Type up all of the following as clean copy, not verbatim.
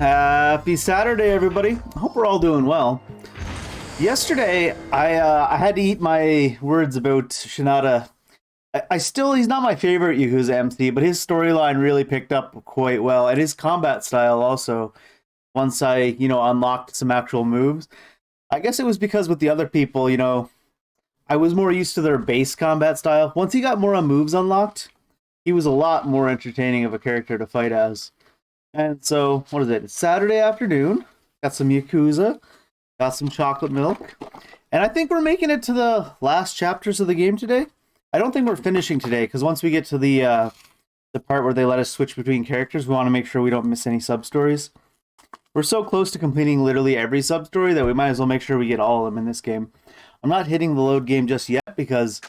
Happy Saturday, everybody. I hope we're all doing well. Yesterday, I had to eat my words about Shinada. He's not my favorite Yakuza MC, but his storyline really picked up quite well, and his combat style also. Once I, unlocked some actual moves, I guess it was because with the other people, I was more used to their base combat style. Once he got more moves unlocked, he was a lot more entertaining of a character to fight as. And so, what is it? It's Saturday afternoon. Got some Yakuza. Got some chocolate milk. And I think we're making it to the last chapters of the game today. I don't think we're finishing today, because once we get to the part where they let us switch between characters, we want to make sure we don't miss any sub-stories. We're so close to completing literally every sub-story that we might as well make sure we get all of them in this game. I'm not hitting the load game just yet, because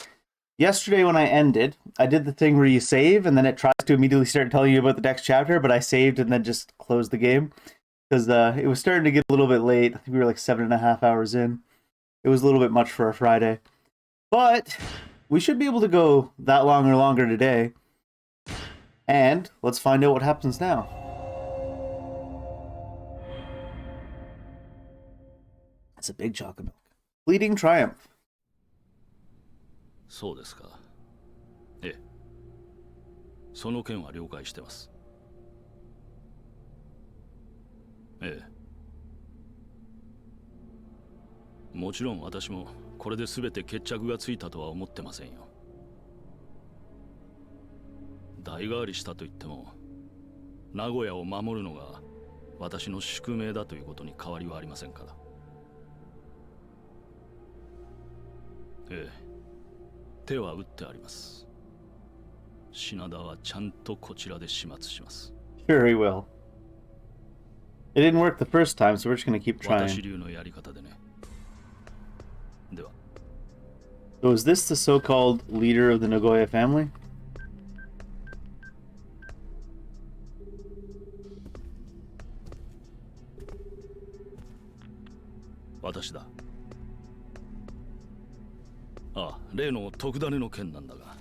yesterday when I ended, I did the thing where you save, and then it tries to immediately start telling you about the next chapter, but I saved and then just closed the game. Because it was starting to get a little bit late. I think we were like 7.5 hours in. It was a little bit much for a Friday. But we should be able to go that long or longer today. And let's find out what happens now. That's a big chocolate milk. Fleeting Triumph. そうですか。ええ。その件は了解してます。ええ。もちろん私もこれで全て決着がついたとは思ってませんよ。代替わりしたと言っても、名古屋を守るのが私の宿命だということに変わりはありませんから。ええ。手は打ってあります。品田はちゃんとこちらで始末します。Sure he will. It didn't work the first time, so we're just going to keep trying. 私流のやり方でね。では。So is this the so-called leader of the Nagoya family? 私だ。ああ、例の特ダネの件なんだが。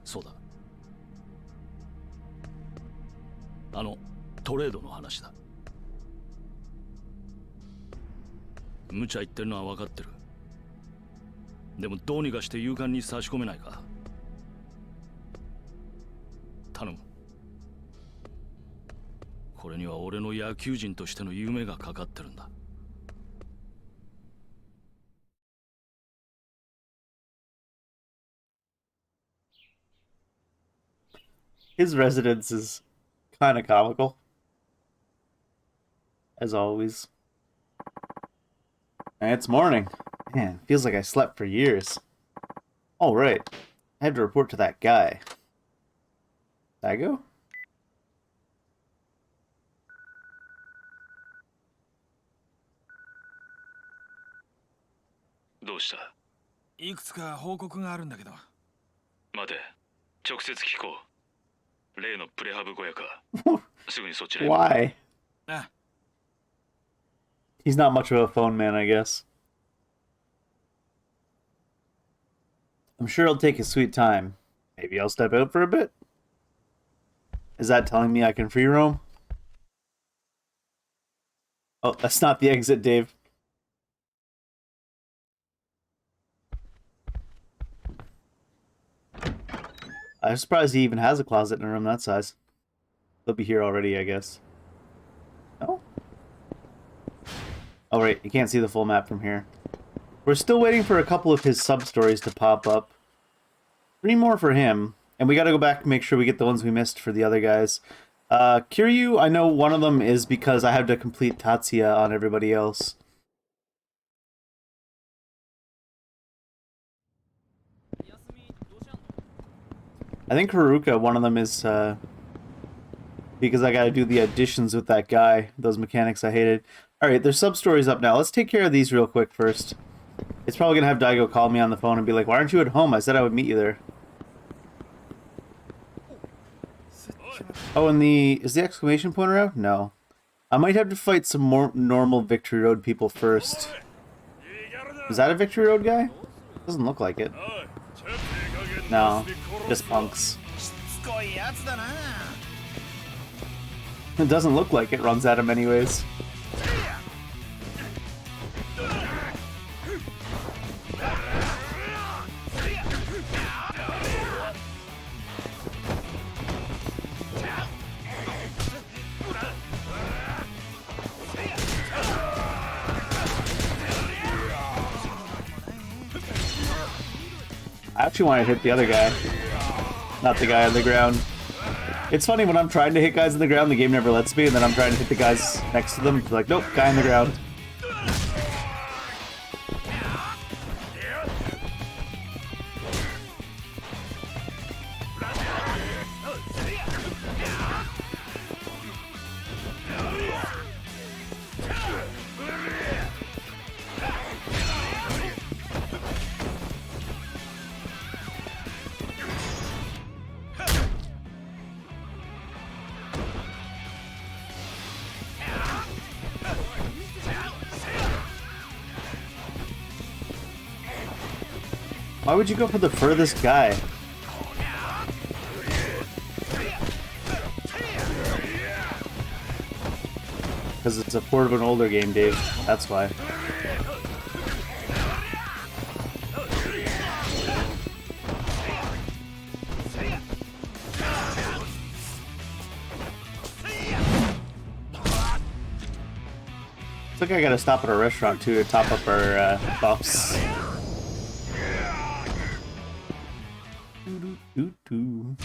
そうだ。トレードの話だ。無茶言ってるのは分かってる。でもどうにかして勇敢に差し込めないか。頼む。これには俺の野球人としての夢がかかってるんだ。His residence is kind of comical. As always. And it's morning. Man, feels like I slept for years. Oh, right. I have to report to that guy. Daigo? どうした？いくつか報告があるんだけど。待て、直接聞こう。例のプレハブ小屋か。すぐにそちらへ。Why? あ、He's not much of a phone man, I guess. I'm sure he'll take his sweet time. Maybe I'll step out for a bit? Is that telling me I can free roam? Oh, that's not the exit, Dave. I'm surprised he even has a closet in a room that size. They'll be here already, I guess. No? Oh, right. You can't see the full map from here. We're still waiting for a couple of his sub-stories to pop up. 3 more for him. And we gotta go back and make sure we get the ones we missed for the other guys. Kiryu, I know one of them is because I have to complete Tatsuya on everybody else. I think Haruka, one of them is, because I gotta do the additions with that guy. Those mechanics I hated. Alright, there's sub-stories up now. Let's take care of these real quick first. It's probably gonna have Daigo call me on the phone and be like, why aren't you at home? I said I would meet you there. Oh, and is the exclamation pointer out? No. I might have to fight some more normal Victory Road people first. Is that a Victory Road guy? Doesn't look like it. No, just punks. It doesn't look like it runs at him anyways. I actually want to hit the other guy, not the guy on the ground. It's funny when I'm trying to hit guys on the ground, the game never lets me, and then I'm trying to hit the guys next to them. It's like, nope, guy on the ground. Why would you go for the furthest guy? Because it's a port of an older game, Dave. That's why. Looks like I gotta stop at a restaurant too to top up our buffs. Doo-doo-doo-doo.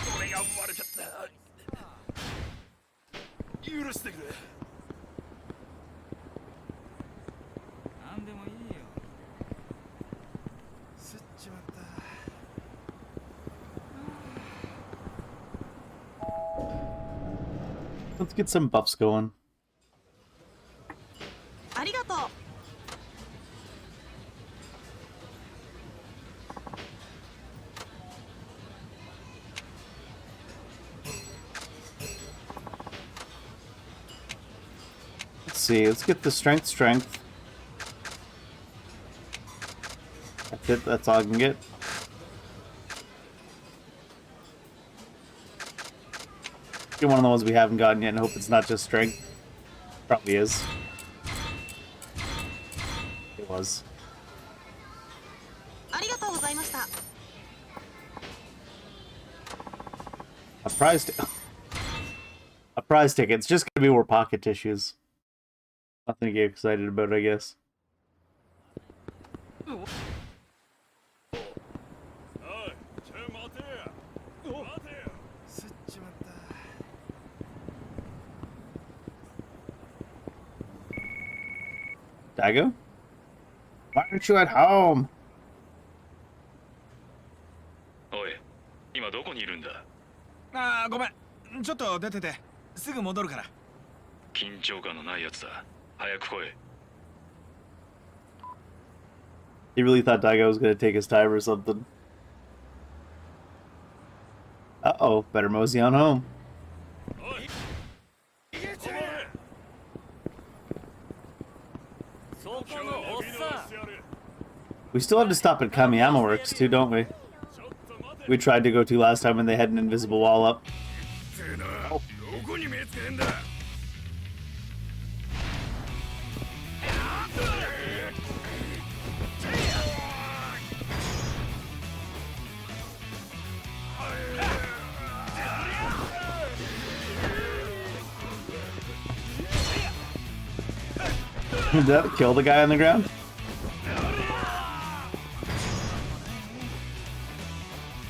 Let's get some buffs going. Let's get the strength. That's it, that's all I can get. Get one of the ones we haven't gotten yet and hope it's not just strength. Probably is. It was. A prize ticket. It's just gonna be more pocket tissues. Nothing to get excited about, I guess. Daigo? Why aren't you at home? おい、今どこにいるんだ？ああ、ごめん。ちょっと出てて、すぐ戻るから。緊張感のないやつだ。早く来い。 He really thought Daigo was gonna take his time or something. Uh-oh, better mosey on home. We still have to stop at Kamiyama Works too, don't we? We tried to go to last time when they had an invisible wall up. Oh. Did that kill the guy on the ground?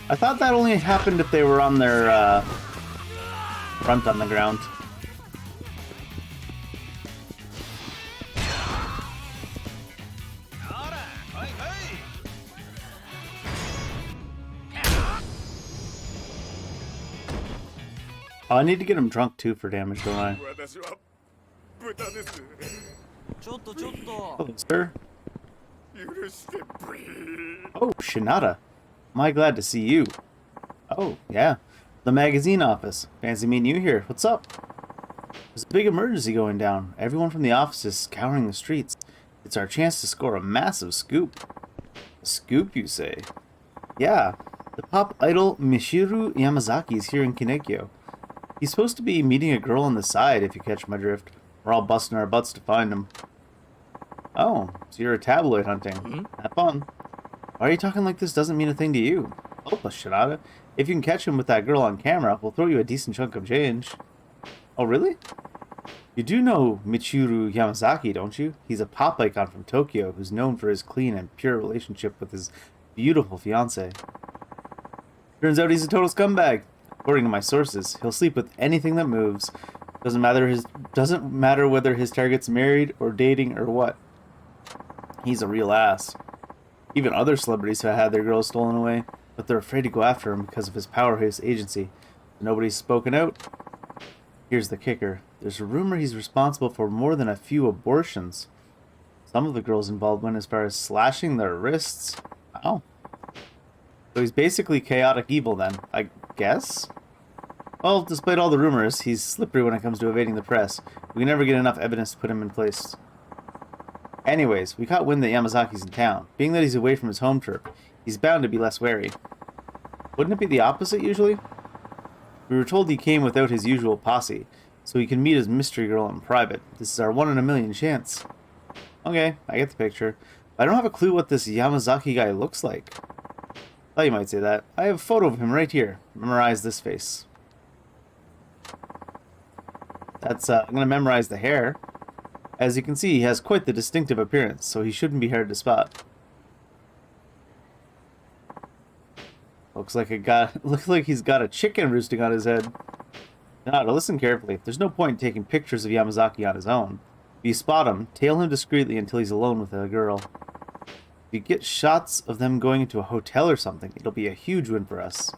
I thought that only happened if they were on their front on the ground. Oh, I need to get him drunk too for damage, don't I? Hello, sir. Oh, Shinada. Am I glad to see you? Oh, yeah. The magazine office. Fancy meeting you here. What's up? There's a big emergency going down. Everyone from the office is scouring the streets. It's our chance to score a massive scoop. A scoop, you say? Yeah. The pop idol Mishiru Yamazaki is here in Kinekyo. He's supposed to be meeting a girl on the side, if you catch my drift. We're all busting our butts to find him. Oh, so you're a tabloid hunting. Have fun. Why are you talking like this doesn't mean a thing to you? Help us, Shinada. If you can catch him with that girl on camera, we'll throw you a decent chunk of change. Oh, really? You do know Michiru Yamazaki, don't you? He's a pop icon from Tokyo who's known for his clean and pure relationship with his beautiful fiancée. Turns out he's a total scumbag. According to my sources, he'll sleep with anything that moves. Doesn't matter whether his target's married or dating or what. He's a real ass. Even other celebrities have had their girls stolen away, but they're afraid to go after him because of his powerhouse agency. Nobody's spoken out. Here's the kicker. There's a rumor he's responsible for more than a few abortions. Some of the girls involved went as far as slashing their wrists. Wow. So he's basically chaotic evil then, I guess? Well, despite all the rumors, he's slippery when it comes to evading the press. We can never get enough evidence to put him in place. Anyways, we caught wind that Yamazaki's in town. Being that he's away from his home turf, he's bound to be less wary. Wouldn't it be the opposite usually? We were told he came without his usual posse, so he can meet his mystery girl in private. This is our 1 in a million chance. Okay, I get the picture. I don't have a clue what this Yamazaki guy looks like. Thought you might say that. I have a photo of him right here. Memorize this face. That's, I'm gonna memorize the hair. As you can see, he has quite the distinctive appearance, so he shouldn't be hard to spot. Looks like he's got a chicken roosting on his head. Now, to listen carefully. There's no point in taking pictures of Yamazaki on his own. If you spot him, tail him discreetly until he's alone with a girl. If you get shots of them going into a hotel or something, it'll be a huge win for us.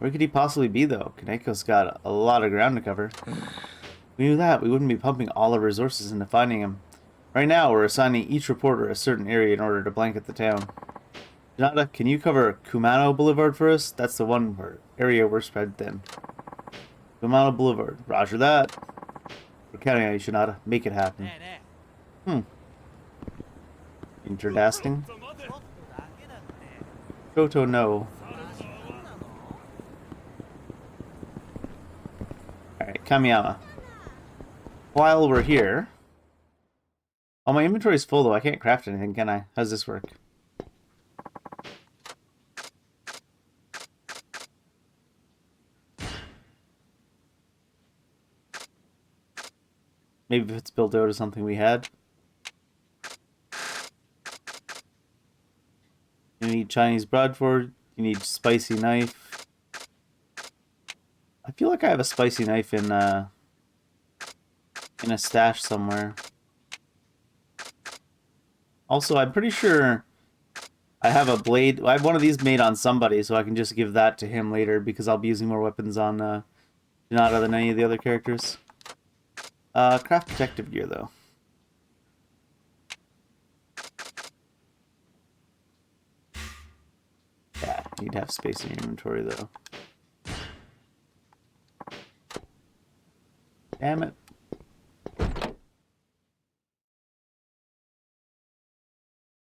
Where could he possibly be, though? Kaneko's got a lot of ground to cover. If we knew that, we wouldn't be pumping all our resources into finding him. Right now, we're assigning each reporter a certain area in order to blanket the town. Shinada, can you cover Kumano Boulevard for us? That's the one area we're spread thin. Kumano Boulevard. Roger that. We're counting on you, Shinada. Make it happen. Interdasting. Koto no. Alright, Kamiyama. While we're here... Oh, my inventory's full though. I can't craft anything, can I? How's this work? Maybe if it's built out of something we had. You need Chinese broadboard. You need spicy knife. I feel like I have a spicy knife in a stash somewhere. Also, I'm pretty sure I have a blade. I have one of these made on somebody, so I can just give that to him later because I'll be using more weapons on Shinada than any of the other characters. Craft protective gear, though. Yeah, you'd have space in your inventory, though. Damn it.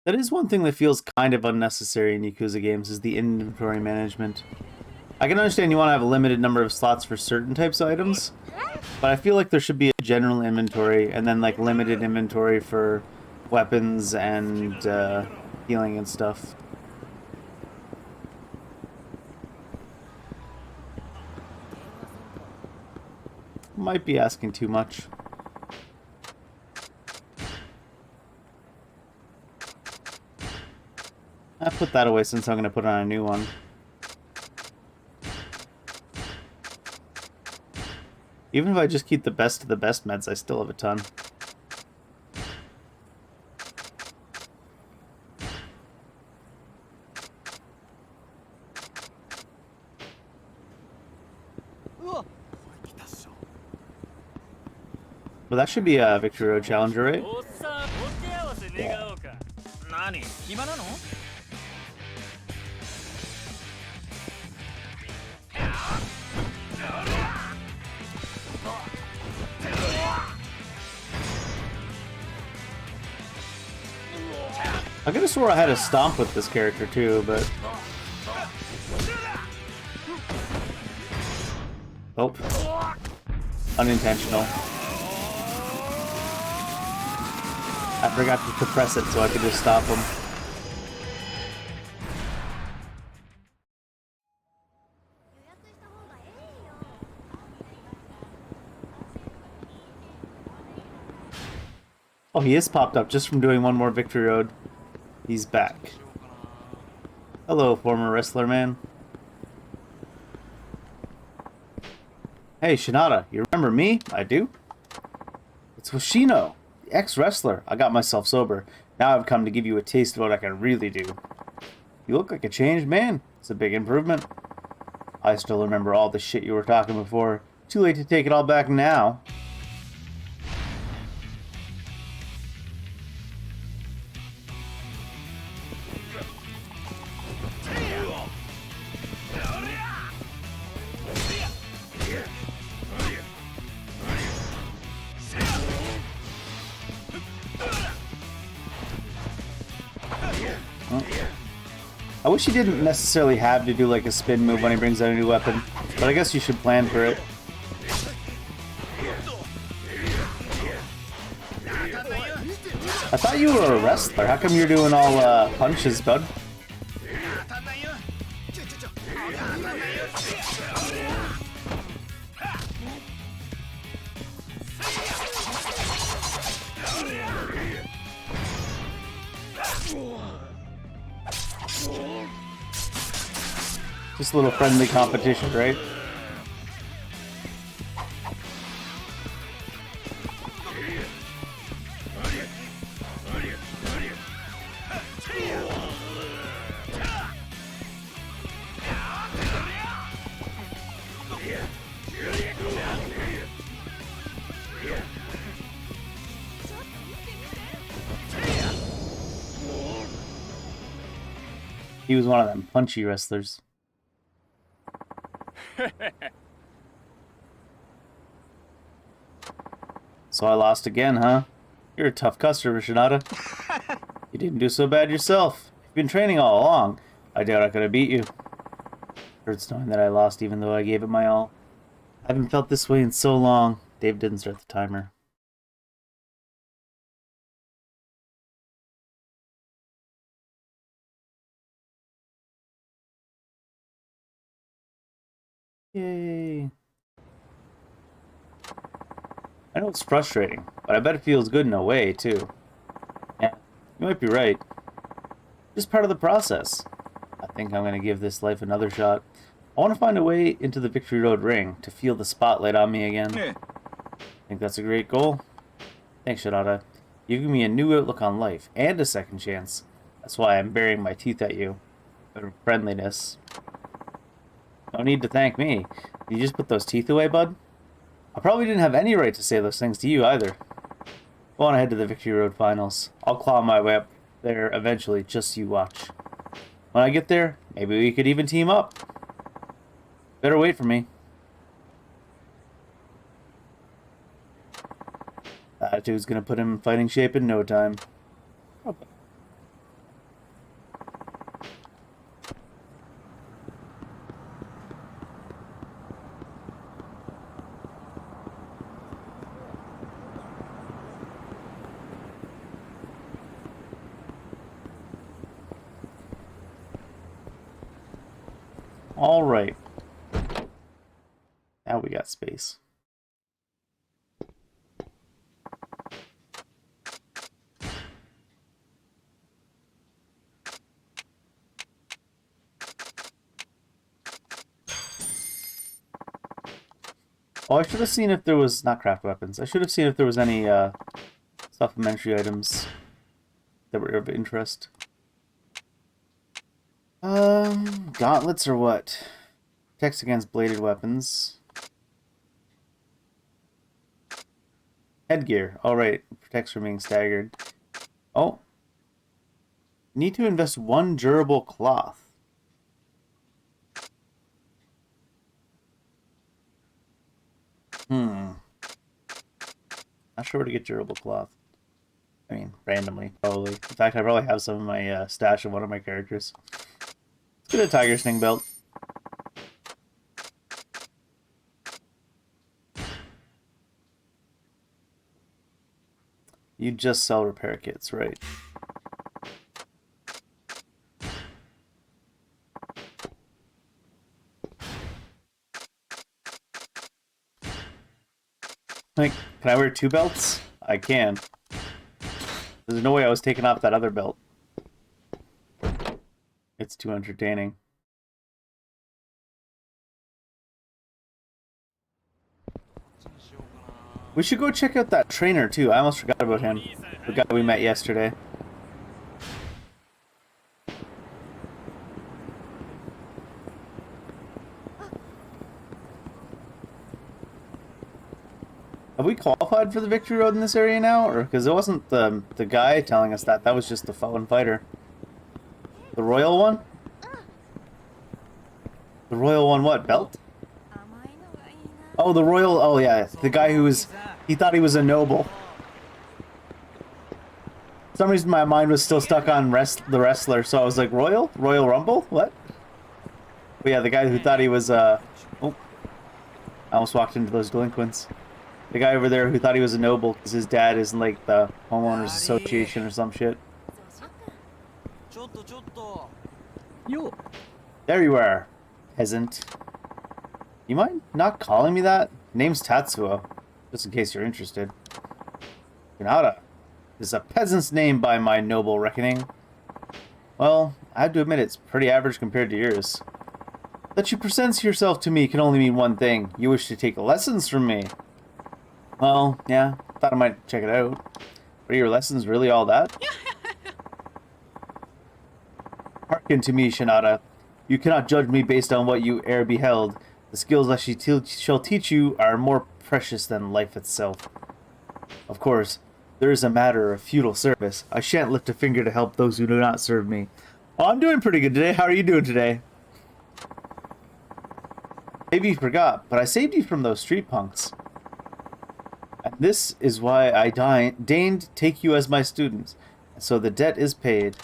That is one thing that feels kind of unnecessary in Yakuza games, is the inventory management. I can understand you want to have a limited number of slots for certain types of items, but I feel like there should be a general inventory and then like limited inventory for weapons and healing and stuff. Might be asking too much. I'll put that away since I'm going to put on a new one. Even if I just keep the best of the best meds, I still have a ton. Well, that should be a Victory Road Challenger, right? Yeah. I could have swore I had a stomp with this character too, but... Oh. Unintentional. I forgot to press it so I could just stop him. Oh, he is popped up just from doing one more Victory Road. He's back. Hello, former wrestler man. Hey, Shinada, you remember me? I do. It's Hoshino, the ex-wrestler. I got myself sober. Now I've come to give you a taste of what I can really do. You look like a changed man. It's a big improvement. I still remember all the shit you were talking before. Too late to take it all back now. I wish he didn't necessarily have to do like a spin move when he brings out a new weapon, but I guess you should plan for it. I thought you were a wrestler. How come you're doing all punches, bud? Just a little friendly competition, right? He was one of them punchy wrestlers. So I lost again, huh? You're a tough customer, Shinada. You didn't do so bad yourself. You've been training all along. I doubt I could have beat you. Hurts knowing that I lost even though I gave it my all. I haven't felt this way in so long. Dave didn't start the timer. Yay. I know it's frustrating, but I bet it feels good in a way, too. Yeah, you might be right. Just part of the process. I think I'm going to give this life another shot. I want to find a way into the Victory Road ring to feel the spotlight on me again. Yeah. I think that's a great goal. Thanks, Shinada. You give me a new outlook on life and a second chance. That's why I'm baring my teeth at you. Out of friendliness. No need to thank me. Did you just put those teeth away, bud? I probably didn't have any right to say those things to you either. Go on ahead to the Victory Road finals. I'll claw my way up there eventually, just you watch. When I get there, maybe we could even team up. Better wait for me. That dude's gonna put him in fighting shape in no time. Okay. All right. Now we got space. Oh, I should have seen if there was, not craft weapons, I should have seen if there was any supplementary items that were of interest. Gauntlets or what? Protects against bladed weapons. Headgear. Alright, protects from being staggered. Oh. Need to invest one durable cloth. Not sure where to get durable cloth. I mean, randomly, probably. In fact, I probably have some in my stash of one of my characters. Let's get a tiger sting belt. You just sell repair kits, right? Like, can I wear 2 belts? I can. There's no way I was taking off that other belt. It's too entertaining. We should go check out that trainer too. I almost forgot about him. The guy we met yesterday. Have we qualified for the victory road in this area now? Or because it wasn't the guy telling us that. That was just the fallen fighter. The royal one? The royal one what? Belt? Oh, the royal... Oh, yeah. The guy who was... He thought he was a noble. For some reason, my mind was still stuck on the wrestler, so I was like, Royal? Royal Rumble? What? But yeah, the guy who thought he was... Oh. I almost walked into those delinquents. The guy over there who thought he was a noble because his dad is in, like, the homeowners association or some shit. There you are, peasant. You mind not calling me that? Name's Tatsuo, just in case you're interested. Shinada is a peasant's name by my noble reckoning. Well, I have to admit it's pretty average compared to yours. That you present yourself to me can only mean one thing. You wish to take lessons from me. Well, yeah, thought I might check it out. Are your lessons really all that? Hearken to me, Shinada. You cannot judge me based on what you ere beheld. The skills I shall teach you are more precious than life itself. Of course, there is a matter of feudal service. I shan't lift a finger to help those who do not serve me. Oh, I'm doing pretty good today. How are you doing today? Maybe you forgot, but I saved you from those street punks. And this is why I deigned take you as my students. So the debt is paid.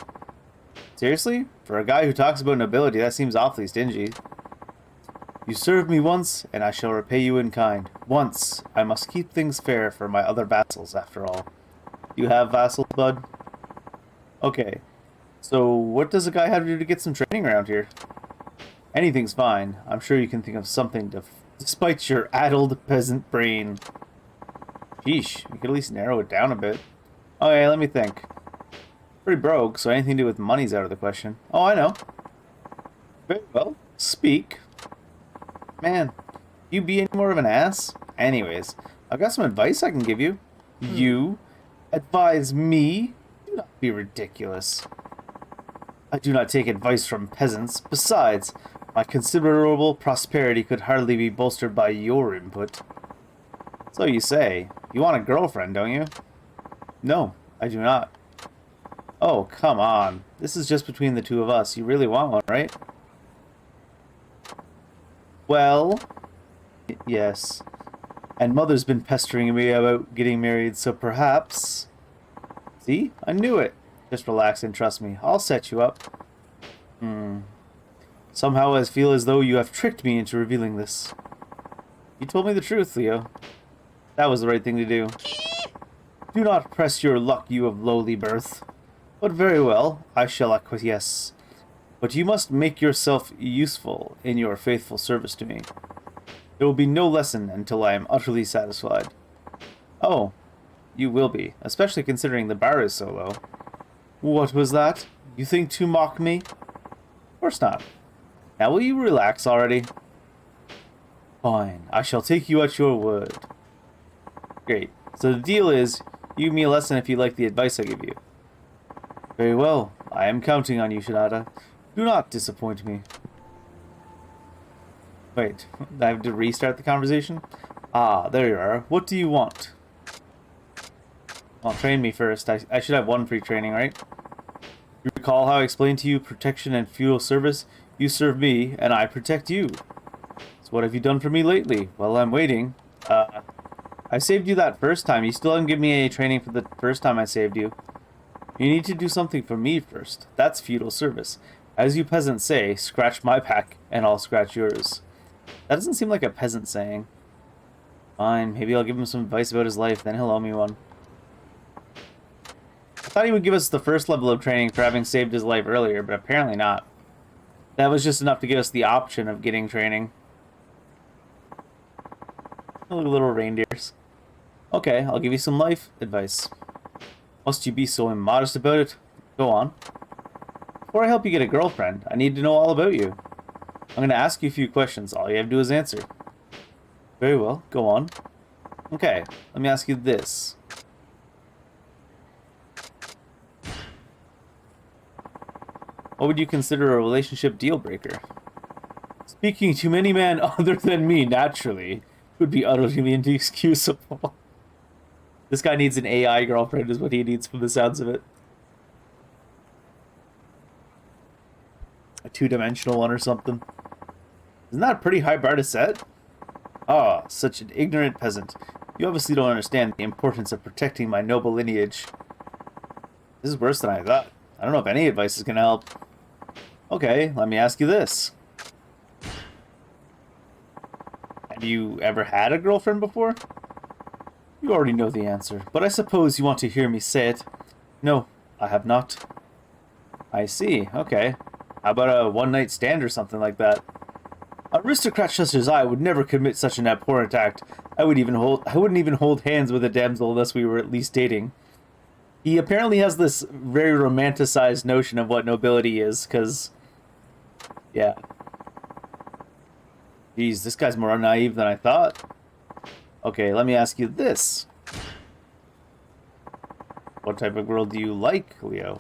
Seriously? For a guy who talks about nobility, that seems awfully stingy. You served me once, and I shall repay you in kind. Once. I must keep things fair for my other vassals, after all. You have vassals, bud? Okay. So, what does a guy have to do to get some training around here? Anything's fine. I'm sure you can think of something to... despite your addled peasant brain. Sheesh, you could at least narrow it down a bit. Okay, let me think. Pretty broke, so anything to do with money's out of the question. Oh, I know. Very well. Speak. Man, you be any more of an ass? Anyways, I've got some advice I can give you. You advise me? Do not be ridiculous. I do not take advice from peasants. Besides, my considerable prosperity could hardly be bolstered by your input. So you say. You want a girlfriend, don't you? No, I do not. Oh, come on. This is just between the two of us. You really want one, right? Well, yes. And Mother's been pestering me about getting married, so perhaps... See? I knew it. Just relax and trust me. I'll set you up. Somehow I feel as though you have tricked me into revealing this. You told me the truth, Leo. That was the right thing to do. Do not press your luck, you of lowly birth. But very well, I shall acquiesce. But you must make yourself useful in your faithful service to me. There will be no lesson until I am utterly satisfied. Oh, you will be, especially considering the bar is so low. What was that? You think to mock me? Of course not. Now will you relax already? Fine, I shall take you at your word. Great. So the deal is, you give me a lesson if you like the advice I give you. Very well. I am counting on you, Shinada. Do not disappoint me. Wait, I have to restart the conversation? Ah, there you are. What do you want? Well, train me first. I should have one free training, right? You recall how I explained to you protection and feudal service? You serve me, and I protect you. So what have you done for me lately? Well, I'm waiting. I saved you that first time. You still haven't given me any training for the first time I saved you. You need to do something for me first. That's feudal service. As you peasants say, scratch my back, and I'll scratch yours. That doesn't seem like a peasant saying. Fine, maybe I'll give him some advice about his life, then he'll owe me one. thought he would give us the first level of training for having saved his life earlier, but apparently not. That was just enough to give us the option of getting training. Look at little reindeers. Okay, I'll give you some life advice. Must you be so immodest about it? Go on. Before I help you get a girlfriend, I need to know all about you. I'm going to ask you a few questions. All you have to do is answer. Very well, go on. Okay, let me ask you this. What would you consider a relationship deal breaker? Speaking to any man other than me, naturally, would be utterly inexcusable. This guy needs an AI girlfriend is what he needs from the sounds of it. A two-dimensional one or something. Isn't that a pretty high bar to set? Ah, such an ignorant peasant. You obviously don't understand the importance of protecting my noble lineage. This is worse than I thought. I don't know if any advice is going to help. Okay, let me ask you this. Have you ever had a girlfriend before? You already know the answer, but I suppose you want to hear me say it. No, I have not. I see, okay. How about a one-night stand or something like that? Aristocrat such as I would never commit such an abhorrent act. I wouldn't even hold hands with a damsel unless we were at least dating. He apparently has this very romanticized notion of what nobility is, because... yeah. Jeez, this guy's more naive than I thought. Okay, let me ask you this. What type of girl do you like, Leo?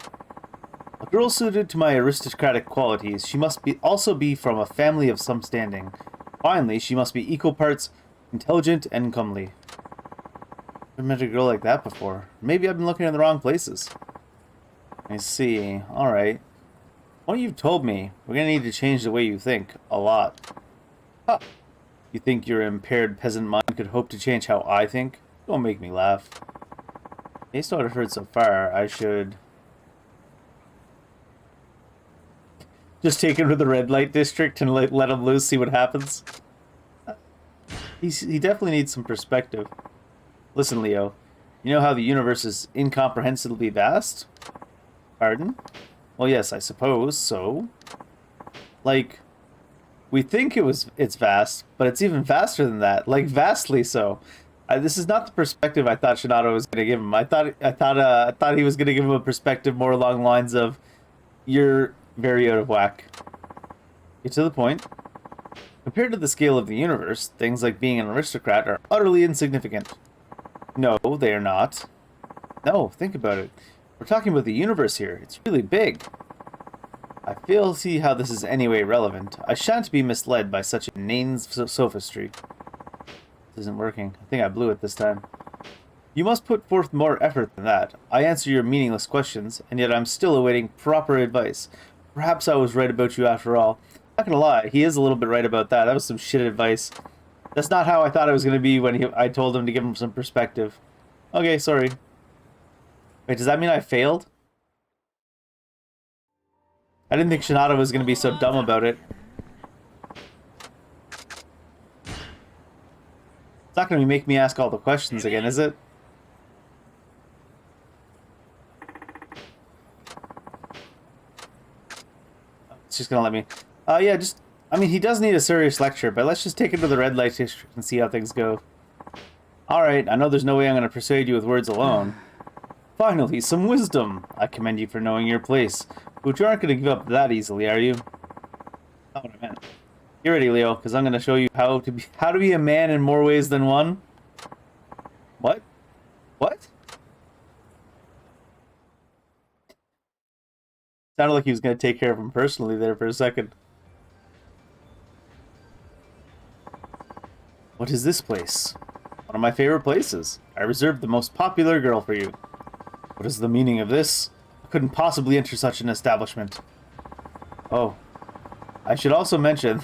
A girl suited to my aristocratic qualities, she must also be from a family of some standing. Finally, she must be equal parts intelligent and comely. I've met a girl like that before. Maybe I've been looking in the wrong places. I see. Alright. What you've told me, we're gonna need to change the way you think. A lot. Huh. You think your impaired peasant mind could hope to change how I think? Don't make me laugh. Based on what I've heard so far, I should... just take him to the red light district and let him loose, see what happens. He definitely needs some perspective. Listen, Leo. You know how the universe is incomprehensibly vast? Pardon? Well, yes, I suppose so. Like, we think it's vast, but it's even vaster than that. Like, vastly so. This is not the perspective I thought Shinada was going to give him. I thought he was going to give him a perspective more along the lines of, you're very out of whack. Get to the point. Compared to the scale of the universe, things like being an aristocrat are utterly insignificant. No, they are not. No, think about it. We're talking about the universe here. It's really big. I fail to see how this is anyway relevant. I shan't be misled by such inane sophistry. This isn't working. I think I blew it this time. You must put forth more effort than that. I answer your meaningless questions, and yet I'm still awaiting proper advice. Perhaps I was right about you after all. Not gonna lie, he is a little bit right about that. That was some shit advice. That's not how I thought it was gonna be when I told him to give him some perspective. Okay, sorry. Wait, does that mean I failed? I didn't think Shinada was gonna be so dumb about it. It's not gonna make me ask all the questions again, is it? It's just gonna let me... yeah, just... I mean, he does need a serious lecture, but let's just take him to the red light district and see how things go. Alright, I know there's no way I'm gonna persuade you with words alone. Finally, some wisdom! I commend you for knowing your place. But you aren't gonna give up that easily, are you? Not what I meant. Get ready, Leo, because I'm gonna show you how to be a man in more ways than one. What? What? Sounded like he was going to take care of him personally there for a second. What is this place? One of my favorite places. I reserved the most popular girl for you. What is the meaning of this? I couldn't possibly enter such an establishment. Oh. I should also mention...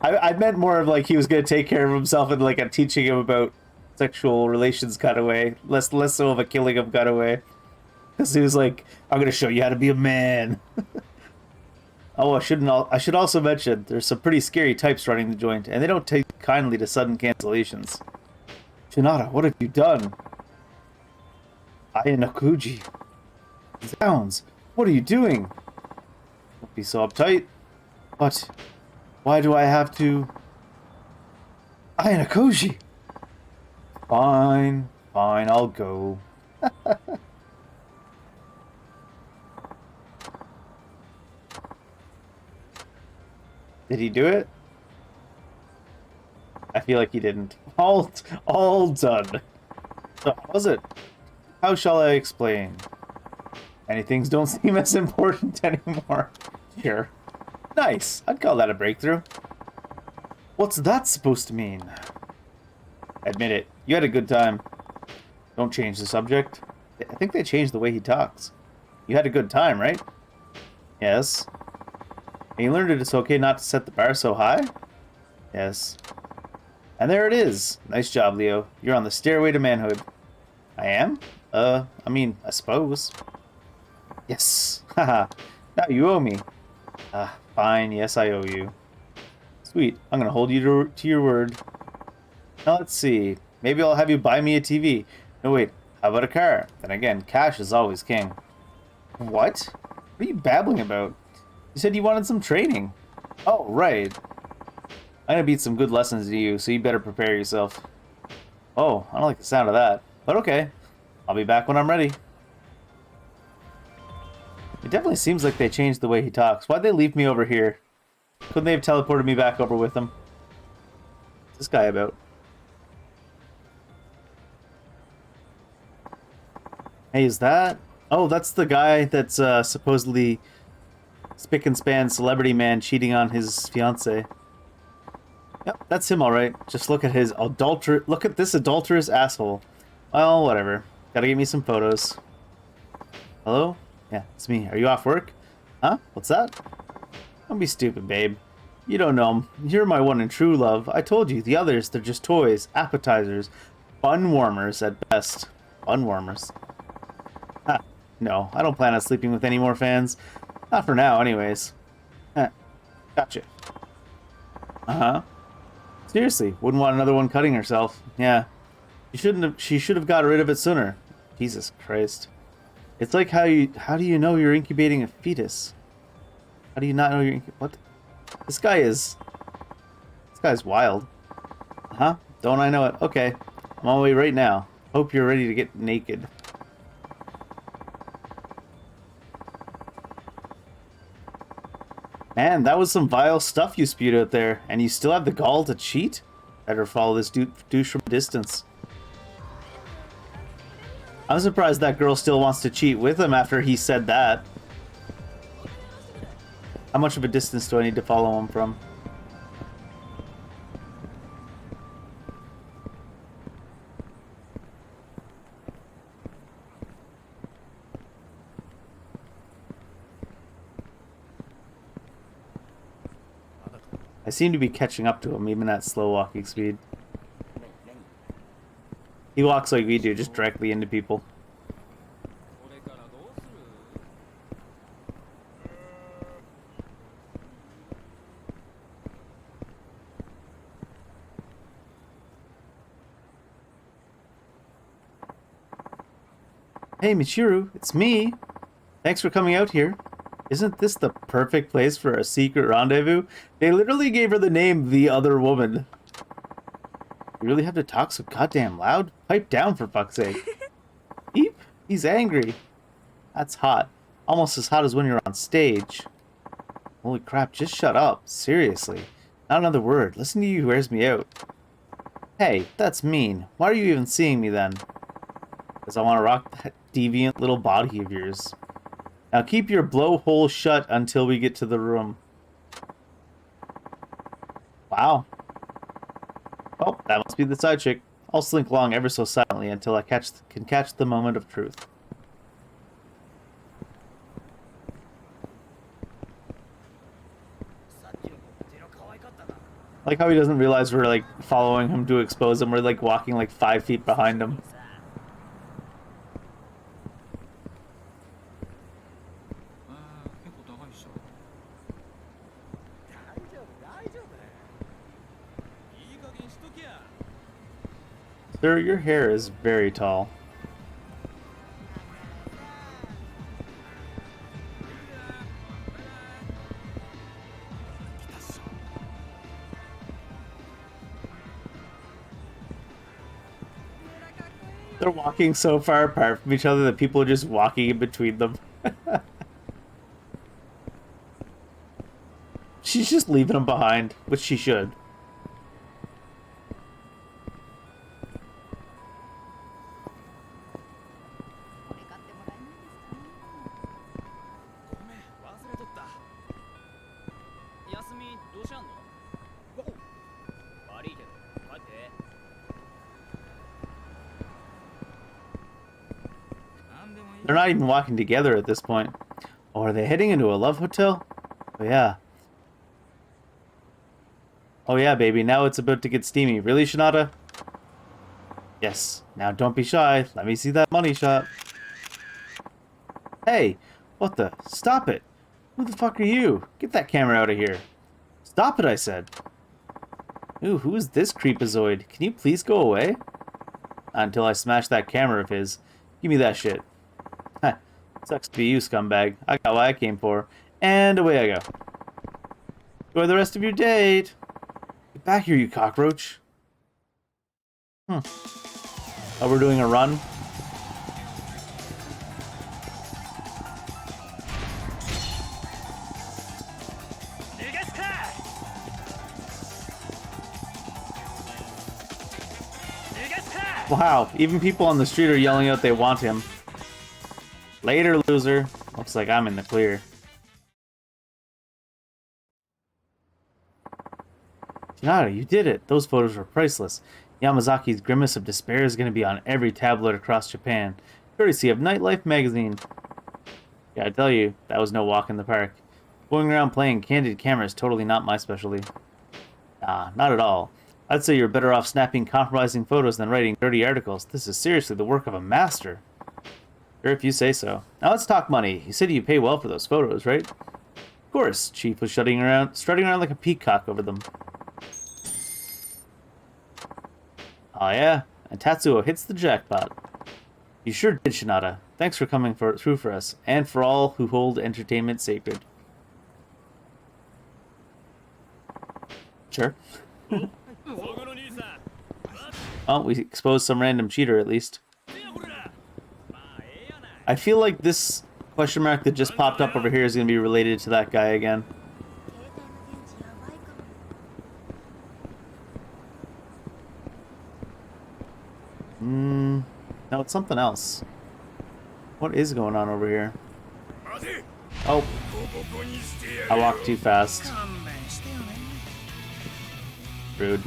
I meant more of like he was going to take care of himself and like I'm teaching him about sexual relations kind of way. Less so of a killing him kind of way. Because he was like, I'm going to show you how to be a man. Oh, I should also mention, there's some pretty scary types running the joint, and they don't take kindly to sudden cancellations. Shinada, what have you done? I am Nakuji. Zounds! What are you doing? Don't be so uptight. But why do I have to... Ayanakoji! Fine, fine, I'll go. Did he do it? I feel like he didn't. All done. So how was it? How shall I explain? Many things don't seem as important anymore. Sure. Nice. I'd call that a breakthrough. What's that supposed to mean? Admit it. You had a good time. Don't change the subject. I think they changed the way he talks. You had a good time, right? Yes. And you learned it's okay not to set the bar so high? Yes. And there it is. Nice job, Leo. You're on the stairway to manhood. I am? I mean, I suppose. Yes. Haha. Now you owe me. Fine. Yes, I owe you. Sweet. I'm gonna hold you to your word. Now let's see. Maybe I'll have you buy me a TV. No, wait. How about a car? Then again, cash is always king. What? What are you babbling about? You said you wanted some training. Oh, right. I'm gonna beat some good lessons to you, so you better prepare yourself. Oh, I don't like the sound of that. But okay. I'll be back when I'm ready. It definitely seems like they changed the way he talks. Why'd they leave me over here? Couldn't they have teleported me back over with them? What's this guy about? Hey, is that... Oh, that's the guy that's supposedly spick and span celebrity man cheating on his fiance. Yep, that's him, all right. Just look at his look at this adulterous asshole. Well, whatever. Gotta give me some photos. Hello? Yeah, it's me. Are you off work? Huh? What's that? Don't be stupid, babe. You don't know him. You're my one and true love. I told you, the others, they're just toys, appetizers, bun warmers at best. Bun warmers. Ha. No, I don't plan on sleeping with any more fans. Not for now, anyways. Heh. Gotcha. Uh-huh. Seriously, wouldn't want another one cutting herself. Yeah. She should have got rid of it sooner. Jesus Christ. It's like how do you know you're incubating a fetus? How do you not know you're what? This guy's wild. Huh? Don't I know it? Okay. I'm on my way right now. Hope you're ready to get naked. Man, that was some vile stuff you spewed out there, and you still have the gall to cheat? Better follow this douche from a distance. I'm surprised that girl still wants to cheat with him after he said that. How much of a distance do I need to follow him from? I seem to be catching up to him, even at slow walking speed. He walks like we do, just directly into people. Hey, Michiru, it's me. Thanks for coming out here. Isn't this the perfect place for a secret rendezvous? They literally gave her the name The Other Woman. You really have to talk so goddamn loud? Pipe down, for fuck's sake. Eep, he's angry. That's hot. Almost as hot as when you're on stage. Holy crap, just shut up. Seriously. Not another word. Listen to you wears me out. Hey, that's mean. Why are you even seeing me then? Because I want to rock that deviant little body of yours. Now keep your blowhole shut until we get to the room. Wow. Oh, that must be the side chick. I'll slink along ever so silently until I can catch the moment of truth. I like how he doesn't realize we're like following him to expose him. We're like walking like 5 feet behind him. Sir, your hair is very tall. They're walking so far apart from each other that people are just walking in between them. She's just leaving them behind, which she should. これ買ってもらえないですかね。ごめん忘れとった休みどうしやんの？悪いけど待って。 なんでもいい They're not even walking together at this point. Oh, are they heading into a love hotel? Oh, yeah. Oh, yeah, baby. Now it's about to get steamy. Really, Shinada? Yes. Now don't be shy. Let me see that money shot. Hey! What the? Stop it! Who the fuck are you? Get that camera out of here. Stop it, I said. Ooh, who is this creepazoid? Can you please go away? Until I smash that camera of his. Give me that shit. Huh. Sucks to be you, scumbag. I got what I came for. And away I go. Enjoy the rest of your date. Get back here, you cockroach. Oh, we're doing a run? Wow, even people on the street are yelling out they want him. Later, loser. Looks like I'm in the clear. Shinada, you did it. Those photos were priceless. Yamazaki's grimace of despair is going to be on every tabloid across Japan. Courtesy of Nightlife magazine. Yeah, I tell you, that was no walk in the park. Going around playing candid camera is totally not my specialty. Nah, not at all. I'd say you're better off snapping compromising photos than writing dirty articles. This is seriously the work of a master. Sure, if you say so. Now let's talk money. You said you pay well for those photos, right? Of course. Chief was strutting around like a peacock over them. Oh yeah, and Tatsuo hits the jackpot. You sure did, Shinada. Thanks for coming through for us, and for all who hold entertainment sacred. Sure. Oh, we exposed some random cheater at least. I feel like this question mark that just popped up over here is going to be related to that guy again. 携帯の電池やばいかも。 No, it's something else. What is going on over here? Oh. I walked too fast. 勘弁してよね Rude.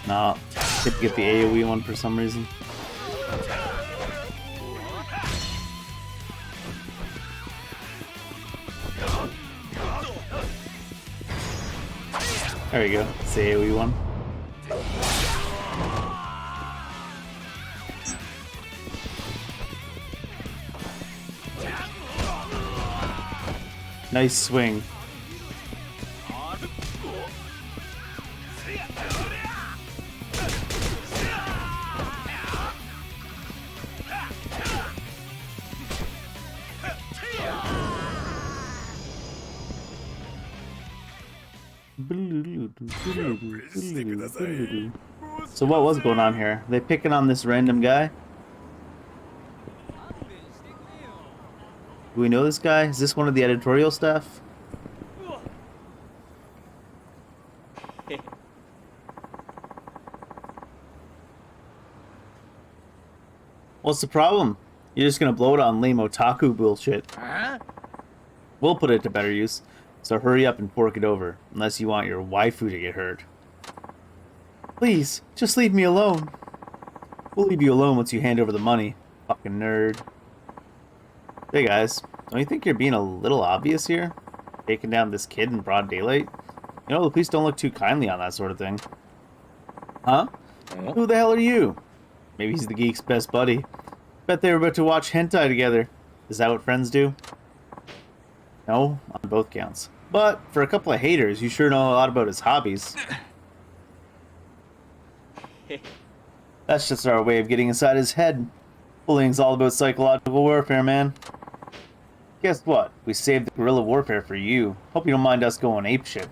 No, didn't get the AoE one for some reason. There we go, it's the AoE one. Nice swing. So what was going on here? Are they picking on this random guy? Do we know this guy? Is this one of the editorial staff? What's the problem? You're just gonna blow it on lame otaku bullshit. We'll put it to better use. So hurry up and fork it over, unless you want your waifu to get hurt. Please, just leave me alone. We'll leave you alone once you hand over the money. Fucking nerd. Hey guys, don't you think you're being a little obvious here? Taking down this kid in broad daylight? You know, the police don't look too kindly on that sort of thing. Huh? Who the hell are you? Maybe he's the geek's best buddy. Bet they were about to watch hentai together. Is that what friends do? No, on both counts. But for a couple of haters, you sure know a lot about his hobbies. That's just our way of getting inside his head. Bullying's all about psychological warfare, man. Guess what? We saved the guerrilla warfare for you. Hope you don't mind us going apeshit.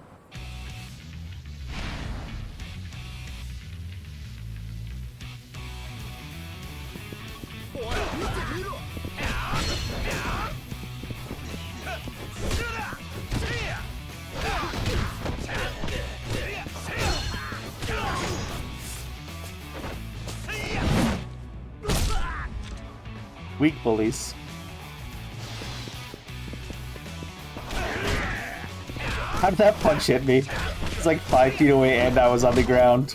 Weak bullies. How did that punch hit me? It's like 5 feet away and I was on the ground.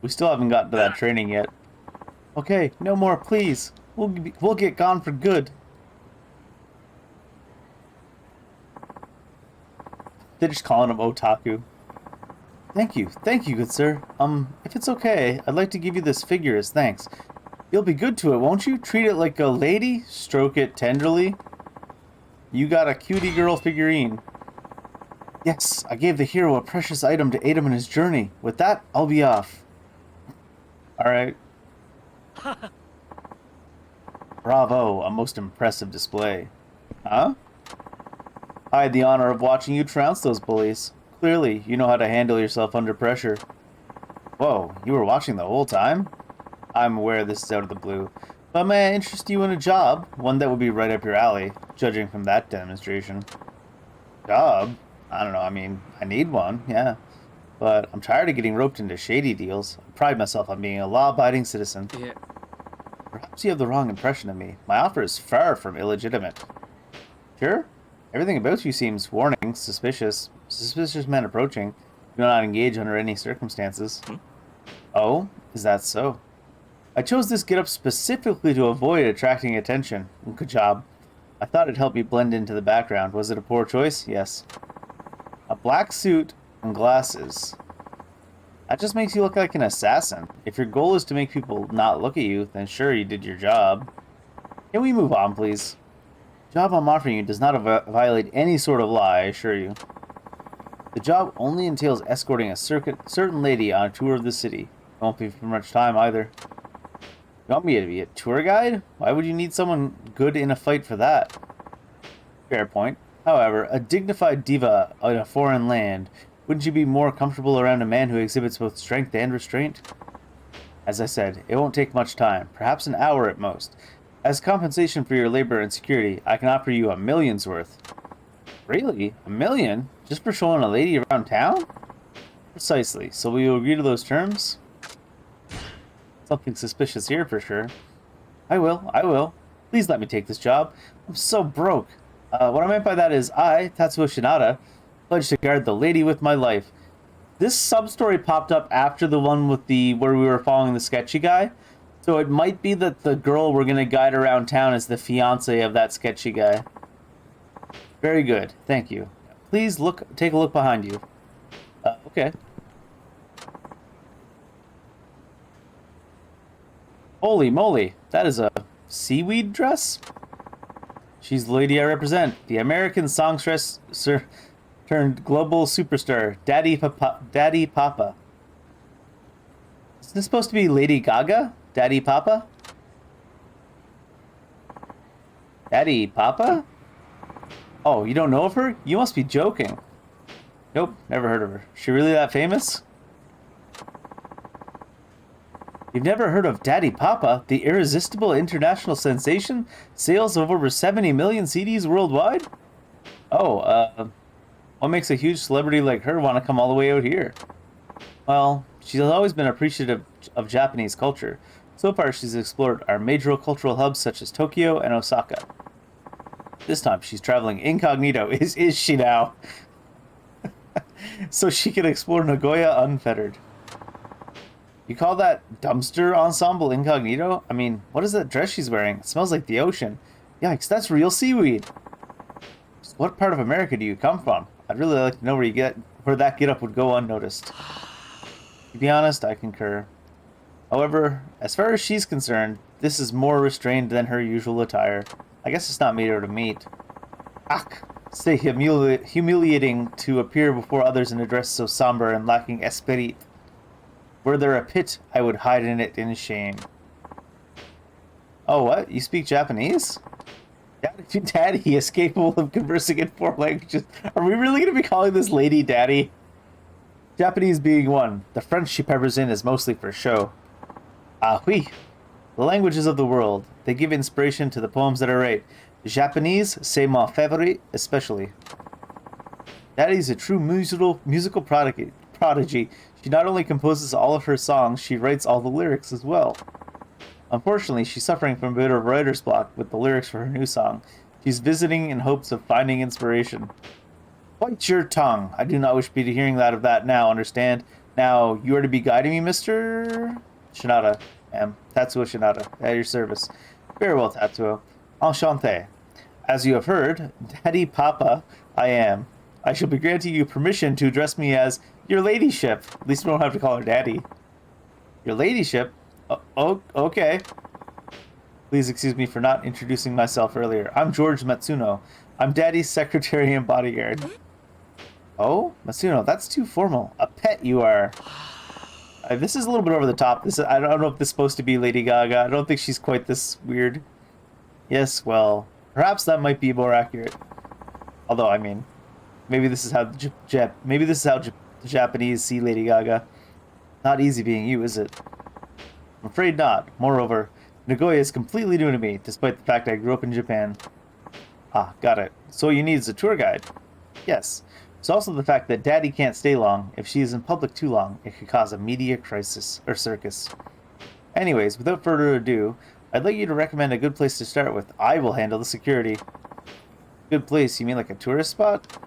We still haven't gotten to that training yet. Okay, no more, please. We'll get gone for good. They're just calling him otaku. Thank you, good sir. If it's okay, I'd like to give you this figure as thanks. You'll be good to it, won't you? Treat it like a lady, stroke it tenderly. You got a cutie girl figurine. Yes, I gave the hero a precious item to aid him in his journey. With that, I'll be off. Alright. Bravo, a most impressive display. Huh? I had the honor of watching you trounce those bullies. Clearly, you know how to handle yourself under pressure. Whoa, you were watching the whole time? I'm aware this is out of the blue, but may I interest you in a job? One that would be right up your alley, judging from that demonstration. Job? I don't know, I mean, I need one, yeah. But I'm tired of getting roped into shady deals. I pride myself on being a law-abiding citizen. Yeah. Perhaps you have the wrong impression of me. My offer is far from illegitimate. Sure? Everything about you seems warning, suspicious. Suspicious men approaching. Do not engage under any circumstances. Oh? Is that so? I chose this get-up specifically to avoid attracting attention. Good job. I thought it'd help you blend into the background. Was it a poor choice? Yes. A black suit and glasses. That just makes you look like an assassin. If your goal is to make people not look at you, then sure, you did your job. Can we move on, please? The job I'm offering you does not violate any sort of law, I assure you. The job only entails escorting a certain lady on a tour of the city. Won't be for much time either. You want me to be a tour guide? Why would you need someone good in a fight for that? Fair point. However, a dignified diva in a foreign land, wouldn't you be more comfortable around a man who exhibits both strength and restraint? As I said, it won't take much time, perhaps an hour at most. As compensation for your labor and security, I can offer you $1 million's worth. Really? $1 million? Just for showing a lady around town? Precisely. So will you agree to those terms? Something suspicious here for sure. I will. Please let me take this job. I'm so broke. What I meant by that is I, Tatsuo Shinada, pledged to guard the lady with my life. This sub-story popped up after the one with where we were following the sketchy guy. So it might be that the girl we're gonna guide around town is the fiance of that sketchy guy. Very good, thank you. Please take a look behind you. Okay. Holy moly, that is a seaweed dress? She's the lady I represent, the American songstress turned global superstar, Daddy Papa. Is this supposed to be Lady Gaga? Daddy Papa? Daddy Papa? Oh, you don't know of her? You must be joking. Nope, never heard of her. She really that famous? You've never heard of Daddy Papa, the irresistible international sensation? Sales of over 70 million CDs worldwide? Oh, what makes a huge celebrity like her want to come all the way out here? Well, She's always been appreciative of Japanese culture. So far, she's explored our major cultural hubs such as Tokyo and Osaka. This time, she's traveling incognito. Is she now? So she can explore Nagoya unfettered. You call that dumpster ensemble incognito? I mean, what is that dress she's wearing? It smells like the ocean. Yikes, that's real seaweed. What part of America do you come from? I'd really like to know where that get-up would go unnoticed. To be honest, I concur. However, as far as she's concerned, this is more restrained than her usual attire. I guess it's not made her to meet. Ach, stay humiliating to appear before others in a dress so somber and lacking esprit. Were there a pit, I would hide in it in shame. Oh, what? You speak Japanese? Daddy is capable of conversing in 4 languages. Are we really going to be calling this lady Daddy? Japanese being one. The French she peppers in is mostly for show. Ah, oui. The languages of the world. They give inspiration to the poems that I write. Japanese, c'est mon favorite, especially. Daddy's a true musical prodigy. She not only composes all of her songs, she writes all the lyrics as well. Unfortunately, she's suffering from a bit of writer's block with the lyrics for her new song. She's visiting in hopes of finding inspiration. Bite your tongue. I do not wish to be hearing that of that now, understand? Now, you are to be guiding me, Mr. Shinada. Tatsuo Shinada, at your service. Very well, Tatsuo. Enchanté. As you have heard, Daddy Papa, I am. I shall be granting you permission to address me as your ladyship. At least we don't have to call her Daddy. Your ladyship? Oh, okay. Please excuse me for not introducing myself earlier. I'm George Matsuno. I'm Daddy's secretary and bodyguard. Oh, Matsuno, that's too formal. A pet you are. This is a little bit over the top. I don't know if this is supposed to be Lady Gaga. I don't think she's quite this weird. Yes, well, perhaps that might be more accurate. Although, I mean, maybe this is how the Japanese see Lady Gaga. Not easy being you, is it? I'm afraid not. Moreover, Nagoya is completely new to me, despite the fact I grew up in Japan. Ah, got it. So you need is a tour guide. Yes. It's also the fact that Daddy can't stay long. If she is in public too long, it could cause a media crisis, or circus. Anyways, without further ado, I'd like you to recommend a good place to start with. I will handle the security. Good place? You mean like a tourist spot?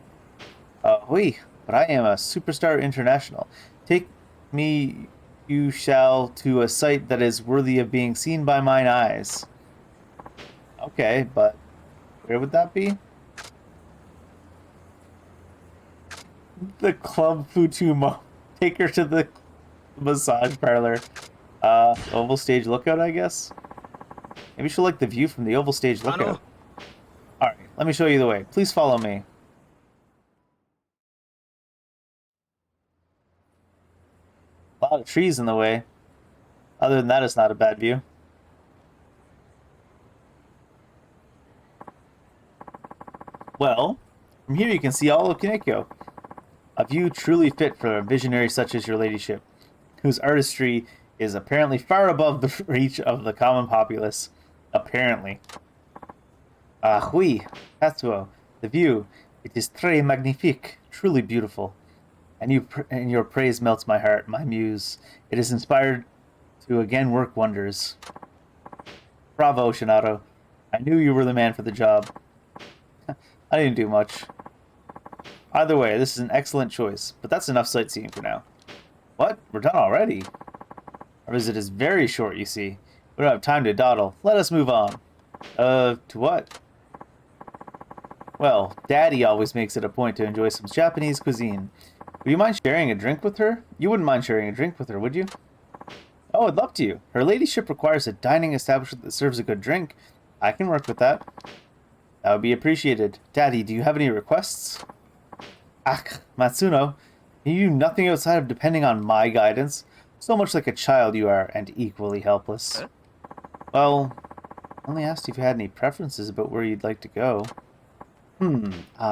Oui, but I am a superstar international. Take me, you shall, to a site that is worthy of being seen by mine eyes. Okay, but where would that be? The Club Futumo. Take her to the massage parlor. Oval Stage Lookout, I guess? Maybe she'll like the view from the Oval Stage Lookout. Alright, let me show you the way. Please follow me. A lot of trees in the way. Other than that, it's not a bad view. Well, from here you can see all of Kaneko. A view truly fit for a visionary such as your ladyship, whose artistry is apparently far above the reach of the common populace. Apparently. Ah, oui, Tatsuo. The view. It is très magnifique, truly beautiful. And your praise melts my heart, my muse. It is inspired to again work wonders. Bravo, Shinada. I knew you were the man for the job. I didn't do much. Either way, this is an excellent choice, but that's enough sightseeing for now. What? We're done already? Our visit is very short, you see. We don't have time to dawdle. Let us move on. To what? Well, Daddy always makes it a point to enjoy some Japanese cuisine. Would you mind sharing a drink with her? You wouldn't mind sharing a drink with her, would you? Oh, I'd love to. Her ladyship requires a dining establishment that serves a good drink. I can work with that. That would be appreciated. Daddy, do you have any requests? Ach, Matsuno, you do nothing outside of depending on my guidance. So much like a child you are, and equally helpless. Well, I only asked if you had any preferences about where you'd like to go.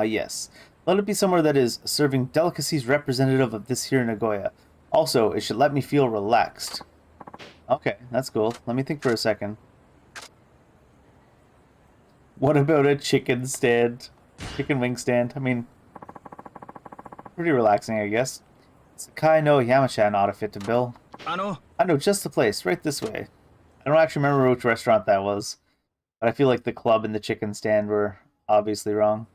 Yes. Let it be somewhere that is serving delicacies representative of this here Nagoya. Also, it should let me feel relaxed. Okay, that's cool. Let me think for a second. What about a chicken stand? Chicken wing stand? I mean, pretty relaxing, I guess. Sakai no Yamachan ought to fit the bill. あの I know just the place, right this way. I don't actually remember which restaurant that was, but I feel like the club and the chicken stand were obviously wrong.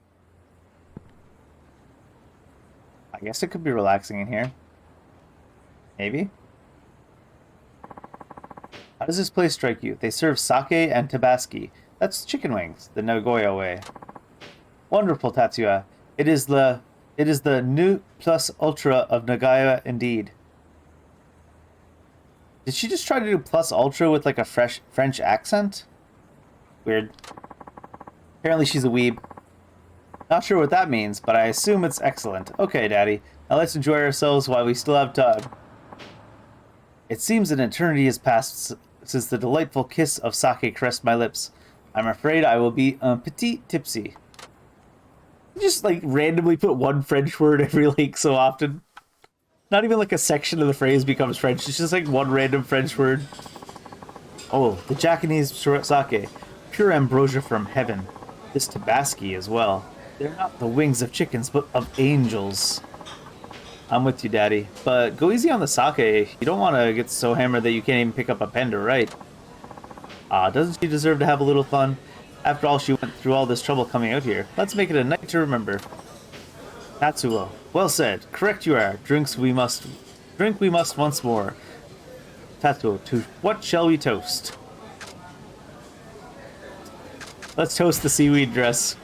I guess it could be relaxing in here. Maybe? How does this place strike you? They serve sake and tabaski. That's chicken wings, the Nagoya way. Wonderful, Tatsuya. It is the new plus ultra of Nagoya indeed. Did she just try to do plus ultra with like a French accent? Weird. Apparently she's a weeb. Not sure what that means, but I assume it's excellent. Okay, Daddy. Now let's enjoy ourselves while we still have time. It seems an eternity has passed since the delightful kiss of sake caressed my lips. I'm afraid I will be un petit tipsy. Just like randomly put one French word every like so often. Not even like a section of the phrase becomes French. It's just like one random French word. Oh, the Japanese sake. Pure ambrosia from heaven. This tabaski as well. They're not the wings of chickens, but of angels. I'm with you, Daddy. But go easy on the sake. You don't want to get so hammered that you can't even pick up a pen to write. Doesn't she deserve to have a little fun? After all, she went through all this trouble coming out here. Let's make it a night to remember. Tatsuo. Well said. Correct you are. Drink we must once more. Tatsuo, to what shall we toast? Let's toast the seaweed dress.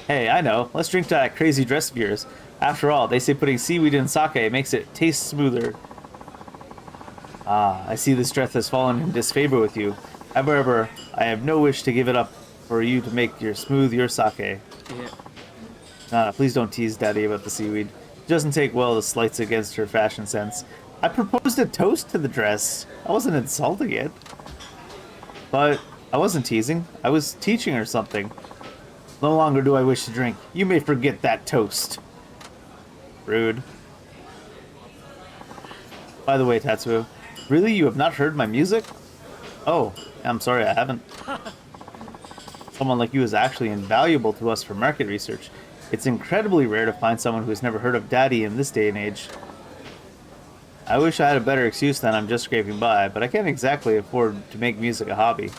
Hey, I know. Let's drink to that crazy dress of yours. After all, they say putting seaweed in sake makes it taste smoother. I see this dress has fallen in disfavor with you. However, I have no wish to give it up for you to make your sake. Please don't tease Daddy about the seaweed. It doesn't take well to slights against her fashion sense. I proposed a toast to the dress. I wasn't insulting it. But I wasn't teasing. I was teaching her something. No longer do I wish to drink. You may forget that toast. Rude. By the way, Tatsuo, really you have not heard my music? Oh, I'm sorry, I haven't. Someone like you is actually invaluable to us for market research. It's incredibly rare to find someone who has never heard of Daddy in this day and age. I wish I had a better excuse than I'm just scraping by, but I can't exactly afford to make music a hobby.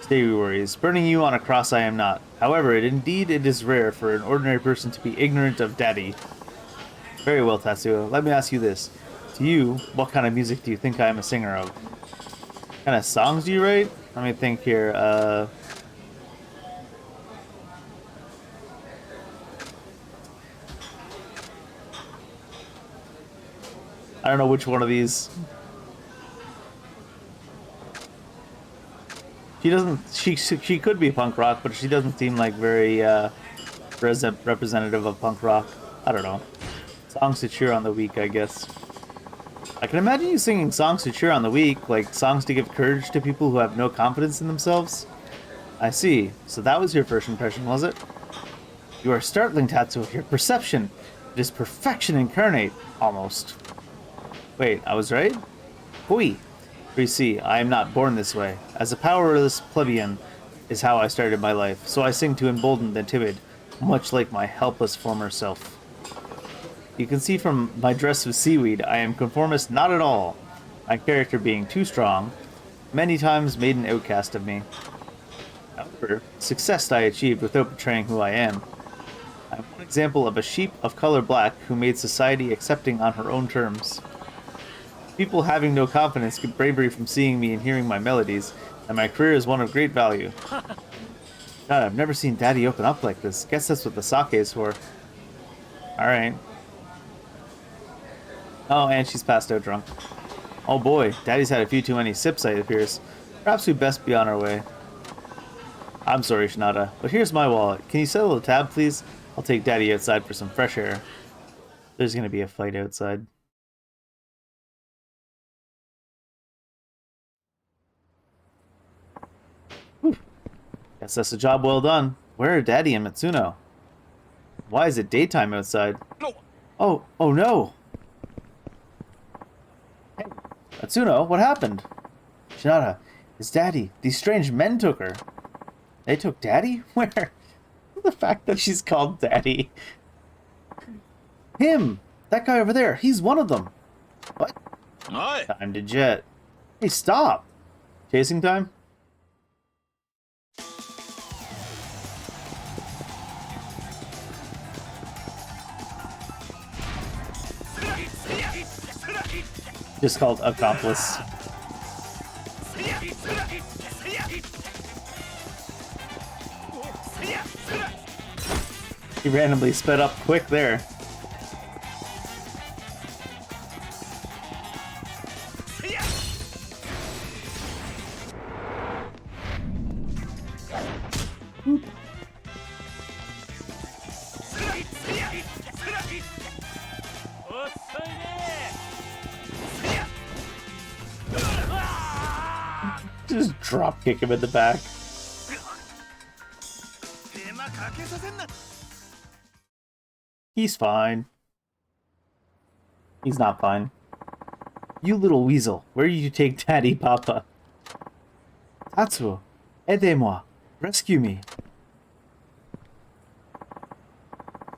Stay your worries. Burning you on a cross I am not. However, it is rare for an ordinary person to be ignorant of Daddy. Very well, Tatsuo. Let me ask you this. To you, what kind of music do you think I am a singer of? What kind of songs do you write? Let me think here. I don't know which one of these. She doesn't. She could be punk rock, but she doesn't seem like very representative of punk rock. I don't know. Songs to cheer on the weak, I guess. I can imagine you singing songs to cheer on the weak, like songs to give courage to people who have no confidence in themselves. I see. So that was your first impression, was it? You are startling, Tatsuo. Your perception. It is perfection incarnate, almost. Wait, I was right? Hui. For you see, I am not born this way. As a powerless plebeian is how I started my life, so I sing to embolden the timid, much like my helpless former self. You can see from my dress of seaweed, I am conformist not at all. My character being too strong, many times made an outcast of me. However, success I achieved without betraying who I am. I am one example of a sheep of color black who made society accepting on her own terms. People having no confidence get bravery from seeing me and hearing my melodies, and my career is one of great value. God, I've never seen Daddy open up like this. Guess that's what the sake is for. Alright. Oh, and she's passed out drunk. Oh boy, Daddy's had a few too many sips, it appears. Perhaps we'd best be on our way. I'm sorry, Shinada, but here's my wallet. Can you settle the tab, please? I'll take Daddy outside for some fresh air. There's gonna be a fight outside. Whew. Guess that's a job well done. Where are Daddy and Mitsuno? Why is it daytime outside? No. Oh no! Hey, Matsuno, what happened? Shinada, it's Daddy. These strange men took her. They took Daddy? Where? The fact that she's called Daddy. Him! That guy over there, he's one of them. What? おい Time to jet. Hey, stop! Chasing time? Just called accomplice. He randomly sped up quick there. Just drop kick him in the back. 手間かけさせんな He's fine. He's not fine. You little weasel, where did you take Daddy Papa? Tatsuo, aidez-moi. Rescue me.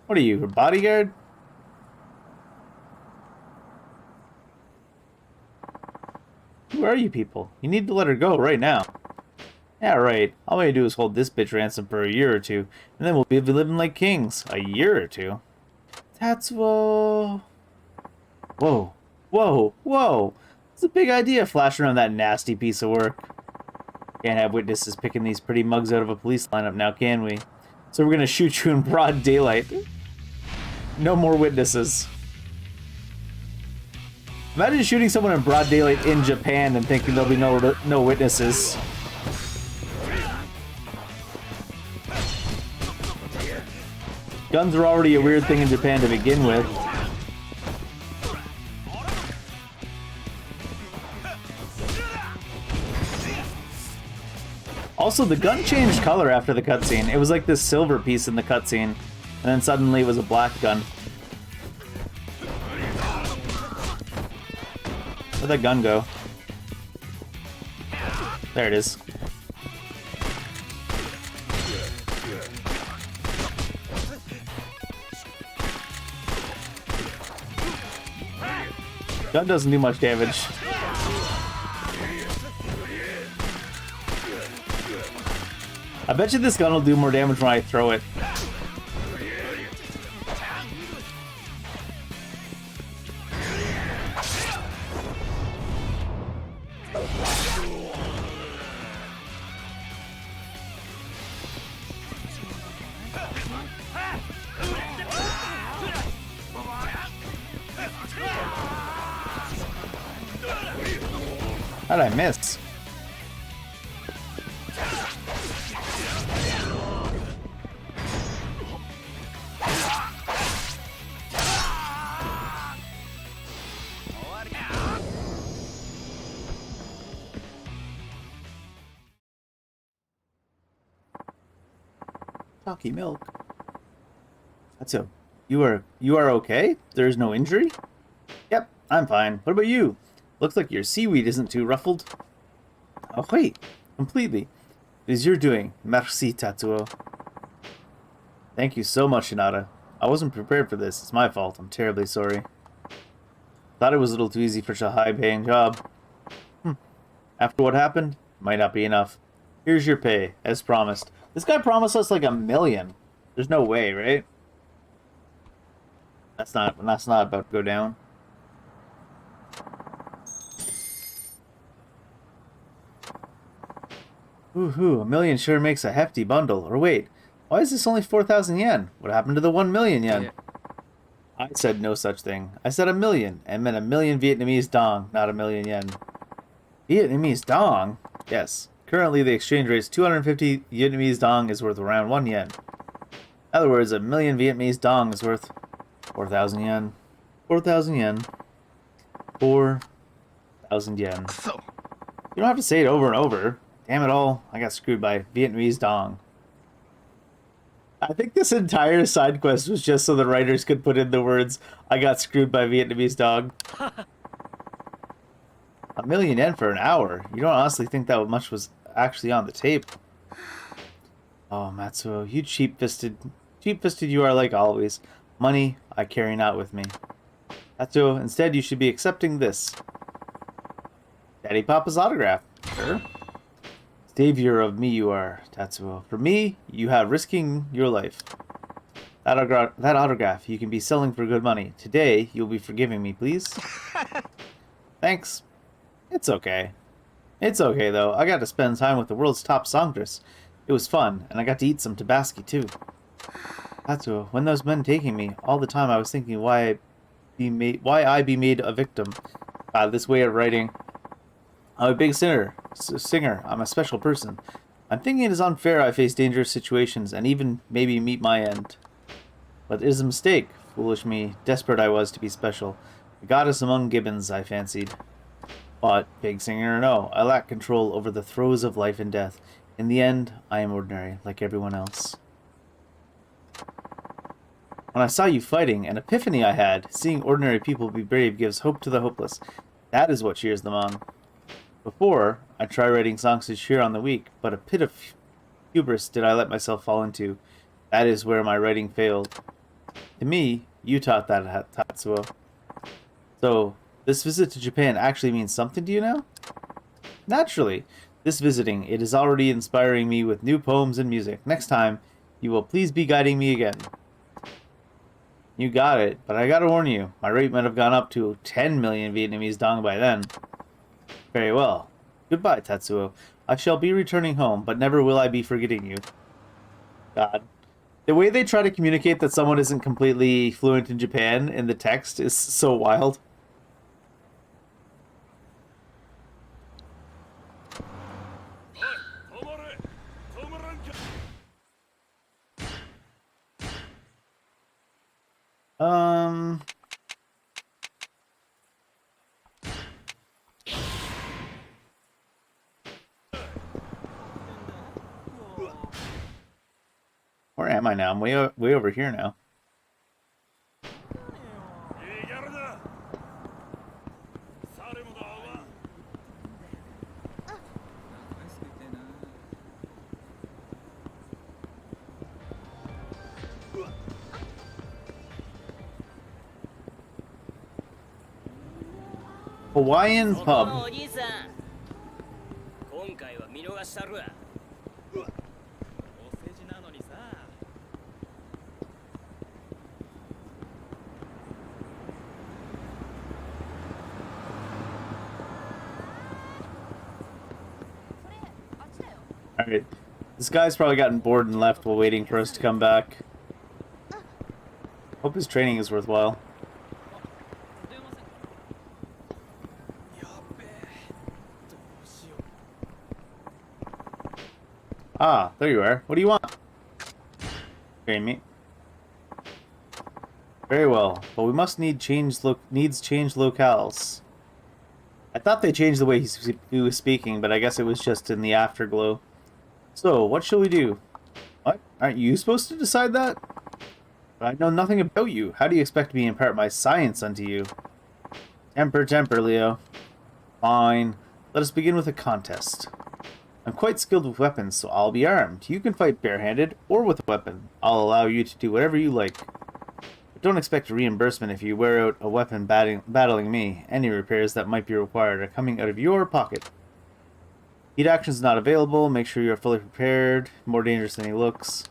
What are you, her bodyguard? Who are you people? You need to let her go right now. Yeah, right. All we gotta do is hold this bitch ransom for a year or two, and then we'll be living like kings. A year or two? Tatsuo. Whoa. Whoa. Whoa. It's a big idea flashing around that nasty piece of work. Can't have witnesses picking these pretty mugs out of a police lineup now, can we? So we're gonna shoot you in broad daylight. No more witnesses. Imagine shooting someone in broad daylight in Japan and thinking there'll be no witnesses. Guns are already a weird thing in Japan to begin with. Also, the gun changed color after the cutscene. It was like this silver piece in the cutscene, and then suddenly it was a black gun. Where'd that gun go? There it is. Gun doesn't do much damage. I bet you this gun will do more damage when I throw it. How'd I miss? Chalky milk. That's a... You are okay? There's no injury? Yep, I'm fine. What about you? Looks like your seaweed isn't too ruffled. Oh wait, completely. It is your doing. Merci, Tatsuo. Thank you so much, Shinada. I wasn't prepared for this. It's my fault. I'm terribly sorry. Thought it was a little too easy for such a high-paying job. After what happened, might not be enough. Here's your pay, as promised. This guy promised us like 1 million. There's no way, right? That's not about to go down. Woohoo, 1 million sure makes a hefty bundle. Or wait, why is this only 4,000 yen? What happened to the 1 million yen? Yeah. I said no such thing. I said 1 million, and meant 1 million Vietnamese dong, not 1 million yen. Vietnamese dong? Yes. Currently, the exchange rate is 250 Vietnamese dong is worth around 1 yen. In other words, 1 million Vietnamese dong is worth 4,000 yen. 4,000 yen. 4,000 yen. So. You don't have to say it over and over. Damn it all, I got screwed by Vietnamese dong. I think this entire side quest was just so the writers could put in the words, I got screwed by Vietnamese dog. 1 million yen for an hour? You don't honestly think that much was actually on the tape? Oh, Matsuo, you cheap-fisted you are like always. Money, I carry not with me. Tatsuo, instead you should be accepting this. Daddy Papa's autograph. Sure. Savior of me you are, Tatsuo. For me, you have risking your life. That autograph you can be selling for good money. Today, you'll be forgiving me, please. Thanks. It's okay. It's okay, though. I got to spend time with the world's top songstress. It was fun, and I got to eat some tabasco, too. Tatsuo, when those men taking me, all the time I was thinking why I be made a victim. This way of writing. I'm a big singer. I'm a special person. I'm thinking it is unfair I face dangerous situations and even maybe meet my end. But it is a mistake. Foolish me. Desperate I was to be special. A goddess among gibbons, I fancied. But, big singer or no, I lack control over the throes of life and death. In the end, I am ordinary, like everyone else. When I saw you fighting, an epiphany I had. Seeing ordinary people be brave gives hope to the hopeless. That is what cheers them on. Before, I tried writing songs to cheer on the weak, but a pit of hubris did I let myself fall into. That is where my writing failed. To me, you taught that, Tatsuo. So, this visit to Japan actually means something to you now? Naturally. This visiting, it is already inspiring me with new poems and music. Next time, you will please be guiding me again. You got it, but I gotta warn you, my rate might have gone up to 10 million Vietnamese dong by then. Very well. Goodbye, Tatsuo. I shall be returning home, but never will I be forgetting you. God. The way they try to communicate that someone isn't completely fluent in Japan in the text is so wild. Where am I now? I'm way over here now. Hawaiian pub. お兄さん今回は見逃したるわお世辞なのにさ Alright. This guy's probably gotten bored and left while waiting for us to come back. Hope his training is worthwhile. Ah, there you are. What do you want? Train me. Very well, but we must needs change locales. I thought they changed the way he was speaking, but I guess it was just in the afterglow. So, what shall we do? What? Aren't you supposed to decide that? But I know nothing about you. How do you expect me to impart my science unto you? Temper, temper, Leo. Fine. Let us begin with a contest. I'm quite skilled with weapons, so I'll be armed. You can fight barehanded or with a weapon. I'll allow you to do whatever you like. But don't expect a reimbursement if you wear out a weapon battling me. Any repairs that might be required are coming out of your pocket. Heat action's not available. Make sure you're fully prepared. More dangerous than he looks.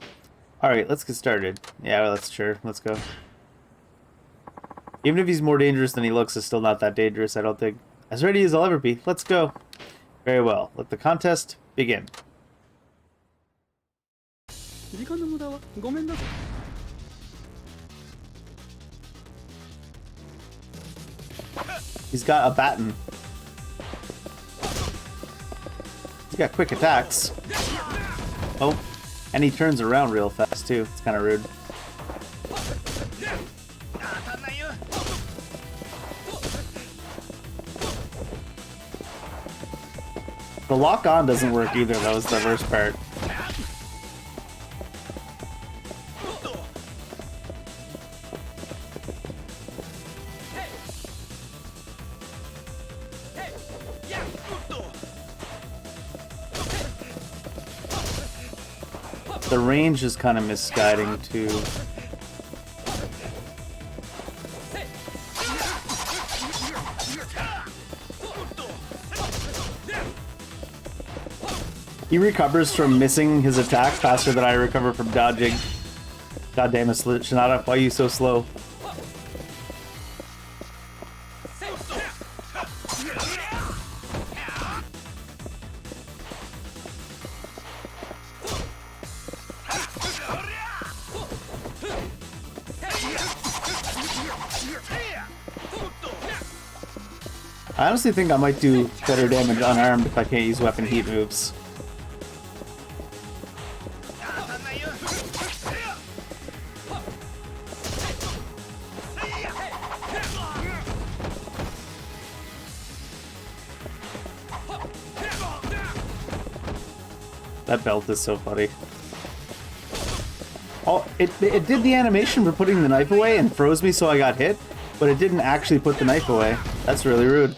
Alright, let's get started. Yeah, well, let's go. Even if he's more dangerous than he looks, it's still not that dangerous, I don't think. As ready as I'll ever be. Let's go. Very well. Let the contest begin. 時間の無駄はごめんだぞ He's got a baton. He's got quick attacks. Oh, and he turns around real fast too. It's kind of rude. The lock on doesn't work either. That was the worst part. The range is kind of misguiding too. He recovers from missing his attack faster than I recover from dodging. God damn it, Shinada, why are you so slow? I honestly think I might do better damage unarmed if I can't use weapon heat moves. That belt is so funny. Oh, it did the animation for putting the knife away and froze me so I got hit, but it didn't actually put the knife away. That's really rude.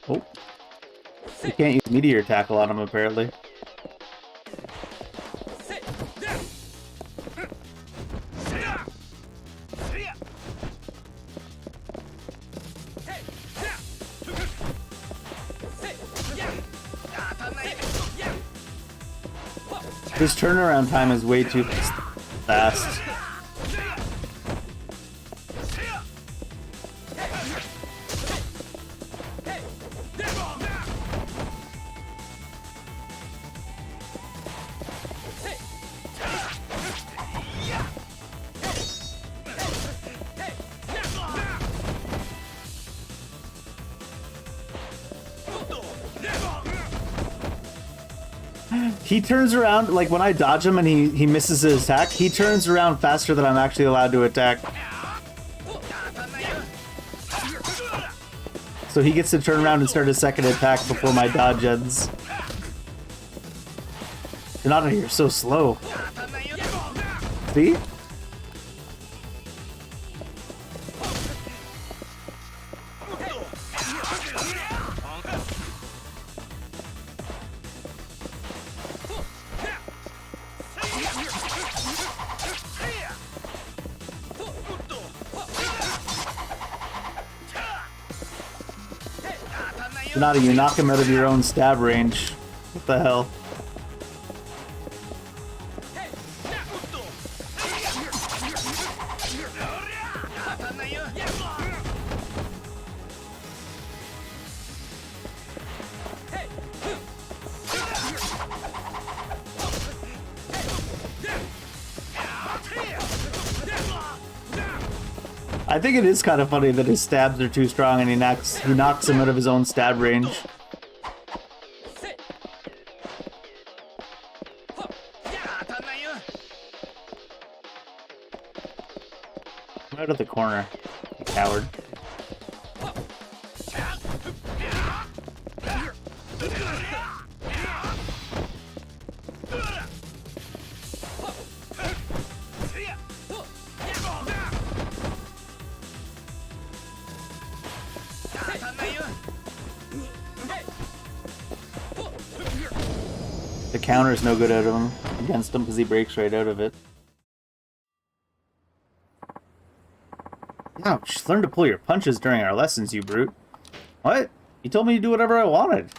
Oh. You can't use meteor tackle on him, apparently. His turnaround time is way too fast. He turns around, like when I dodge him and he misses his attack, he turns around faster than I'm actually allowed to attack. So he gets to turn around and start his second attack before my dodge ends. Shinada, you're so slow. See? Shinada, you knock him out of your own stab range. What the hell? I think it is kind of funny that his stabs are too strong and he knocks him out of his own stab range. Come out of the corner, you coward. The counter's no good out of him against him because he breaks right out of it. Ouch, learn to pull your punches during our lessons, you brute. What? You told me to do whatever I wanted.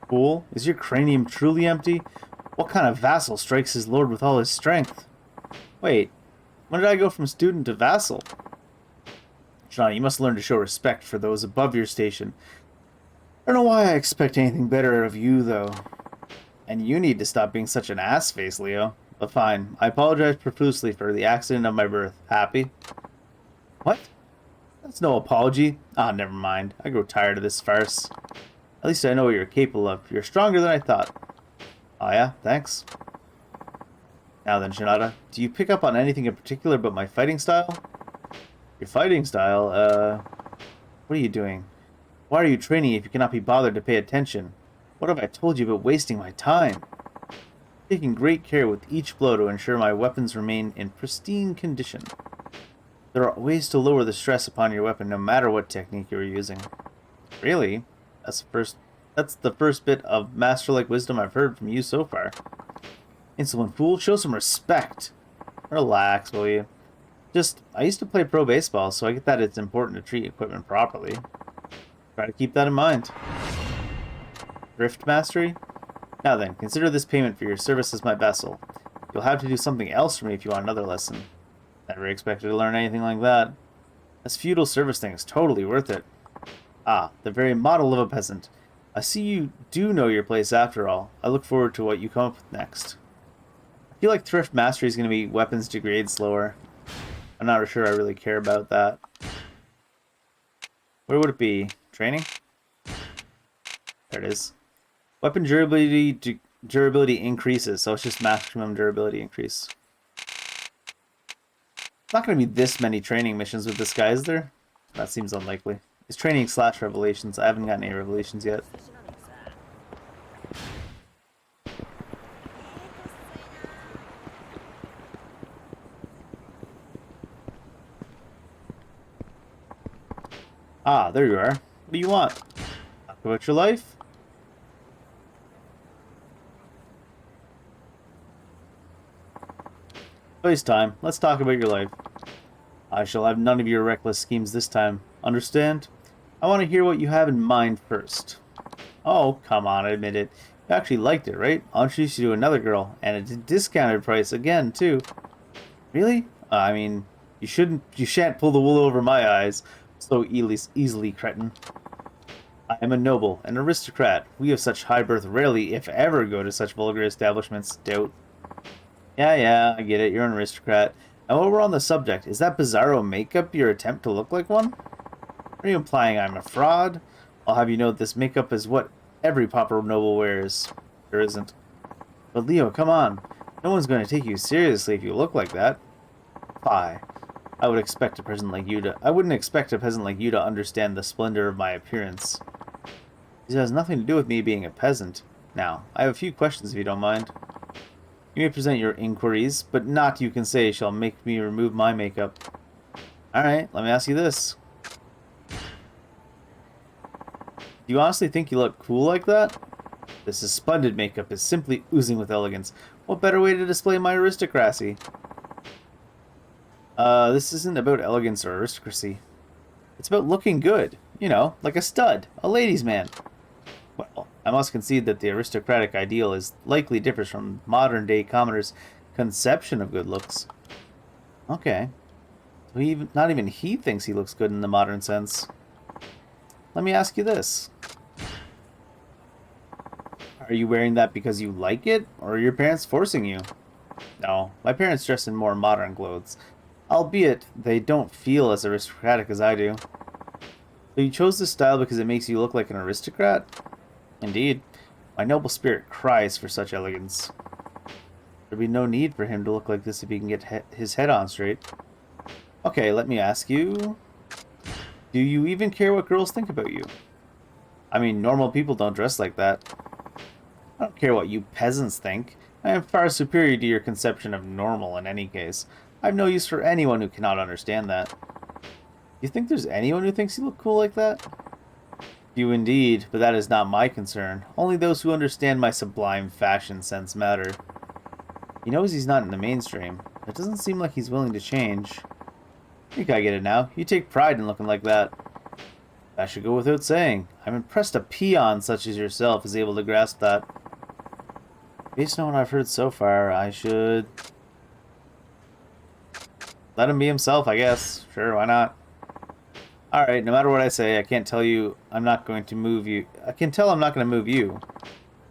Fool, is your cranium truly empty? What kind of vassal strikes his lord with all his strength? Wait, when did I go from student to vassal? Johnny, you must learn to show respect for those above your station. I don't know why I expect anything better of you, though. And you need to stop being such an ass face, Leo. But fine, I apologize profusely for the accident of my birth. Happy? What? That's no apology. Ah, never mind. I grow tired of this farce. At least I know what you're capable of. You're stronger than I thought. Oh yeah? Thanks. Now then, Shinada, do you pick up on anything in particular about my fighting style? Your fighting style? What are you doing? Why are you training if you cannot be bothered to pay attention? What have I told you about wasting my time? Taking great care with each blow to ensure my weapons remain in pristine condition. There are ways to lower the stress upon your weapon no matter what technique you are using. Really? That's the first bit of master-like wisdom I've heard from you so far. Insolent fool, show some respect. Relax, will you? Just, I used to play pro baseball, so I get that it's important to treat equipment properly. Try to keep that in mind. Drift mastery? Now then, consider this payment for your service as my vessel. You'll have to do something else for me if you want another lesson. Never expected to learn anything like that. This feudal service thing is totally worth it. Ah, the very model of a peasant. I see you do know your place after all. I look forward to what you come up with next. I feel like thrift mastery is going to be weapons degrade slower. I'm not sure I really care about that. Where would it be? Training? There it is. Weapon durability increases, so it's just maximum durability increase. Not going to be this many training missions with this guy, is there? That seems unlikely. It's training / revelations. I haven't gotten any revelations yet. Ah, there you are. What do you want? Talk about your life? Waste time. Let's talk about your life. I shall have none of your reckless schemes this time. Understand? I want to hear what you have in mind first. Oh, come on, admit it. You actually liked it, right? I'll introduce you to another girl, and at a discounted price again, too. Really? I mean, you shan't pull the wool over my eyes so easily, cretin. I am a noble, an aristocrat. We of such high birth rarely, if ever, go to such vulgar establishments. Doubt. Yeah, I get it. You're an aristocrat. And while we're on the subject, is that bizarro makeup your attempt to look like one? Are you implying I'm a fraud? I'll have you know this makeup is what every proper noble wears. There isn't. But Leo, come on. No one's going to take you seriously if you look like that. Fie. I wouldn't expect a peasant like you to understand the splendor of my appearance. This has nothing to do with me being a peasant. Now, I have a few questions if you don't mind. You may present your inquiries, but naught you can say shall make me remove my makeup. Alright, let me ask you this. Do you honestly think you look cool like that? This is splendid makeup is simply oozing with elegance. What better way to display my aristocracy? This isn't about elegance or aristocracy. It's about looking good. You know, like a stud, a ladies' man. Well, I must concede that the aristocratic ideal is likely differs from modern-day commoners' conception of good looks. Okay. So not even he thinks he looks good in the modern sense. Let me ask you this. Are you wearing that because you like it, or are your parents forcing you? No, my parents dress in more modern clothes, albeit they don't feel as aristocratic as I do. So you chose this style because it makes you look like an aristocrat? Indeed. My noble spirit cries for such elegance. There'd be no need for him to look like this if he can get his head on straight. Okay, let me ask you... Do you even care what girls think about you? I mean, normal people don't dress like that. I don't care what you peasants think. I am far superior to your conception of normal in any case. I have no use for anyone who cannot understand that. You think there's anyone who thinks you look cool like that? You indeed, but that is not my concern. Only those who understand my sublime fashion sense matter. He knows he's not in the mainstream. It doesn't seem like he's willing to change. I think I get it now. You take pride in looking like that. That should go without saying. I'm impressed a peon such as yourself is able to grasp that. Based on what I've heard so far, I should... let him be himself, I guess. Sure, why not? Alright, no matter what I say, I can't tell you I'm not going to move you. I can tell I'm not going to move you.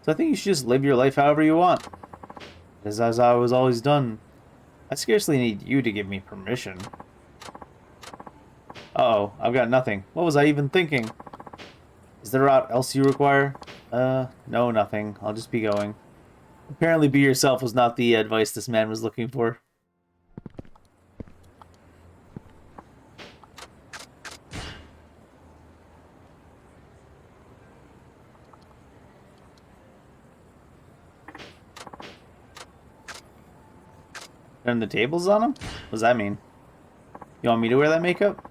So I think you should just live your life however you want. As I was always done. I scarcely need you to give me permission. Uh-oh, I've got nothing. What was I even thinking? Is there aught else you require? No, nothing. I'll just be going. Apparently be yourself was not the advice this man was looking for. Turn the tables on him? What does that mean? You want me to wear that makeup?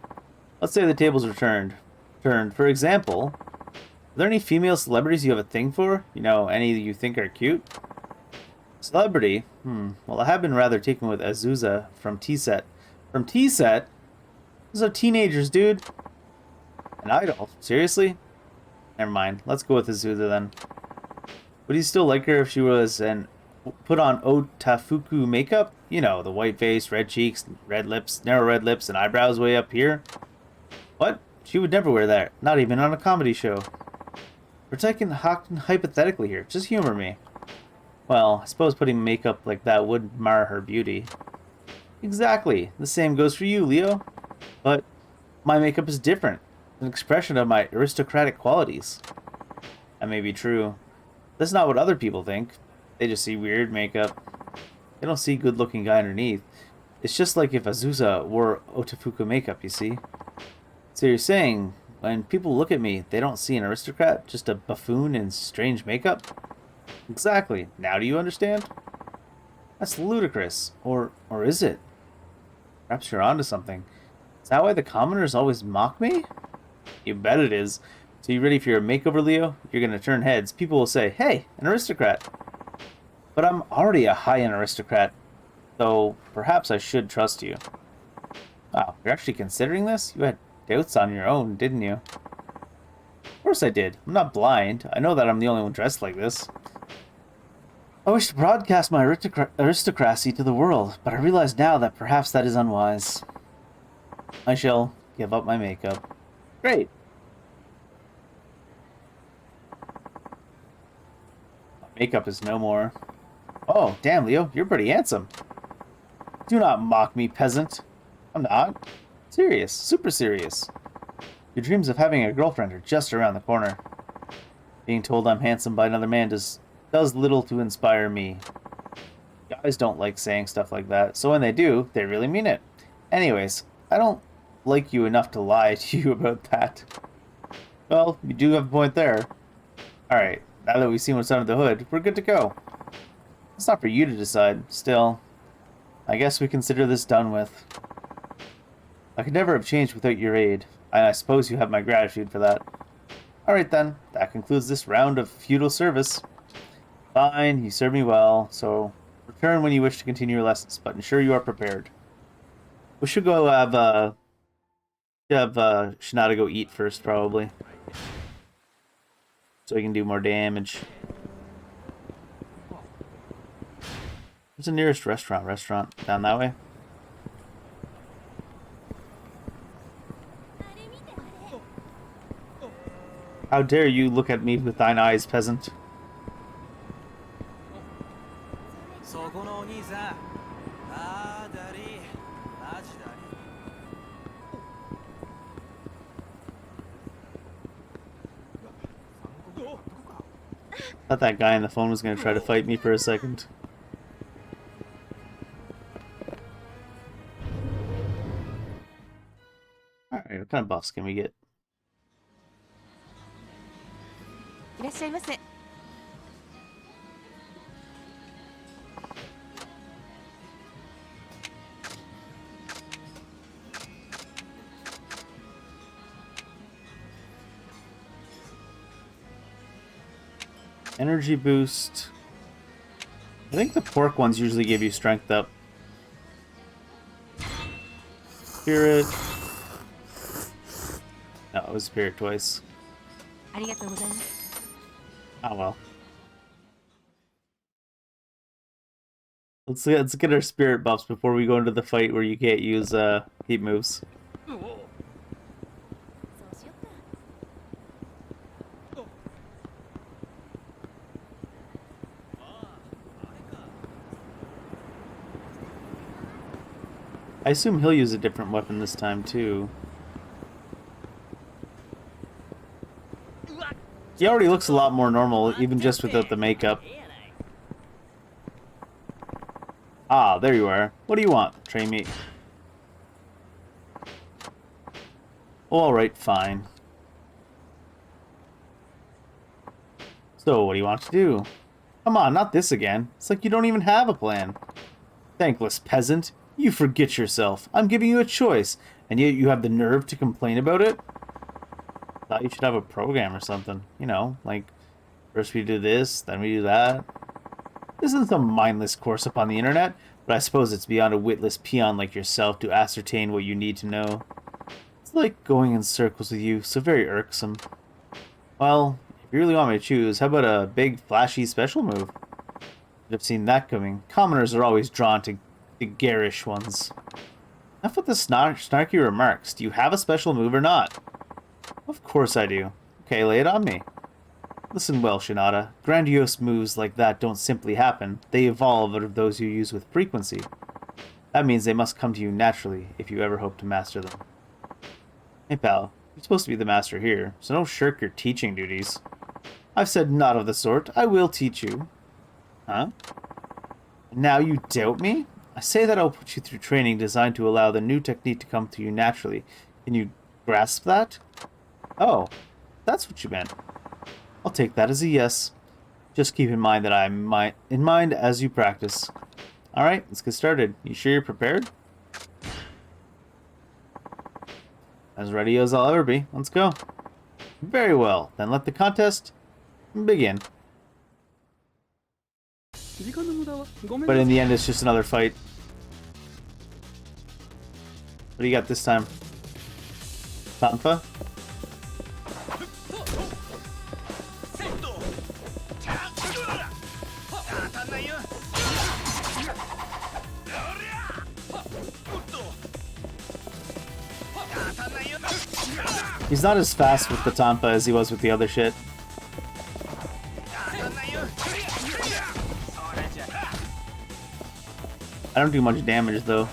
Let's say the tables are turned. For example, are there any female celebrities you have a thing for? You know, any that you think are cute? Celebrity? Well, I have been rather taken with Azusa from T-Set. From T-Set? Those are teenagers, dude. An idol? Seriously? Never mind. Let's go with Azusa then. Would you still like her if she was an put on otafuku makeup? You know, the white face, red cheeks, red lips, narrow red lips, and eyebrows way up here. What? She would never wear that. Not even on a comedy show. We're talking hypothetically here. Just humor me. Well, I suppose putting makeup like that would mar her beauty. Exactly. The same goes for you, Leo. But my makeup is different. An expression of my aristocratic qualities. That may be true. That's not what other people think. They just see weird makeup. They don't see good-looking guy underneath. It's just like if Azusa wore otafuku makeup, you see? So you're saying, when people look at me, they don't see an aristocrat, just a buffoon in strange makeup? Exactly. Now do you understand? That's ludicrous. Or is it? Perhaps you're onto something. Is that why the commoners always mock me? You bet it is. So you ready for your makeover, Leo? You're gonna turn heads. People will say, hey, an aristocrat. But I'm already a high-end aristocrat, so perhaps I should trust you. Wow, you're actually considering this? You had doubts on your own, didn't you? Of course I did. I'm not blind. I know that I'm the only one dressed like this. I wish to broadcast my aristocracy to the world, but I realize now that perhaps that is unwise. I shall give up my makeup. Great. My makeup is no more. Oh, damn, Leo, you're pretty handsome. Do not mock me, peasant. I'm not. Serious, super serious. Your dreams of having a girlfriend are just around the corner. Being told I'm handsome by another man does little to inspire me. Guys don't like saying stuff like that, so when they do, they really mean it. Anyways, I don't like you enough to lie to you about that. Well, you do have a point there. Alright, now that we've seen what's under the hood, we're good to go. It's not for you to decide. Still, I guess we consider this done with. I could never have changed without your aid, and I suppose you have my gratitude for that. Alright then, that concludes this round of feudal service. Fine, you served me well, so return when you wish to continue your lessons, but ensure you are prepared. We should go have Shinada go eat first, probably. So he can do more damage. Where's the nearest restaurant? Restaurant down that way? How dare you look at me with thine eyes, peasant? Thought that guy on the phone was going to try to fight me for a second. Alright, what kind of buffs can we get? いらっしゃいませ。Energy boost. I think the pork ones usually give you strength up. Spirit. No, it was spirit twice. ありがとうございます。 Oh well. Let's get our spirit buffs before we go into the fight where you can't use heat moves. そうしよっか。 I assume he'll use a different weapon this time too. He already looks a lot more normal, even just without the makeup. Ah, there you are. What do you want? Train me. Alright, fine. So, what do you want to do? Come on, not this again. It's like you don't even have a plan. Thankless peasant. You forget yourself. I'm giving you a choice, and yet you have the nerve to complain about it? Thought you should have a program or something. You know, like, first we do this, then we do that. This isn't some mindless course upon the internet. but I suppose it's beyond a witless peon like yourself to ascertain what you need to know. It's like going in circles with you, so very irksome. Well, if you really want me to choose, how about a big, flashy special move? I've seen that coming. Commoners are always drawn to the garish ones. Enough with the snarky remarks. Do you have a special move or not? Of course I do. Okay, lay it on me. Listen well, Shinada. Grandiose moves like that don't simply happen. They evolve out of those you use with frequency. That means they must come to you naturally, if you ever hope to master them. Hey pal, you're supposed to be the master here, so don't shirk your teaching duties. I've said not of the sort. I will teach you. Huh? Now you doubt me? I say that I'll put you through training designed to allow the new technique to come to you naturally. Can you grasp that? Oh, that's what you meant. I'll take that as a yes. Just keep in mind that I'm in mind as you practice. Alright, let's get started. You sure you're prepared? As ready as I'll ever be. Let's go. Very well. Then let the contest begin. But in the end, it's just another fight. What do you got this time? Tanfa? He's not as fast with the Tanfa as he was with the other shit. I don't do much damage though.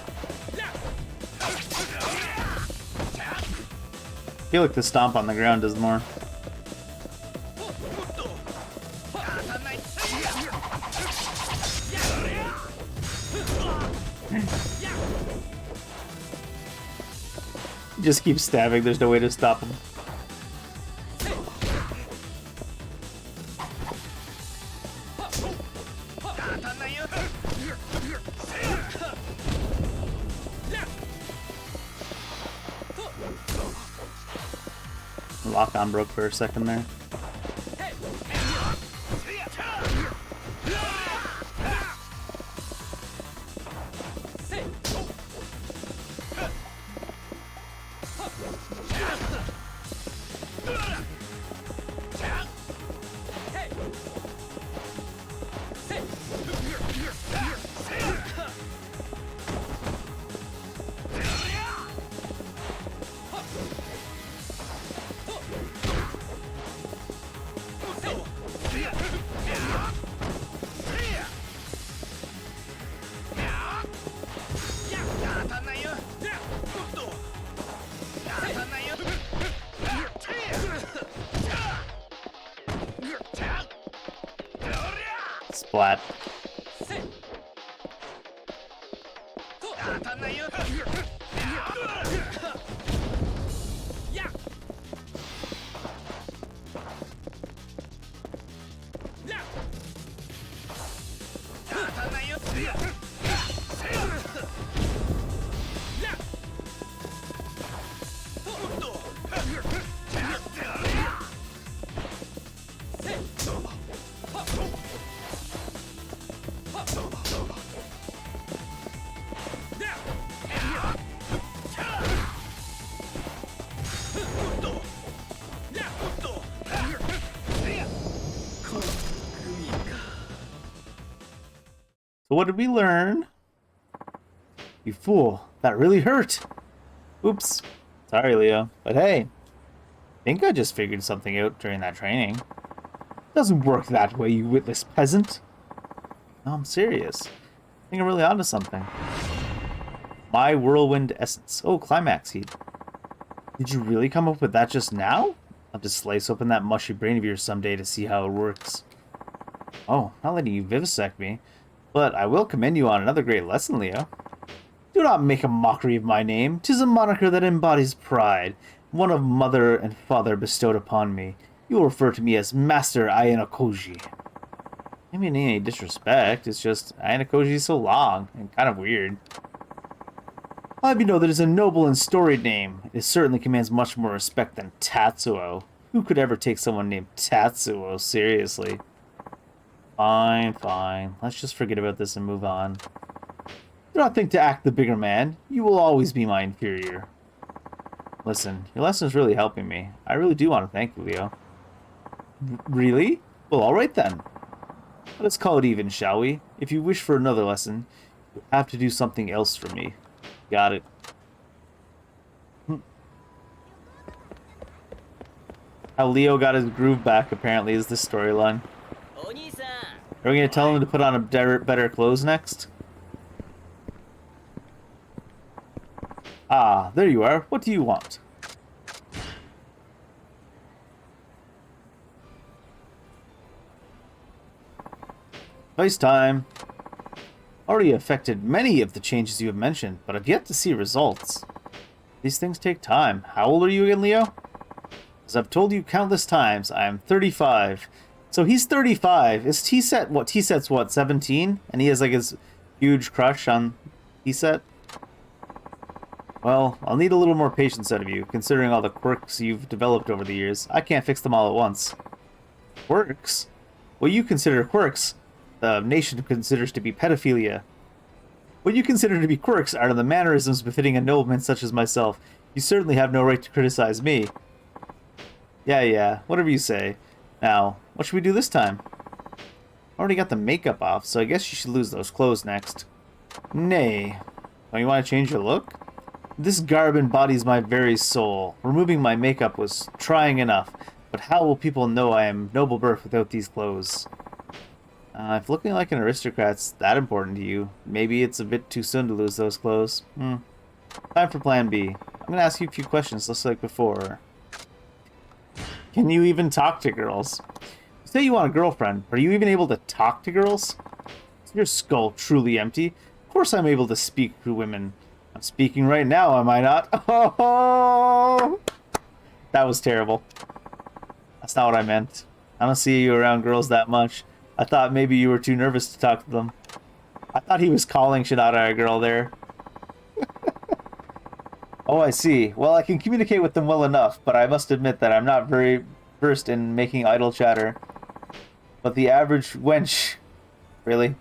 I feel like the stomp on the ground does more. Just keep stabbing, there's no way to stop him. Lock on broke for a second there. Splat. So what did we learn? You fool, that really hurt. Oops. Sorry, Leo. But hey, I think I just figured something out during that training. Doesn't work that way, you witless peasant. No, I'm serious. I think I'm really onto something. My whirlwind essence. Oh, climax heat. Did you really come up with that just now? I'll have to slice open that mushy brain of yours someday to see how it works. Oh, not letting you vivisect me. But I will commend you on another great lesson, Leo. Do not make a mockery of my name. 'Tis a moniker that embodies pride, one of mother and father bestowed upon me. You will refer to me as Master Ayanokoji. I mean, any disrespect, it's just Ayanokoji is so long and kind of weird. I'll have you know that it's a noble and storied name. It certainly commands much more respect than Tatsuo. Who could ever take someone named Tatsuo seriously? Fine, fine. Let's just forget about this and move on. Do not think to act the bigger man. You will always be my inferior. Listen, your lesson is really helping me. I really do want to thank you, Leo. Really? Well, alright then. Let us call it even, shall we? If you wish for another lesson, you have to do something else for me. Got it. How Leo got his groove back, apparently, is the storyline. お兄さん Are we going to tell him to put on a better clothes next? Ah, there you are. What do you want? Advice time. Already affected many of the changes you have mentioned, but I've yet to see results. These things take time. How old are you again, Leo? As I've told you countless times, I am 35. So he's 35. Is T-Set what? T-Set's what, 17? And he has like his huge crush on T-Set? Well, I'll need a little more patience out of you, considering all the quirks you've developed over the years. I can't fix them all at once. Quirks? What you consider quirks, the nation considers to be pedophilia. What you consider to be quirks are the mannerisms befitting a nobleman such as myself. You certainly have no right to criticize me. Yeah, whatever you say. Now, what should we do this time? Already got the makeup off, so I guess you should lose those clothes next. Nay. Don't you want to change your look? This garb embodies my very soul. Removing my makeup was trying enough, but how will people know I am noble birth without these clothes? If looking like an aristocrat's that important to you, maybe it's a bit too soon to lose those clothes. Time for plan B. I'm going to ask you a few questions just like before. Can you even talk to girls? You say you want a girlfriend, but are you even able to talk to girls? Is your skull truly empty? Of course I'm able to speak to women. I'm speaking right now, am I not? Oh! That was terrible. That's not what I meant. I don't see you around girls that much. I thought maybe you were too nervous to talk to them. I thought he was calling Shinada a girl there. Oh, I see. Well, I can communicate with them well enough, but I must admit that I'm not very versed in making idle chatter. But the average wench, really,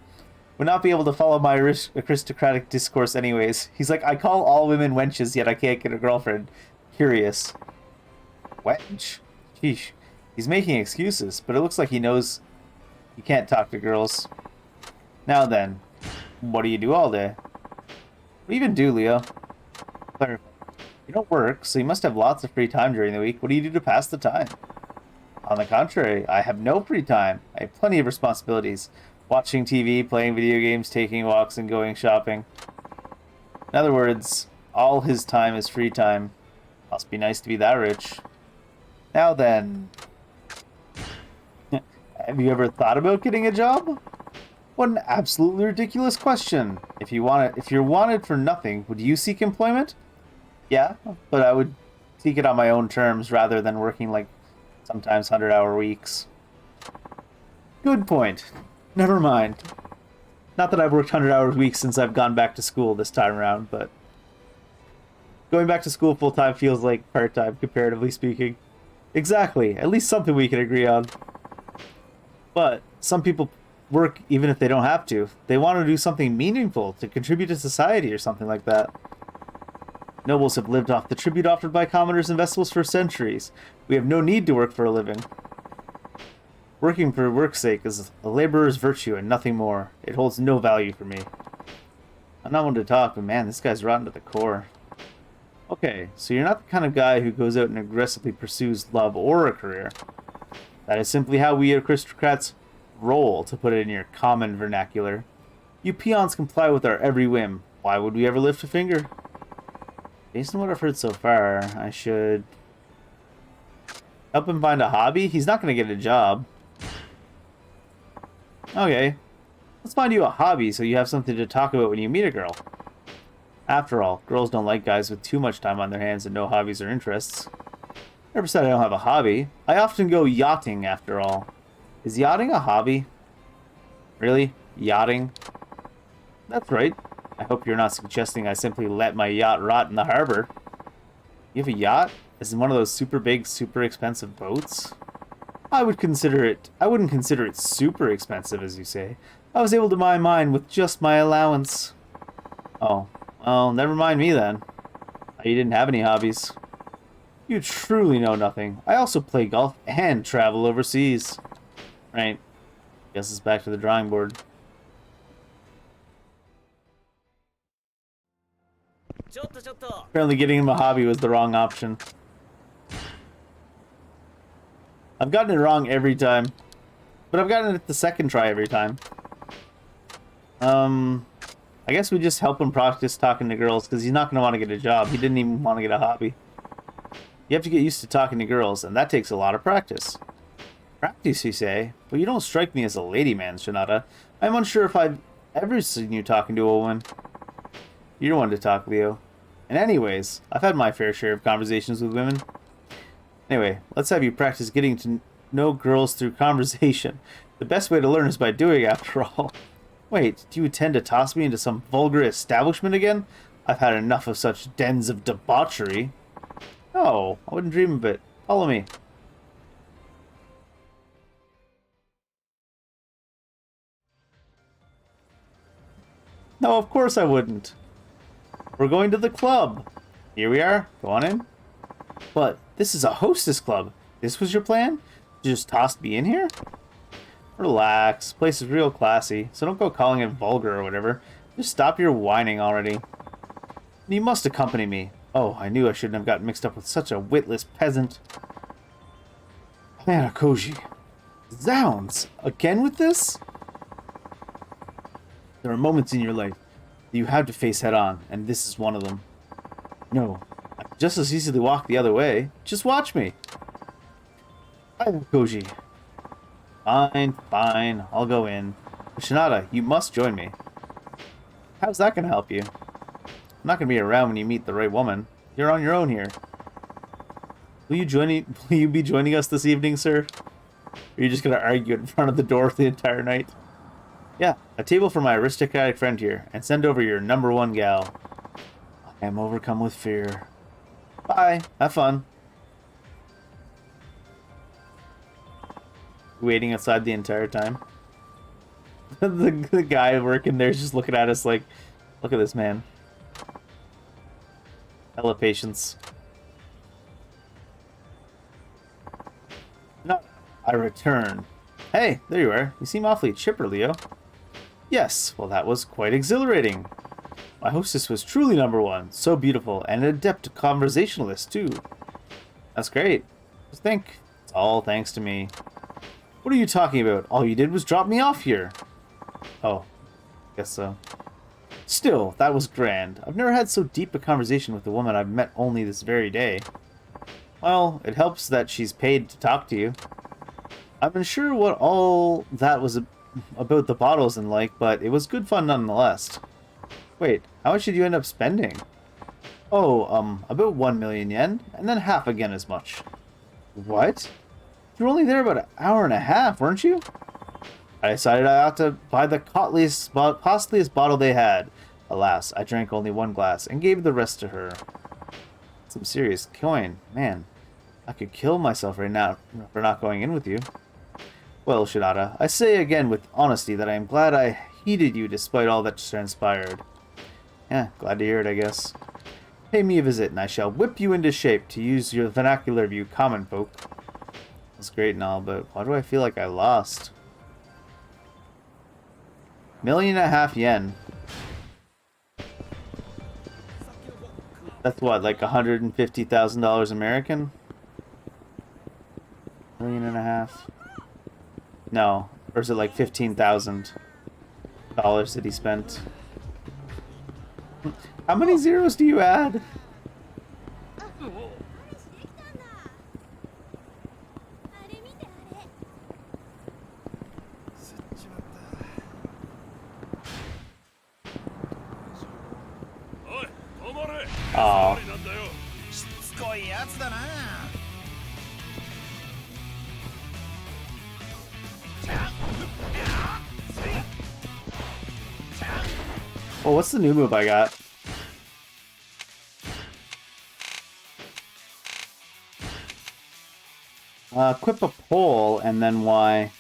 would not be able to follow my aristocratic discourse anyways. He's like, I call all women wenches, yet I can't get a girlfriend. Curious. Wench? Sheesh. He's making excuses, but it looks like he knows he can't talk to girls. Now then, what do you do all day? What do you even do, Leo? Clarify. You don't work, so you must have lots of free time during the week. What do you do to pass the time? On the contrary, I have no free time. I have plenty of responsibilities. Watching TV, playing video games, taking walks, and going shopping. In other words, all his time is free time. Must be nice to be that rich. Now then, have you ever thought about getting a job? What an absolutely ridiculous question. If you're wanted for nothing, would you seek employment? Yeah, but I would seek it on my own terms rather than working like sometimes 100-hour weeks. Good point. Never mind. Not that I've worked 100-hour weeks since I've gone back to school this time around, but going back to school full-time feels like part-time, comparatively speaking. Exactly. At least something we can agree on. But some people work even if they don't have to. They want to do something meaningful to contribute to society or something like that. Nobles have lived off the tribute offered by commoners and vessels for centuries. We have no need to work for a living. Working for work's sake is a laborer's virtue and nothing more. It holds no value for me. I'm not one to talk, but man, this guy's rotten to the core. Okay, so you're not the kind of guy who goes out and aggressively pursues love or a career. That is simply how we aristocrats roll, to put it in your common vernacular. You peons comply with our every whim. Why would we ever lift a finger? Based on what I've heard so far, I should help him find a hobby? He's not going to get a job. Okay. Let's find you a hobby so you have something to talk about when you meet a girl. After all, girls don't like guys with too much time on their hands and no hobbies or interests. Never said I don't have a hobby. I often go yachting, after all. Is yachting a hobby? Really? Yachting? That's right. I hope you're not suggesting I simply let my yacht rot in the harbor. You have a yacht? Is it one of those super big, super expensive boats? I wouldn't consider it super expensive, as you say. I was able to buy mine with just my allowance. Oh, well, never mind me then. You didn't have any hobbies. You truly know nothing. I also play golf and travel overseas. Right. Guess it's back to the drawing board. Apparently getting him a hobby was the wrong option. I've gotten it wrong every time. But I've gotten it the second try every time. I guess we just help him practice talking to girls, because he's not going to want to get a job. He didn't even want to get a hobby. You have to get used to talking to girls, and that takes a lot of practice. Practice, you say? Well, you don't strike me as a lady man, Shinada. I'm unsure if I've ever seen you talking to a woman. You're one to talk, Leo. And anyways, I've had my fair share of conversations with women. Anyway, let's have you practice getting to know girls through conversation. The best way to learn is by doing, after all. Wait, do you intend to toss me into some vulgar establishment again? I've had enough of such dens of debauchery. Oh, I wouldn't dream of it. Follow me. No, of course I wouldn't. We're going to the club. Here we are. Go on in. But this is a hostess club. This was your plan? You just tossed me in here? Relax. Place is real classy, so don't go calling it vulgar or whatever. Just stop your whining already. You must accompany me. Oh, I knew I shouldn't have gotten mixed up with such a witless peasant. Man, Koji. Zounds! Again with this? There are moments in your life that you have to face head on, and this is one of them. No, I could just as easily walk the other way. Just watch me. Hi, Koji. Fine, fine, I'll go in. But Shinada, you must join me. How's that gonna help you? I'm not gonna be around when you meet the right woman. You're on your own here. Will you be joining us this evening, sir? Or are you just gonna argue in front of the door the entire night? Yeah, a table for my aristocratic friend here, and send over your #1 gal. I am overcome with fear. Bye, have fun. Waiting outside the entire time. the guy working there is just looking at us like, look at this man. Hella patience. No, I return. Hey, there you are. You seem awfully chipper, Leo. Yes, well that was quite exhilarating. My hostess was truly #1, so beautiful, and an adept conversationalist too. That's great. Just think, it's all thanks to me. What are you talking about? All you did was drop me off here. Oh, guess so. Still, that was grand. I've never had so deep a conversation with a woman I've met only this very day. Well, it helps that she's paid to talk to you. I'm unsure what all that was about the bottles and like, but it was good fun nonetheless. Wait, how much did you end up spending? Oh, about 1 million yen, and then half again as much. What? You were only there about an hour and a half, weren't you? I decided I ought to buy the costliest bottle they had. Alas, I drank only 1 glass and gave the rest to her. Some serious coin. Man, I could kill myself right now for not going in with you. Well, Shinada, I say again with honesty that I am glad I heeded you despite all that transpired. Yeah, glad to hear it, I guess. Pay me a visit and I shall whip you into shape, to use your vernacular of you common folk. That's great and all, but why do I feel like I lost? 1.5 million yen. That's what, like $150,000 American? 1.5 million? No, or is it like $15,000 that he spent? How many zeros do you add? Oh. しつこいやつだな。Well, what's the new move I got? Equip a pole and then Y.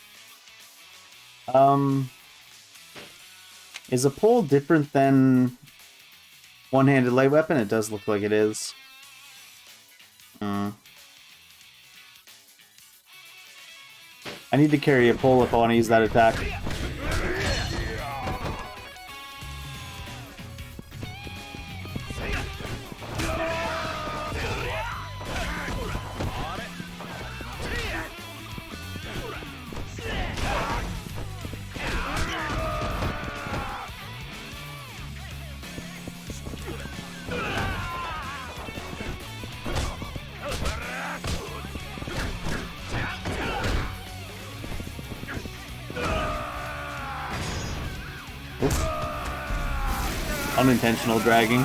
Is a pole different than one-handed light weapon? It does look like it is. I need to carry a pole if I want to use that attack. Unintentional dragging.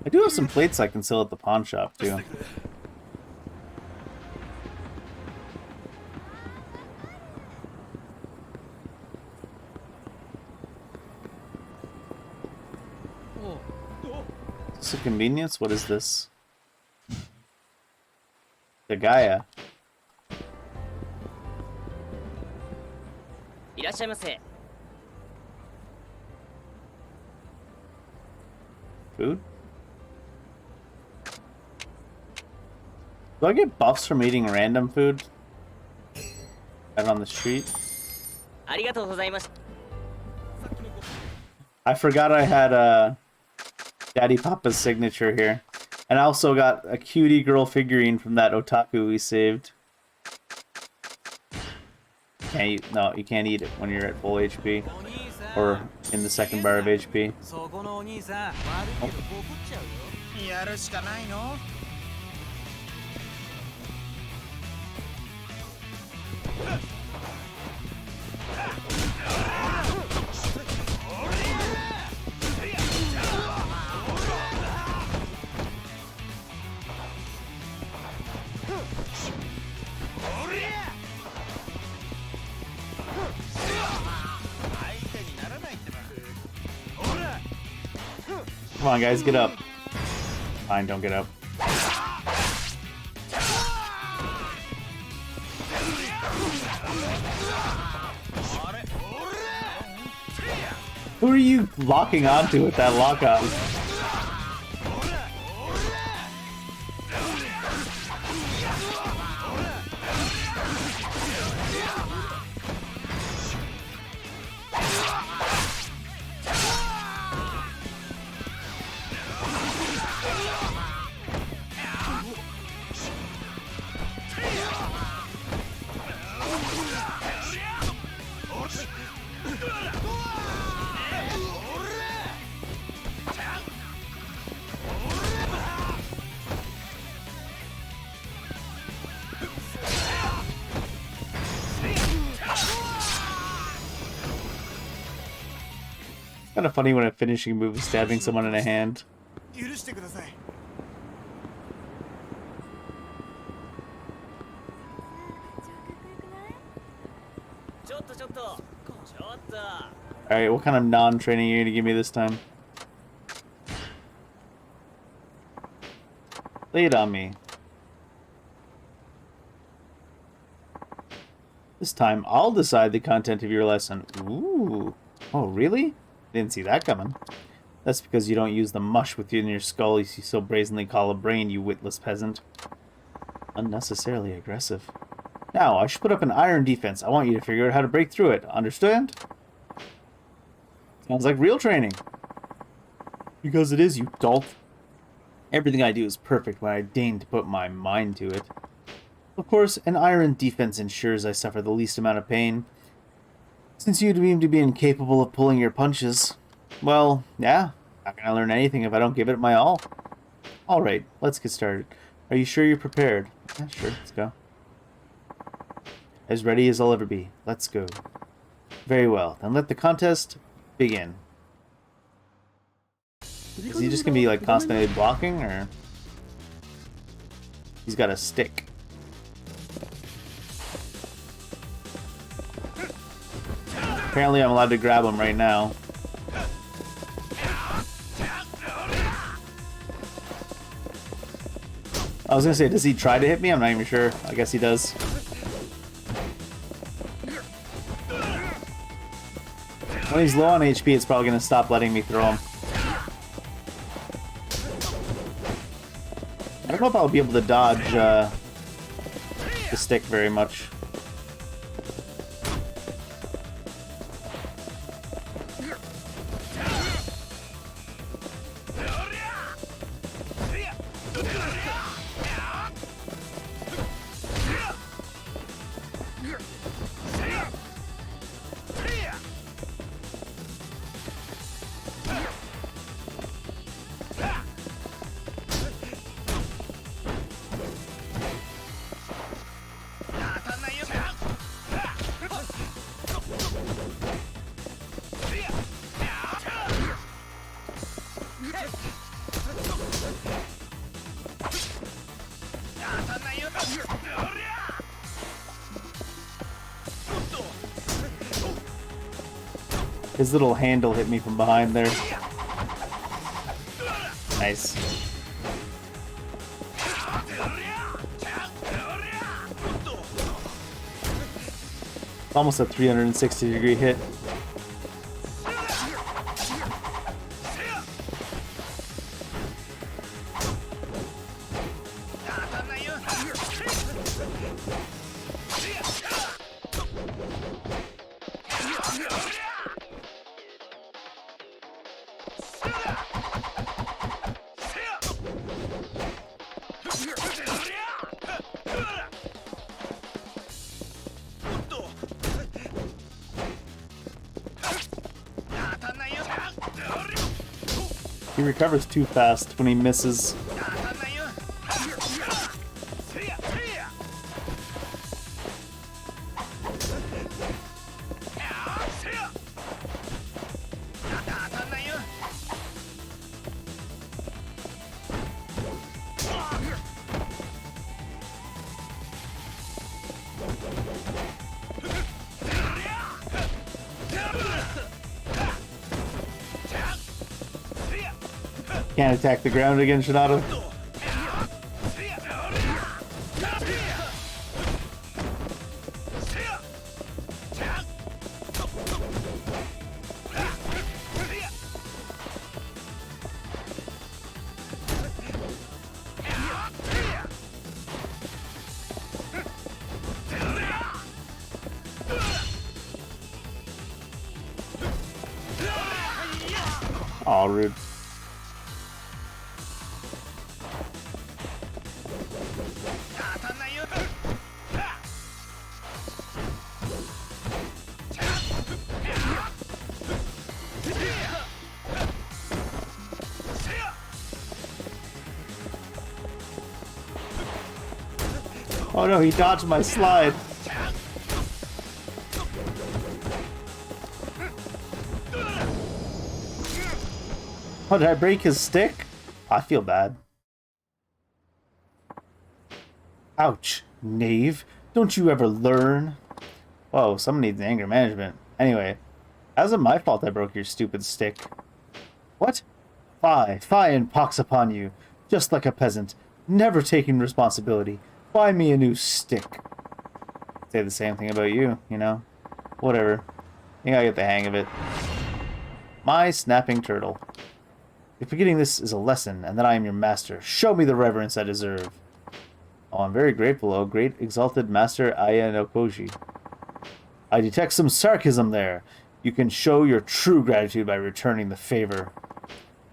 I do have some plates I can sell at the pawn shop, too. Is this a convenience? What is this? The Gaia. いらっしゃいませ。 Food? Do I get buffs from eating random food? Out on the street? ありがとうございました。 I forgot I had Daddy Papa's signature here. And I also got a cutie girl figurine from that otaku we saved. Can't eat, no, you can't eat it when you're at full HP. Or in the second bar of HP. そこのお兄さん、悪いけどボクっちゃうよ。やるしかないの。Come on, guys, get up. Fine, don't get up. Who are you locking onto with that lockup? Kind of funny when a finishing move is stabbing someone in the hand. 許してください。ちょっとちょっとちょっと。 Alright, what kind of non-training are you gonna give me this time? Lay it on me. This time, I'll decide the content of your lesson. Ooh. Oh, really? Didn't see that coming. That's because you don't use the mush within your skull you so brazenly call a brain, you witless peasant. Unnecessarily aggressive. Now, I should put up an iron defense. I want you to figure out how to break through it. Understand? Sounds like real training. Because it is, you dolt. Everything I do is perfect when I deign to put my mind to it. Of course, an iron defense ensures I suffer the least amount of pain. Since you deem to be incapable of pulling your punches, well, yeah, how can I learn anything if I don't give it my all? Alright, let's get started. Are you sure you're prepared? Yeah, sure, let's go. As ready as I'll ever be. Let's go. Very well, then let the contest begin. Is he just gonna be like constantly blocking, or he's got a stick? Apparently I'm allowed to grab him right now. I was gonna say, does he try to hit me? I'm not even sure. I guess he does. When he's low on HP, it's probably gonna stop letting me throw him. I don't know if I'll be able to dodge the stick very much. His little handle hit me from behind there. Nice. Almost a 360-degree hit. He recovers too fast when he misses. Can't attack the ground again, Shinada. Aw, rude. Oh no, he dodged my slide. Oh, did I break his stick? I feel bad. Ouch, knave. Don't you ever learn? Whoa, someone needs anger management. Anyway, how's it my fault I broke your stupid stick? What? Fie and pox upon you. Just like a peasant, never taking responsibility. Buy me a new stick. Say the same thing about you, you know? Whatever. I think I get the hang of it. My snapping turtle. If forgetting this is a lesson, and that I am your master, show me the reverence I deserve. Oh, I'm very grateful, oh great exalted master Aya no Koji. I detect some sarcasm there. You can show your true gratitude by returning the favor.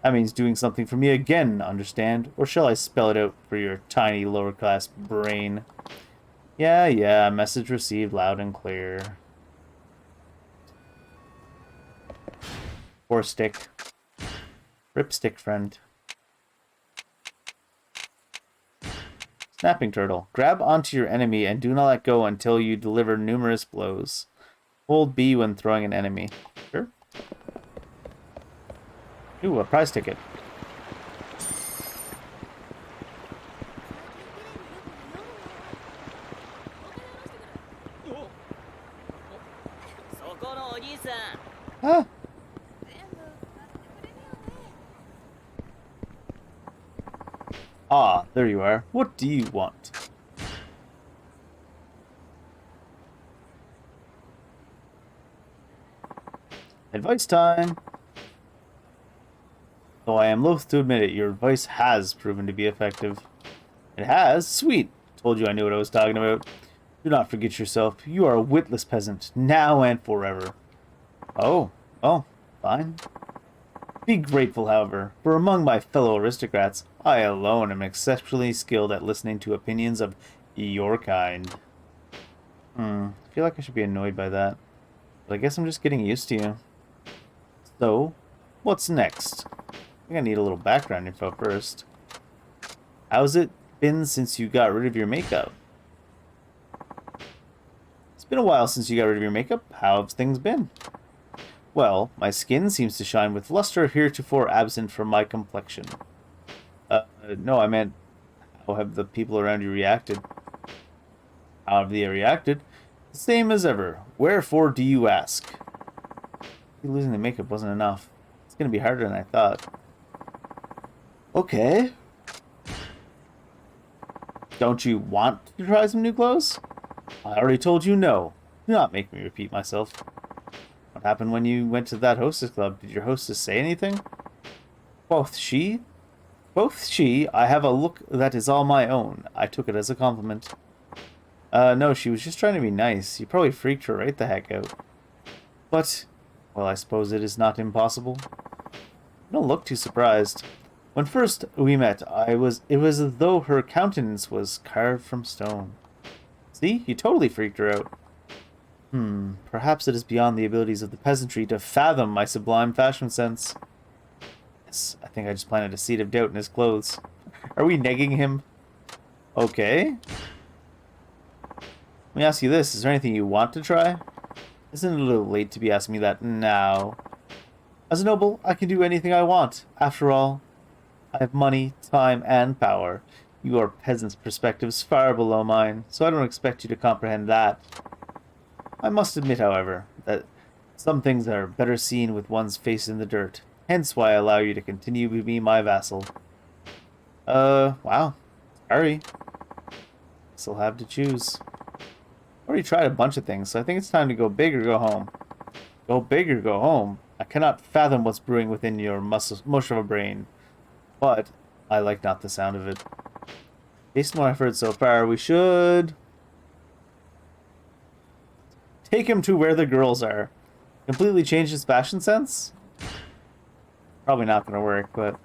That means doing something for me again, understand? Or shall I spell it out for your tiny lower-class brain? Yeah, message received loud and clear. Poor stick. Rip stick, friend. Snapping turtle. Grab onto your enemy and do not let go until you deliver numerous blows. Hold B when throwing an enemy. Sure. Ooh, a prize ticket. そこのお兄さん Ah. 全部買ってくれるよね。 Ah, there you are. What do you want? Advice time. Though I am loath to admit it, your advice has proven to be effective. It has? Sweet. Told you I knew what I was talking about. Do not forget yourself. You are a witless peasant, now and forever. Oh, fine. Be grateful, however, for among my fellow aristocrats, I alone am exceptionally skilled at listening to opinions of your kind. I feel like I should be annoyed by that. But I guess I'm just getting used to you. So, what's next? I think I need a little background info first. How's it been since you got rid of your makeup? It's been a while since you got rid of your makeup. How have things been? Well, my skin seems to shine with luster heretofore absent from my complexion. No, I meant, how have the people around you reacted? How have they reacted? The same as ever. Wherefore do you ask? Losing the makeup wasn't enough. It's gonna be harder than I thought. Okay. Don't you want to try some new clothes? I already told you no. Do not make me repeat myself. What happened when you went to that hostess club? Did your hostess say anything? Quoth she, I have a look that is all my own. I took it as a compliment. No, she was just trying to be nice. You probably freaked her right the heck out. But, well, I suppose it is not impossible. Don't look too surprised. When first we met, it was as though her countenance was carved from stone. See? You totally freaked her out. Perhaps it is beyond the abilities of the peasantry to fathom my sublime fashion sense. Yes, I think I just planted a seed of doubt in his clothes. Are we negging him? Okay. Let me ask you this. Is there anything you want to try? Isn't it a little late to be asking me that now? As a noble, I can do anything I want. After all, I have money, time, and power. Your peasant's perspective's far below mine, so I don't expect you to comprehend that. I must admit, however, that some things are better seen with one's face in the dirt. Hence why I allow you to continue to be my vassal. Wow. Sorry. Guess I'll have to choose. I already tried a bunch of things, so I think it's time to go big or go home. Go big or go home. I cannot fathom what's brewing within your mush of a brain, but I like not the sound of it. Based on what I've heard so far, we should take him to where the girls are. Completely change his fashion sense? Probably not going to work, but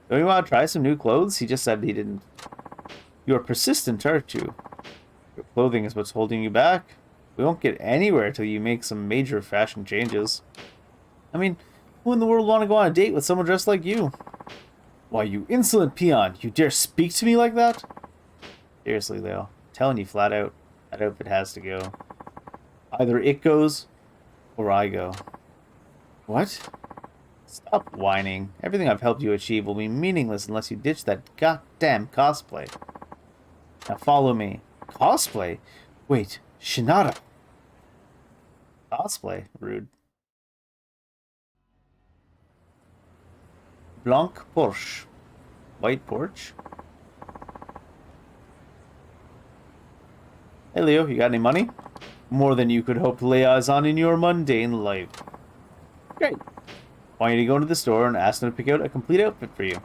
don't you want to try some new clothes? He just said he didn't. You're persistent, aren't you? Your clothing is what's holding you back. We won't get anywhere till you make some major fashion changes. I mean, who in the world want to go on a date with someone dressed like you? Why, you insolent peon, you dare speak to me like that? Seriously, Leo, I'm telling you flat out, that outfit has to go. Either it goes, or I go. What? Stop whining. Everything I've helped you achieve will be meaningless unless you ditch that goddamn cosplay. Now follow me. Cosplay? Wait, Shinada. Cosplay? Rude. Blanc Porsche. White porch? Hey Leo, you got any money? More than you could hope to lay eyes on in your mundane life. Great. Want you to go into the store and ask them to pick out a complete outfit for you.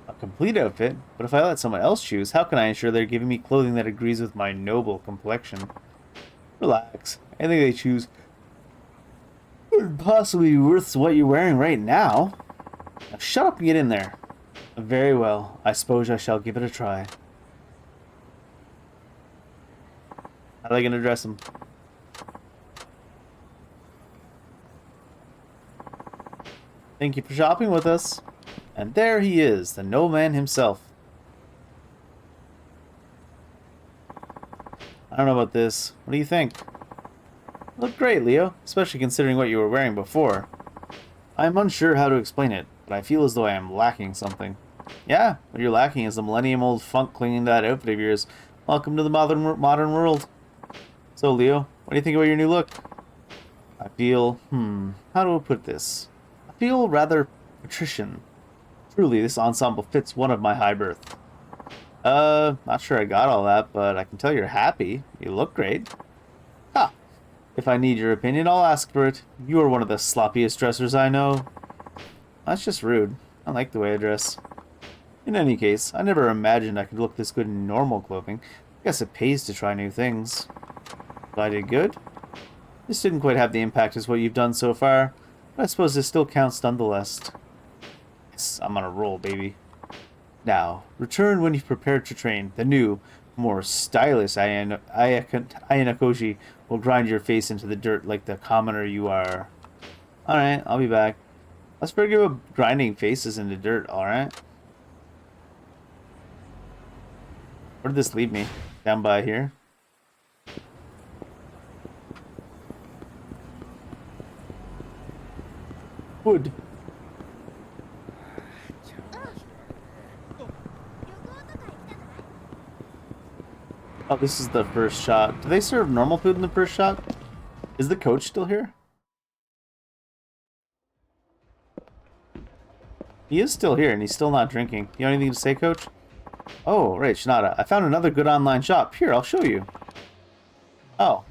A complete outfit? But if I let someone else choose, how can I ensure they're giving me clothing that agrees with my noble complexion? Relax. Anything they choose couldn't possibly be worth what you're wearing right now. Now shut up and get in there. Very well. I suppose I shall give it a try. How are they going to dress him? Thank you for shopping with us. And there he is, the no man himself. I don't know about this. What do you think? You look great, Leo, especially considering what you were wearing before. I am unsure how to explain it, but I feel as though I am lacking something. Yeah, what you're lacking is the millennium-old funk clinging to that outfit of yours. Welcome to the modern world. So, Leo, what do you think about your new look? I feel, how do I put this? I feel rather patrician. Truly, this ensemble fits one of my high birth. Not sure I got all that, but I can tell you're happy. You look great. Ha! If I need your opinion, I'll ask for it. You are one of the sloppiest dressers I know. That's just rude. I like the way I dress. In any case, I never imagined I could look this good in normal clothing. I guess it pays to try new things. If I did good? This didn't quite have the impact as what you've done so far, but I suppose it still counts nonetheless. Yes, I'm on a roll, baby. Now, return when you've prepared to train. The new, more stylish Ayanakoshi will grind your face into the dirt like the commoner you are. Alright, I'll be back. Let's forget about grinding faces into dirt, alright? Where did this lead me? Down by here? Wood. Oh, this is the first shot. Do they serve normal food in the first shot? Is the coach still here? He is still here, and he's still not drinking. You have anything to say, coach? Oh, right, Shinada. I found another good online shop. Here, I'll show you. Oh.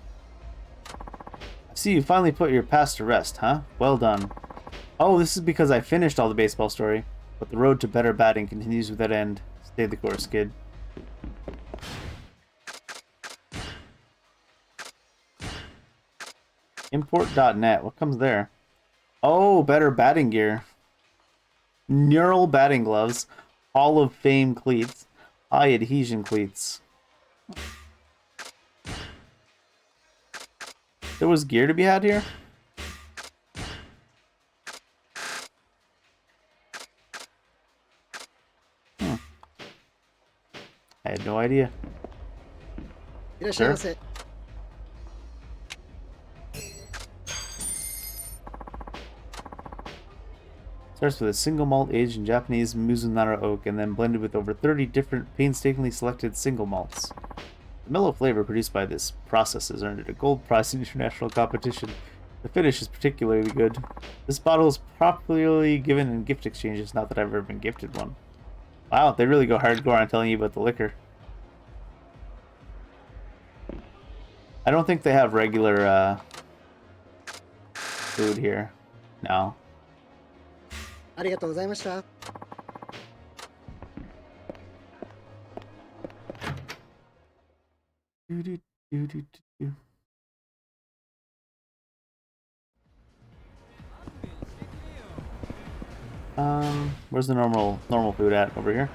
I see you finally put your past to rest, huh? Well done. Oh, this is because I finished all the baseball story. But the road to better batting continues without end. Stay the course, kid. Import.net. What comes there? Oh, better batting gear. Neural batting gloves. Hall of Fame cleats. High adhesion cleats. There was gear to be had here? I had no idea. Sure. Starts with a single malt aged in Japanese Mizunara oak and then blended with over 30 different painstakingly selected single malts. The mellow flavor produced by this process has earned it a gold prize in international competition. The finish is particularly good. This bottle is popularly given in gift exchanges, not that I've ever been gifted one. Wow, they really go hardcore on telling you about the liquor. I don't think they have regular food here. No. ありがとうございました。Where's the normal food at? Over here?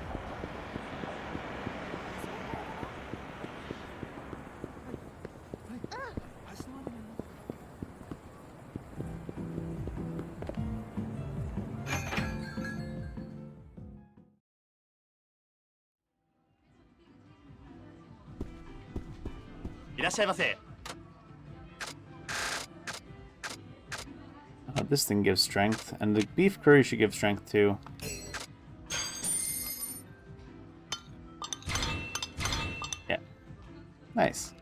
This thing gives strength, and the beef curry should give strength too. Yeah. Nice.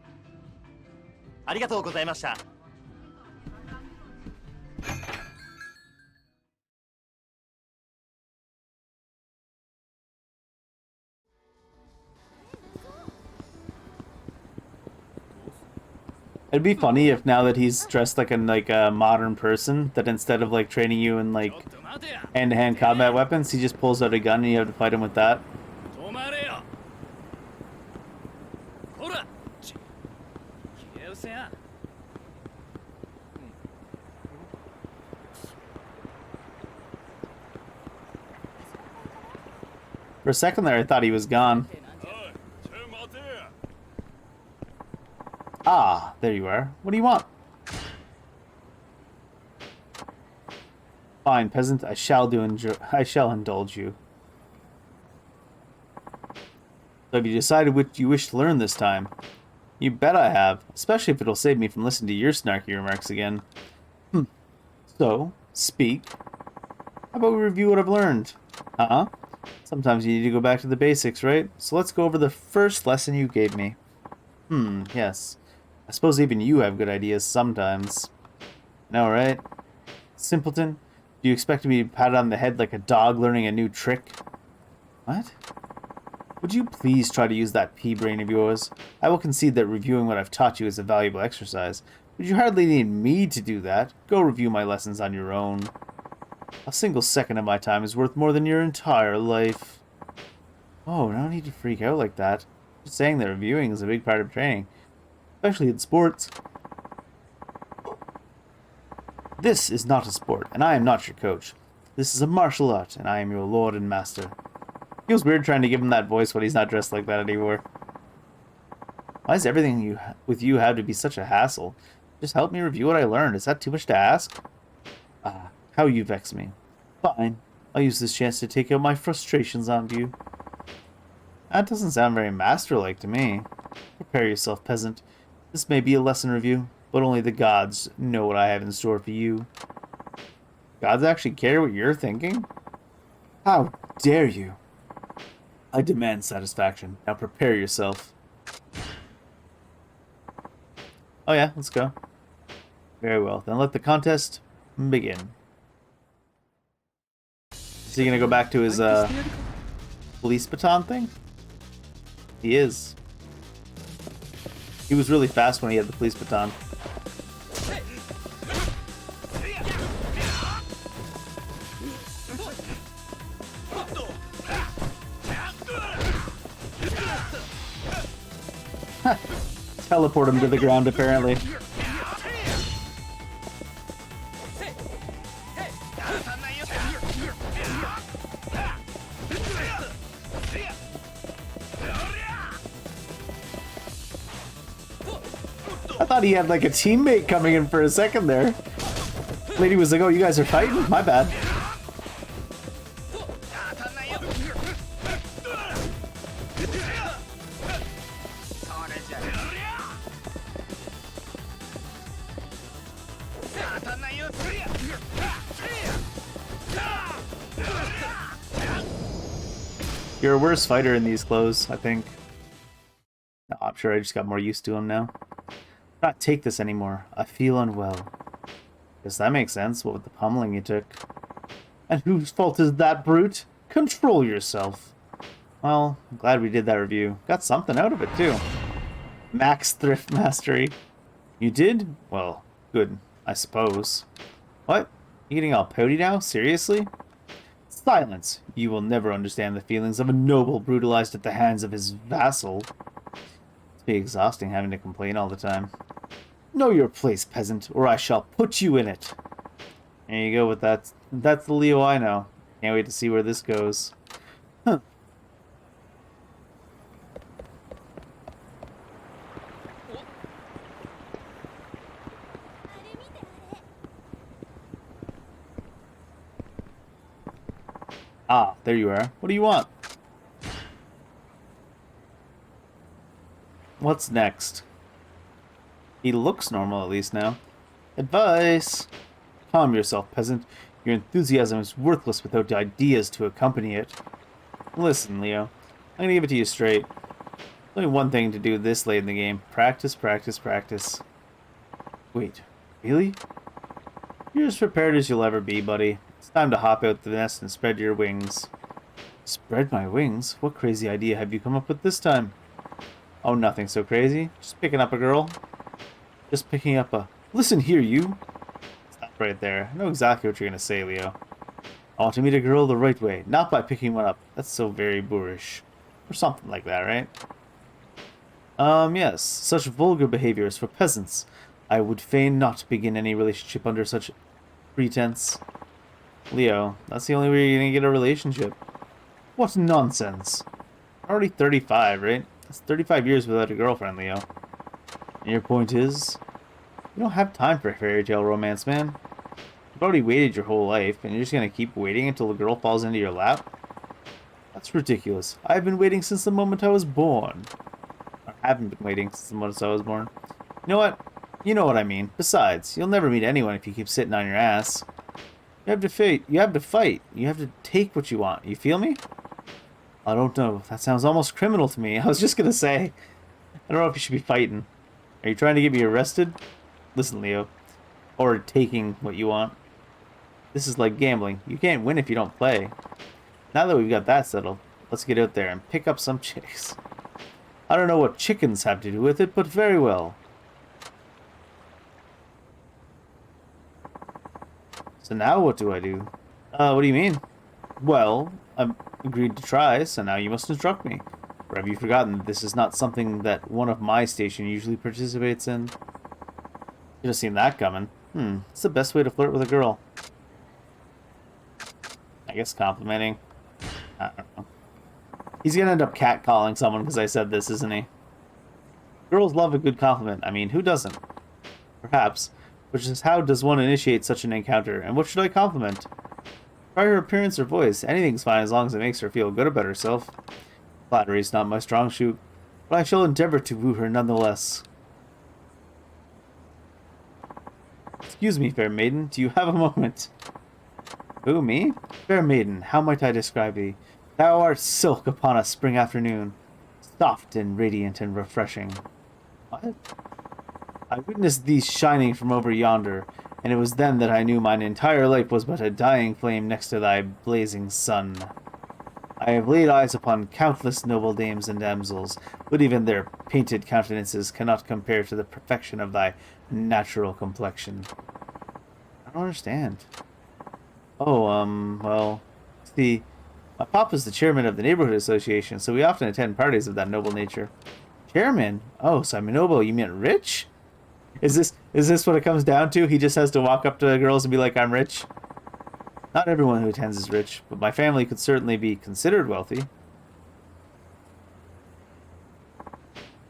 It'd be funny if now that he's dressed like a modern person, that instead of like training you in like hand-to-hand combat weapons, he just pulls out a gun and you have to fight him with that. For a second there, I thought he was gone. Ah, there you are. What do you want? Fine, peasant. I shall indulge you. So have you decided what you wish to learn this time? You bet I have, especially if it'll save me from listening to your snarky remarks again. So, speak. How about we review what I've learned? Uh-huh. Sometimes you need to go back to the basics, right? So let's go over the first lesson you gave me. Yes. I suppose even you have good ideas sometimes. No, right? Simpleton, do you expect me to be patted on the head like a dog learning a new trick? What? Would you please try to use that pea brain of yours? I will concede that reviewing what I've taught you is a valuable exercise, but you hardly need me to do that. Go review my lessons on your own. A single second of my time is worth more than your entire life. Oh, no need to freak out like that. Just saying that reviewing is a big part of training, especially in sports. This is not a sport, and I am not your coach. This is a martial art, and I am your lord and master. Feels weird trying to give him that voice when he's not dressed like that anymore. Why does everything with you have to be such a hassle? Just help me review what I learned. Is that too much to ask? Ah, how you vex me. Fine. I'll use this chance to take out my frustrations on you. That doesn't sound very master-like to me. Prepare yourself, peasant. This may be a lesson review, but only the gods know what I have in store for you. Gods actually care what you're thinking? How dare you? I demand satisfaction. Now prepare yourself. Oh yeah, let's go. Very well. Then let the contest begin. Is he gonna go back to his police baton thing? He is. He was really fast when he had the police baton. Teleport him to the ground, apparently. I thought he had like a teammate coming in for a second there. Lady was like, oh, you guys are fighting? My bad. You're a worse fighter in these clothes, I think. No, I'm sure I just got more used to him now. I cannot take this anymore. I feel unwell. Guess that makes sense, what with the pummeling you took. And whose fault is that, brute? Control yourself. Well, I'm glad we did that review. Got something out of it, too. Max Thrift Mastery. You did? Well, good, I suppose. What? You getting all pouty now? Seriously? Silence! You will never understand the feelings of a noble brutalized at the hands of his vassal. It's be exhausting having to complain all the time. Know your place, peasant, or I shall put you in it. There you go with that. That's the Leo I know. Can't wait to see where this goes. Huh. Ah, there you are. What do you want? What's next? He looks normal at least now. Advice! Calm yourself, peasant. Your enthusiasm is worthless without ideas to accompany it. Listen, Leo. I'm gonna give it to you straight. There's only one thing to do this late in the game. Practice, practice, practice. Wait, really? You're as prepared as you'll ever be, buddy. It's time to hop out the nest and spread your wings. Spread my wings? What crazy idea have you come up with this time? Oh, nothing so crazy. Just picking up a girl. Just picking up a... Listen here, you! Stop right there. I know exactly what you're going to say, Leo. I want to meet a girl the right way, not by picking one up. That's so very boorish. Or something like that, right? Yes. Such vulgar behavior is for peasants. I would fain not begin any relationship under such pretense. Leo, that's the only way you're going to get a relationship. What nonsense. You're already 35, right? That's 35 years without a girlfriend, Leo. And your point is, you don't have time for a fairy tale romance, man. You've already waited your whole life, and you're just going to keep waiting until a girl falls into your lap? That's ridiculous. I've been waiting since the moment I was born. haven't been waiting since I was born. You know what? You know what I mean. Besides, you'll never meet anyone if you keep sitting on your ass. You have to fight. You have to fight. You have to take what you want. You feel me? I don't know. That sounds almost criminal to me. I was just gonna say. I don't know if you should be fighting. Are you trying to get me arrested? Listen, Leo. Or taking what you want. This is like gambling. You can't win if you don't play. Now that we've got that settled, let's get out there and pick up some chicks. I don't know what chickens have to do with it, but very well. So now what do I do? What do you mean? Well, I've agreed to try, so now you must instruct me. Or have you forgotten that this is not something that one of my station usually participates in? Should have seen that coming. It's the best way to flirt with a girl. I guess complimenting. I don't know. He's gonna end up catcalling someone because I said this, isn't he? Girls love a good compliment. I mean, who doesn't? Perhaps. Which is, how does one initiate such an encounter? And what should I compliment? Try her appearance or voice. Anything's fine as long as it makes her feel good about herself. Flattery's not my strong suit, but I shall endeavor to woo her nonetheless. Excuse me, fair maiden. Do you have a moment? Who, me? Fair maiden, how might I describe thee? Thou art silk upon a spring afternoon, soft and radiant and refreshing. What? I witnessed thee shining from over yonder, and it was then that I knew mine entire life was but a dying flame next to thy blazing sun. I have laid eyes upon countless noble dames and damsels, but even their painted countenances cannot compare to the perfection of thy natural complexion. I don't understand. Oh, well, see, my papa's the chairman of the neighborhood association, so we often attend parties of that noble nature. Chairman? Oh, Simon Noble, you meant rich? Is this what it comes down to? He just has to walk up to girls and be like, I'm rich? Not everyone who attends is rich, but my family could certainly be considered wealthy.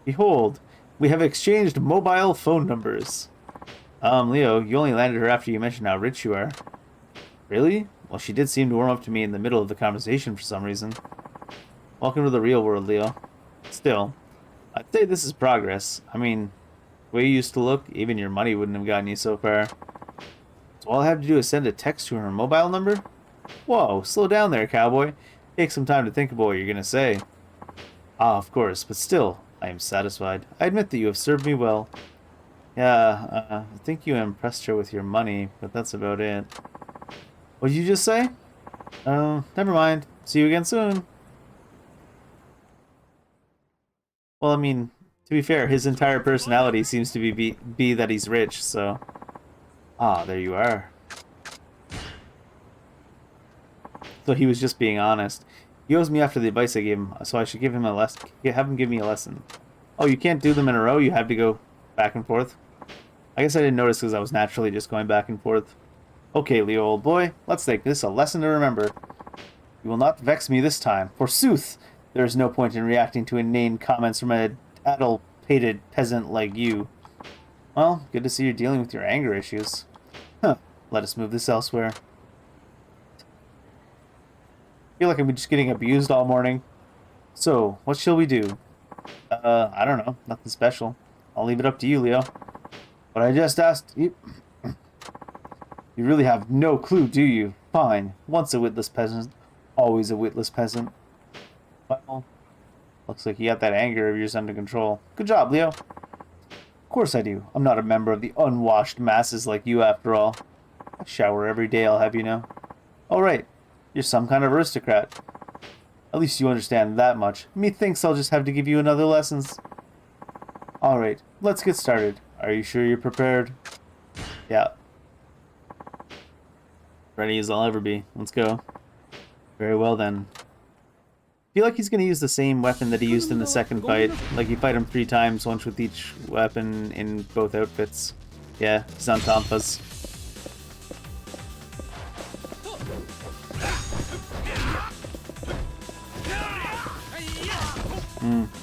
Behold, we have exchanged mobile phone numbers. Leo, you only landed her after you mentioned how rich you are. Really? Well, she did seem to warm up to me in the middle of the conversation for some reason. Welcome to the real world, Leo. Still, I'd say this is progress. I mean, the way you used to look, even your money wouldn't have gotten you so far. So all I have to do is send a text to her mobile number? Whoa, slow down there, cowboy. Take some time to think about what you're gonna say. Ah, of course, but still, I am satisfied. I admit that you have served me well. Yeah, I think you impressed her with your money, but that's about it. What did you just say? Never mind. See you again soon. Well, I mean, to be fair, his entire personality seems to be that he's rich, so... Ah, there you are. So he was just being honest. He owes me after the advice I gave him, so I should give him a lesson. Have him give me a lesson. Oh, you can't do them in a row? You have to go back and forth? I guess I didn't notice because I was naturally just going back and forth. Okay, Leo, old boy, let's take this a lesson to remember. You will not vex me this time. Forsooth, there is no point in reacting to inane comments from an addle-pated peasant like you. Well, good to see you're dealing with your anger issues. Huh, let us move this elsewhere. I feel like I'm just getting abused all morning. So, what shall we do? I don't know. Nothing special. I'll leave it up to you, Leo. But I just asked you... You really have no clue, do you? Fine. Once a witless peasant, always a witless peasant. Well, looks like you got that anger of yours under control. Good job, Leo. Of course I do. I'm not a member of the unwashed masses like you, after all. I shower every day, I'll have you know. All right. You're some kind of aristocrat. At least you understand that much. Methinks I'll just have to give you another lessons. All right. Let's get started. Are you sure you're prepared? Yeah. Ready as I'll ever be. Let's go. Very well then. I feel like he's going to use the same weapon that he used in the second fight. Like you fight him 3 times, once with each weapon in both outfits. Yeah, he's on Tampas.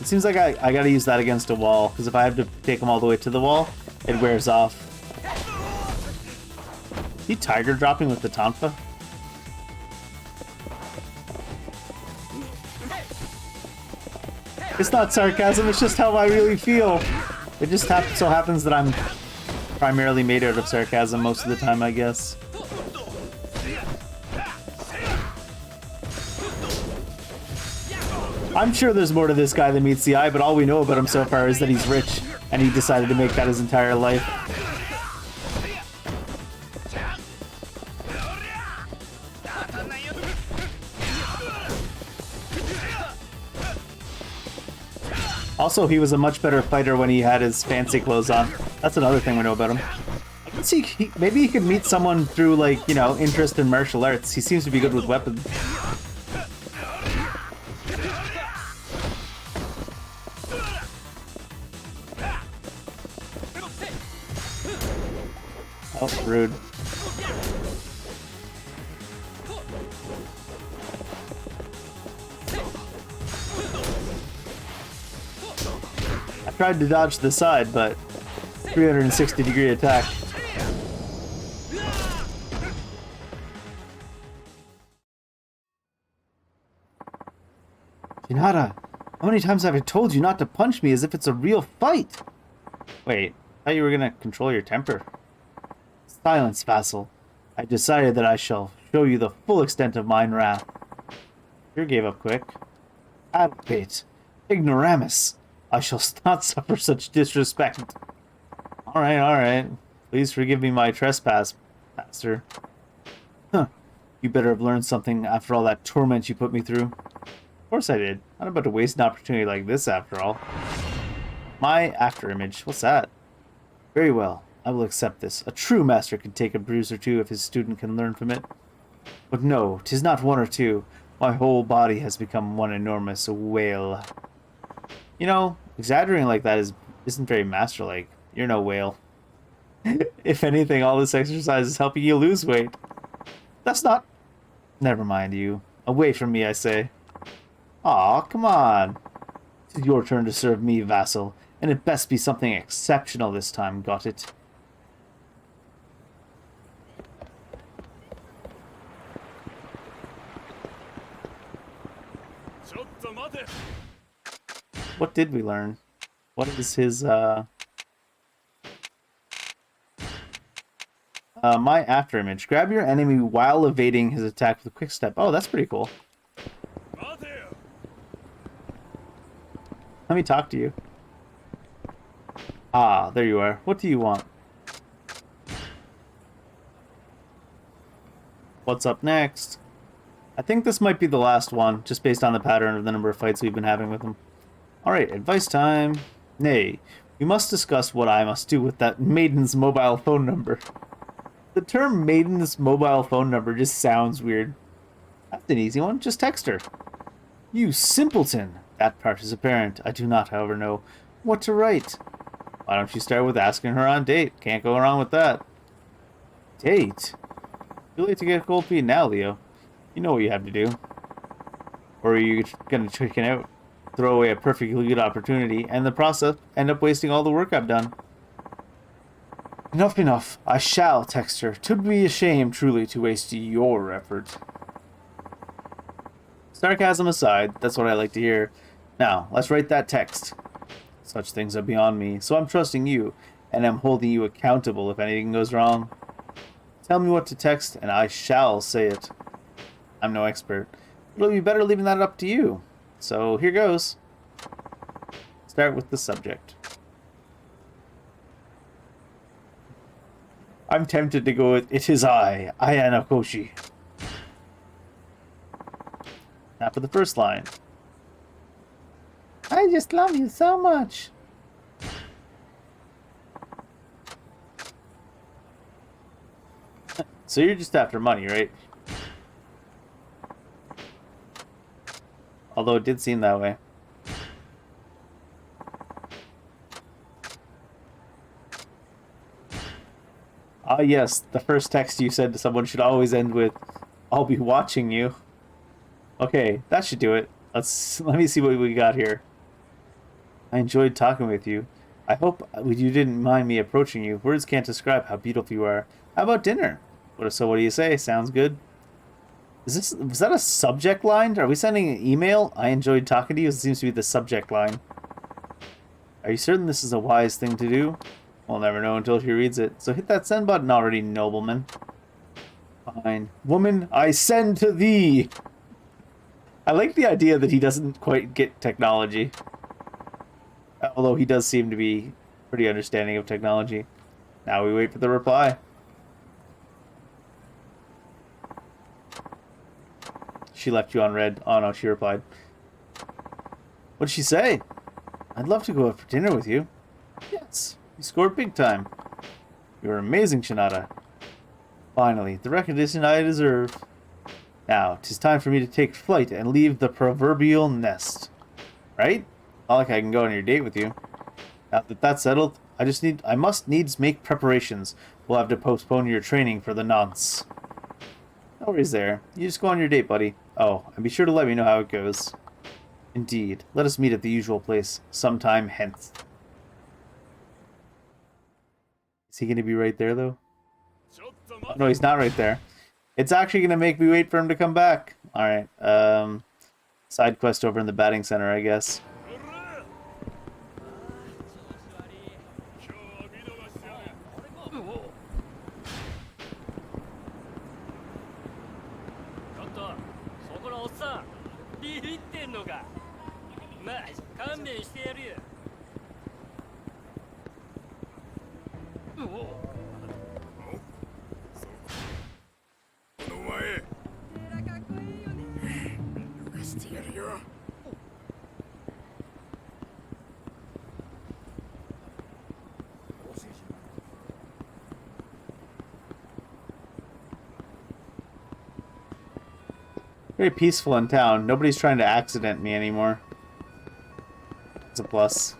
It seems like I gotta use that against a wall, because if I have to take him all the way to the wall, it wears off. Is he tiger dropping with the Tonfa? It's not sarcasm, it's just how I really feel. It just so happens that I'm primarily made out of sarcasm most of the time, I guess. I'm sure there's more to this guy than meets the eye, but all we know about him so far is that he's rich, and he decided to make that his entire life. Also, he was a much better fighter when he had his fancy clothes on. That's another thing we know about him. I can see maybe he could meet someone through, like, you know, interest in martial arts. He seems to be good with weapons. Oh, rude. I tried to dodge to the side, but 360-degree attack. Shinada, how many times have I told you not to punch me as if it's a real fight? Wait, I thought you were gonna control your temper. Silence, vassal. I decided that I shall show you the full extent of mine wrath. You gave up quick. Advocate. Ignoramus. I shall not suffer such disrespect. Alright. Please forgive me my trespass, master. Huh. You better have learned something after all that torment you put me through. Of course I did. I'm not about to waste an opportunity like this after all. My afterimage. What's that? Very well. I will accept this. A true master can take a bruise or two if his student can learn from it. But no, 'tis not one or two. My whole body has become one enormous whale. You know, exaggerating like that isn't very master-like. You're no whale. If anything, all this exercise is helping you lose weight. That's not... Never mind you. Away from me, I say. Aw, come on. It's your turn to serve me, vassal. And it best be something exceptional this time, got it? What did we learn? What is his, my afterimage. Grab your enemy while evading his attack with a quick step. Oh, that's pretty cool. Let me talk to you. Ah, there you are. What do you want? What's up next? I think this might be the last one, just based on the pattern of the number of fights we've been having with him. Alright, advice time. Nay, we must discuss what I must do with that maiden's mobile phone number. The term maiden's mobile phone number just sounds weird. That's an easy one, just text her. You simpleton! That part is apparent. I do not, however, know what to write. Why don't you start with asking her on date? Can't go wrong with that. Date? Too late to get cold feet now, Leo. You know what you have to do. Or are you gonna chicken out? Throw away a perfectly good opportunity, and in the process, end up wasting all the work I've done. Enough. I shall text her. 'Twould be a shame, truly, to waste your effort. Sarcasm aside, that's what I like to hear. Now, let's write that text. Such things are beyond me, so I'm trusting you, and I'm holding you accountable if anything goes wrong. Tell me what to text, and I shall say it. I'm no expert. It'll be better leaving that up to you. So, here goes. Start with the subject. I'm tempted to go with, it is I, Ayano Koshi. Now for the first line. I just love you so much. So you're just after money, right? Although it did seem that way. Ah yes, the first text you said to someone should always end with, I'll be watching you. Okay, that should do it. Let me see what we got here. I enjoyed talking with you. I hope you didn't mind me approaching you. Words can't describe how beautiful you are. How about dinner? So what do you say? Sounds good? Was that a subject line? Are we sending an email? I enjoyed talking to you. It seems to be the subject line. Are you certain this is a wise thing to do? We'll never know until she reads it. So hit that send button already, nobleman. Fine. Woman, I send to thee! I like the idea that he doesn't quite get technology. Although he does seem to be pretty understanding of technology. Now we wait for the reply. She left you on red. Oh no, she replied. What'd she say? I'd love to go out for dinner with you. Yes, you scored big time. You're amazing, Shinada. Finally, the recognition I deserve. Now, 'tis time for me to take flight and leave the proverbial nest. Right? Not like I can go on your date with you. Now that that's settled, I must needs make preparations. We'll have to postpone your training for the nonce. No worries there. You just go on your date, buddy. Oh, and be sure to let me know how it goes. Indeed. Let us meet at the usual place, sometime hence. Is he going to be right there, though? Oh, no, he's not right there. It's actually going to make me wait for him to come back. Alright, side quest over in the batting center, I guess. Very peaceful in town. Nobody's trying to accident me anymore. It's a plus.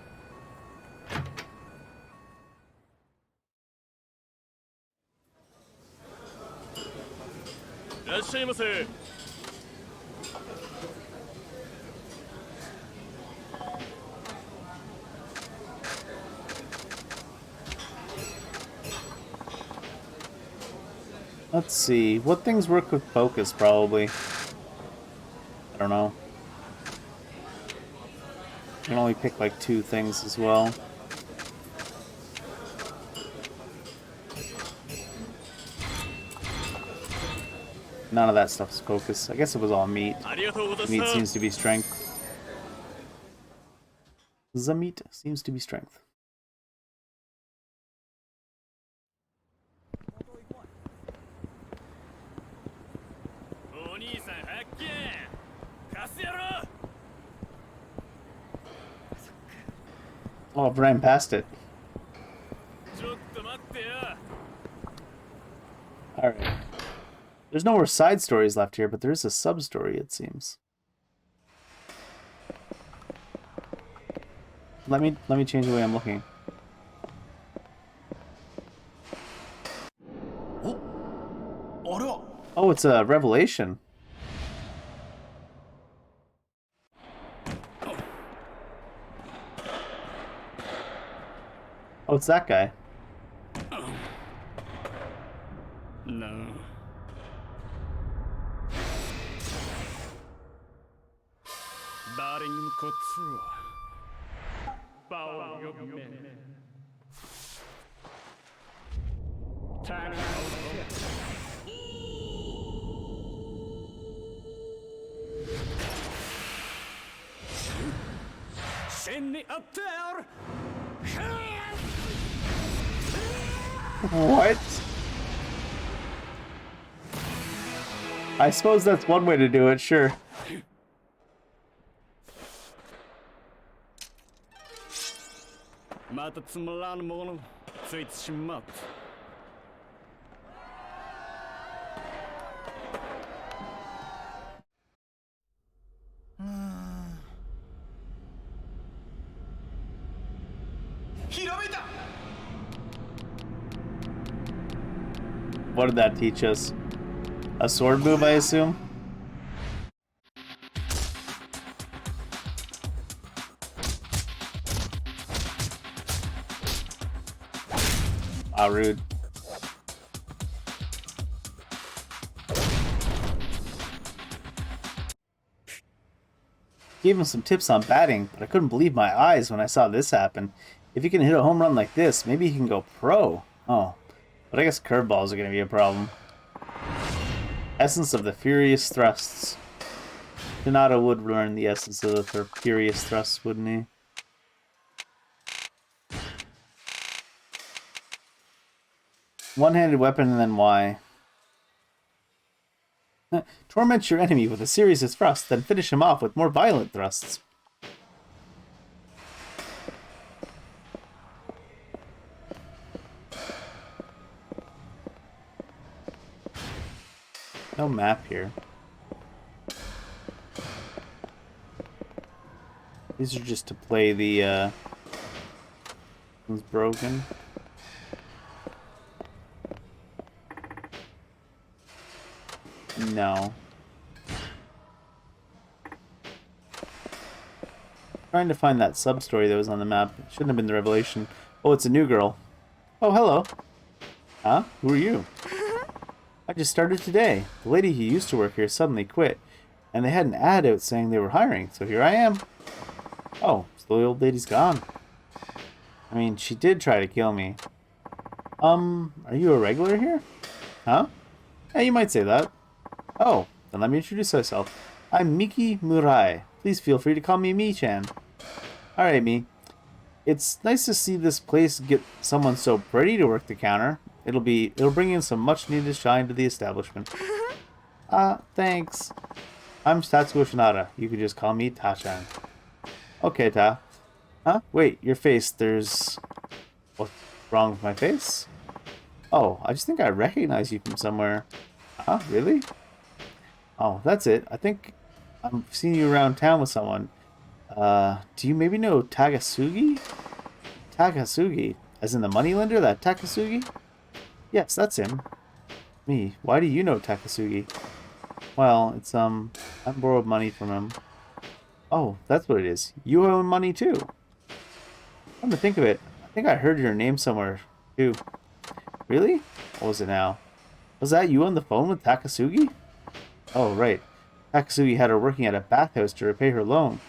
Let's see. What things work with focus, probably? I don't know. I can only pick like 2 things as well. None of that stuff's focus. I guess it was all meat. Meat seems to be strength. The meat seems to be strength. Oh, I've ran past it. Alright. There's no more side stories left here, but there is a sub-story, it seems. Let me change the way I'm looking. Oh, it's a revelation. Oh, it's that guy. No. Send me up there. What? I suppose that's one way to do it, sure. What did that teach us? A sword move, I assume? Ah, rude. Gave him some tips on batting, but I couldn't believe my eyes when I saw this happen. If he can hit a home run like this, maybe he can go pro. Oh, but I guess curveballs are going to be a problem. Essence of the furious thrusts. Shinada would learn the essence of the furious thrusts, wouldn't he? One-handed weapon and then Y. Torment your enemy with a series of thrusts, then finish him off with more violent thrusts. No map here. These are just to play the, one's broken. No. Trying to find that sub-story that was on the map. It shouldn't have been the revelation. Oh, it's a new girl. Oh, hello. Huh? Who are you? I just started today. The lady who used to work here suddenly quit, and they had an ad out saying they were hiring, so here I am. Oh, so the old lady's gone. I mean, she did try to kill me. Are you a regular here? Huh? Yeah, you might say that. Oh, then let me introduce myself. I'm Miki Murai. Please feel free to call me Mi-chan. Alright, Mi. It's nice to see this place get someone so pretty to work the counter. It'll bring in some much needed shine to the establishment. Thanks. I'm Tatsuo Shinada. You can just call me Ta-chan. Okay, Ta. Huh? Wait, your face, there's... What's wrong with my face? Oh, I just think I recognize you from somewhere. Huh? Really? Oh, that's it. I think I'm seeing you around town with someone. Do you maybe know Takasugi? Takasugi? As in the moneylender, that Takasugi? Yes, that's him. Me. Why do you know Takasugi? Well, it's, I borrowed money from him. Oh, that's what it is. You owe him money, too. Come to think of it, I think I heard your name somewhere, too. Really? What was it now? Was that you on the phone with Takasugi? Oh, right. Takasugi had her working at a bathhouse to repay her loan.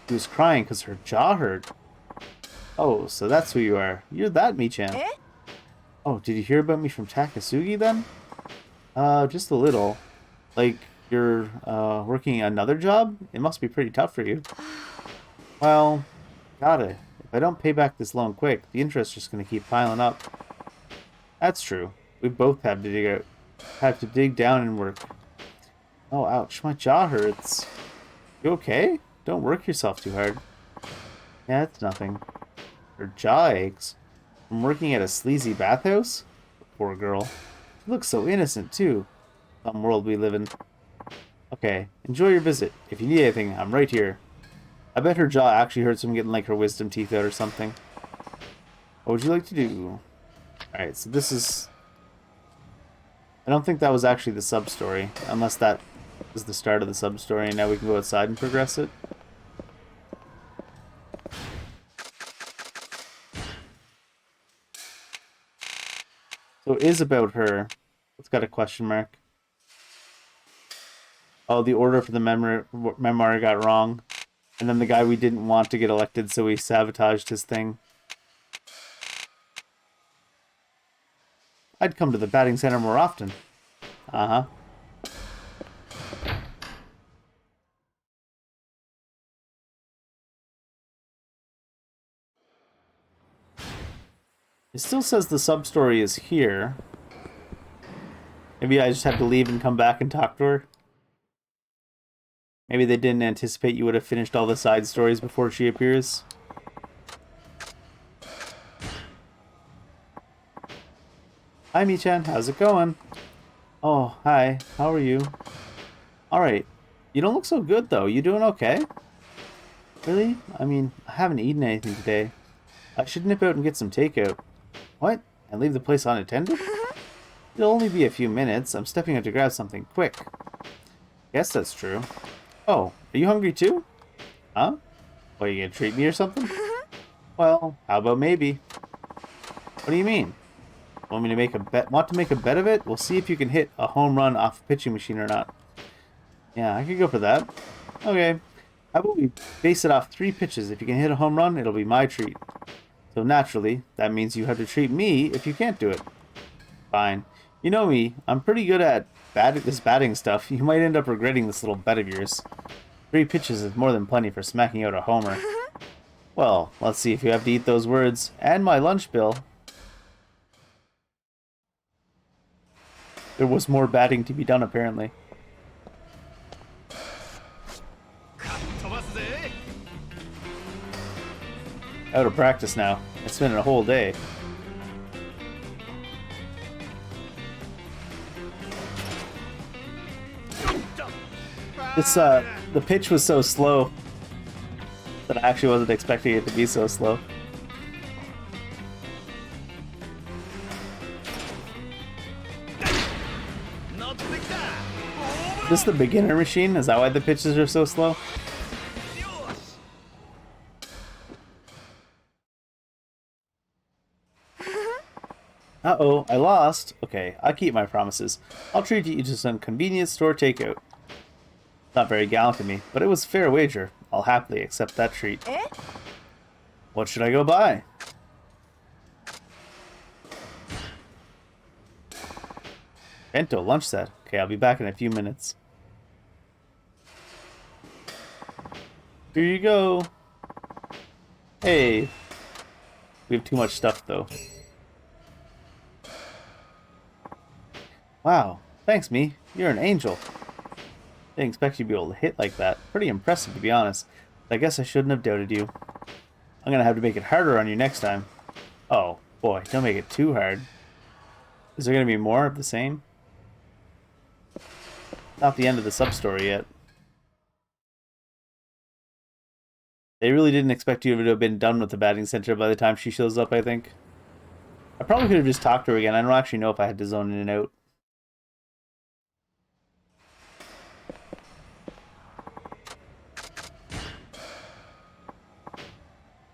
She was crying because her jaw hurt. Oh, so that's who you are. You're that Mi-chan. Eh? Oh, did you hear about me from Takasugi then? Just a little. Like, you're, working another job? It must be pretty tough for you. Well, got it. If I don't pay back this loan quick, the interest's just gonna keep piling up. That's true. We both have to dig down and work. Oh, ouch. My jaw hurts. You okay? Don't work yourself too hard. Yeah, it's nothing. Her jaw aches. From working at a sleazy bathhouse? Poor girl. She looks so innocent, too. Some world we live in. Okay, enjoy your visit. If you need anything, I'm right here. I bet her jaw actually hurts from getting, like, her wisdom teeth out or something. What would you like to do? Alright, so this is... I don't think that was actually the sub-story, unless that was the start of the sub-story, and now we can go outside and progress it. So it is about her. It's got a question mark. Oh, the order for the memoir got wrong. And then the guy we didn't want to get elected, so we sabotaged his thing. I'd come to the batting center more often. Uh-huh. It still says the sub-story is here. Maybe I just have to leave and come back and talk to her. Maybe they didn't anticipate you would have finished all the side stories before she appears. Hi, Mi-chan. How's it going? Oh, hi. How are you? Alright. You don't look so good, though. You doing okay? Really? I mean, I haven't eaten anything today. I should nip out and get some takeout. What? And leave the place unattended? It'll only be a few minutes. I'm stepping out to grab something quick. Guess that's true. Oh, are you hungry too? Huh? What, are you gonna treat me or something? Well, how about maybe? What do you mean? Want me to make a bet? Want to make a bet of it? We'll see if you can hit a home run off a pitching machine or not. Yeah, I could go for that. Okay. How about we base it off 3 pitches? If you can hit a home run, it'll be my treat. So naturally, that means you have to treat me if you can't do it. Fine. You know me, I'm pretty good at this batting stuff. You might end up regretting this little bet of yours. 3 pitches is more than plenty for smacking out a homer. Well, let's see if you have to eat those words. And my lunch bill. There was more batting to be done, apparently. Out of practice now. It's been a whole day. The pitch was so slow that I actually wasn't expecting it to be so slow. Is this the beginner machine? Is that why the pitches are so slow? Uh-oh, I lost. Okay, I keep my promises. I'll treat you to some convenience store takeout. Not very gallant of me, but it was a fair wager. I'll happily accept that treat. What should I go buy? Bento lunch set. Okay, I'll be back in a few minutes. Here you go. Hey. We have too much stuff, though. Wow. Thanks, me. You're an angel. Didn't expect you to be able to hit like that. Pretty impressive, to be honest. But I guess I shouldn't have doubted you. I'm gonna have to make it harder on you next time. Oh, boy. Don't make it too hard. Is there gonna be more of the same? Not the end of the sub-story yet. They really didn't expect you to have been done with the batting center by the time she shows up, I think. I probably could have just talked to her again. I don't actually know if I had to zone in and out.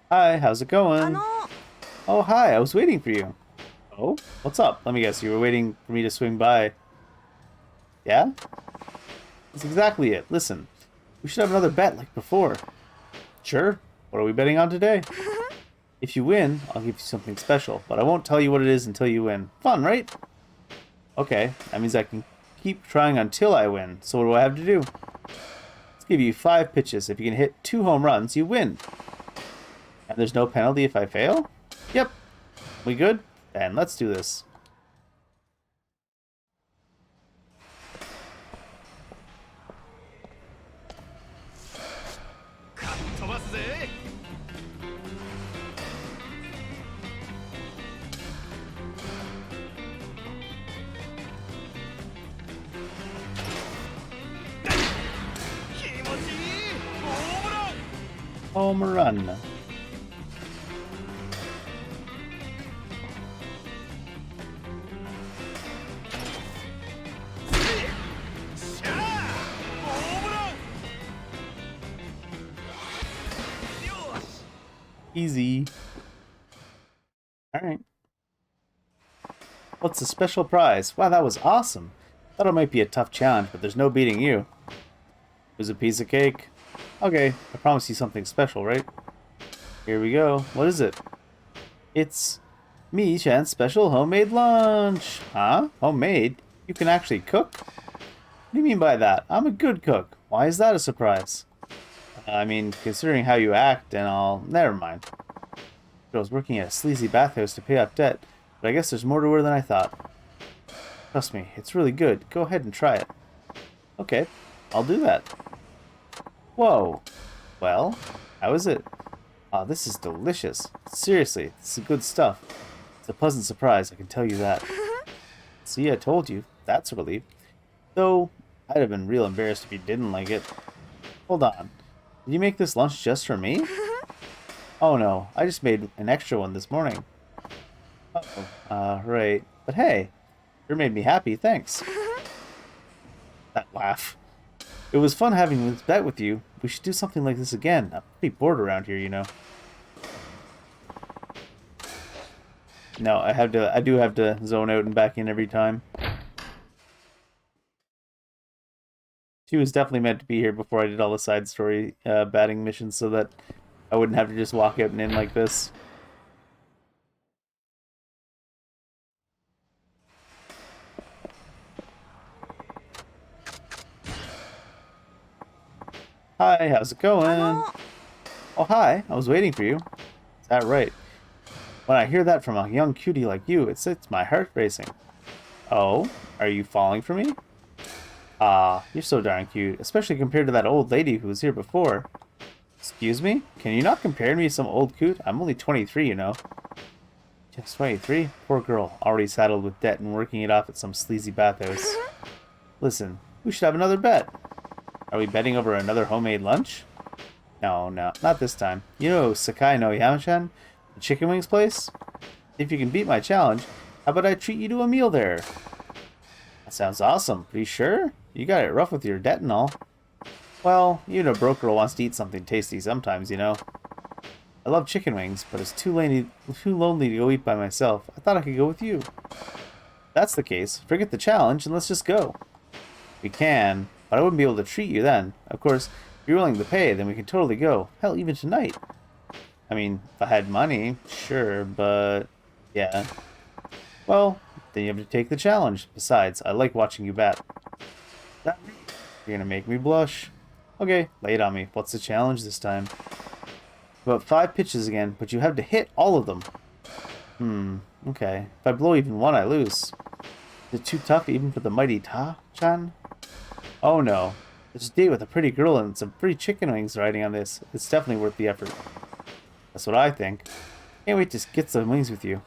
Hi, how's it going? Oh, hi, I was waiting for you. Oh, what's up? Let me guess, you were waiting for me to swing by. Yeah? That's exactly it. Listen, we should have another bet like before. Sure. What are we betting on today? If you win, I'll give you something special, but I won't tell you what it is until you win. Fun, right? Okay, that means I can keep trying until I win. So what do I have to do? Let's give you 5 pitches. If you can hit 2 home runs, you win. And there's no penalty if I fail? Yep. We good? Then let's do this. Home run. Easy. Alright. What's the special prize? Wow, that was awesome. Thought it might be a tough challenge, but there's no beating you. It was a piece of cake. Okay, I promised you something special, right? Here we go. What is it? It's me, Chan's special homemade lunch. Huh? Homemade? You can actually cook? What do you mean by that? I'm a good cook. Why is that a surprise? I mean, considering how you act and all... Never mind. I was working at a sleazy bathhouse to pay off debt, but I guess there's more to her than I thought. Trust me, it's really good. Go ahead and try it. Okay, I'll do that. Whoa. Well, how is it? Oh, this is delicious. Seriously, this is good stuff. It's a pleasant surprise, I can tell you that. See, I told you. That's a relief. Though, I'd have been real embarrassed if you didn't like it. Hold on. Did you make this lunch just for me? Oh no, I just made an extra one this morning. Uh-oh. Right. But hey, you made me happy, thanks. That laugh. It was fun having this bet with you. We should do something like this again. I'm pretty bored around here, you know. No, I do have to zone out and back in every time. She was definitely meant to be here before I did all the side story batting missions so that I wouldn't have to just walk out and in like this. Hi, how's it going? Oh, hi. I was waiting for you. Is that right? When I hear that from a young cutie like you, it sets my heart racing. Oh, are you falling for me? Ah, you're so darn cute, especially compared to that old lady who was here before. Excuse me? Can you not compare me to some old coot? I'm only 23, you know. Just 23? Poor girl, already saddled with debt and working it off at some sleazy bathhouse. Listen, we should have another bet. Are we betting over another homemade lunch? No, not this time. You know Sakai no Yamachan? The chicken wings place? If you can beat my challenge, how about I treat you to a meal there? That sounds awesome. Are you sure? You got it rough with your debt and all. Well, even a broke girl wants to eat something tasty sometimes, you know. I love chicken wings, but it's too lonely to go eat by myself. I thought I could go with you. If that's the case, forget the challenge and let's just go. We can, but I wouldn't be able to treat you then. Of course, if you're willing to pay, then we can totally go. Hell, even tonight. I mean, if I had money, sure, but yeah. Well, then you have to take the challenge. Besides, I like watching you bat. You're gonna make me blush. Okay, lay it on me. What's the challenge this time? About 5 pitches again, but you have to hit all of them. Okay. If I blow even one, I lose. Is it too tough even for the mighty Ta-chan? Oh no. There's a date with a pretty girl and some free chicken wings riding on this. It's definitely worth the effort. That's what I think. Can't wait to get some wings with you.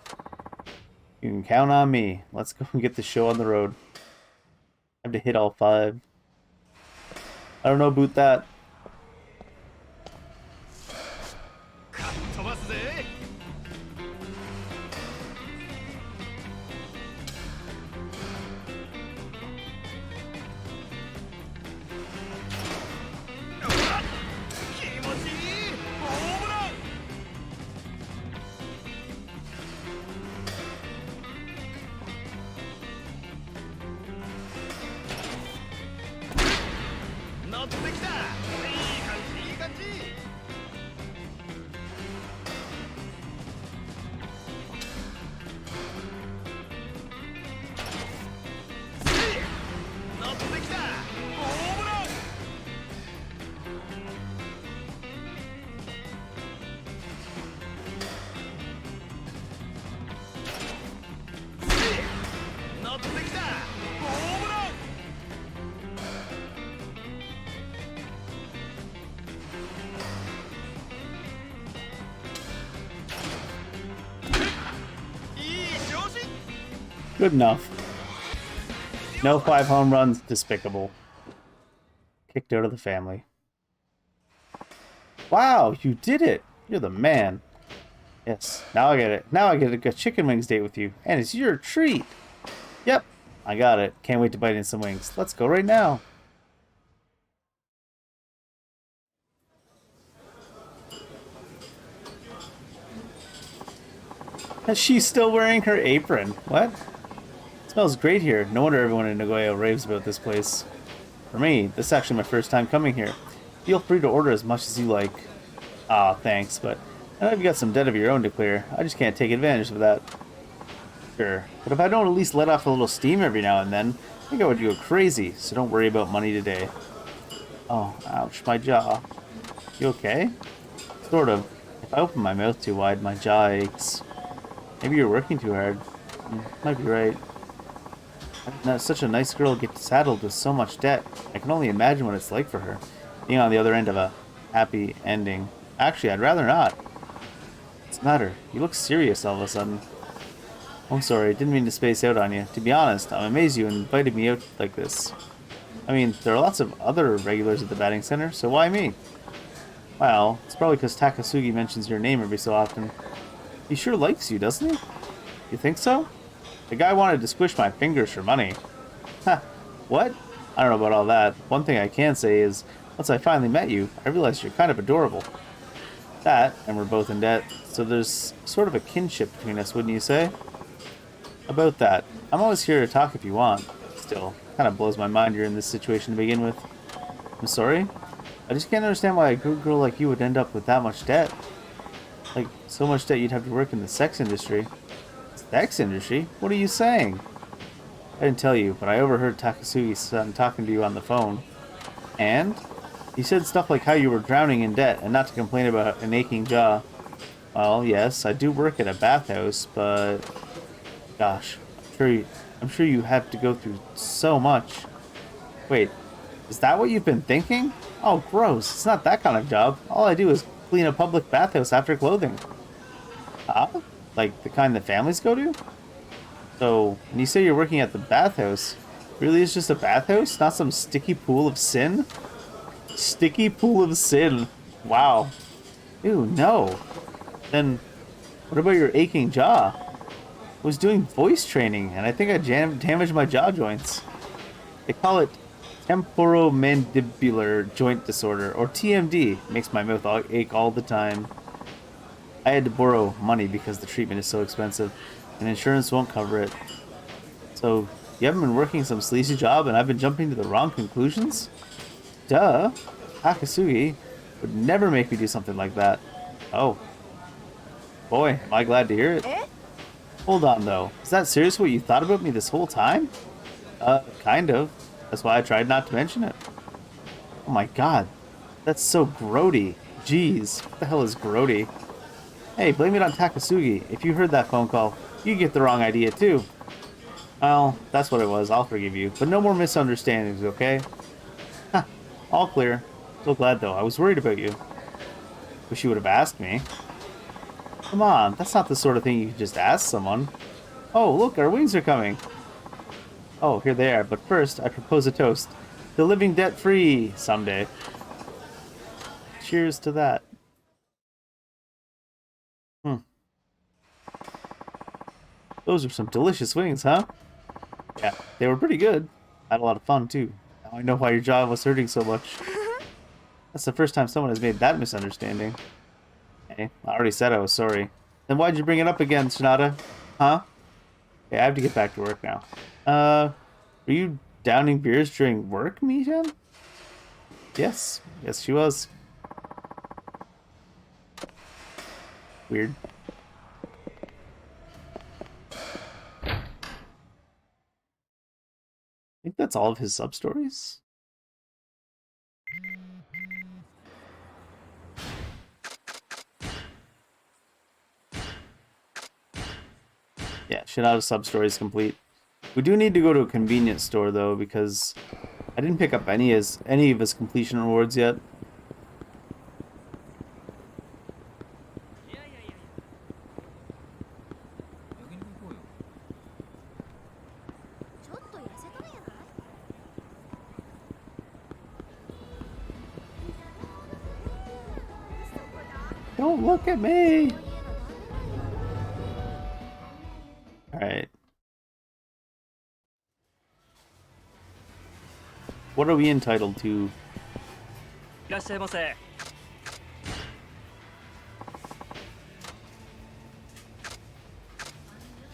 You can count on me. Let's go and get the show on the road. I have to hit all 5. I don't know about that. 飛ばすぜ。気持ちいい。ホームラン。乗ってきた。いい感じいい感じ。乗ってきた。ホームラン。乗ってきた。ホームラン。Good enough. No 5 home runs. Despicable. Kicked out of the family. Wow, you did it. You're the man. Yes, now I get it. Now I get a chicken wings date with you. And it's your treat. Yep, I got it. Can't wait to bite in some wings. Let's go right now. And she's still wearing her apron. What? It smells great here. No wonder everyone in Nagoya raves about this place. For me, this is actually my first time coming here. Feel free to order as much as you like. Ah, thanks, but I know you've got some debt of your own to clear. I just can't take advantage of that. Sure, but if I don't at least let off a little steam every now and then, I think I would go crazy, so don't worry about money today. Oh, ouch, my jaw. You okay? Sort of. If I open my mouth too wide, my jaw aches. Maybe you're working too hard. Might be right. Such a nice girl gets saddled with so much debt. I can only imagine what it's like for her, being on the other end of a happy ending. Actually, I'd rather not. What's the matter? You look serious all of a sudden. I'm sorry, didn't mean to space out on you. To be honest, I'm amazed you invited me out like this. I mean, there are lots of other regulars at the batting center, so why me? Well, it's probably because Takasugi mentions your name every so often. He sure likes you, doesn't he? You think so? The guy wanted to squish my fingers for money. Ha! What? I don't know about all that. One thing I can say is, once I finally met you, I realized you're kind of adorable. That, and we're both in debt, so there's sort of a kinship between us, wouldn't you say? About that, I'm always here to talk if you want. Still, kind of blows my mind you're in this situation to begin with. I'm sorry? I just can't understand why a good girl like you would end up with that much debt. Like, so much debt you'd have to work in the sex industry. Sex industry? What are you saying? I didn't tell you, but I overheard Takasugi's son talking to you on the phone. And? He said stuff like how you were drowning in debt and not to complain about an aching jaw. Well, yes, I do work at a bathhouse, but... Gosh, I'm sure you have to go through so much. Wait, is that what you've been thinking? Oh, gross. It's not that kind of job. All I do is clean a public bathhouse after clothing. Huh? Like the kind that families go to? So, when you say you're working at the bathhouse, really it's just a bathhouse, not some sticky pool of sin? Sticky pool of sin. Wow. Ew, no. Then, what about your aching jaw? I was doing voice training, and I think I damaged my jaw joints. They call it temporomandibular joint disorder, or TMD. Makes my mouth ache all the time. I had to borrow money because the treatment is so expensive, and insurance won't cover it. So, you haven't been working some sleazy job, and I've been jumping to the wrong conclusions? Duh. Takasugi would never make me do something like that. Oh. Boy, am I glad to hear it. Hold on, though. Is that serious what you thought about me this whole time? Kind of. That's why I tried not to mention it. Oh my god. That's so grody. Jeez. What the hell is grody? Hey, blame it on Takasugi. If you heard that phone call, you get the wrong idea too. Well, that's what it was. I'll forgive you. But no more misunderstandings, okay? Huh. All clear. So glad, though. I was worried about you. Wish you would have asked me. Come on. That's not the sort of thing you can just ask someone. Oh, look. Our wings are coming. Oh, here they are. But first, I propose a toast. To living debt-free someday. Cheers to that. Those are some delicious wings, huh? Yeah, they were pretty good. I had a lot of fun, too. Now I know why your jaw was hurting so much. That's the first time someone has made that misunderstanding. Hey, I already said I was sorry. Then why'd you bring it up again, Shinada? Huh? Okay, I have to get back to work now. Were you downing beers during work, Mishan? Yes. Yes, she was. Weird. I think that's all of his sub-stories. Yeah, Shinada's sub-story is complete. We do need to go to a convenience store, though, because I didn't pick up any of his completion rewards yet. Don't look at me! Alright. What are we entitled to?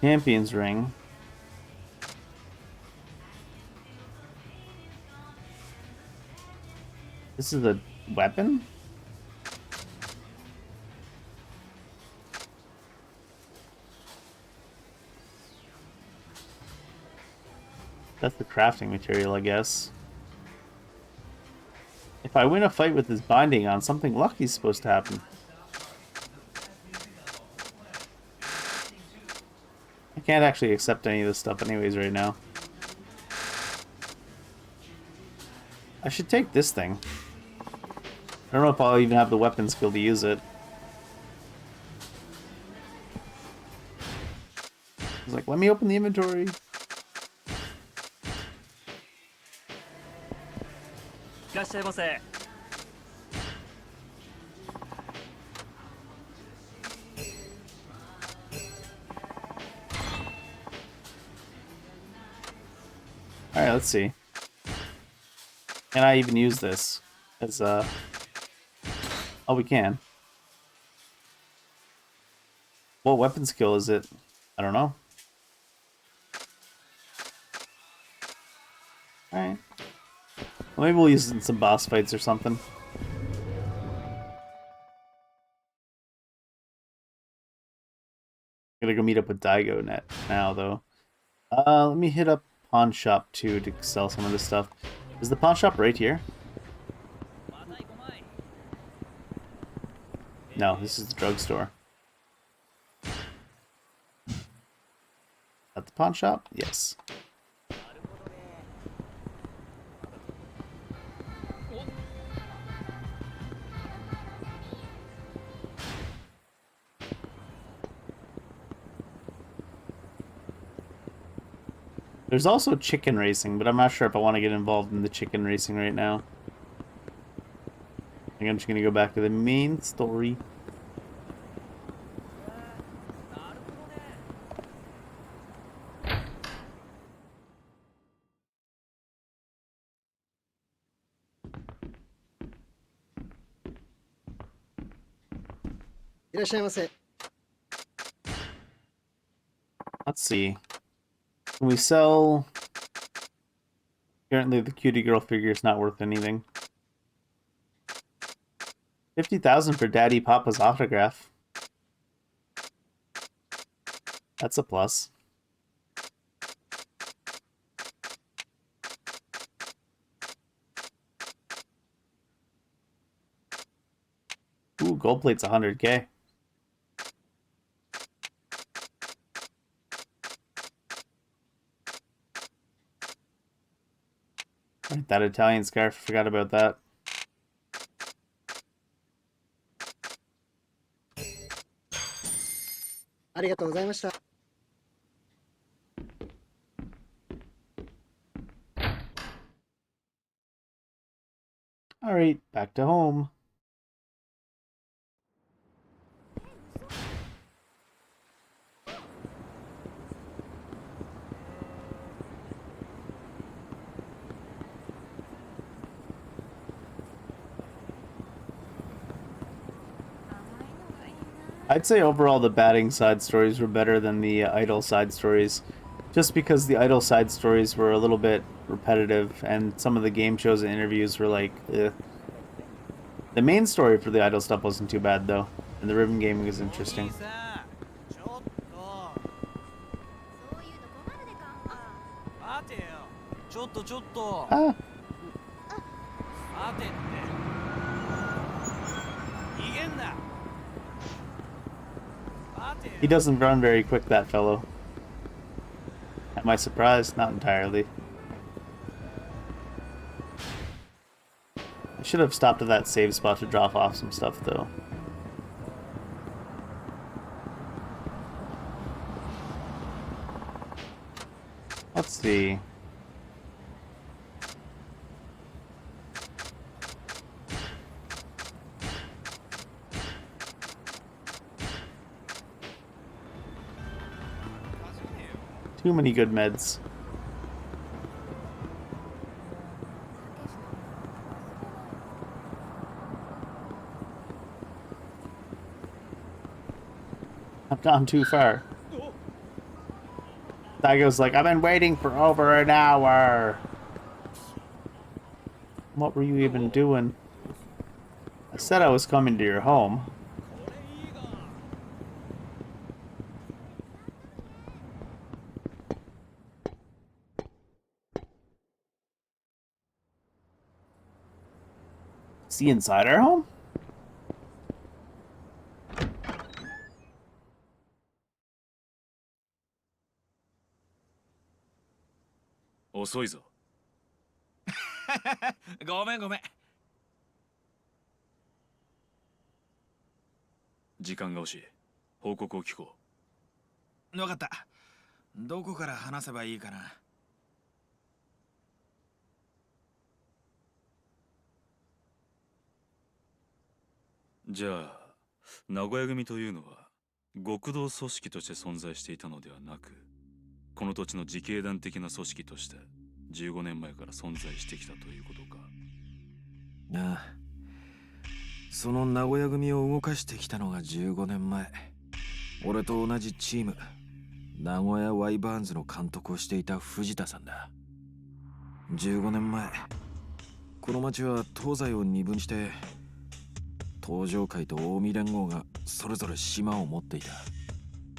Champion's ring. This is a weapon? That's the crafting material, I guess. If I win a fight with this binding on, something lucky's supposed to happen. I can't actually accept any of this stuff anyways right now. I should take this thing. I don't know if I'll even have the weapon skill to use it. He's like, let me open the inventory. Alright, let's see. Can I even use this? As oh, we can. What weapon skill is it? I don't know. Alright. Well, maybe we'll use it in some boss fights or something. Gotta go meet up with Daigo now, though. Let me hit up pawn shop too to sell some of this stuff. Is the pawn shop right here? No, this is the drugstore. At the pawn shop? Yes. There's also chicken racing, but I'm not sure if I want to get involved in the chicken racing right now. I think I'm just going to go back to the main story. Let's see. Can we sell... Apparently the cutie girl figure is not worth anything. 50,000 for Daddy Papa's autograph. That's a plus. Ooh, gold plate's 100K. Right, that Italian scarf, forgot about that. Alright, back to home. I'd say overall the batting side stories were better than the idle side stories, just because the idle side stories were a little bit repetitive and some of the game shows and interviews were like, eh. The main story for the idle stuff wasn't too bad though, and the ribbon gaming was interesting. ちょっとちょっと Ah, 待てって逃げんな待てよ he doesn't run very quick, that fellow. Am I surprised? Not entirely. I should have stopped at that save spot to drop off some stuff though. Let's see. Too many good meds. I've gone too far. Daigo's like, I've been waiting for over an hour. What were you even doing? I said I was coming to your home. Is he inside our home?遅いぞ。ごめんごめん時間が欲しい。報告を聞こ分かったどこから話せばいいかなう。じゃあ名古屋組というのは極道組織として存在していたのではなく、この土地の自警団的な組織として15年前から存在してきたということか。ああその名古屋組を動かしてきたのが15年前俺と同じチーム名古屋ワイバーンズの監督をしていた藤田さんだ15年前この町は東西を二分して、東上会と近江連合がそれぞれ島を持っていた。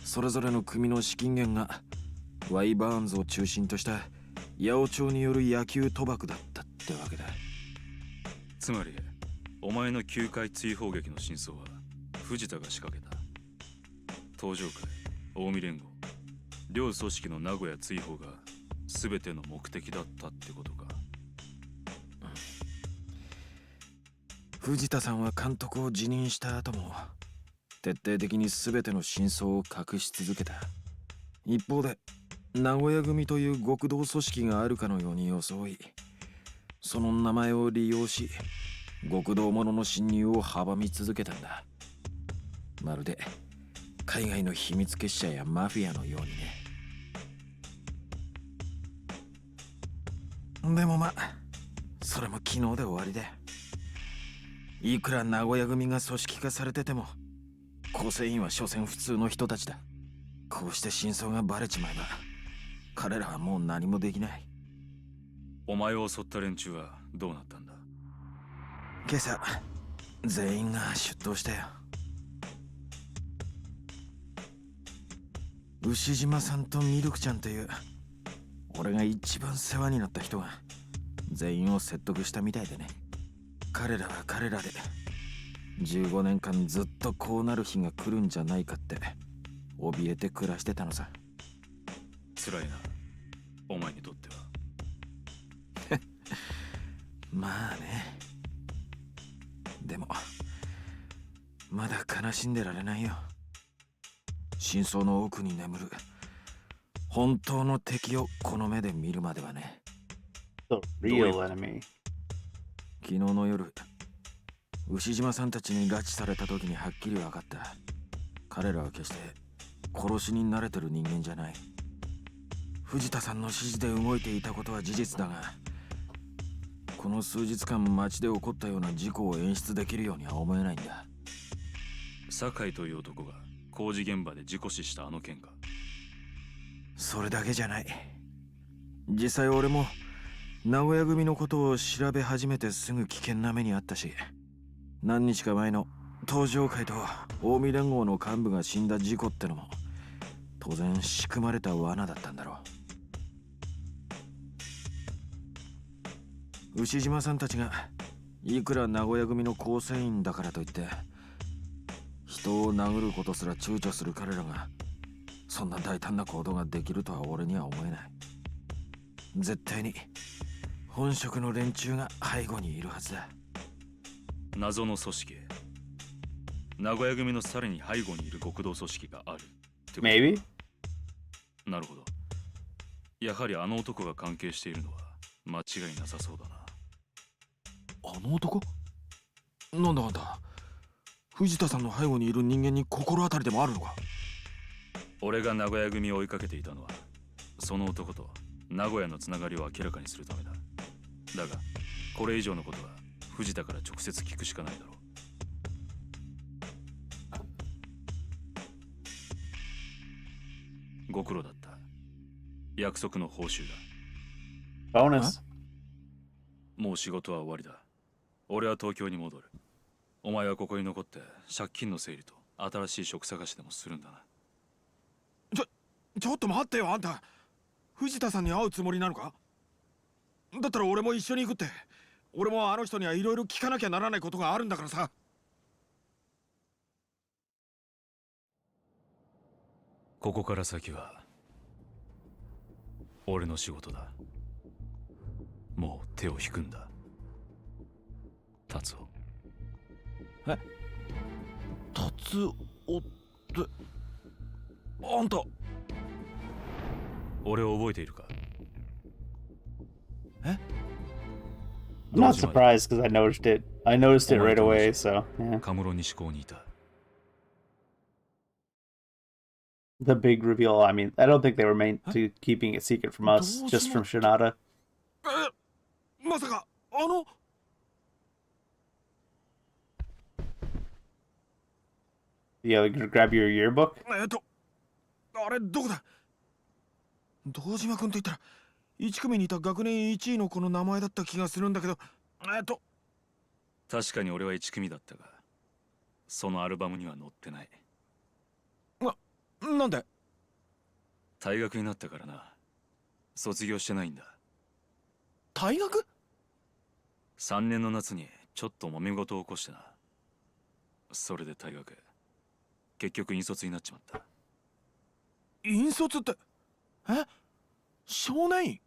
それぞれの組の資金源がワイバーンズを中心とした八百長による野球賭博だったってわけだ。つまりお前の球界追放劇の真相は藤田が仕掛けた。東上会、近江連合、両組織の名古屋追放が全ての目的だったってことか。藤田さんは監督を辞任した後も徹底的に全ての真相を隠し続けた。一方で名古屋組という極道組織があるかのように装い、その名前を利用し極道者の侵入を阻み続けたんだ。まるで海外の秘密結社やマフィアのようにね。でもまあそれも昨日で終わりで、いくら名古屋組が組織化されてても構成員は所詮普通の人たちだ。こうして真相がバレちまえば彼らはもう何もできない。お前を襲った連中はどうなったんだ？今朝全員が出頭したよ。牛島さんとミルクちゃんという俺が一番世話になった人が全員を説得したみたいでね。彼らは彼らで15年間ずっとこうなる日が来るんじゃないかって怯えて暮らしてたのさ。辛いな、お前にとっては。まあね。でもまだ悲しんでられないよ。真相の奥に眠る本当の敵をこの目で見るまではね。 The real enemy. 昨日の夜牛島さんたちに拉致された時にはっきり分かった。彼らは決して殺しに慣れてる人間じゃない。藤田さんの指示で動いていたことは事実だが、この数日間街で起こったような事故を演出できるようには思えないんだ。酒井という男が工事現場で事故死したあの件か？それだけじゃない。実際俺も名古屋組のことを調べ始めてすぐ危険な目にあったし、何日か前の東上会と近江連合の幹部が死んだ事故ってのも当然仕組まれた罠だったんだろう。牛島さんたちがいくら名古屋組の構成員だからといって人を殴ることすら躊躇する彼らがそんな大胆な行動ができるとは俺には思えない。絶対に本職の連中が背後にいるはずだ。謎の組織、名古屋組のさらに背後にいる極道組織があるってことか。 Maybe? なるほど。やはりあの男が関係しているのは間違いなさそうだな。あの男？なんだあんた、藤田さんの背後にいる人間に心当たりでもあるのか？俺が名古屋組を追いかけていたのはその男と名古屋のつながりを明らかにするためだ。だがこれ以上のことは藤田から直接聞くしかないだろう。ご苦労だった。約束の報酬だ。 Bonus. もう仕事は終わりだ。俺は東京に戻る。お前はここに残って借金の整理と新しい職探しでもするんだな。ちょっと待ってよ、あんた藤田さんに会うつもりなのか？だったら俺も一緒に行くって。俺もあの人にはいろいろ聞かなきゃならないことがあるんだからさ。ここから先は俺の仕事だ。もう手を引くんだ、達夫。え？達夫ってあんた？俺を覚えているか？え？ I'm not surprised because I noticed it. I noticed it right away, so yeah. カムロ西港にいた。The big reveal. I mean, I don't think they were meant to keeping it secret from us, just from Shinada. まさかあのYeah, like, grab your yearbook. あれどこだ？堂島君と言ったら1組にいた学年1位の子の名前だった気がするんだけど。確かに俺は1組だったが、そのアルバムには載ってない。なんで？退学になったからな。卒業してないんだ。退学3年の夏にちょっと揉め事を起こしてな。それで退学。結局引率になっちまった。引率って、少年院？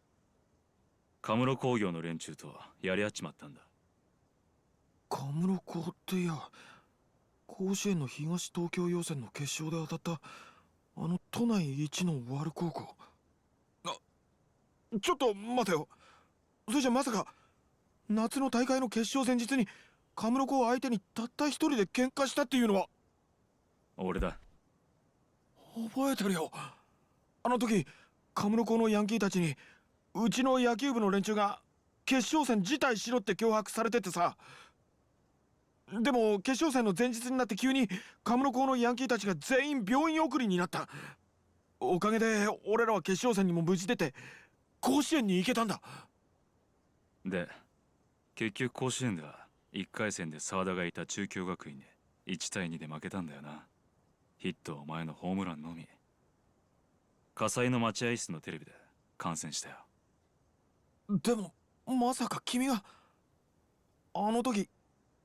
カムロ工業の連中とやり合っちまったんだ。カムロ高っていや、甲子園の東東京予選の決勝で当たったあの都内一のワル高校。ちょっと待てよ。それじゃまさか夏の大会の決勝前日にカムロ高相手にたった一人で喧嘩したっていうのは？俺だ。覚えてるよ。あの時カムロ高のヤンキーたちにうちの野球部の連中が決勝戦辞退しろって脅迫されててさ。でも決勝戦の前日になって急にカムロ高のヤンキーたちが全員病院送りになった。おかげで俺らは決勝戦にも無事出て甲子園に行けたんだ。で、結局甲子園では1回戦で沢田がいた中京学院で1対2で負けたんだよな。ヒットはお前のホームランのみ。火災の待合室のテレビで観戦したよ。でもまさか君があの時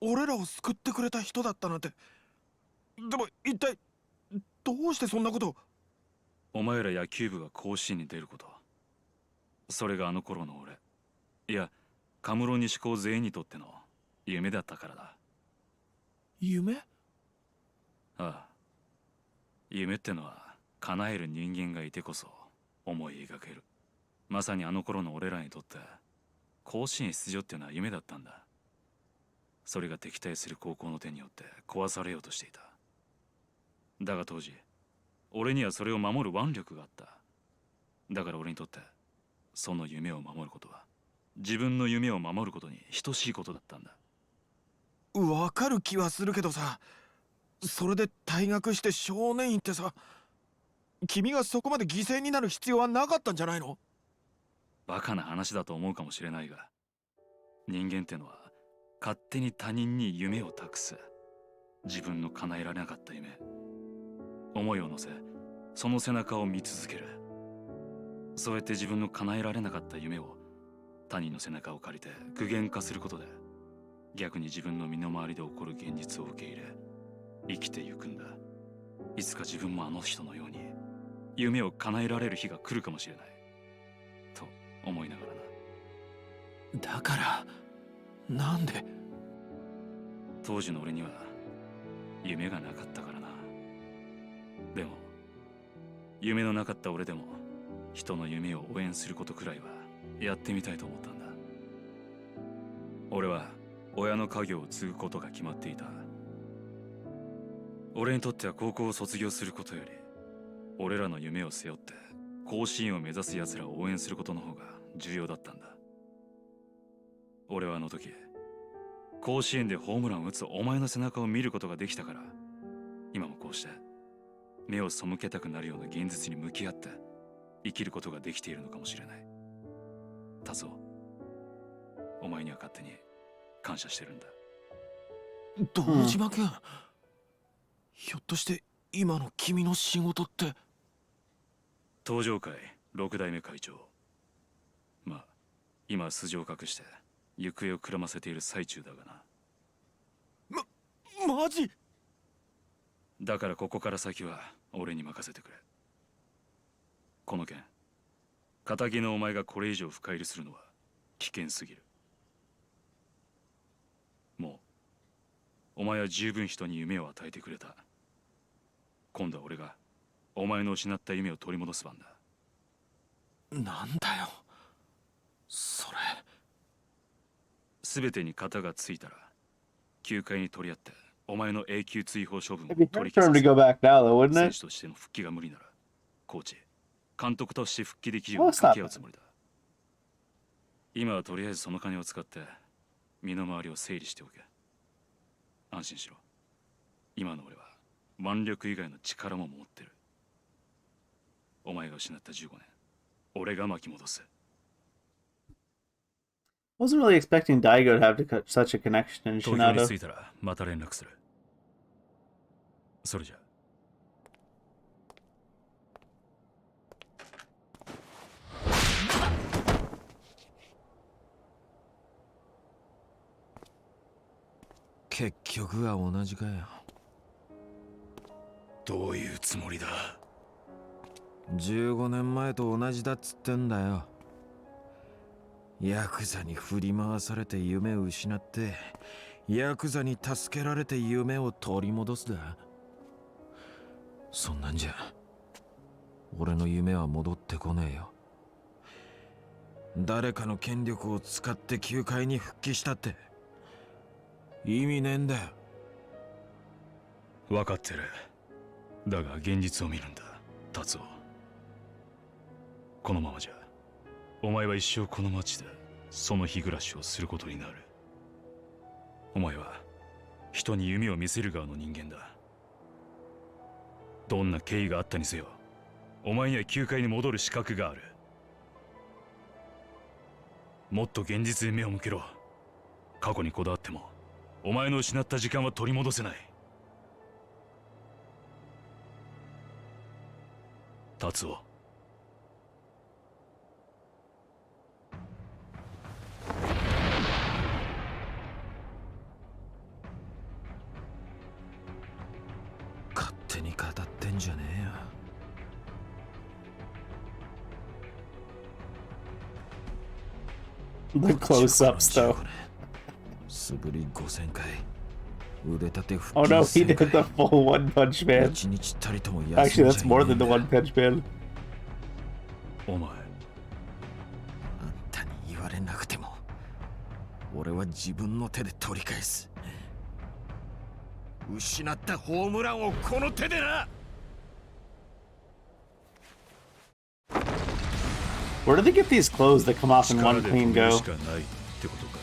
俺らを救ってくれた人だったなんて。でも一体どうしてそんなことを？お前ら野球部が甲子園に出ること、それがあの頃の俺、いやカムロ西高全員にとっての夢だったからだ。夢？ああ、夢ってのは叶える人間がいてこそ思い描ける。まさにあの頃の俺らにとって甲子園出場ってのは夢だったんだ。それが敵対する高校の手によって壊されようとしていた。だが当時俺にはそれを守る腕力があった。だから俺にとってその夢を守ることは自分の夢を守ることに等しいことだったんだ。わかる気はするけどさ、それで退学して少年院ってさ、君がそこまで犠牲になる必要はなかったんじゃないの？バカな話だと思うかもしれないが、人間ってのは勝手に他人に夢を託す。自分の叶えられなかった夢、思いを乗せその背中を見続ける。そうやって自分の叶えられなかった夢を他人の背中を借りて具現化することで、逆に自分の身の回りで起こる現実を受け入れ生きてゆくんだ。いつか自分もあの人のように夢を叶えられる日が来るかもしれないと思いながらな。だからなんで？当時の俺には夢がなかったからな。でも夢のなかった俺でも人の夢を応援することくらいはやってみたいと思ったんだ。俺は親の家業を継ぐことが決まっていた。俺にとっては高校を卒業することより俺らの夢を背負って甲子園を目指す奴らを応援することの方が重要だったんだ。俺はあの時甲子園でホームランを打つお前の背中を見ることができたから、今もこうして目を背けたくなるような現実に向き合って生きることができているのかもしれない。達夫、お前には勝手に感謝してるんだ。堂島君、ひょっとして今の君の仕事って？東上会6代目会長。まあ今は素性を隠して行方をくらませている最中だがな。マジ？だからここから先は俺に任せてくれ。この件、仇のお前がこれ以上深入りするのは危険すぎる。もうお前は十分人に夢を与えてくれた。今度は俺がお前の失った夢を取り戻す番だ。なんだよそれ。全てに型がついたら球界に取り合ってお前の永久追放処分を It'd be 取 hard り for him 消 to さ go せ、 back now, though, wouldn't 選 it? 手としての復帰が無理ならコーチ、監督として復帰できるよう Well, に it's 掛 not け合うつもりだ。今はとりあえずその金を使って身の回りを整理しておけ。安心しろ。今の俺は腕力以外の力も持ってる。お前が失った15年、俺が巻き戻す。Wasn't really expecting Daigo to have such a connection in 東京に着 Shinada. いたらまた連絡する。それじゃ。結局は同じかよ。どういうつもりだ。15年前と同じだっつってんだよ。ヤクザに振り回されて夢を失って、ヤクザに助けられて夢を取り戻すだ。そんなんじゃ俺の夢は戻ってこねえよ。誰かの権力を使って球界に復帰したって意味ねえんだよ。分かってる。だが現実を見るんだ、達夫。このままじゃお前は一生この町でその日暮らしをすることになる。お前は人に夢を見せる側の人間だ。どんな経緯があったにせよ、お前には球界に戻る資格がある。もっと現実に目を向けろ。過去にこだわってもお前の失った時間は取り戻せない。達夫。勝手に語ってんじゃねえよ。The close-ups, though. 素振り5000回。腕立て腹 Oh 筋 no, he 1000 did the full One Punch Man. 一日たりとも休ん Actually, じゃ that's more いね than the えんだ。 One Punch Man. あお前んたに言われなくても俺は自分の手で取り返す。失ったホームランをこの手でな。 Where do they get these clothes that come off in 力 one で clean 止める go? しかないってことか。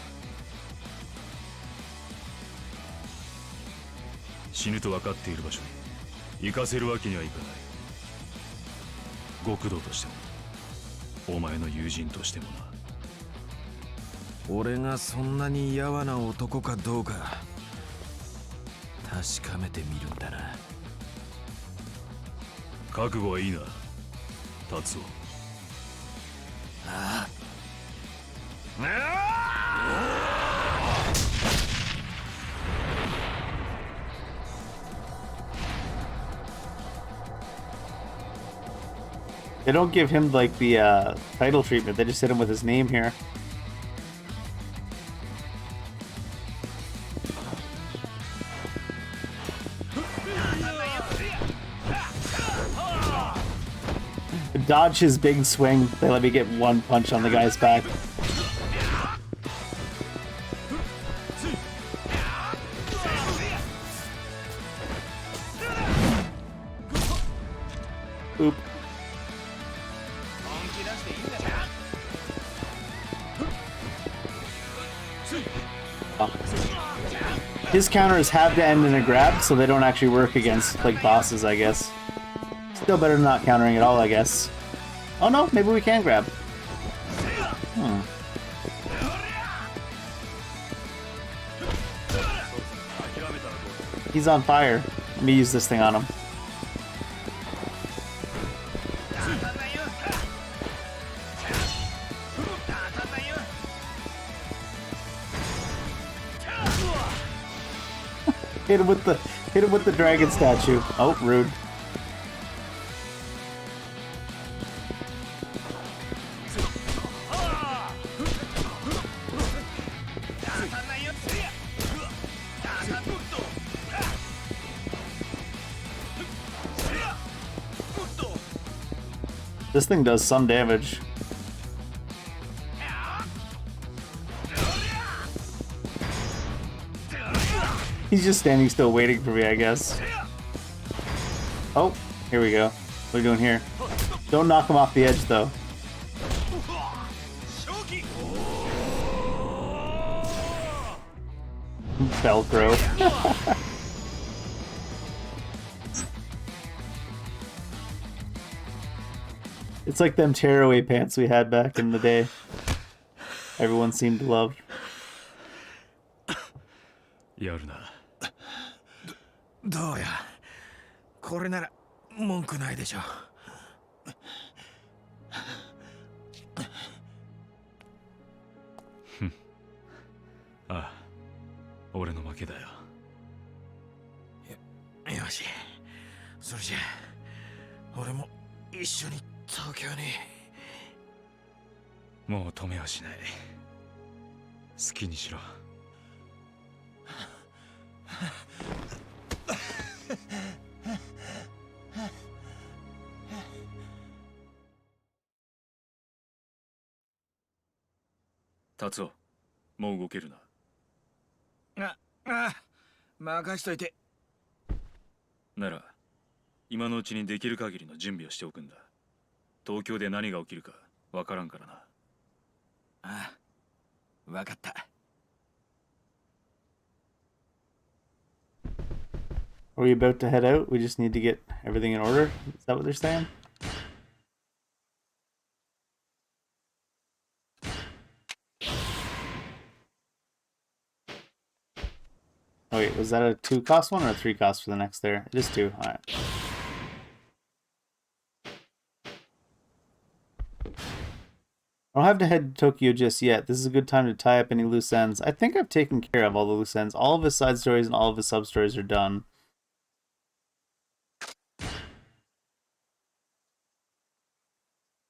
死ぬと分かっている場所に行かせるわけにはいかない。極道としてもお前の友人としてもな。俺がそんなにやわな男かどうか確かめてみるんだな。覚悟はいいな、達夫。ああ。They don't give him like the title treatment. They just hit him with his name here. Dodge his big swing. They let me get one punch on the guy's back. Oop. His counters have to end in a grab, so they don't actually work against like bosses, I guess. Still better than not countering at all, I guess. Oh no, maybe we can grab. He's on fire. Let me use this thing on him. Hit him with the dragon statue. Oh, rude. This thing does some damage. He's just standing still waiting for me, I guess. Oh, here we go. What are we doing here? Don't knock him off the edge, though. Velcro. It's like them tearaway pants we had back in the day. everyone seemed to love. やるな。どうや。これなら文句ないでしょ。ああ、俺の負けだよ。よし。それじゃあ俺も一緒に東京に。もう止めはしない。好きにしろ。達夫、もう動けるな。任しといて。なら今のうちにできる限りの準備をしておくんだ。東京で何が起きるかわからんからな。ああ、わかった。Are we about to head out? We just need to get everything in order? Is that what they're saying? Oh wait, was that a 2-cost one or a 3-cost for the next there? It is 2. Alright. I don't have to head to Tokyo just yet. This is a good time to tie up any loose ends. I think I've taken care of all the loose ends. All of his side stories and all of his sub stories are done.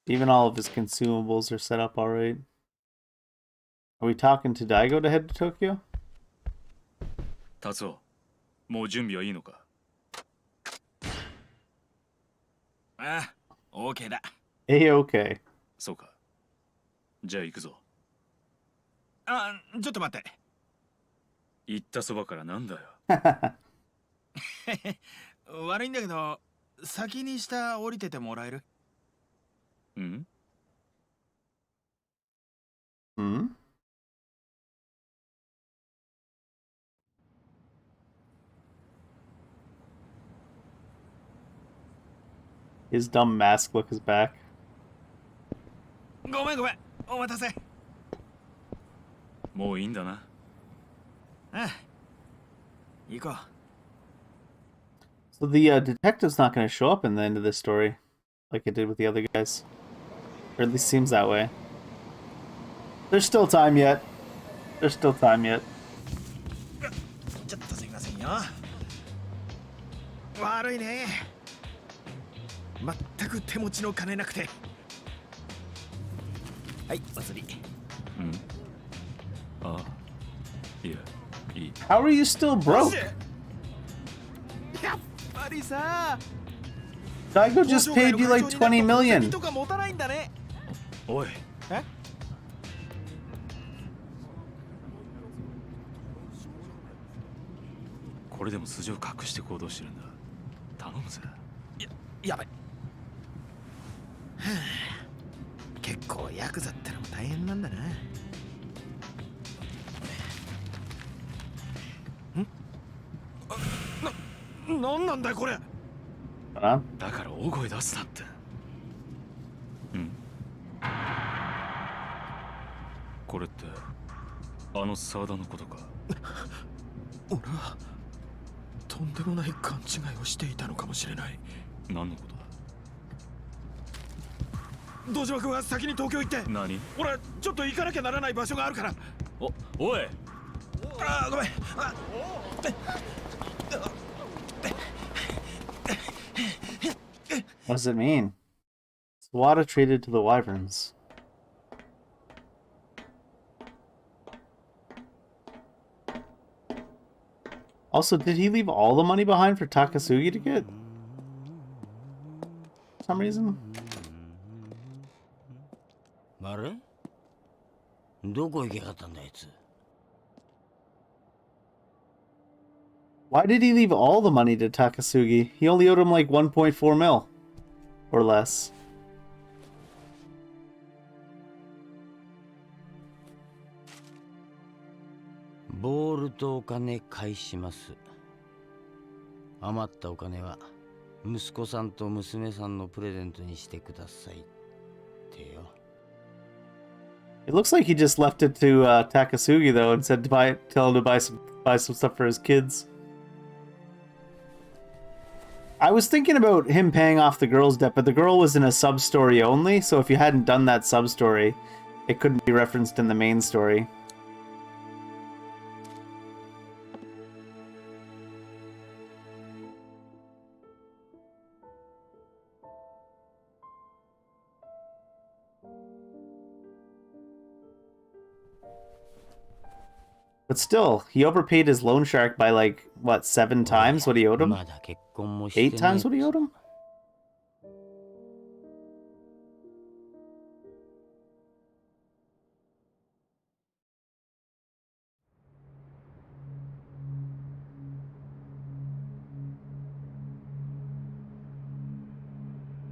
Even all of his consumables are set up alright. Are we talking to Daigo to head to Tokyo? 達夫、もう準備はいいのか。ああ、OK だ。A-OK. そうか。じゃあ行くぞ。あ、ちょっと待って。行ったそばからなんだよ。悪いんだけど、先に下降りててもらえる？うん？ Hmm? His dumb mask look is back. ごめんごめん、お待たせ。もういいんだな。ああ、行こう。So the detective's not going to show up in the end of this story, like it did with the other guys. Or at least seems that way. There's still time yet. There's still time yet. ちょっとすいませんよ。悪いね。全く手持ちの金なくて。はい、お釣り。うん？ああ。いや、いい。How are you still broke? やっぱりさ。Daigo just paid you like 20 million. とか持たないんだね。おい。え？これでも素性を隠して行動してるんだ。頼むぜ。やばい。はあ、結構ヤクザってのも大変なんだな。なんなんだよこれ。Huh? だから大声出すなって。うん。これってあの沢田のことか。俺はとんでもない勘違いをしていたのかもしれない。何のことだ。堂島君は先に東京行って。何？俺ちょっと行かなきゃならない場所があるから。おい。あ、ごめん。What does it mean? Sawada traded to the Wyverns. Also, did he leave all the money behind for Takasugi to get? For some reason? あれ？どこ行けかったんだあいつ。Why did he leave all the money to Takasugi? He only owed him like 1.4 mil. Or less. ボールとお金返します。余ったお金は息子さんと娘さんのプレゼントにしてくださいってよ。It looks like he just left it to Takasugi though, and said to tell him to buy some stuff for his kids. I was thinking about him paying off the girl's debt, but the girl was in a sub story only, so if you hadn't done that sub story, it couldn't be referenced in the main story. But still, he overpaid his loan shark by like, what, 7 times what he owed him? まだ結婚もして 8 ねえ times what he owed him?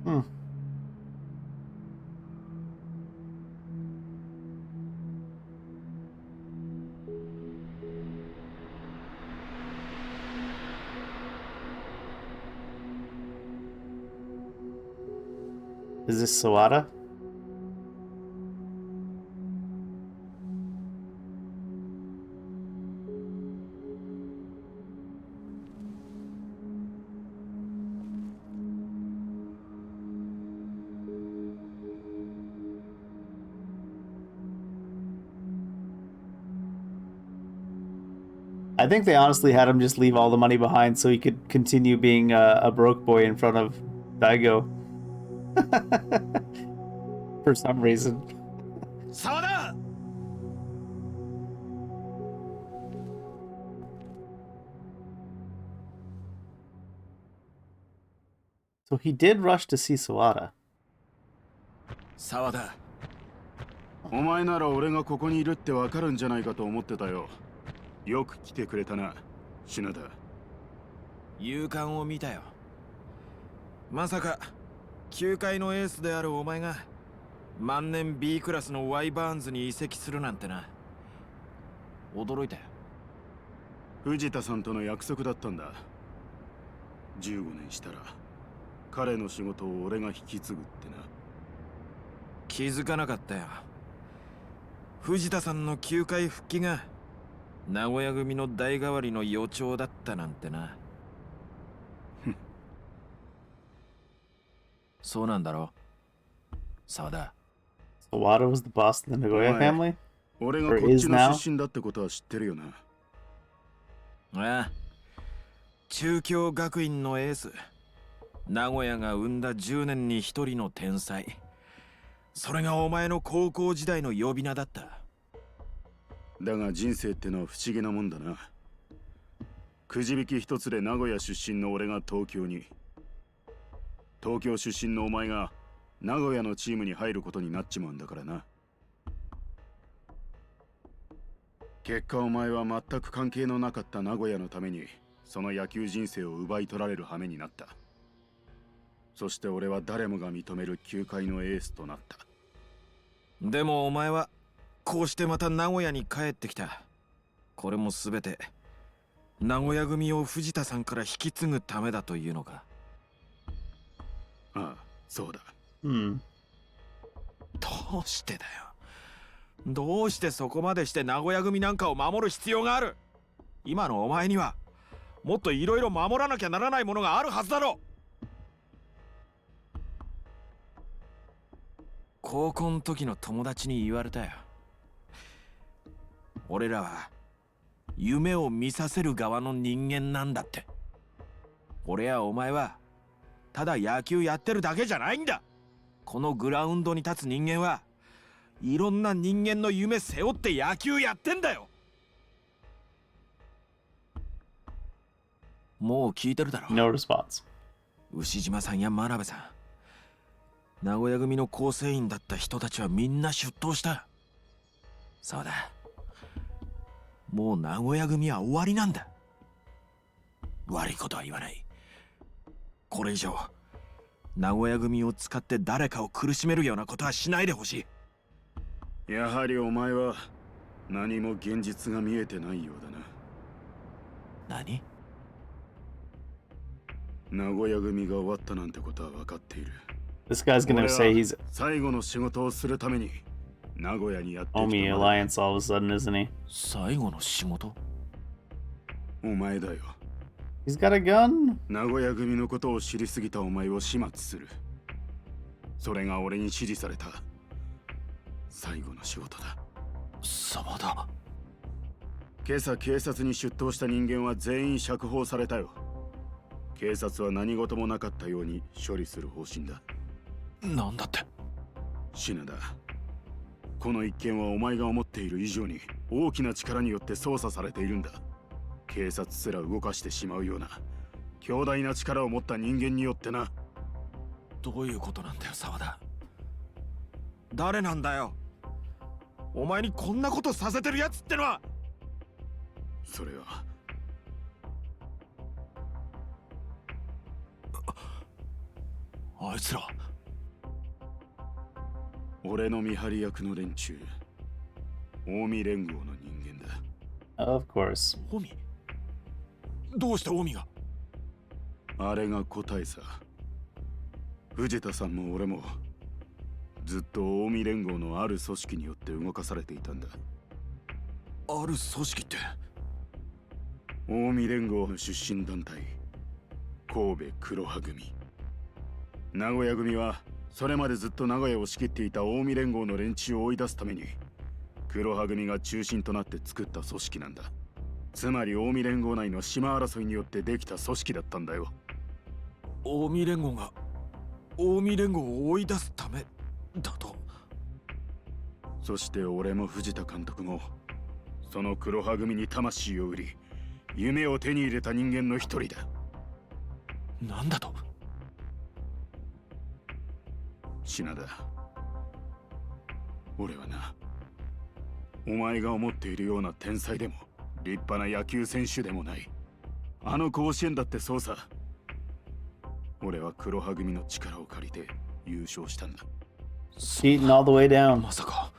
Hmm. Is this Sawada? I think they honestly had him just leave all the money behind so he could continue being a broke boy in front of Daigo. For some reason. 沢田 So he did rush to see Sawada. 沢田お前なら俺がここにいるってわかるんじゃないかと思ってたよ。よく来てくれたな、シナダ。勇敢を見たよ。まさか球界のエースであるお前が万年 B クラスのワイバーンズに移籍するなんてな。驚いたよ。藤田さんとの約束だったんだ。15年したら彼の仕事を俺が引き継ぐってな。気づかなかったよ。藤田さんの球界復帰が名古屋組の代替わりの予兆だったなんてな。そうなんだろう、沢田。Sawada was the boss of the Nagoya family? 俺がこっちの出身だってことは知ってるよな。ああ、中京学院のエース。名古屋が生んだ10年に1人の天才。それがお前の高校時代の呼び名だった。だが人生ってのは不思議なもんだな。くじ引き一つで名古屋出身の俺が東京に、東京出身のお前が名古屋のチームに入ることになっちまうんだからな。結果お前は全く関係のなかった名古屋のためにその野球人生を奪い取られる羽目になった。そして俺は誰もが認める球界のエースとなった。でもお前はこうしてまた名古屋に帰ってきた。これも全て名古屋組を藤田さんから引き継ぐためだというのか。ああ、そうだ。どうしてだよ。どうしてそこまでして名古屋組なんかを守る必要がある。今のお前にはもっといろいろ守らなきゃならないものがあるはずだろ。高校の時の友達に言われたよ。俺らは夢を見させる側の人間なんだって。俺やお前はただ野球やってるだけじゃないんだ。このグラウンドに立つ人間はいろんな人間の夢背負って野球やってんだよ。もう聞いてるだろ。 No response. 牛島さんや真鍋さん、名古屋組の構成員だった人たちはみんな出頭した。そうだ、もう名古屋組は終わりなんだ。悪いことは言わない。これ以上名古屋組を使って誰かを苦しめるようなことはしないでほしい。やはりお前は何も現実が見えてないようだな。何？名古屋組が終わったなんてことは分かっている。 This guy's gonna say he's... 最後の仕事をするために名古屋にやってきた Omi まで Alliance all of a sudden, isn't he? 最後の仕事？お前だよ。 He's got a gun? 名古屋組のことを知りすぎたお前を始末する。それが俺に指示された最後の仕事だ。様だ。今朝警察に出頭した人間は全員釈放されたよ。警察は何事もなかったように処理する方針だ。なんだって？品田、この一件はお前が思っている以上に大きな力によって操作されているんだ。警察すら動かしてしまうような強大な力を持った人間によってな。どういうことなんだよ、沢田。誰なんだよ、お前にこんなことさせてるやつってのは。それはあいつら俺の見張り役の連中、近江連合の人間だ。 Of course. 近江？どうして近江が？あれが答えさ。藤田さんも俺もずっと近江連合のある組織によって動かされていたんだ。ある組織って？近江連合の出身団体、神戸黒羽組。名古屋組はそれまでずっと名古屋を仕切っていた近江連合の連中を追い出すために黒羽組が中心となって作った組織なんだ。つまり近江連合内の島争いによってできた組織だったんだよ。近江連合が近江連合を追い出すためだと？そして俺も藤田監督もその黒羽組に魂を売り夢を手に入れた人間の一人だ。なんだと？品田、俺はな、お前が思っているような天才でも立派な野球選手でもない。あの甲子園だってそうさ。俺は黒羽組の力を借りて優勝したんだ。 Cheating all the way down. まさか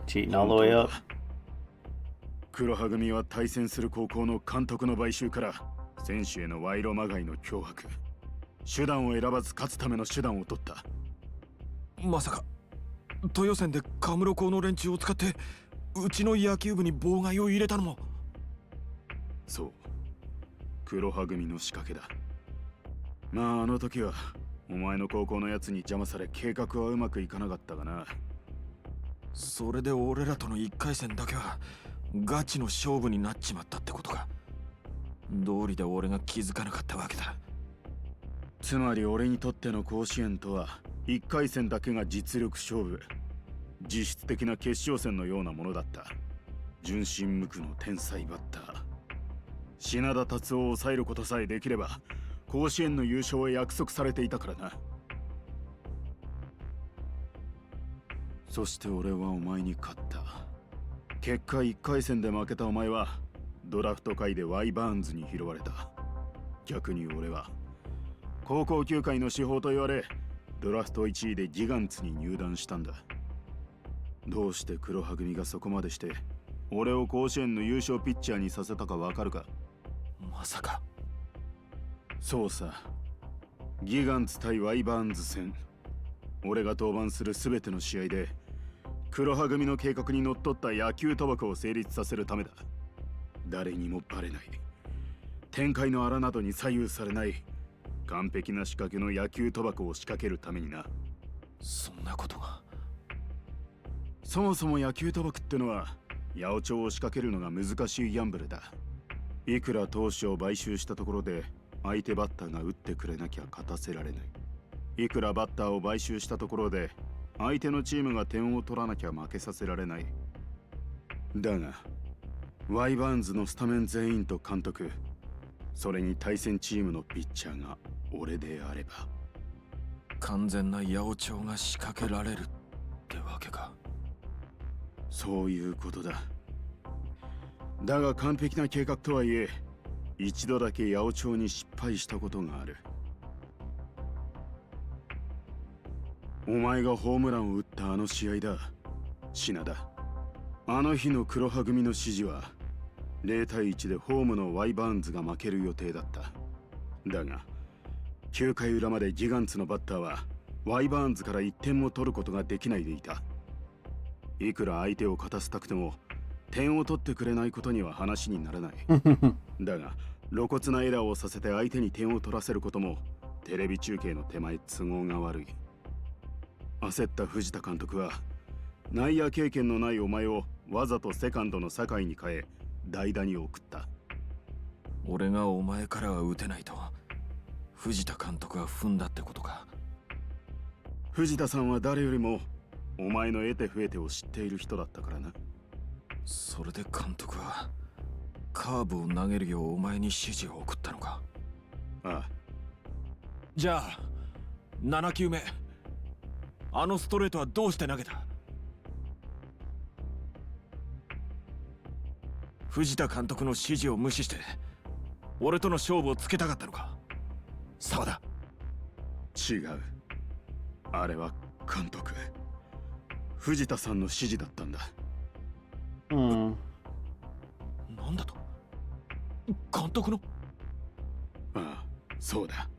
Cheating all the way up. 黒羽組は対戦する高校の監督の買収から選手への賄賂まがいの脅迫、手段を選ばず勝つための手段を取った。まさか豊戦でカムロ校の連中を使ってうちの野球部に妨害を入れたのも？そう、黒羽組の仕掛けだ。まああの時はお前の高校のやつに邪魔され計画はうまくいかなかったがな。それで俺らとの1回戦だけはガチの勝負になっちまったってことか。道理で俺が気づかなかったわけだ。つまり俺にとっての甲子園とは1回戦だけが実力勝負、実質的な決勝戦のようなものだった。純真無垢の天才バッター品田達夫を抑えることさえできれば甲子園の優勝は約束されていたからな。そして俺はお前に勝った。結果1回戦で負けたお前はドラフト会でワイバーンズに拾われた。逆に俺は高校球界の至宝と言われドラフト1位でギガンツに入団したんだ。どうして黒羽組がそこまでして俺を甲子園の優勝ピッチャーにさせたかわかるか？まさか。そうさ、ギガンツ対ワイバーンズ戦、俺が登板する全ての試合で黒羽組の計画にのっとった野球賭博を成立させるためだ。誰にもバレない、展開の荒などに左右されない完璧な仕掛けの野球賭博を仕掛けるためにな。そんなことが。そもそも野球賭博ってのは八百長を仕掛けるのが難しいギャンブルだ。いくら投手を買収したところで相手バッターが打ってくれなきゃ勝たせられない。いくらバッターを買収したところで相手のチームが点を取らなきゃ負けさせられない。だがワイバーンズのスタメン全員と監督、それに対戦チームのピッチャーが俺であれば完全な八百長が仕掛けられるってわけか。そういうことだ。だが完璧な計画とはいえ一度だけ八百長に失敗したことがある。お前がホームランを打ったあの試合だ、品田。あの日の黒羽組の指示は0対1でホームのワイバーンズが負ける予定だった。だが9回裏までギガンツのバッターはワイバーンズから1点も取ることができないでいた。いくら相手を勝たせたくても点を取ってくれないことには話にならない。だが露骨なエラーをさせて相手に点を取らせることもテレビ中継の手前都合が悪い。焦った藤田監督は内野経験のないお前をわざとセカンドの酒井に変え代打に送った。俺がお前からは打てないと藤田監督は踏んだってことか。藤田さんは誰よりもお前の得て増えてを知っている人だったからな。それで監督はカーブを投げるようお前に指示を送ったのか。ああ。じゃあ7球目あのストレートはどうして投げた？藤田監督の指示を無視して俺との勝負をつけたかったのか？沢田。違う。あれは監督、藤田さんの指示だったんだ。なんだと？監督の？ああ、そうだ。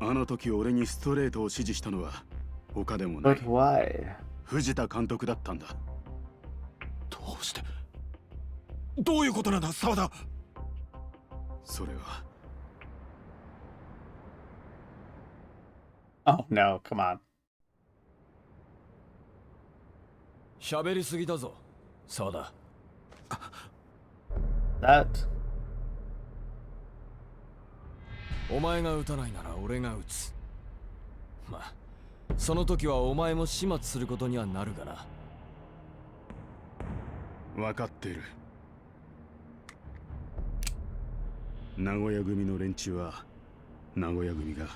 あの時俺にストレートを指示したのは他でもない。But why? 藤田監督だったんだ。どうして？どういうことなんだ、沢田？それは。Oh no, come on. 喋りすぎだぞ、沢田。That. お前が打たないなら俺が打つ。まあ、その時はお前も始末することにはなるがな。分かっている。名古屋組の連中は名古屋組が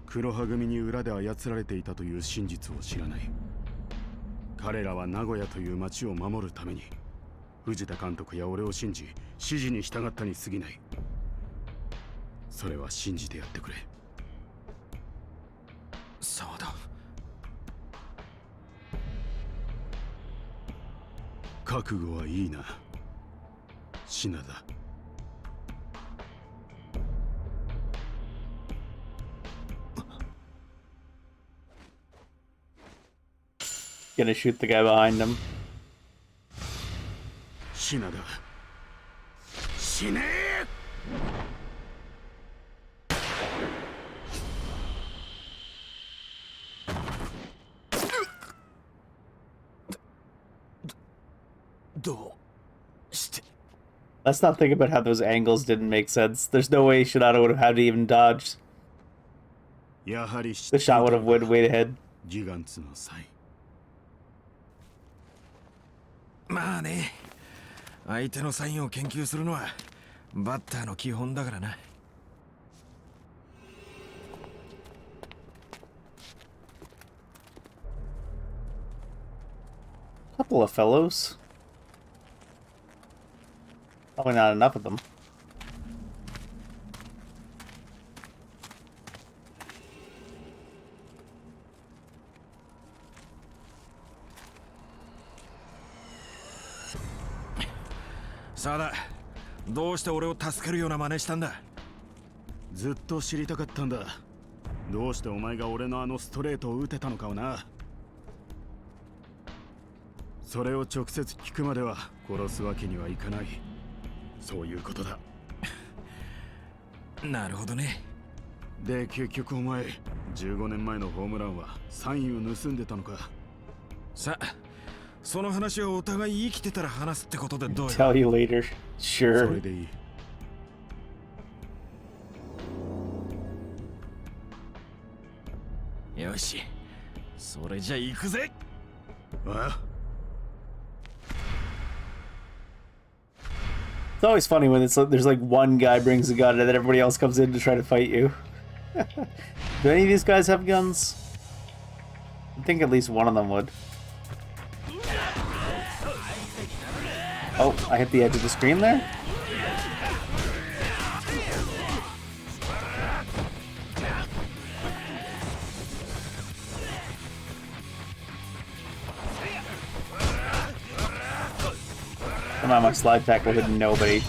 黒羽組に裏で操られていたという真実を知らない。彼らは名古屋という町を守るために藤田監督や俺を信じ指示に従ったに過ぎない。それは信じてやってくれ。沢田。覚悟はいいな、品田。Gonna shoot the guy behind him. 品田、死ねどうして？ Let's not think about how those angles didn't make sense. There's no way Shinada would have had to even dodge. やはり The shot would have went way ahead. ギガンツの際。まあね、相手のサインを研究するのはバッターの基本だからな。Couple of fellows. Probably not enough of them. さあだ、どうして俺を助けるような真似したんだ？ずっと知りたかったんだ。どうしてお前が俺のあのストレートを打てたのかをな。それを直接聞くまでは殺すわけにはいかない。そういうことだ。なるほどね。で、結局お前15年前のホームランはサインを盗んでたのか。さあ、その話はお互い生きてたら話すってことでどうよ。 Tell you later. それ Sure. でいい。よし、それじゃ行くぜ。ああ、It's always funny when there's like one guy brings a gun and then everybody else comes in to try to fight you. Do any of these guys have guns? I think at least one of them would. Oh, I hit the edge of the screen there? Come on, my slide tackle hit nobody.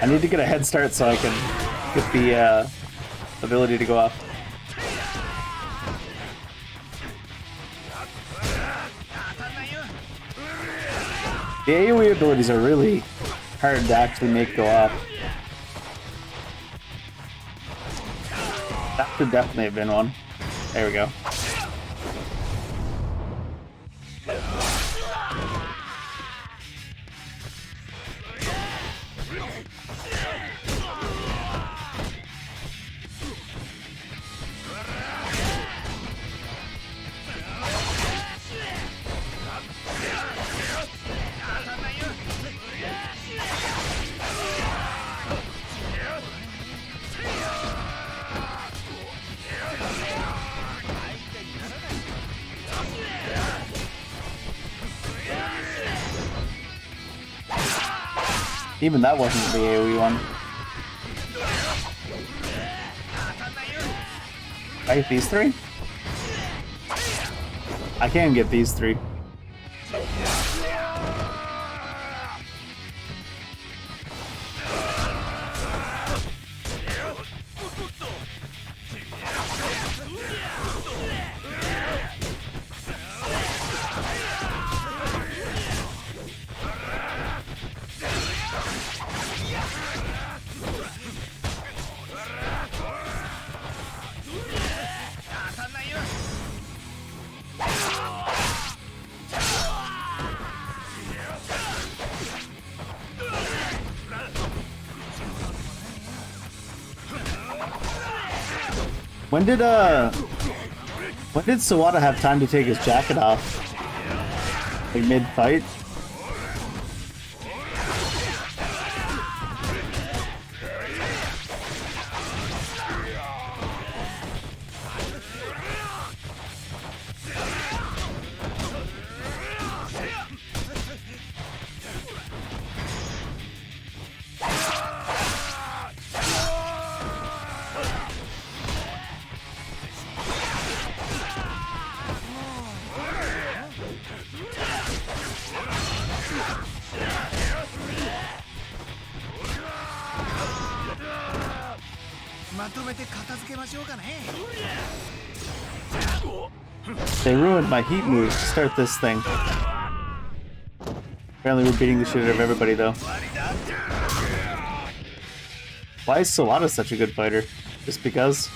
I need to get a head start so I can get the ability to go up. The AoE abilities are really hard to actually make go up. That could definitely have been one. There we go. Even that wasn't the AoE one. I get these three? I can get these three. When did Sawada have time to take his jacket off? Like mid-fight? They ruined my heat move to start this thing. Apparently we're beating the shit out of everybody though. Why is Sawada such a good fighter? Just because?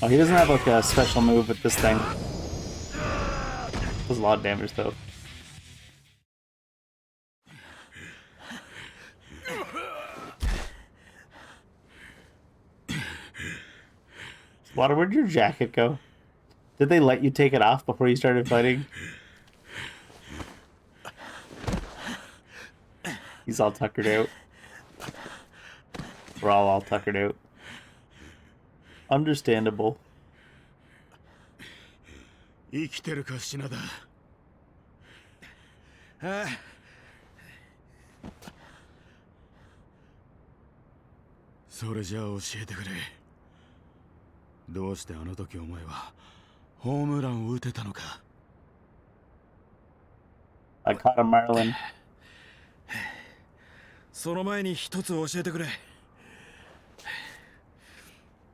Oh, he doesn't have like a special move with this thing. Does a lot of damage though. Water, where'd your jacket go? Did they let you take it off before you started fighting? He's all tuckered out. We're all tuckered out. Understandable. 生きてるか、シナダ。ああ。それじゃあ教えてくれ。どうしてあの時お前はホームランを打てたのか。I caught a Marlin. その前に一つ教えてくれ。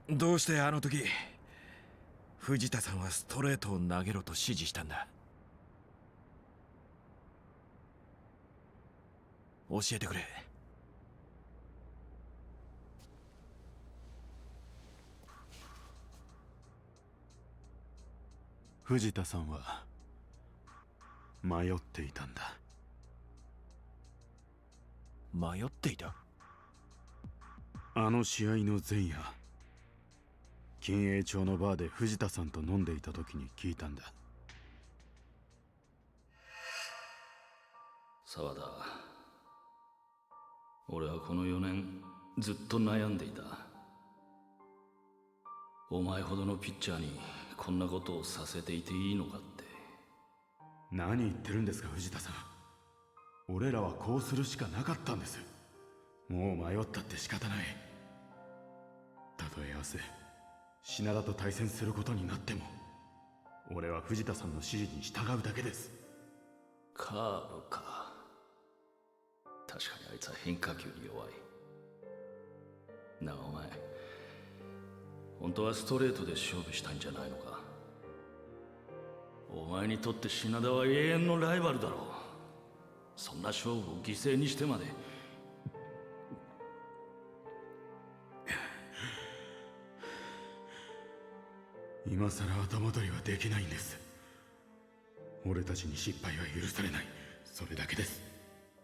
どうしてあの時藤田さんはストレートを投げろと指示したんだ。教えてくれ。藤田さんは迷っていたんだ。迷っていた。あの試合の前夜、金栄町のバーで藤田さんと飲んでいた時に聞いたんだ。沢田、俺はこの4年ずっと悩んでいた。お前ほどのピッチャーにこんなことをさせていていいのかって。何言ってるんですか藤田さん。俺らはこうするしかなかったんです。もう迷ったって仕方ない。たとえ明日品田と対戦することになっても、俺は藤田さんの指示に従うだけです。カーブか。確かにあいつは変化球に弱い。なあお前、本当はストレートで勝負したいんじゃないのか。お前にとって品田は永遠のライバルだろう。そんな勝負を犠牲にしてまで。今さら後戻りはできないんです。俺たちに失敗は許されない、それだけです。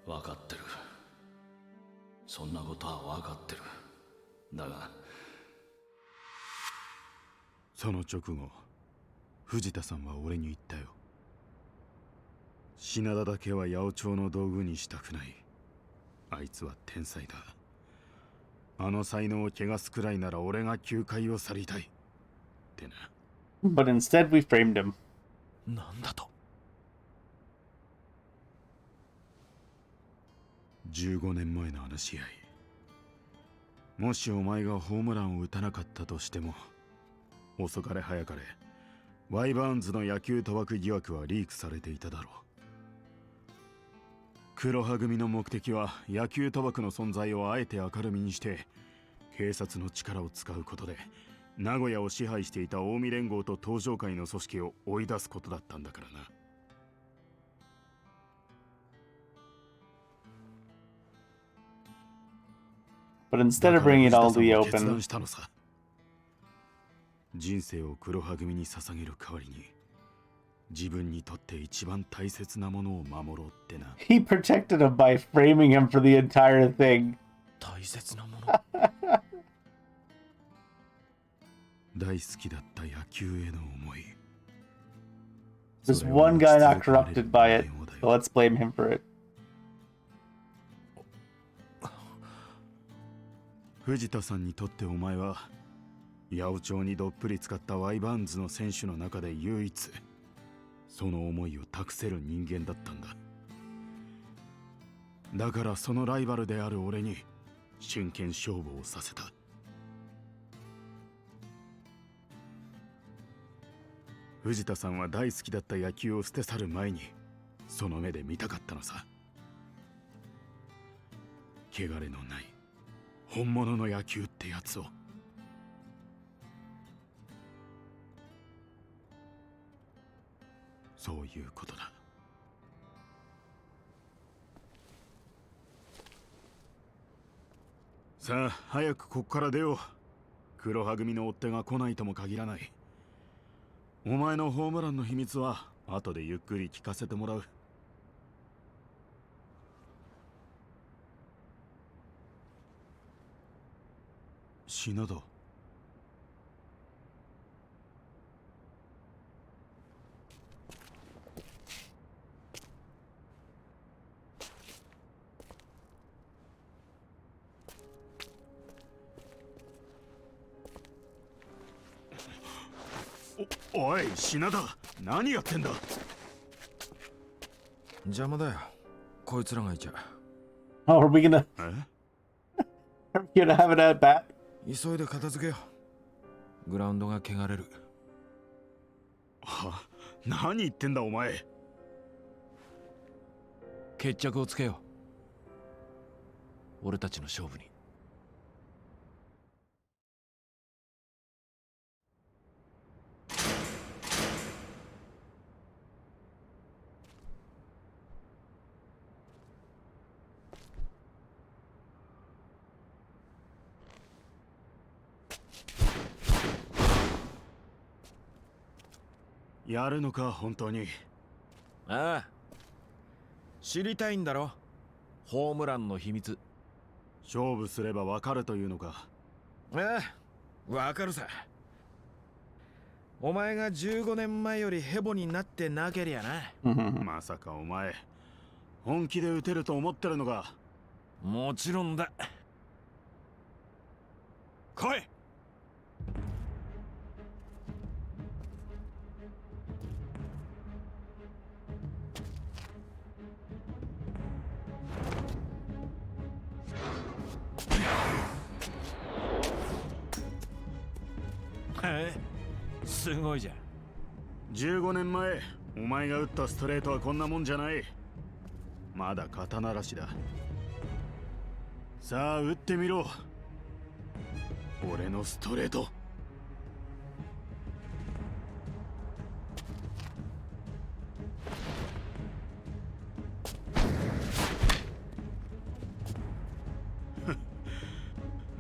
分かってる。そんなことは分かってる。だがその直後、藤田さんは俺に言ったよ。品田だけは八百長の道具にしたくない。あいつは天才だ。あの才能を汚すくらいなら俺が球界を去りたいってな。But instead we framed him. なんだと。15年前のあの試合、もしお前がホームランを打たなかったとしても、遅かれ早かれワイバーンズの野球賭博疑惑はリークされていただろう。黒羽組の目的は野球賭博の存在をあえて明るみにして警察の力を使うことで名古屋を支配していた近江連合と東上会の組織を追い出すことだったんだからな。But instead of bringing it all to the だから藤田さんは決 open, 断したのさ。人生を黒羽組に捧げる代わりに自分にとって一番大切なものを守ろうってな。 he protected him by framing him for the entire thing. 大切なもの。大好きだった野球への思い。 There's one guy not corrupted by it, so let's blame him for it. 藤田さんにとってお前は八百長にどっぷり使ったワイバーンズの選手の中で唯一その思いを託せる人間だったんだ。だからそのライバルである俺に真剣勝負をさせた。藤田さんは大好きだった野球を捨て去る前にその目で見たかったのさ。汚れのない本物の野球ってやつを。そういうことだ。さあ早くこっから出よう。黒羽組の追っ手が来ないとも限らない。お前のホームランの秘密は後でゆっくり聞かせてもらう。品田。おい品田、何やってんだ。邪魔だよ、こいつらがいちゃ。 Oh, are we gonna え are we gonna have it at bat? 急いで片付けよう。グラウンドが汚れる。は、何言ってんだお前。決着をつけよう、俺たちの勝負に。やるのか本当に。ああ、知りたいんだろ、ホームランの秘密。勝負すればわかるというのか。ああ、わかるさ。お前が15年前よりヘボになってなけりゃな。まさかお前本気で打てると思ってるのか。もちろんだ。来い。すごいじゃん。15年前お前が打ったストレートはこんなもんじゃない。まだ肩慣らしだ。さあ打ってみろ、俺のストレート。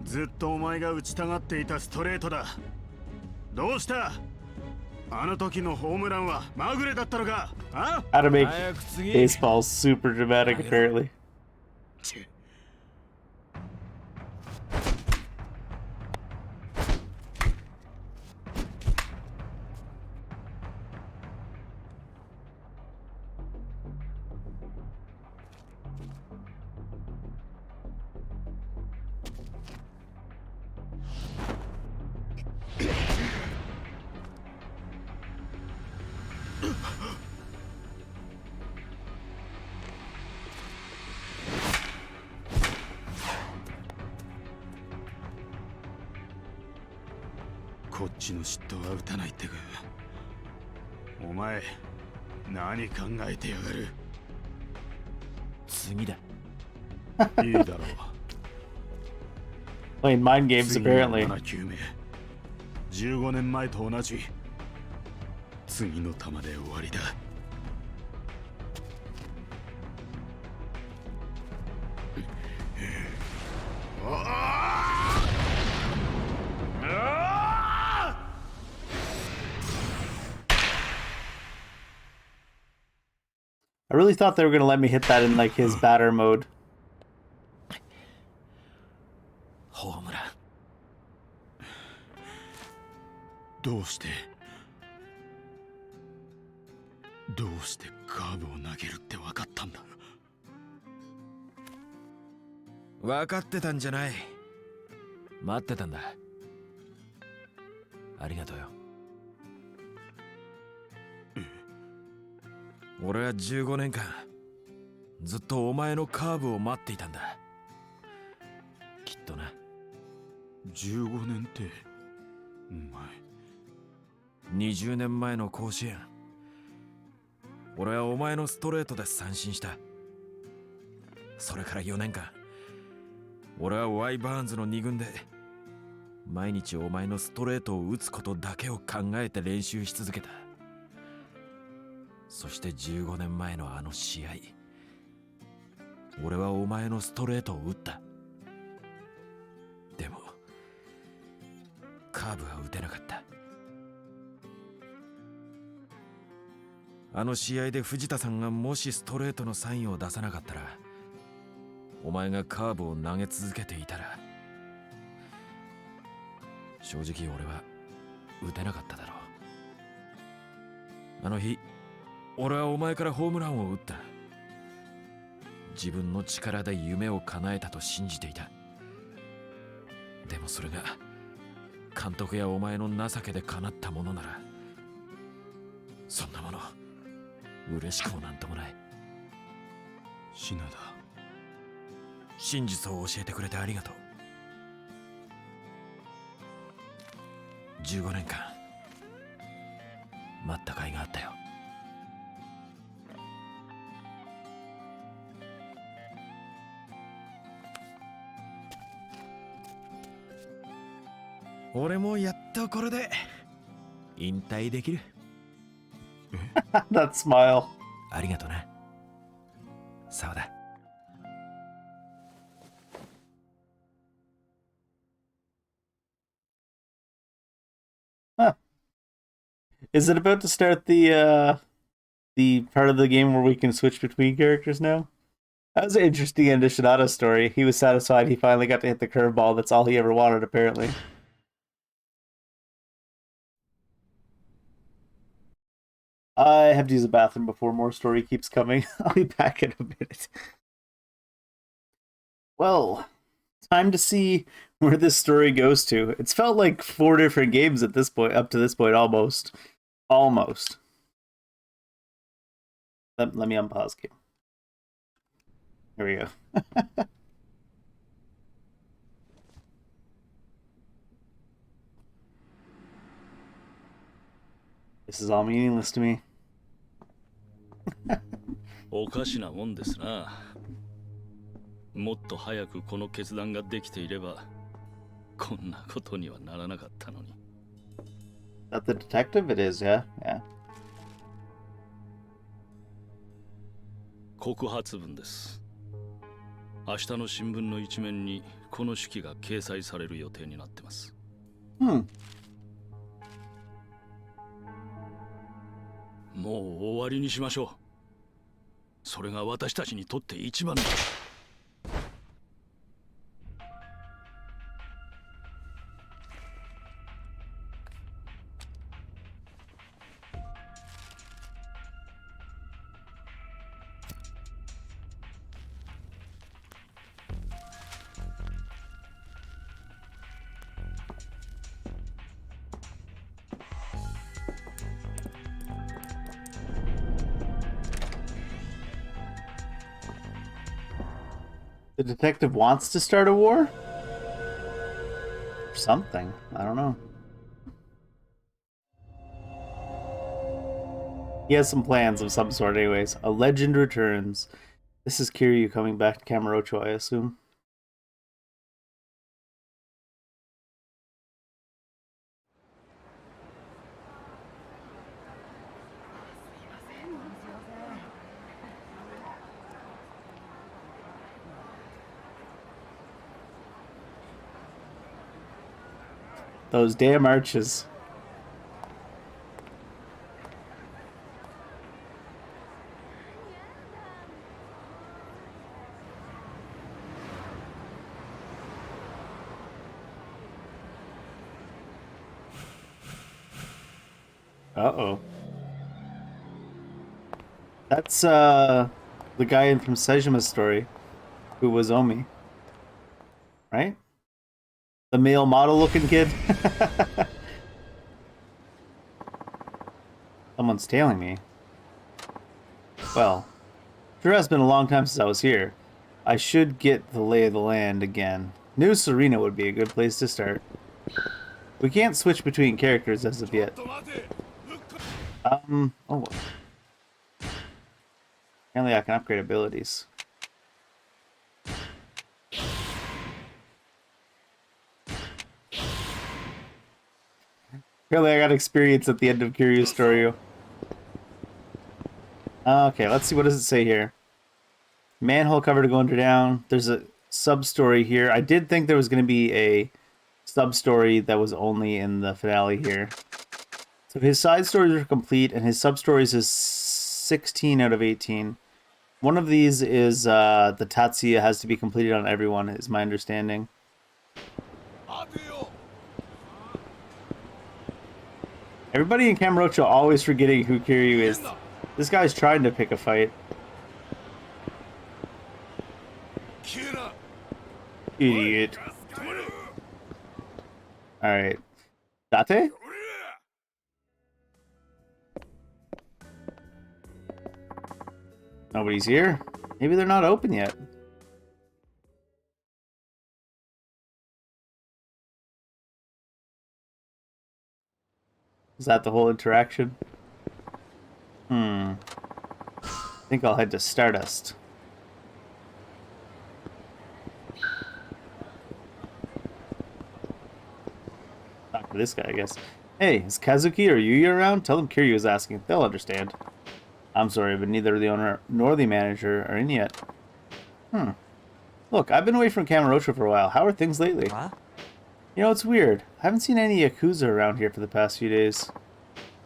ずっとお前が打ちたがっていたストレートだ。どうした？あの時のホームランはまぐれだったのか？あ？ How to make 早く次。 baseball super dramatic, apparently.「こっちの嫉妬は打たないってか。お前何考えてやがる。次だ。いいだろう。 Playing mind games, 次の apparently. 7球目、15年前と同じ。次の球で終わりだ。I really thought they were gonna let me hit that in like his batter mode. ホームラン。どうしてカーブを投げるって分かったんだ。分かってたんじゃない。待ってたんだ。ありがとうよ。俺は15年間ずっとお前のカーブを待っていたんだ。きっとな。15年ってお前。20年前の甲子園、俺はお前のストレートで三振した。それから4年間、俺はワイ・バーンズの2軍で毎日お前のストレートを打つことだけを考えて練習し続けた。そして15年前のあの試合、俺はお前のストレートを打った。でもカーブは打てなかった。あの試合で藤田さんがもしストレートのサインを出さなかったら、お前がカーブを投げ続けていたら、正直俺は打てなかっただろう。あの日俺はお前からホームランを打った。自分の力で夢を叶えたと信じていた。でもそれが監督やお前の情けで叶ったものなら、そんなもの嬉しくもなんともない。品田、真実を教えてくれてありがとう。15年間待った甲斐があったよ。俺もやっとこれで引退できる。That smile. ありがとな、そうだ。Huh. Is it about to start the part of the game where we can switch between characters now. That was an interesting end to Shinada's story. He was satisfied he finally got to hit the curveball. That's all he ever wanted, apparently. I have to use the bathroom before more story keeps coming. I'll be back in a minute. Well, time to see where this story goes to. It's felt like 4 different games at this point, up to this point, almost. Almost. Let me unpause game. Here we go. This is all meaningless to me. おかしなもんですな。もっと早くこの決断ができていれば、こんなことにはならなかったのに。That the detective? It is, yeah. Yeah. 告発文です。明日の新聞の一面にこの手記が掲載される予定になってます。Hmm. もう終わりにしましょう。それが私たちにとって一番だ。The detective wants to start a war? Or something. I don't know. He has some plans of some sort anyways. A legend returns. This is Kiryu coming back to Kamurocho, I assume. Those damn arches. Uh-oh. That's, the guy from Sejima's story, who was Omi. Right? The male model-looking kid? Someone's tailing me. Well, sure has been a long time since I was here. I should get the lay of the land again. New Serena would be a good place to start. We can't switch between characters as of yet. Oh. Apparently I can upgrade abilities. Apparently I got experience at the end of Kiryu's story. Okay, let's see, what does it say here? Manhole cover to go underdown. There's a sub-story here. I did think there was going to be a sub-story that was only in the finale here. So his side stories are complete, and his sub-stories is 16 out of 18. One of these is the Tatsuya has to be completed on everyone, is my understanding. Everybody in Kamurocho always forgetting who Kiryu is. This guy's trying to pick a fight. Idiot. Alright. Date? Nobody's here. Maybe they're not open yet. Is that the whole interaction? I think I'll head to Stardust. Talk to this guy, I guess. Hey, is Kazuki or Yuya around? Tell them Kiryu is asking. They'll understand. I'm sorry, but neither the owner nor the manager are in yet. Look, I've been away from Kamurocho for a while. How are things lately? What? You know, it's weird. I haven't seen any Yakuza around here for the past few days.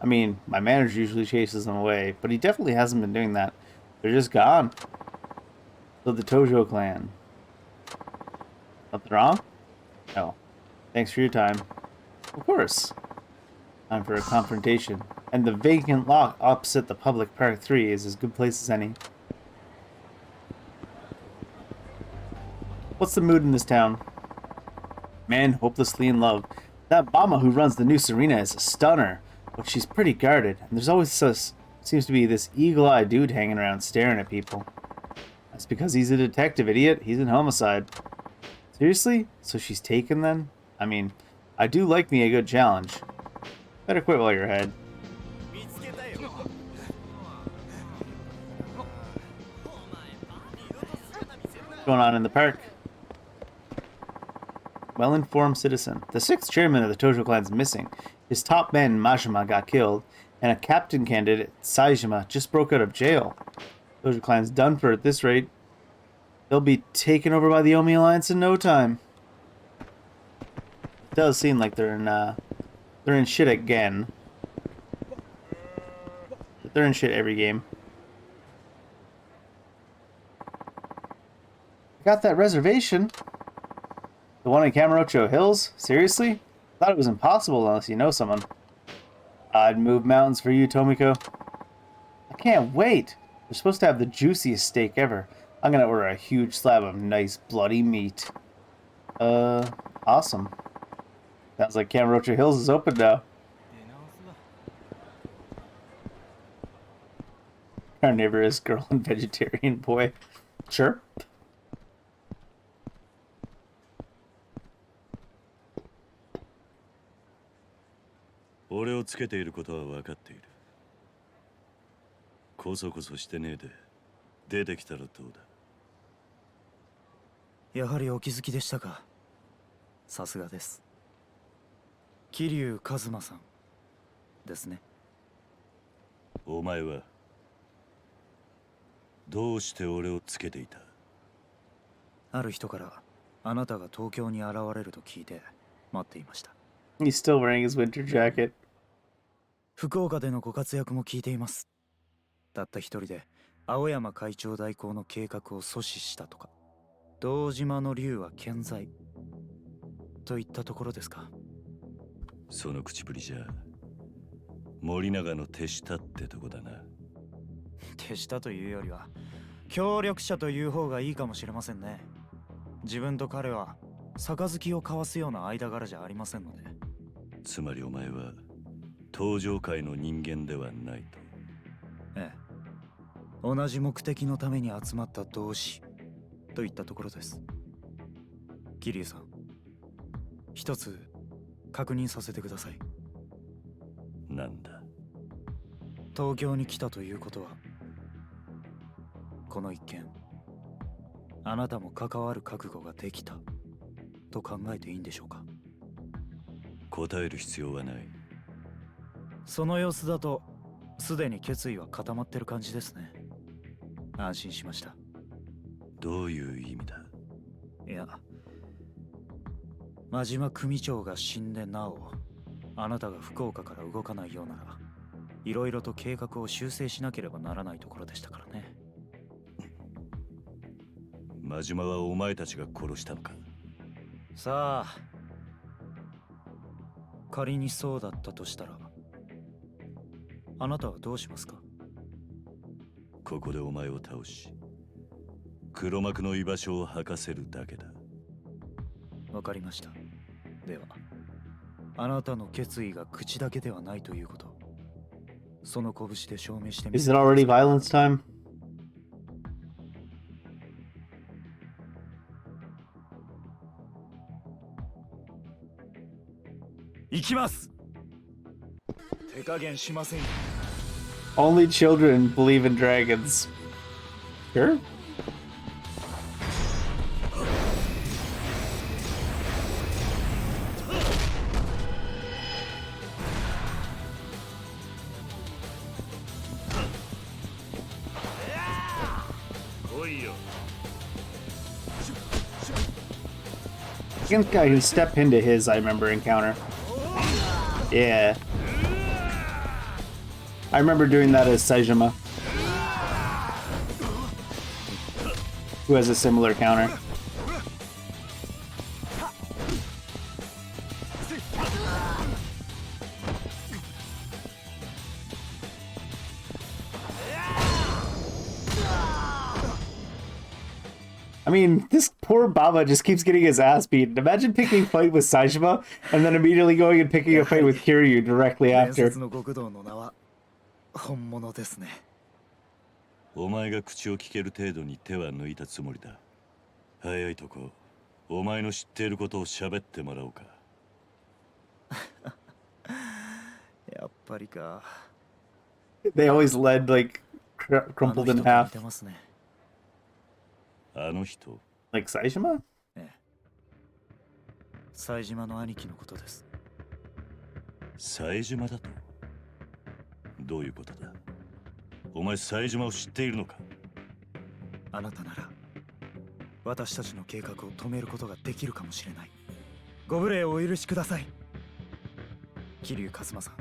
I mean, my manager usually chases them away, but he definitely hasn't been doing that. They're just gone. So the Tojo clan. Something wrong? No. Thanks for your time. Of course. Time for a confrontation. And the vacant lot opposite the public Park 3 is as good place as any. What's the mood in this town? Man hopelessly in love. That Mama who runs the new Serena is a stunner, but she's pretty guarded, and there's always seems to be this eagle-eyed dude hanging around staring at people. That's because he's a detective, idiot. He's in homicide. Seriously? So she's taken then? I mean, I do like me a good challenge. Better quit while you're ahead. What's going on in the park? Well-informed citizen. The 6th chairman of the Tojo clan is missing. His top man, Majima, got killed, and a captain candidate, Saijima, just broke out of jail. Tojo clan's done for at this rate. They'll be taken over by the Omi Alliance in no time. It does seem like they're in shit again. But they're in shit every game. I got that reservation. The one in Kamurocho Hills? Seriously? Thought it was impossible unless you know someone. I'd move mountains for you, Tomiko. I can't wait. They're supposed to have the juiciest steak ever. I'm gonna order a huge slab of nice bloody meat. Awesome. Sounds like Kamurocho Hills is open now. Carnivorous girl and vegetarian boy. Sure.俺をつけていることは分かっている。こそこそしてねえで出てきたらどうだ。やはりお気づきでしたか。さすがです。桐生一馬さんですね。お前はどうして俺をつけていた？ある人からあなたが東京に現れると聞いて待っていました。He's still wearing his winter jacket. 福岡でのご活躍も聞いています。たった一人で青山会長代行の計画を阻止したとか。堂島の竜は健在といったところですか。その口ぶりじゃ森永の手下ってとこだな。手下というよりは協力者という方がいいかもしれませんね。自分と彼は杯を交わすような間柄じゃありませんので。つまりお前は登場界の人間ではないと。ええ、同じ目的のために集まった同志といったところです。桐生さん、一つ確認させてください。なんだ？東京に来たということは、この一件あなたも関わる覚悟ができたと考えていいんでしょうか。答える必要はない。その様子だとすでに決意は固まってる感じですね。安心しました。どういう意味だ？いや、真島組長が死んでなおあなたが福岡から動かないようなら、いろいろと計画を修正しなければならないところでしたからね。真島はお前たちが殺したのか？さあ、仮にそうだったとしたらあなたはどうしますか？ここでお前を倒し黒幕の居場所を吐かせるだけだ。わかりました。ではあなたの決意が口だけではないということ、その拳で証明してみて。 Is it already violence time? 行きます。手加減しませんよ。 Only children believe in dragons. Sure. Against guy who stepped into his, I remember encounter. Yeah. I remember doing that as Saejima, who has a similar counter. I mean, this poor Baba just keeps getting his ass beaten. Imagine picking a fight with Saejima and then immediately going and picking a fight with Kiryu directly 伝 after. 説の極道の名は本物ですね。お前が口を聞ける程度に手は抜いたつもりだ。早いとこ、お前の知っていることを喋ってもらおうか。やっぱりか。 They always led like crumpled in あの人と似 half. てますね。あの人、 Like Saejima? ええ。冴島の兄貴のことです。冴島だと。どういうことだ。お前冴島を知っているのか。あなたなら私たちの計画を止めることができるかもしれない。ご無礼をお許しください。桐生一馬さん、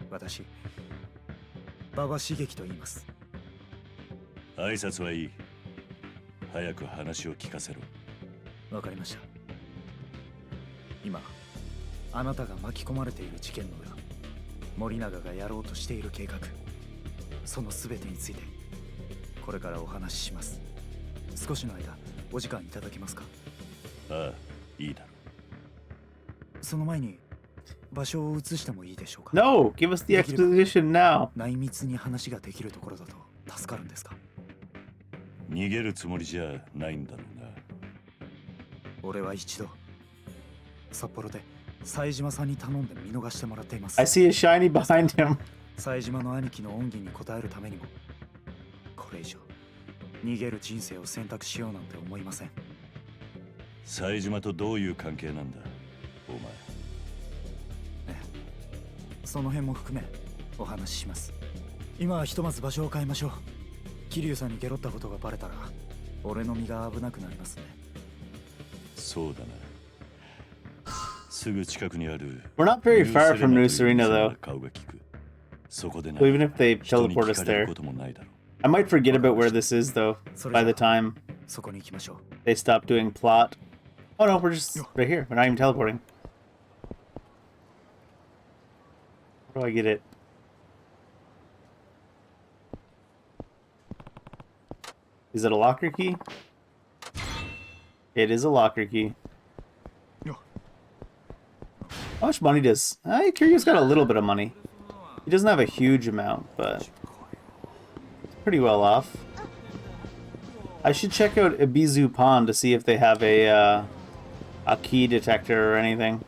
私馬場茂樹と言います。挨拶はいい。早く話を聞かせろ。わかりました。今あなたが巻き込まれている事件の裏、森永がやろうとしている計画、その全てについてこれからお話しします。少しの間お時間いただけますか。ああ、いいだろう。その前に場所を移してもいいでしょうか。 No, give us the exposition now. 内密に話ができるところだと助かるんですか。逃げるつもりじゃないんだろうな。俺は一度札幌で冴島さんに頼んで見逃してもらっています。 I see a shiny behind him. 冴島の兄貴の恩義に応えるためにもこれ以上逃げる人生を選択しようなんて思いません。冴島とどういう関係なんだお前。その辺も含めお話しします。今はひとまず場所を変えましょう。桐生さんにゲロったことがバレたら俺の身が危なくなりますね。そうだな。すぐ近くにある We're not very far from New Serena, though. 顔が利く。そこでな。 Well, even if they 人に teleport 聞 us かれる there. こともないだろう。 I might forget about where this is, though, by the time そこに行きましょう。 they stop doing plot. Oh no, we're just right here. We're not even teleporting. How do I get it? Is it a locker key? It is a locker key. How much money does... Kiryu's got a little bit of money. He doesn't have a huge amount, but... he's pretty well off. I should check out Ibizu Pond to see if they have a key detector or anything.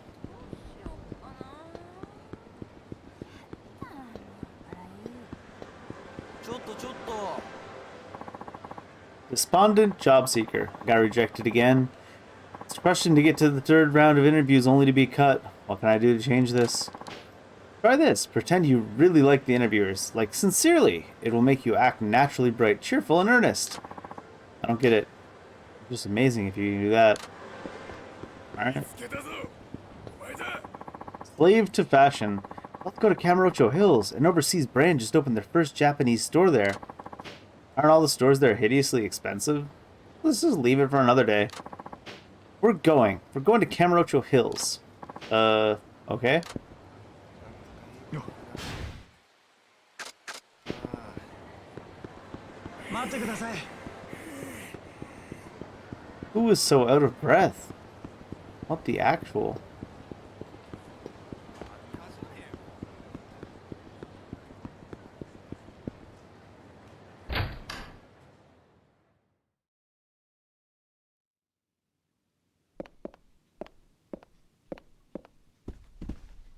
Despondent job seeker. Got rejected again. It's a question to get to the third round of interviews only to be cut. What can I do to change this? Try this. Pretend you really like the interviewers. Like, sincerely. It will make you act naturally bright, cheerful, and earnest. I don't get it. It's just amazing if you can do that. Alright. Slave to fashion. Let's go to Kamurocho Hills. An overseas brand just opened their first Japanese store there. Aren't all the stores there hideously expensive? Let's just leave it for another day. We're going to Kamurocho Hills. Okay. Who is so out of breath? What the actual?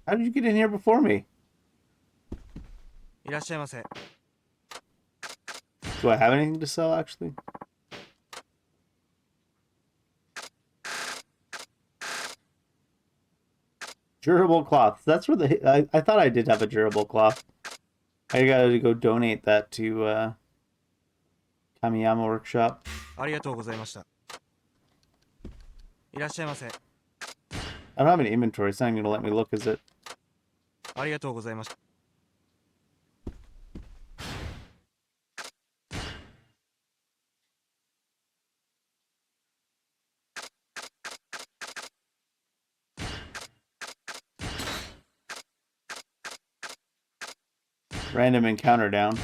How did you get in here before me? Do I have anything to sell, actually? Durable cloth. That's where the... I thought I did have a durable cloth. I gotta go donate that to, Kamiyama Workshop. I don't have any inventory. It's not even gonna let me look, is it? random encounter down.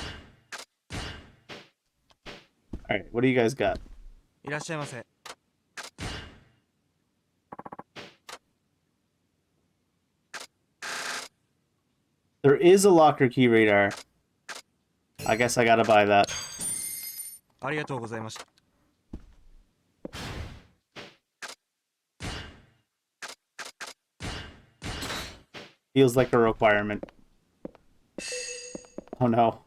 Alright, what do you guys got? いらっしゃいませ。 There is a locker key radar. I guess I gotta buy that. ありがとうございました。 Feels like a requirement. Oh no.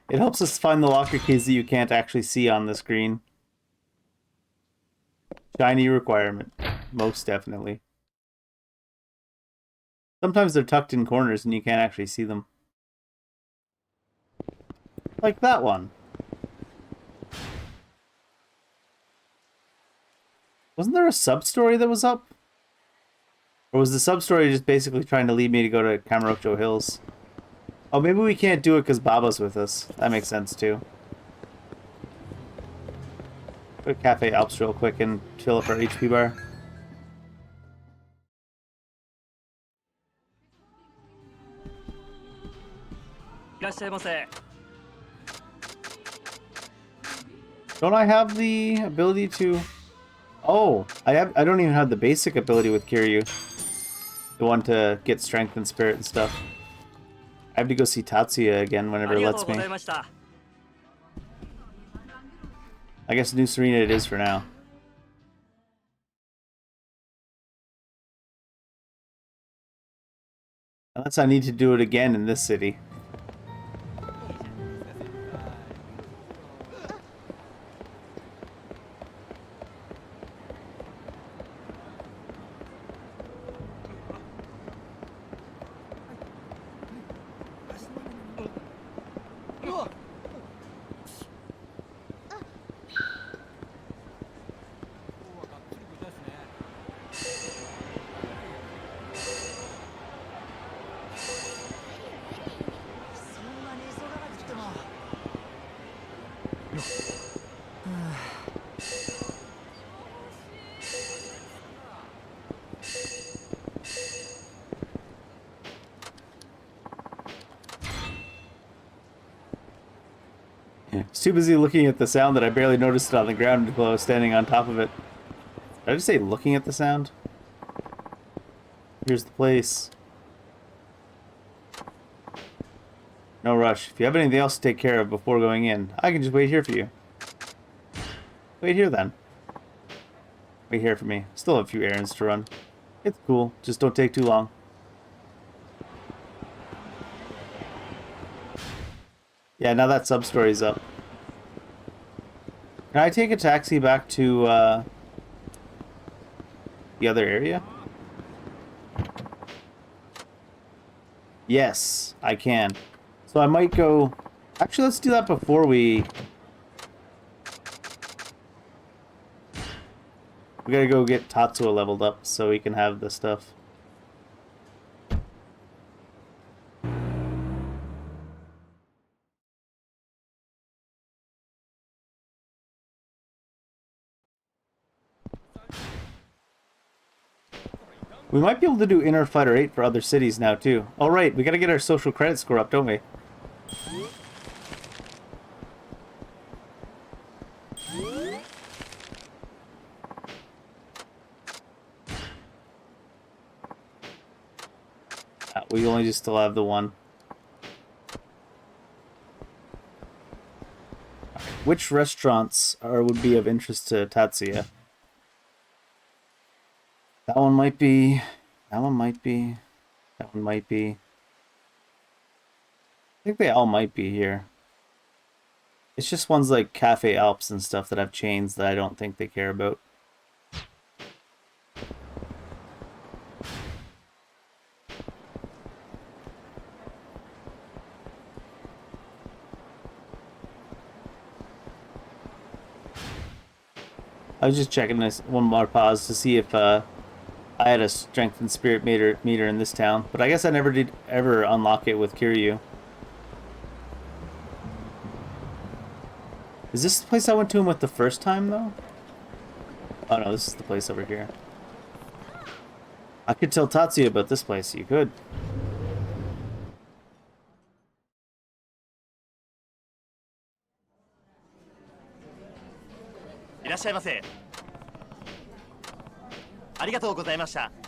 It helps us find the locker keys that you can't actually see on the screen. Shiny requirement. Most definitely. Sometimes they're tucked in corners and you can't actually see them. Like that one. Wasn't there a sub-story that was up? Or was the sub-story just basically trying to lead me to go to Kamurocho Hills? Oh, maybe we can't do it because Baba's with us. That makes sense too. Go to Cafe Alps real quick and fill up our HP bar. Don't I have the ability to... Oh, I don't even have the basic ability with Kiryu. The one to get strength and spirit and stuff. I have to go see Tatsuya again whenever it lets me. I guess New Serena it is for now. Unless I need to do it again in this city. I was too busy looking at the sound that I barely noticed it on the ground until I was standing on top of it. Did I just say looking at the sound? Here's the place. No rush. If you have anything else to take care of before going in, I can just wait here for you. Wait here then. Wait here for me. Still have a few errands to run. It's cool. Just don't take too long. Yeah, now that sub-story's up. Can I take a taxi back to, the other area? Yes, I can. So I might go... Actually, let's do that before we... We gotta go get Tatsuya leveled up so we can have the stuff. We might be able to do Inner Fighter 8 for other cities now, too. Oh, right, we gotta get our social credit score up, don't we? We only just still have the one. Which restaurants would be of interest to Tatsuya? That one might be. That one might be. That one might be. I think they all might be here. It's just ones like Cafe Alps and stuff that have chains that I don't think they care about. I was just checking this one more pause to see if I had a strength and spirit meter in this town, but I guess I never did ever unlock it with Kiryu. Is this the place I went to him with the first time, though? Oh no, this is the place over here. I could tell Tatsuya about this place. You could.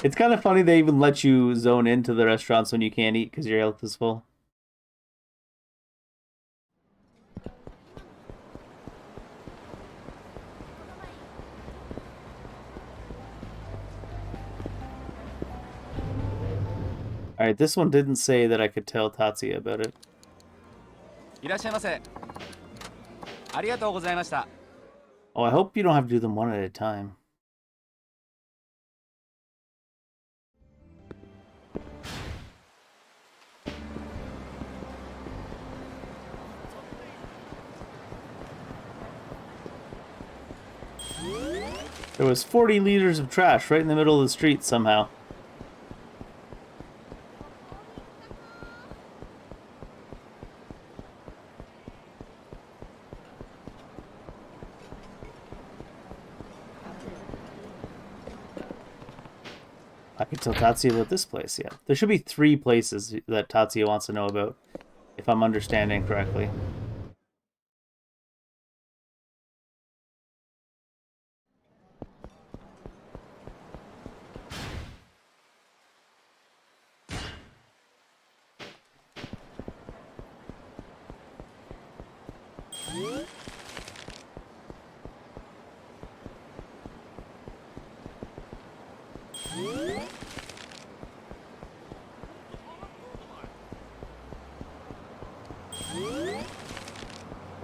It's kind of funny they even let you zone into the restaurants when you can't eat because your health is full. Alright, this one didn't say that I could tell Tatsuya about it. Oh, I hope you don't have to do them one at a time. There was 40 liters of trash right in the middle of the street somehow. I could tell Tatsuya about this place, yeah. There should be 3 places that Tatsuya wants to know about, if I'm understanding correctly.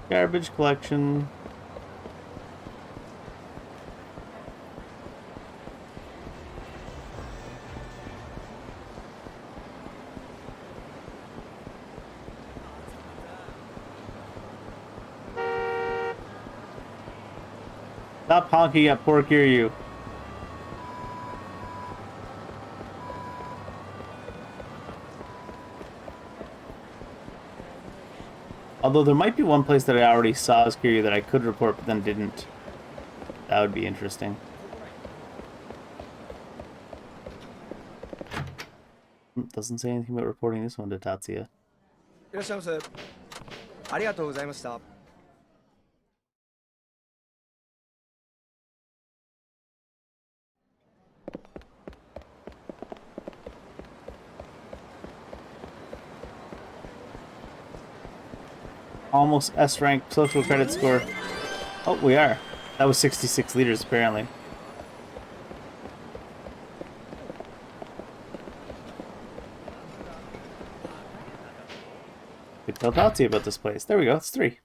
Garbage collection. Stop honking at poor Kiryu. Although there might be one place that I already saw as Kiryu that I could report but then didn't. That would be interesting. Doesn't say anything about reporting this one to Tatsuya. Almost S rank social credit score. Oh, we are. That was 66 liters apparently. Could tell Tatsuya about this place. There we go. It's 3.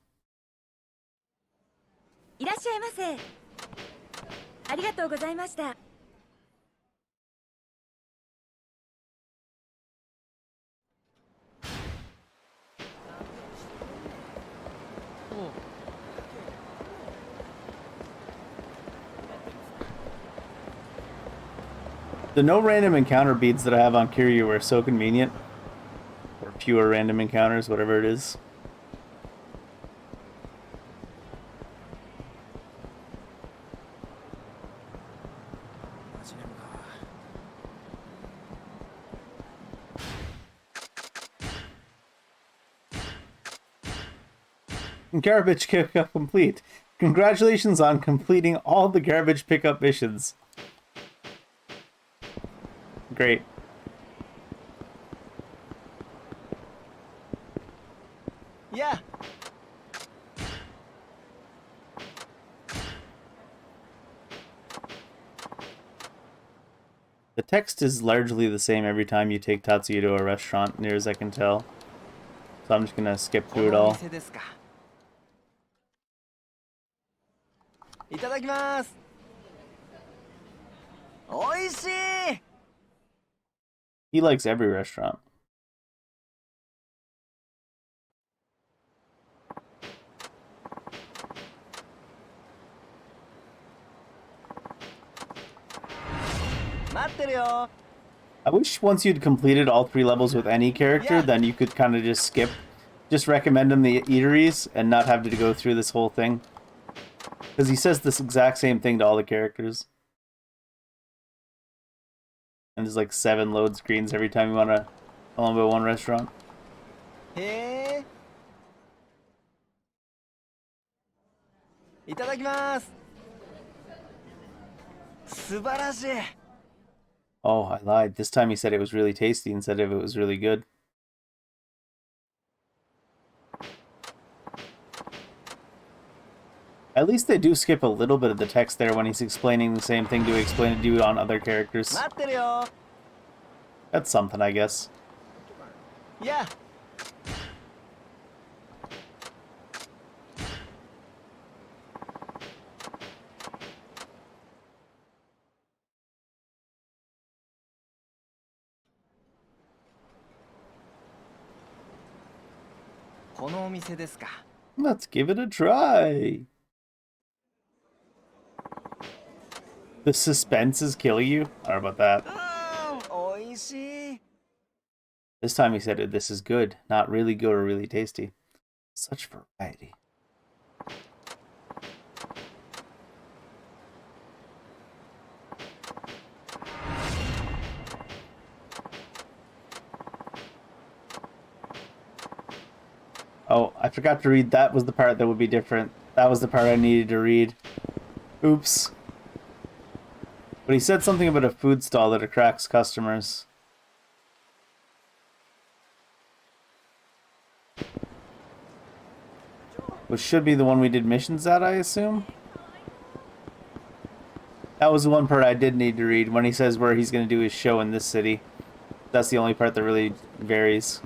The no random encounter beads that I have on Kiryu are so convenient. Or fewer random encounters, whatever it is. Garbage pickup complete. Congratulations on completing all the garbage pickup missions. Great. Yeah. The text is largely the same every time you take Tatsuya to a restaurant, near as I can tell. So I'm just gonna skip through it all. He likes every restaurant. I wish once you'd completed all 3 levels with any character, then you could kind of just skip just recommend him the eateries and not have to go through this whole thing. Because he says this exact same thing to all the characters. And there's like 7 load screens every time you want to tell him about one restaurant. Hey. いただきます。素晴らしい。 Oh, I lied. This time he said it was really tasty instead of it was really good. At least they do skip a little bit of the text there when he's explaining the same thing to explain it to on other characters. 待ってるよ。 That's something, I guess. Yeah. このお店ですか。 Let's give it a try. The suspense is killing you? How about that? おいしい。 This time he said it, this is good, not really good or really tasty. Such variety. Oh, I forgot to read. That was the part that would be different. That was the part I needed to read. Oops. But he said something about a food stall that attracts customers. Which should be the one we did missions at, I assume? That was the one part I did need to read, when he says where he's going to do his show in this city. That's the only part that really varies.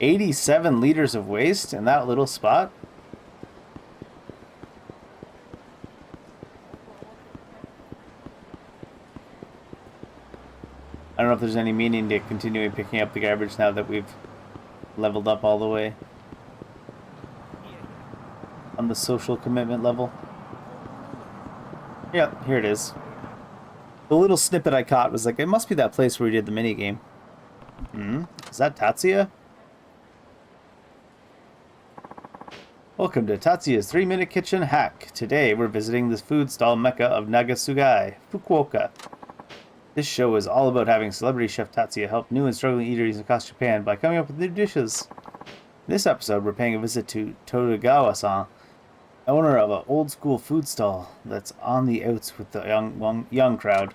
87 liters of waste in that little spot? I don't know if there's any meaning to continuing picking up the garbage now that we've leveled up all the way on the social commitment level. Yep, here it is. The little snippet I caught was like, it must be that place where we did the minigame. Is that Tatsuya? Welcome to Tatsuya's 3-Minute Kitchen Hack. Today we're visiting the food stall mecca of Nagasugai, Fukuoka. This show is all about having celebrity chef Tatsuya help new and struggling eateries across Japan by coming up with new dishes. In this episode, we're paying a visit to Todogawa-san, owner of an old-school food stall that's on the outs with the young crowd.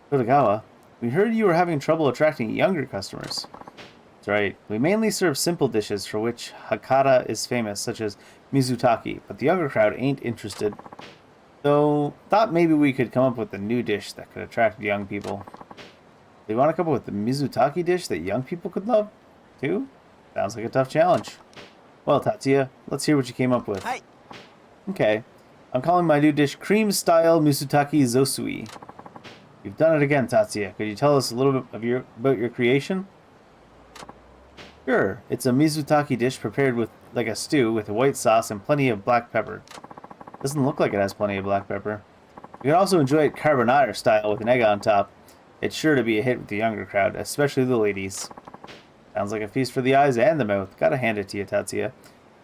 Todogawa, we heard you were having trouble attracting younger customers. That's right. We mainly serve simple dishes for which Hakata is famous, such as Mizutaki, but the younger crowd ain't interested. So, thought maybe we could come up with a new dish that could attract young people. Do you want to come up with the Mizutaki dish that young people could love, too? Sounds like a tough challenge. Well, Tatsuya, let's hear what you came up with. Hi. Okay. I'm calling my new dish Cream-Style Mizutaki Zosui. You've done it again, Tatsuya. Could you tell us a little bit about your creation? Sure. It's a Mizutaki dish prepared with like a stew with a white sauce and plenty of black pepper. Doesn't look like it has plenty of black pepper. You can also enjoy it carbonara style with an egg on top. It's sure to be a hit with the younger crowd, especially the ladies. Sounds like a feast for the eyes and the mouth. Gotta hand it to you, Tatsuya.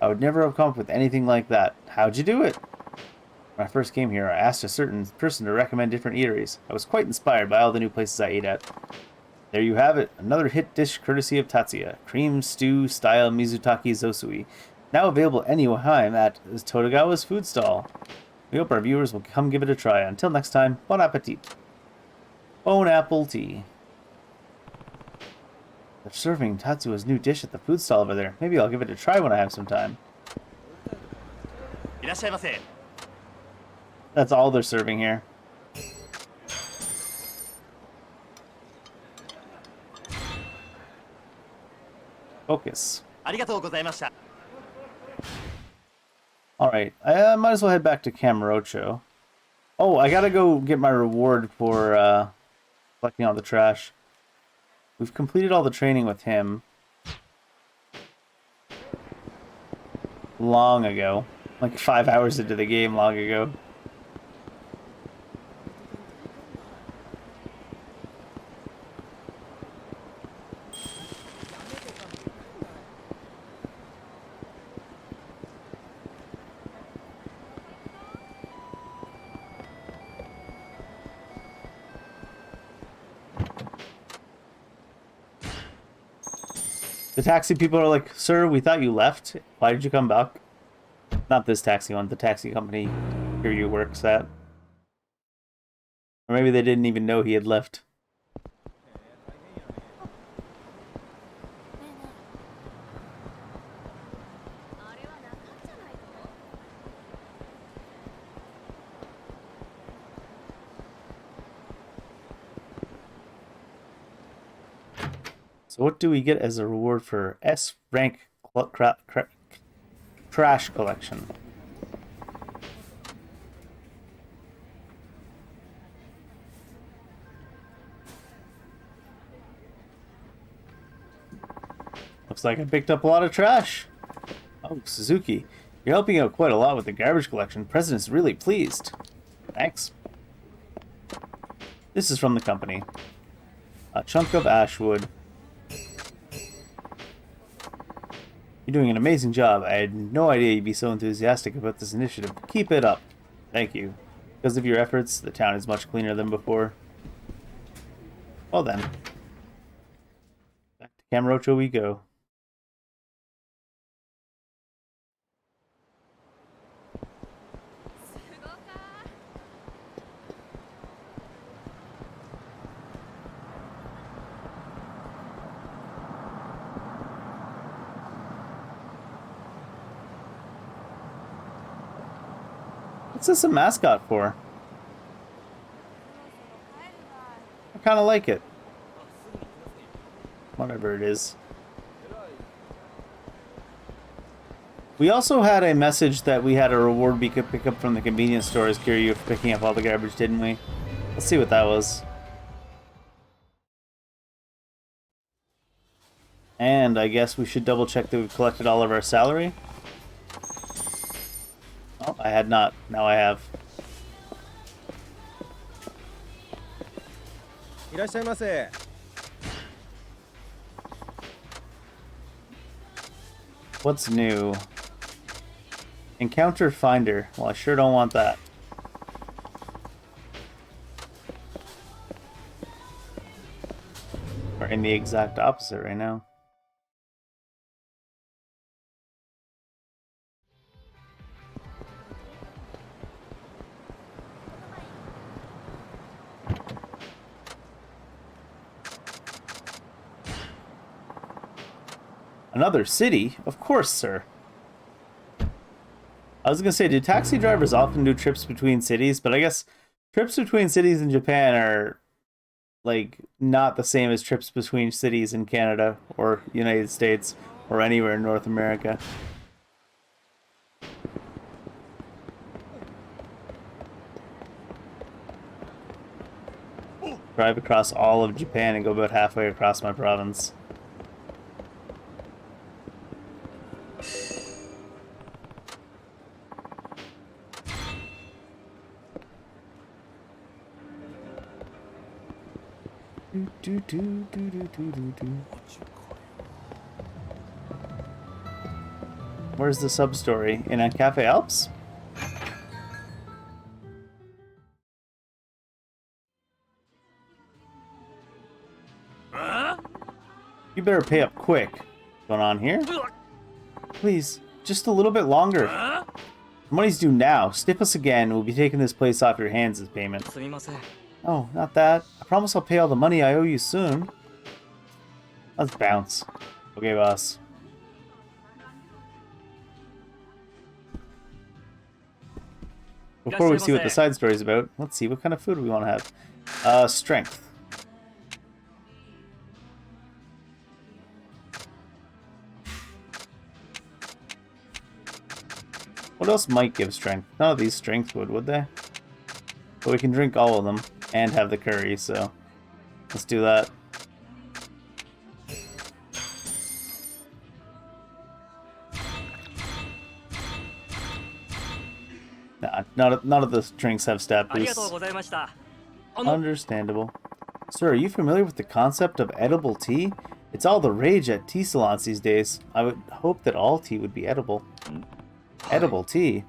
I would never have come up with anything like that. How'd you do it? When I first came here, I asked a certain person to recommend different eateries. I was quite inspired by all the new places I ate at. There you have it, another hit dish courtesy of Tatsuya. Cream stew style Mizutaki Zosui. Now available anytime at Todogawa's food stall. We hope our viewers will come give it a try. Until next time, bon appetit. Bon apple tea. They're serving Tatsuya's new dish at the food stall over there. Maybe I'll give it a try when I have some time. That's all they're serving here. Focus. Alright, I might as well head back to Kamurocho. Oh, I gotta go get my reward for collecting all the trash. We've completed all the training with him long ago. Like 5 hours into the game long ago. The taxi people are like, "Sir, we thought you left. Why did you come back?" Not this taxi one, the taxi company Kiryu works at. Or maybe they didn't even know he had left. So what do we get as a reward for S rank trash collection? Looks like I picked up a lot of trash. Oh, Suzuki, you're helping out quite a lot with the garbage collection. President's really pleased. Thanks. This is from the company. A chunk of ash wood. You're doing an amazing job. I had no idea you'd be so enthusiastic about this initiative. Keep it up. Thank you. Because of your efforts, the town is much cleaner than before. Well then. Back to Kamurocho we go. What's this a mascot for? I kind of like it. Whatever it is. We also had a message that we had a reward we could pick up from the convenience stores, Kiryu, for picking up all the garbage, didn't we? Let's see what that was. And I guess we should double check that we've collected all of our salary. Oh, I had not. Now I have. What's new? Encounter finder. Well, I sure don't want that. We're in the exact opposite right now. Another city? Of course, sir. I was gonna say, do taxi drivers often do trips between cities? But I guess trips between cities in Japan are, like, not the same as trips between cities in Canada or United States or anywhere in North America. Drive across all of Japan and go about halfway across my province. Where's the sub-story? In a Cafe Alps? You better pay up quick. What's going on here? Please, just a little bit longer. The money's due now. Stiff us again. We'll be taking this place off your hands as payment. Oh, not that. I promise I'll pay all the money I owe you soon. Let's bounce. Okay, boss. Before we see what the side story's about, let's see what kind of food we want to have. Strength. What else might give strength? None of these strength would they? But we can drink all of them and have the curry, so let's do that. Nah, none of the drinks have stat boosts. Understandable. Sir, are you familiar with the concept of edible tea? It's all the rage at tea salons these days. I would hope that all tea would be edible. Edible tea?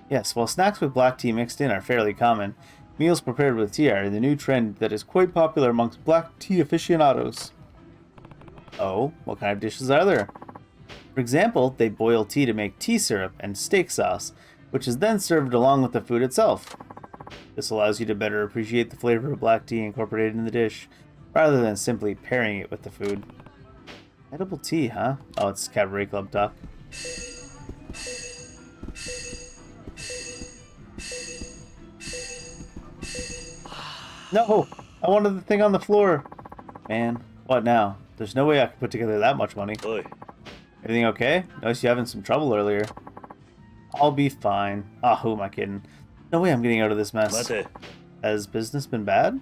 Yes, while snacks with black tea mixed in are fairly common, meals prepared with tea are the new trend that is quite popular amongst black tea aficionados. Oh, what kind of dishes are there? For example, they boil tea to make tea syrup and steak sauce, which is then served along with the food itself. This allows you to better appreciate the flavor of black tea incorporated in the dish, rather than simply pairing it with the food. Edible tea, huh? Oh, it's Cabaret Club talk. No! I wanted the thing on the floor! Man, what now? There's no way I could put together that much money. Oi. Everything okay? Noticed you having some trouble earlier. I'll be fine. Ah, who am I kidding? No way I'm getting out of this mess. Mate. Has business been bad?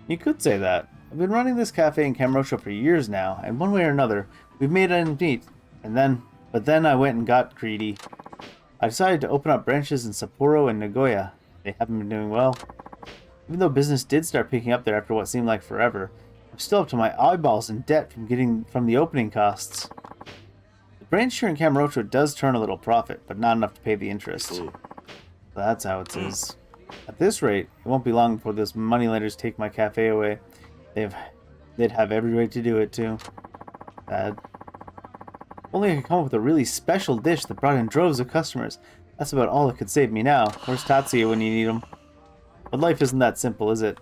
You could say that. I've been running this cafe in Kamurocho for years now, and one way or another, we've made ends meet. But then I went and got greedy. I decided to open up branches in Sapporo and Nagoya. They haven't been doing well. Even though business did start picking up there after what seemed like forever, I'm still up to my eyeballs in debt from the opening costs. The branch here in Kamurocho does turn a little profit, but not enough to pay the interest. So that's how it is. At this rate, it won't be long before those moneylenders take my cafe away. They'd have every right to do it too. Bad. Only I could come up with a really special dish that brought in droves of customers. That's about all that could save me now. Where's Tatsuya when you need him? But life isn't that simple, is it?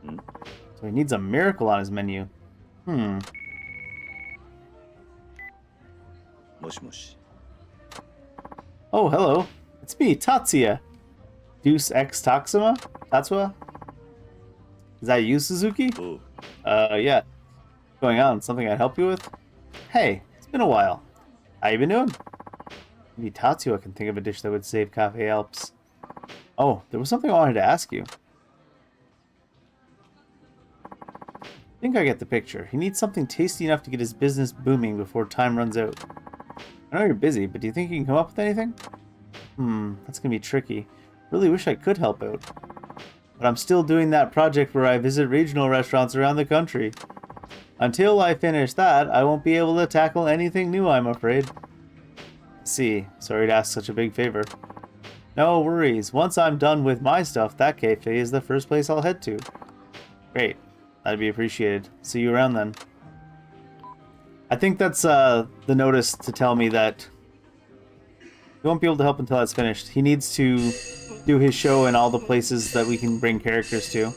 So he needs a miracle on his menu. Moshi Oh, hello. It's me, Tatsuya. Deuce X Tatsuma? Tatsua? Is that you, Suzuki? Yeah. What's going on? Something I'd help you with? Hey, it's been a while. How you been doing? Maybe Tatsuya can think of a dish that would save Cafe Alps. Oh, there was something I wanted to ask you. I think I get the picture. He needs something tasty enough to get his business booming before time runs out. I know you're busy, but do you think you can come up with anything? That's gonna be tricky. Really wish I could help out. But I'm still doing that project where I visit regional restaurants around the country. Until I finish that, I won't be able to tackle anything new, I'm afraid. See, sorry to ask such a big favor. No worries. Once I'm done with my stuff, that cafe is the first place I'll head to. Great. That'd be appreciated. See you around then. I think that's the notice to tell me that he won't be able to help until that's finished. He needs to do his show in all the places that we can bring characters to.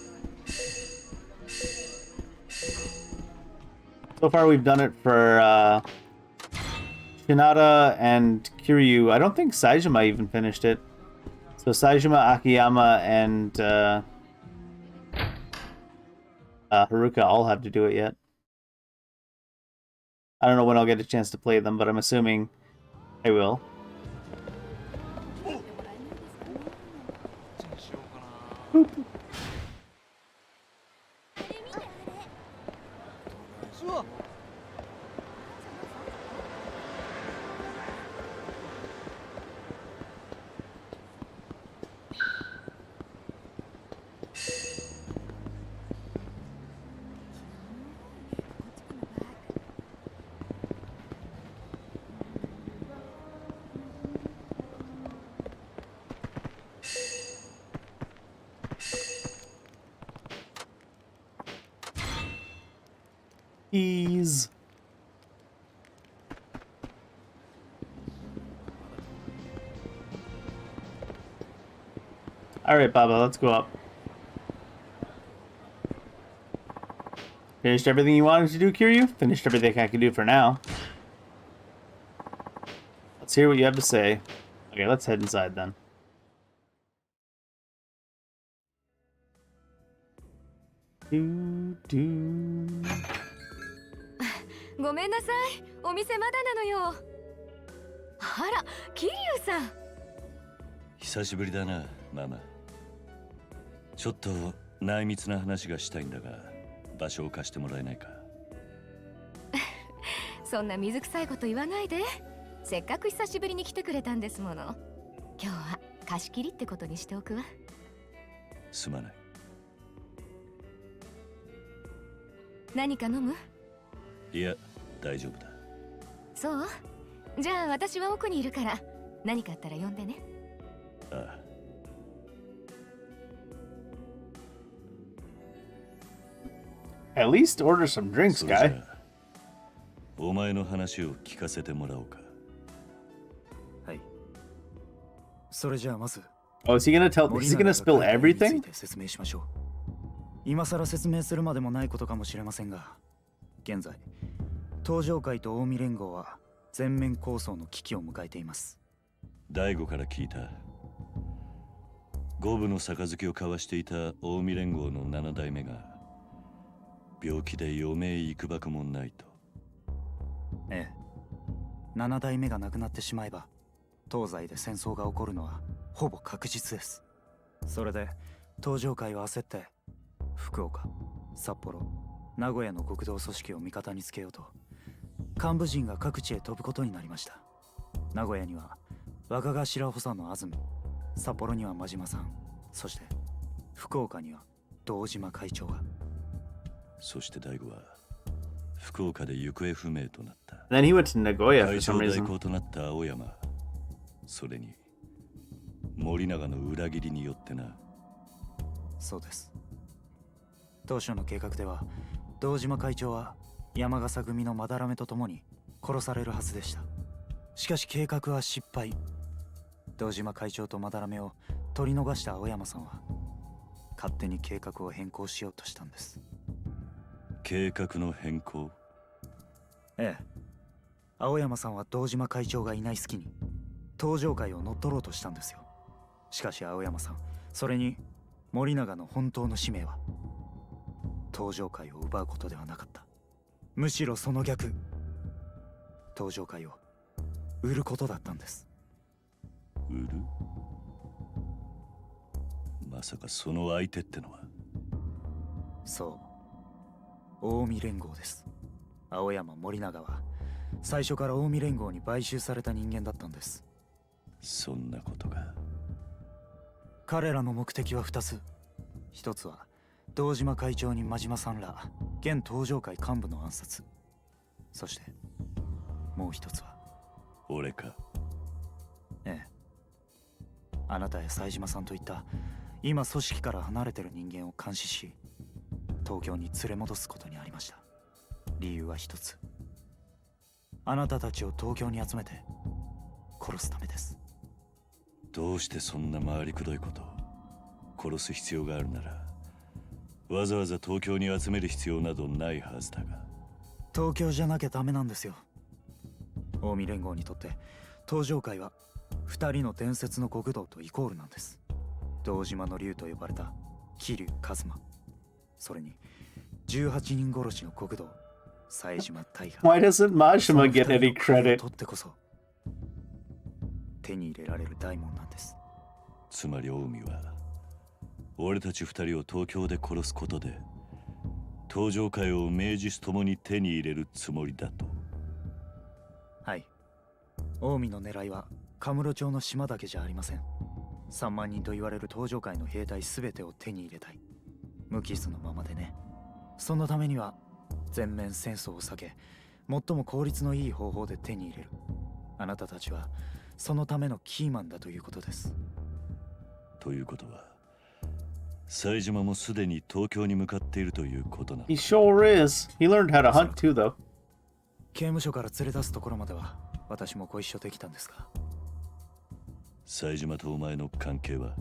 So far we've done it for Shinada and Kiryu. I don't think Saejima even finished it. So Saejima, Akiyama, and Haruka all have to do it yet. I don't know when I'll get a chance to play them, but I'm assuming I will. Boop. Ease. Alright, Baba, let's go up. Finished everything you wanted to do, Kiryu? Finished everything I can do for now. Let's hear what you have to say. Okay, let's head inside then. Do. ごめんなさい。お店まだなのよ。あら、桐生さん。久しぶりだな、ママ。ちょっと内密な話がしたいんだが、場所を貸してもらえないか。そんな水臭いこと言わないで。せっかく久しぶりに来てくれたんですもの。今日は貸し切りってことにしておくわ。すまない。何か飲む？いや、大丈夫だ。そう？じゃあ私は奥にいるから、何かあったら呼んでね。ああ。At least order some drinks, それじゃ guy. お前の話を聞かせてもらおうか。はい。それじゃあまず、 Oh, is he gonna tell? 森 Is he 永 gonna が spill 書いた絵につい everything? て説明しましょう。今更説明するまでもないことかもしれませんが、現在、東上会と近江連合は全面抗争の危機を迎えています。大悟から聞いた。五分の杯を交わしていた近江連合の7代目が病気で余命いくばくもないと。ええ。7代目が亡くなってしまえば、東西で戦争が起こるのはほぼ確実です。それで、東上会は焦って、福岡、札幌、名古屋の極道組織を味方につけようと、幹部陣が各地へ飛ぶことになりました。名古屋には若頭補佐の安住、札幌には真島さん、そして福岡には堂島会長が。そして大悟は福岡で行方不明となった。 And then he went to Nagoya for 会 some 長代 reason. 行となった青山、それに森永の裏切りによってな。そうです。当初の計画では堂島会長は山笠組の斑目と共に殺されるはずでした。しかし計画は失敗。堂島会長と斑目を取り逃した青山さんは勝手に計画を変更しようとしたんです。計画の変更？ええ。青山さんは堂島会長がいない隙に東上会を乗っ取ろうとしたんですよ。しかし青山さん、それに森永の本当の使命は東上会を奪うことではなかった。むしろその逆、東上会を売ることだったんです。売る？まさかその相手ってのは？そう、近江連合です。青山森永は最初から近江連合に買収された人間だったんです。そんなことが。彼らの目的は2つ。一つは堂島会長に真島さんら現東上会幹部の暗殺。そしてもう一つは俺か？ええ。あなたや冴島さんといった今組織から離れてる人間を監視し東京に連れ戻すことにありました。理由は一つ。あなたたちを東京に集めて殺すためです。どうしてそんな回りくどいことを？殺す必要があるならわざわざ東京に集める必要などないはずだが。東京じゃなきゃダメなんですよ。近江連合にとって東上会は2人の伝説の極道とイコールなんです。堂島の竜と呼ばれた桐生一馬、それに18人殺しの極道冴島大河。 Why doesn't Majima get any credit? 取ってこそ手に入れられる大門なんです。つまり近江は俺たち2人を東京で殺すことで東上会を名実ともに手に入れるつもりだと。はい。近江の狙いはカムロ町の島だけじゃありません。3万人と言われる東上会の兵隊すべてを手に入れたい。無傷のままでね。そのためには全面戦争を避け最も効率のいい方法で手に入れる。あなたたちはそのためのキーマンだということです。ということは冴島もすでに東京に向かっているということなの He sure is. He learned how to hunt too, though. 刑務所から連れ出すところまでは私もご一緒できたんですが。冴島とお前の関係は？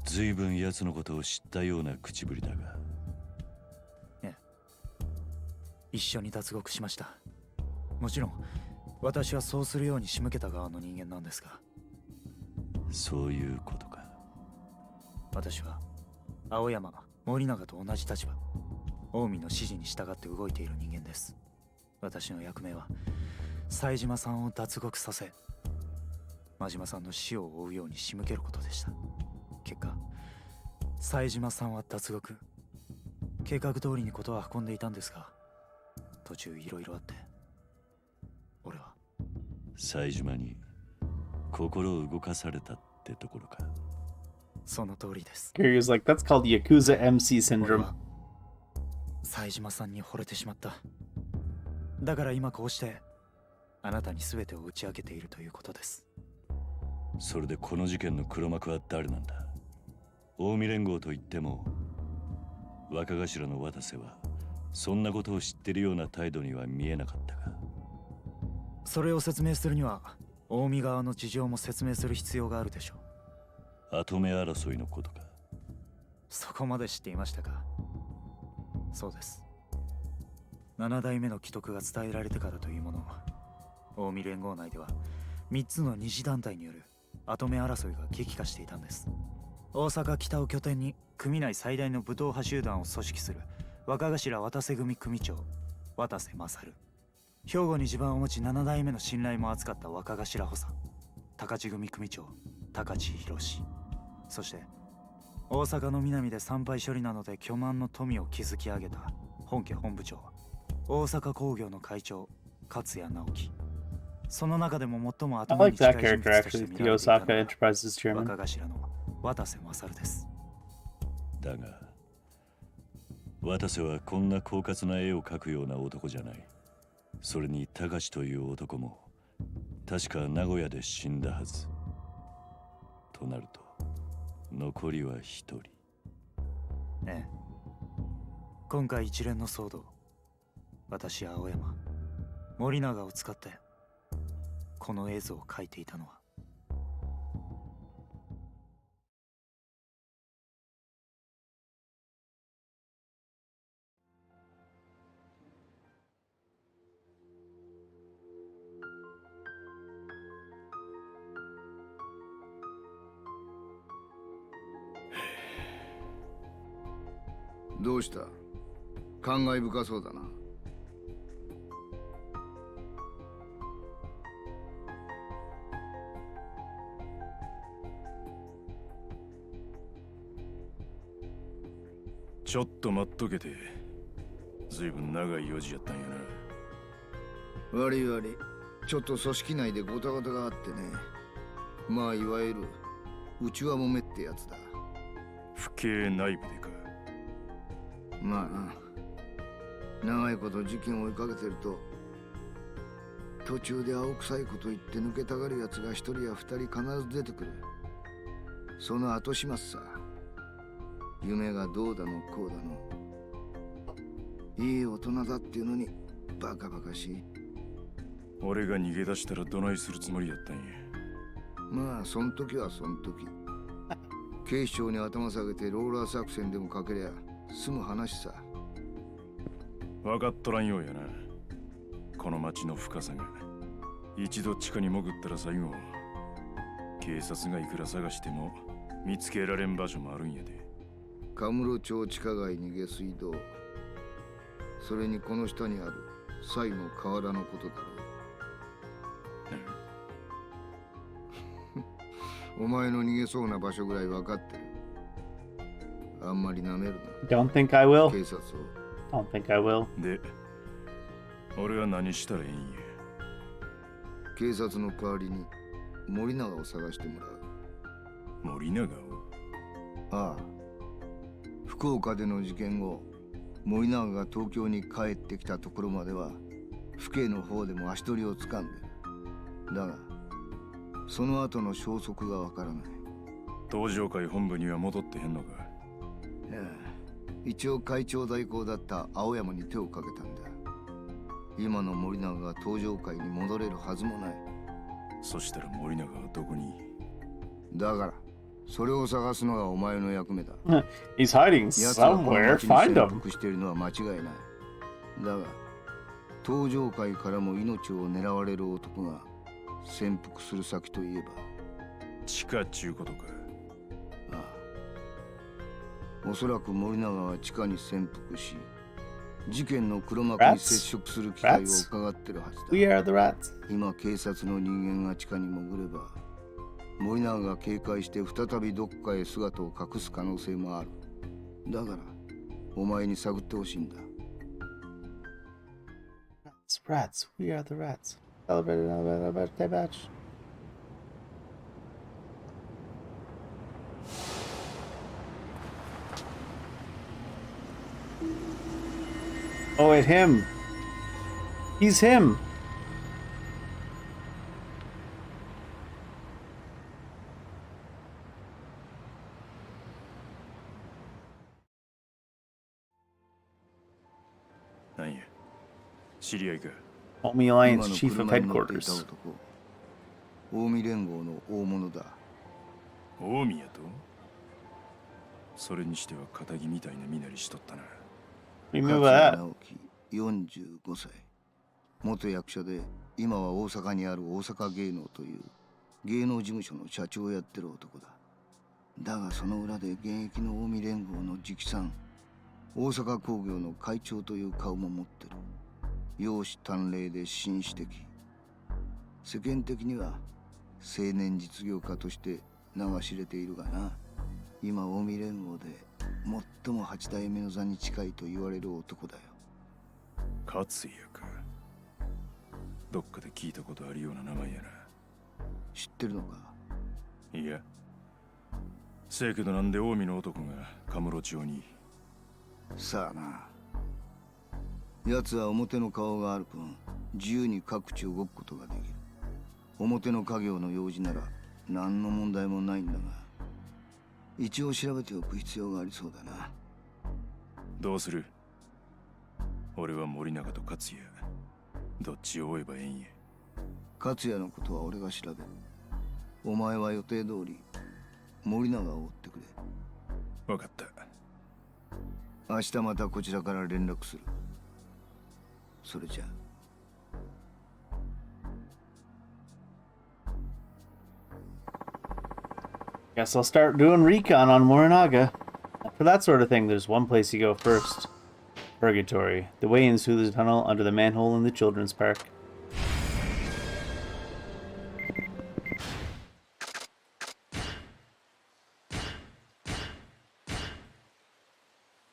随分奴のことを知ったような口ぶりだが。ええ。一緒に脱獄しました。もちろん私はそうするように仕向けた側の人間なんですが。そういうことか。私は青山森永と同じ立場、近江の指示に従って動いている人間です。私の役目は冴島さんを脱獄させ真島さんの死を追うように仕向けることでした。結果冴島さんは脱獄、計画通りにことは運んでいたんですが途中いろいろあって俺は冴島に心を動かされたってところか。その通りです。 Gary's like, that's called Yakuza MC 俺 syndrome. は冴島さんに惚れてしまった。だから今こうしてあなたに全てを打ち明けているということです。それでこの事件の黒幕は誰なんだ？近江連合といっても若頭の渡瀬はそんなことを知ってるような態度には見えなかったが。それを説明するには近江側の事情も説明する必要があるでしょう。跡目争いのことか。そこまで知っていましたか。そうです。7代目の既得が伝えられてからというもの、近江連合内では3つの二次団体による跡目争いが激化していたんです。大阪北を拠点に組内最大の武闘派集団を組織する若頭渡瀬組組長渡瀬勝、兵庫に地盤を持ち7代目の信頼も厚かった若頭補佐高知組組長高知博、そして大阪の南で参拝処理などで巨万の富を築き上げた本家本部長大阪工業の会長勝谷直樹。その中でも最も I 後目 like に近 that い人 character 物として actually, 見 the られていたの Osaka が Enterprises chairman. 若頭の渡瀬勝です。だが渡瀬はこんな狡猾な絵を描くような男じゃない。それに高志という男も確か名古屋で死んだはず。となると残りは一人。ええ。今回一連の騒動、私青山森永を使ってこの絵図を描いていたのは。どうした？感慨深そうだな。ちょっと待っとけて。ずいぶん長い用事やったんやな。悪い悪い。ちょっと組織内でゴタゴタがあってね。まあいわゆる内輪もめってやつだ。府警内部でか。まあな。長いこと事件を追いかけてると途中で青臭いこと言って抜けたがるやつが一人や二人必ず出てくる。その後始末さ。夢がどうだのこうだの。いい大人だっていうのにバカバカしい。俺が逃げ出したらどないするつもりやったんや。まあそん時はそん時。警視庁に頭下げてローラー作戦でもかけりゃ済む話さ。分かっとらんようやな。この町の深さが。一度地下に潜ったら最後警察がいくら探しても見つけられん場所もあるんやで。カムロ町地下街に下水道、それにこの下にある西の河原のことだろう。お前の逃げそうな場所ぐらい分かってる。あんまり舐めるな。 Don't think I will. 警察を。 Don't think I will. で、俺は何したらいいんや。警察の代わりに森永を探してもらう。森永を？ああ。福岡での事件後、森永が東京に帰ってきたところまでは府警の方でも足取りをつかんでる。だがその後の消息がわからない。東上会本部には戻ってへんのか？ええ、一応会長代行だった青山に手をかけたんだ。今の森永が東上会に戻れるはずもない。そしたら森永はどこに？だからそれを探すのがお前の役目だ。He's hiding somewhere. Find him. 潜伏しているのは間違いない。だが東上会からも命を狙われる男が潜伏する先といえば地下っちゅうことか。ああ。おそらく森永は地下に潜伏し、事件の黒幕に接触する機会を伺ってるはずだ。We are the rats. 今警察の人間が地下に潜れば森永が警戒して再びどっかへ姿を隠す可能性もある。だからお前に探ってほしいんだ。 Rats. We are the rats. Celebrate another birthday batch. Oh, wait, him. He's him. 知り合いか。 Omi 今 Alliance の Chief of 車に乗っていた Headquarters. 男、近江連合の大物だ。大宮とそれにしては仇みたいな身なりしとったな。 Remember 勝 that. 直樹、45歳。元役者で、今は大阪にある大阪芸能という芸能事務所の社長をやってる男だ。だがその裏で現役の近江連合の直参、大阪工業の会長という顔も持ってる。容姿端麗で紳士的。世間的には青年実業家として名が知れているがな。今近江連合で最も8代目の座に近いと言われる男だよ。勝也か。どっかで聞いたことあるような名前やな。知ってるのか？いや、せやけどなんで近江の男がカムロ町に。さあな。奴は表の顔がある分、自由に各地を動くことができる。表の家業の用事なら何の問題もないんだが、一応調べておく必要がありそうだな。どうする？俺は森永と勝也。どっちを追えばええんや。勝也のことは俺が調べる。お前は予定通り森永を追ってくれ。わかった。明日またこちらから連絡する。それじゃ。Guess I'll start doing recon on Morinaga. For that sort of thing, there's one place you go first. Purgatory. The way in through the tunnel under the manhole in the children's park.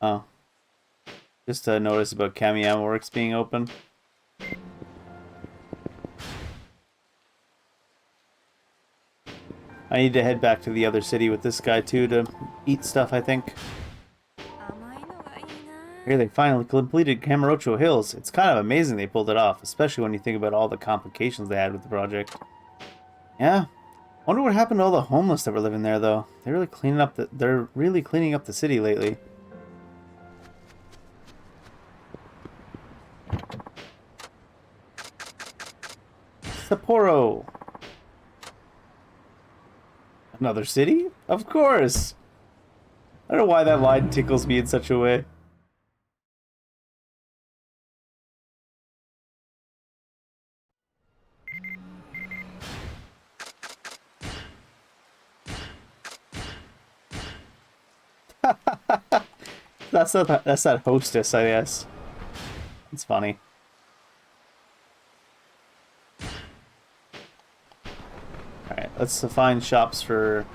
Oh. Just a notice about Kamiyama Works being open. I need to head back to the other city with this guy too to eat stuff, I think. Here they finally completed Kamurocho Hills. It's kind of amazing they pulled it off, especially when you think about all the complications they had with the project. Yeah. Wonder what happened to all the homeless that were living there though. They're really cleaning up the city lately. Sapporo. Another city? Of course! I don't know why that line tickles me in such a way. That's that hostess, I guess. It's funny. Alright, let's find shops for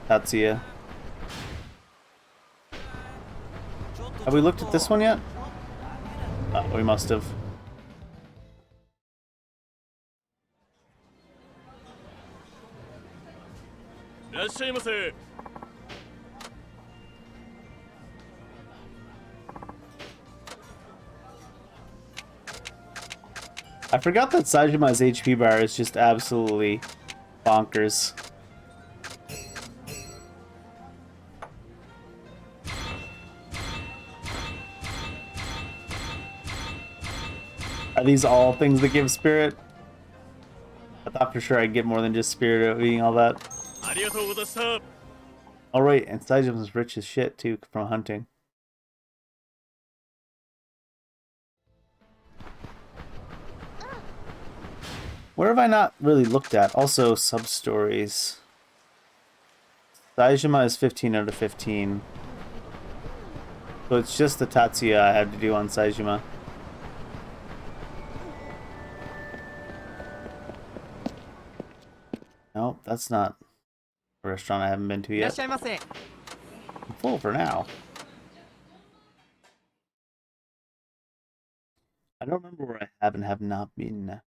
Tatsuya. Have we looked at this one yet? Oh, we must have. I forgot that Sajima's HP bar is just absolutely bonkers. Are these all things that give spirit? I thought for sure I'd get more than just spirit of eating all that. Alright, and Sajima's rich as shit too from hunting. Where have I not really looked at? Also, sub-stories. Saijima is 15 out of 15. So it's just the Tatsuya I have to do on Saijima. Nope, that's not a restaurant I haven't been to yet. I'm full for now. I don't remember where I have and have not been.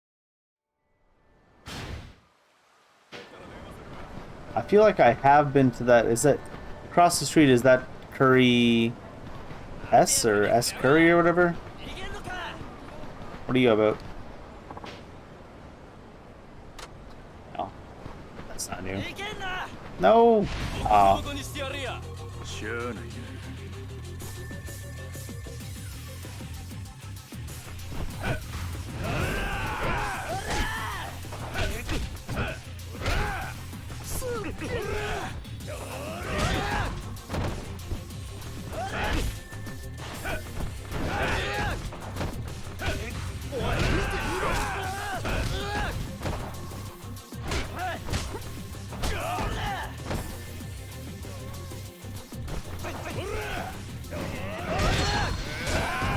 I feel like I have been to that. Is that across the street? Is that Curry S or S Curry or whatever? What are you about? Oh, that's not new. No. Ah.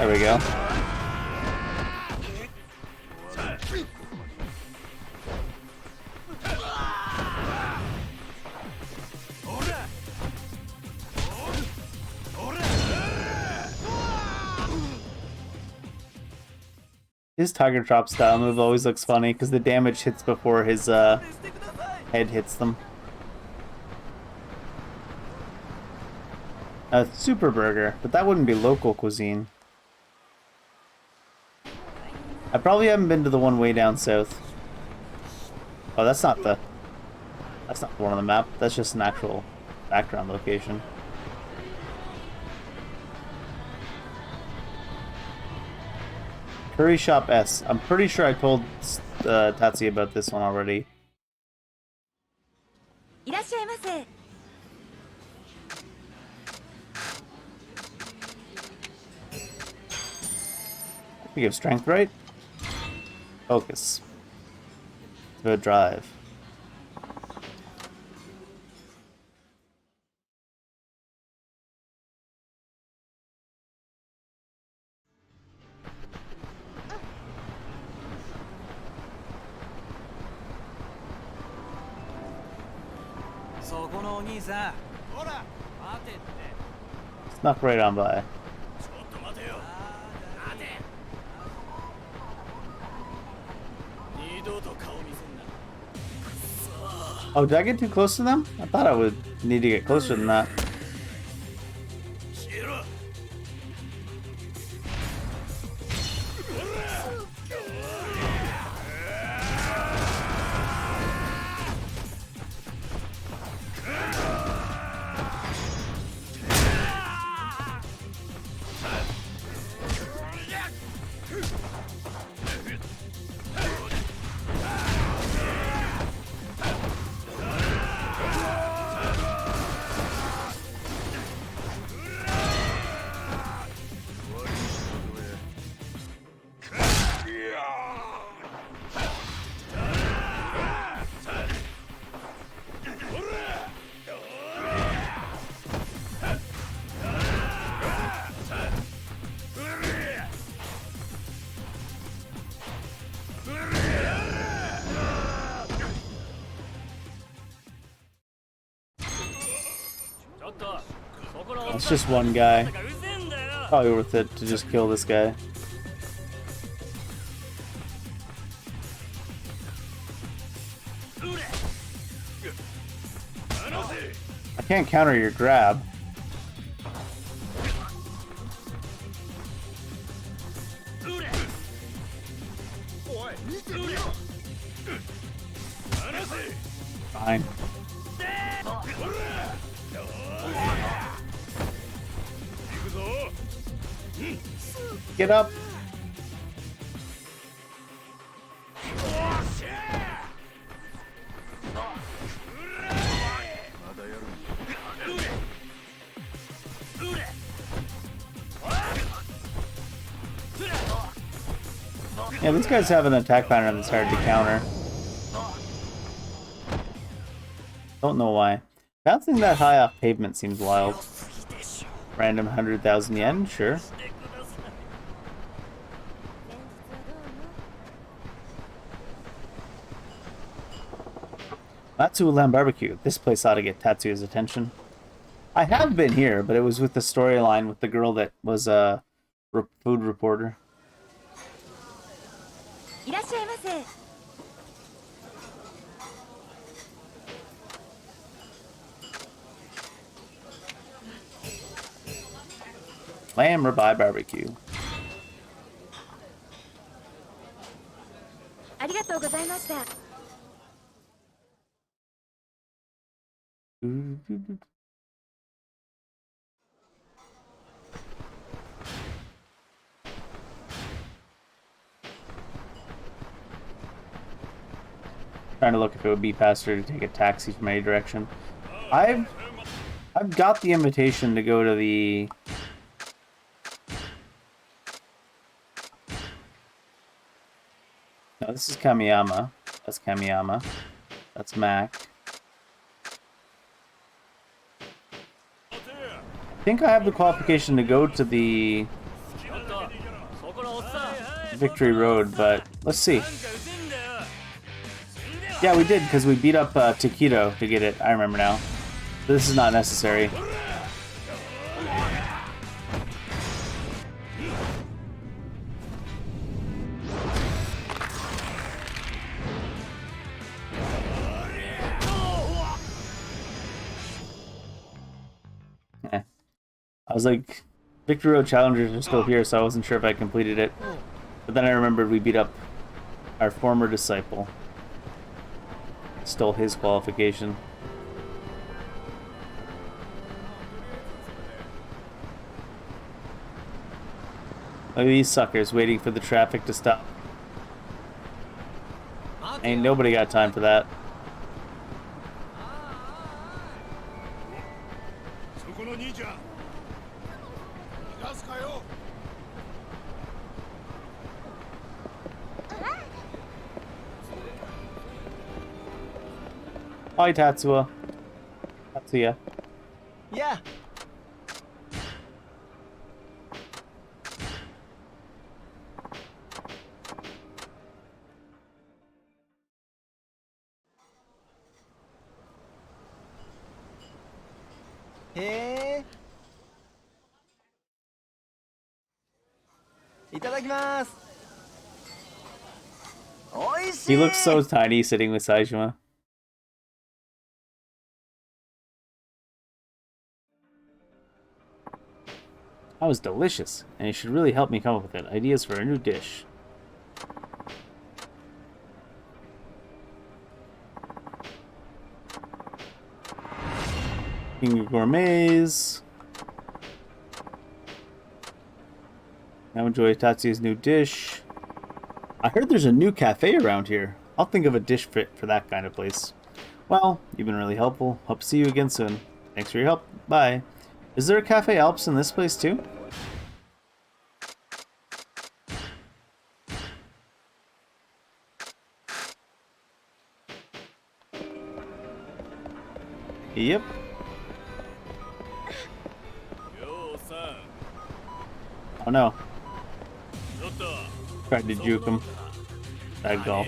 There we go. His tiger drop style move always looks funny because the damage hits before his head hits them. A super burger, but that wouldn't be local cuisine. I probably haven't been to the one way down south. Oh, that's not the one on the map. That's just an actual background location. Curry Shop S. I'm pretty sure I told Tatsuya about this one already. We give strength, right? Focus. Good drive. Snuck right on by. Oh, did I get too close to them? I thought I would need to get closer than that. It's just one guy. Probably worth it to just kill this guy. I can't counter your grab. Fine. Get up. Yeah, these guys have an attack pattern that's hard to counter. Don't know why. Bouncing that high off pavement seems wild. Random 100,000 yen, sure. Matsu Lamb Barbecue. This place ought to get Tatsuya's attention. I have been here, but it was with the storyline with the girl that was a food reporter. Lamb ribeye barbecue. Trying to look if it would be faster to take a taxi from any direction. I've got the invitation to go to the no, this is Kamiyama. That's Kamiyama. That's Mac. I think I have the qualification to go to the Victory Road, but let's see. Yeah, we did, because we beat up Taquito to get it. I remember now. This is not necessary. I was like, Victory Road Challengers are still here, so I wasn't sure if I completed it. But then I remembered we beat up our former disciple. Stole his qualification. Look at these suckers waiting for the traffic to stop. Ain't nobody got time for that. Hi, Tatsuya. Tatsuya. Yeah. Hey. いただきます。おいしい。 He looks so tiny sitting with Saejima. That was delicious, and you should really help me come up with it. Ideas for a new dish. King of Gourmets. Now enjoy Tatsuya's new dish. I heard there's a new cafe around here. I'll think of a dish fit for that kind of place. Well, you've been really helpful. Hope to see you again soon. Thanks for your help. Bye. Is there a Cafe Alps in this place too? Yep. Oh no. Tried to juke him. Bad golf.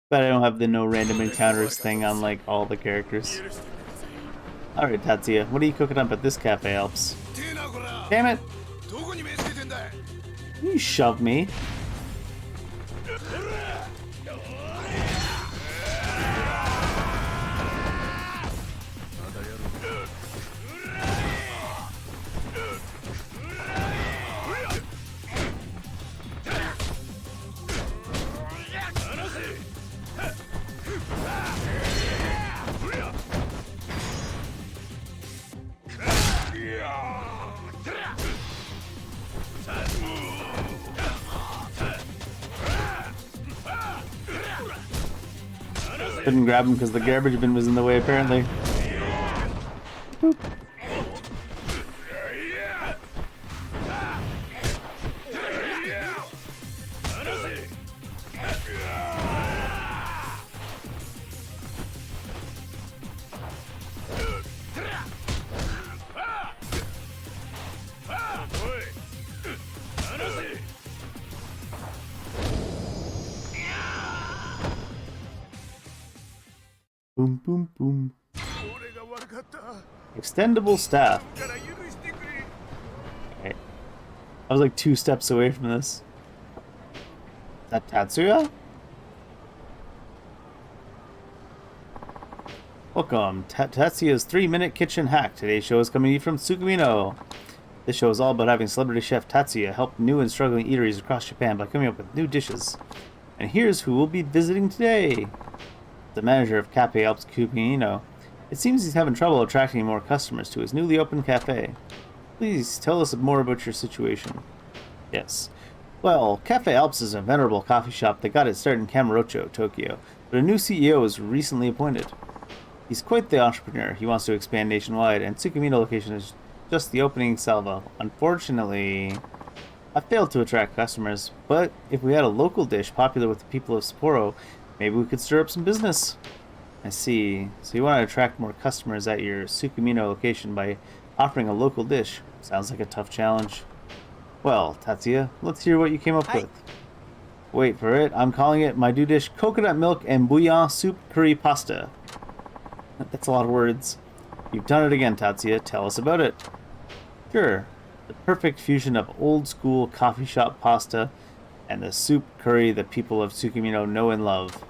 But I don't have the no random encounters thing on like all the characters. Alright, Tatsuya, what are you cooking up at this Cafe Alps? Damn it! You shoved me. Couldn't grab him because the garbage bin was in the way, apparently. Boop. Boom, boom, boom. Extendable staff. Okay. I was like 2 steps away from this. Is that Tatsuya? Welcome, Tatsuya's 3-minute kitchen hack. Today's show is coming to you from Tsugumino. This show is all about having celebrity chef Tatsuya help new and struggling eateries across Japan by coming up with new dishes. And here's who we'll be visiting today. The manager of Cafe Alps Cupino. It seems he's having trouble attracting more customers to his newly opened cafe. Please tell us more about your situation. Yes. Well, Cafe Alps is a venerable coffee shop that got its start in Kamurocho, Tokyo, but a new CEO was recently appointed. He's quite the entrepreneur. He wants to expand nationwide, and Tsukimino location is just the opening salvo. Unfortunately, I failed to attract customers, but if we had a local dish popular with the people of Sapporo, maybe we could stir up some business. I see. So you want to attract more customers at your Tsukimino location by offering a local dish. Sounds like a tough challenge. Well, Tatsuya, let's hear what you came up with. Wait for it. I'm calling it my new dish, coconut milk and bouillon soup curry pasta. That's a lot of words. You've done it again, Tatsuya. Tell us about it. Sure. The perfect fusion of old school coffee shop pasta and the soup curry the people of Tsukimino know and love.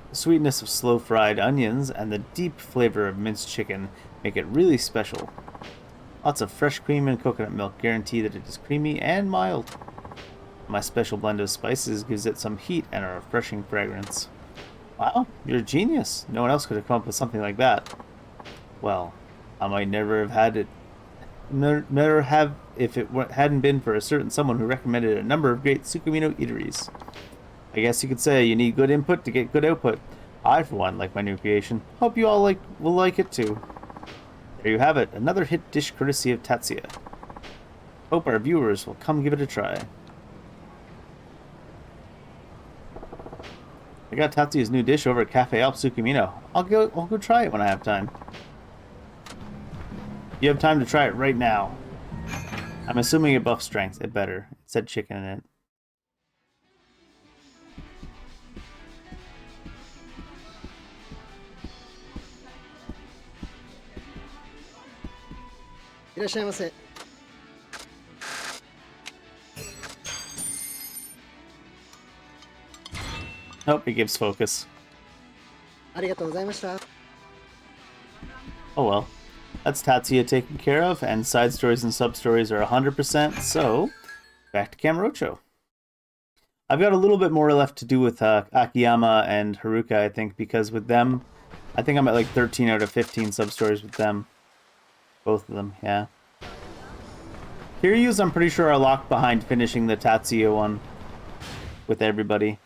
The sweetness of slow fried onions and the deep flavor of minced chicken make it really special. Lots of fresh cream and coconut milk guarantee that it is creamy and mild. My special blend of spices gives it some heat and a refreshing fragrance. Wow, you're a genius. No one else could have come up with something like that. Well, I might never have had it. Never have if it hadn't been for a certain someone who recommended a number of great Tsukimino eateries. I guess you could say you need good input to get good output. I, for one, like my new creation. Hope you all will like it too. There you have it, another hit dish courtesy of Tatsuya. Hope our viewers will come give it a try. I got Tatsuya's new dish over at Cafe Alps Tsukimino. I'll go try it when I have time. You have time to try it right now. I'm assuming it buffs strength. It better. It said chicken in it. Oh, it gives focus. Oh well. That's Tatsuya taken care of, and side stories and sub stories are 100%, so back to Kamurocho. I've got a little bit more left to do with Akiyama and Haruka, I think, because with them, I think I'm at like 13 out of 15 sub stories with them. Both of them, yeah. Kiryu's, I'm pretty sure, are locked behind finishing the Tatsuya one with everybody.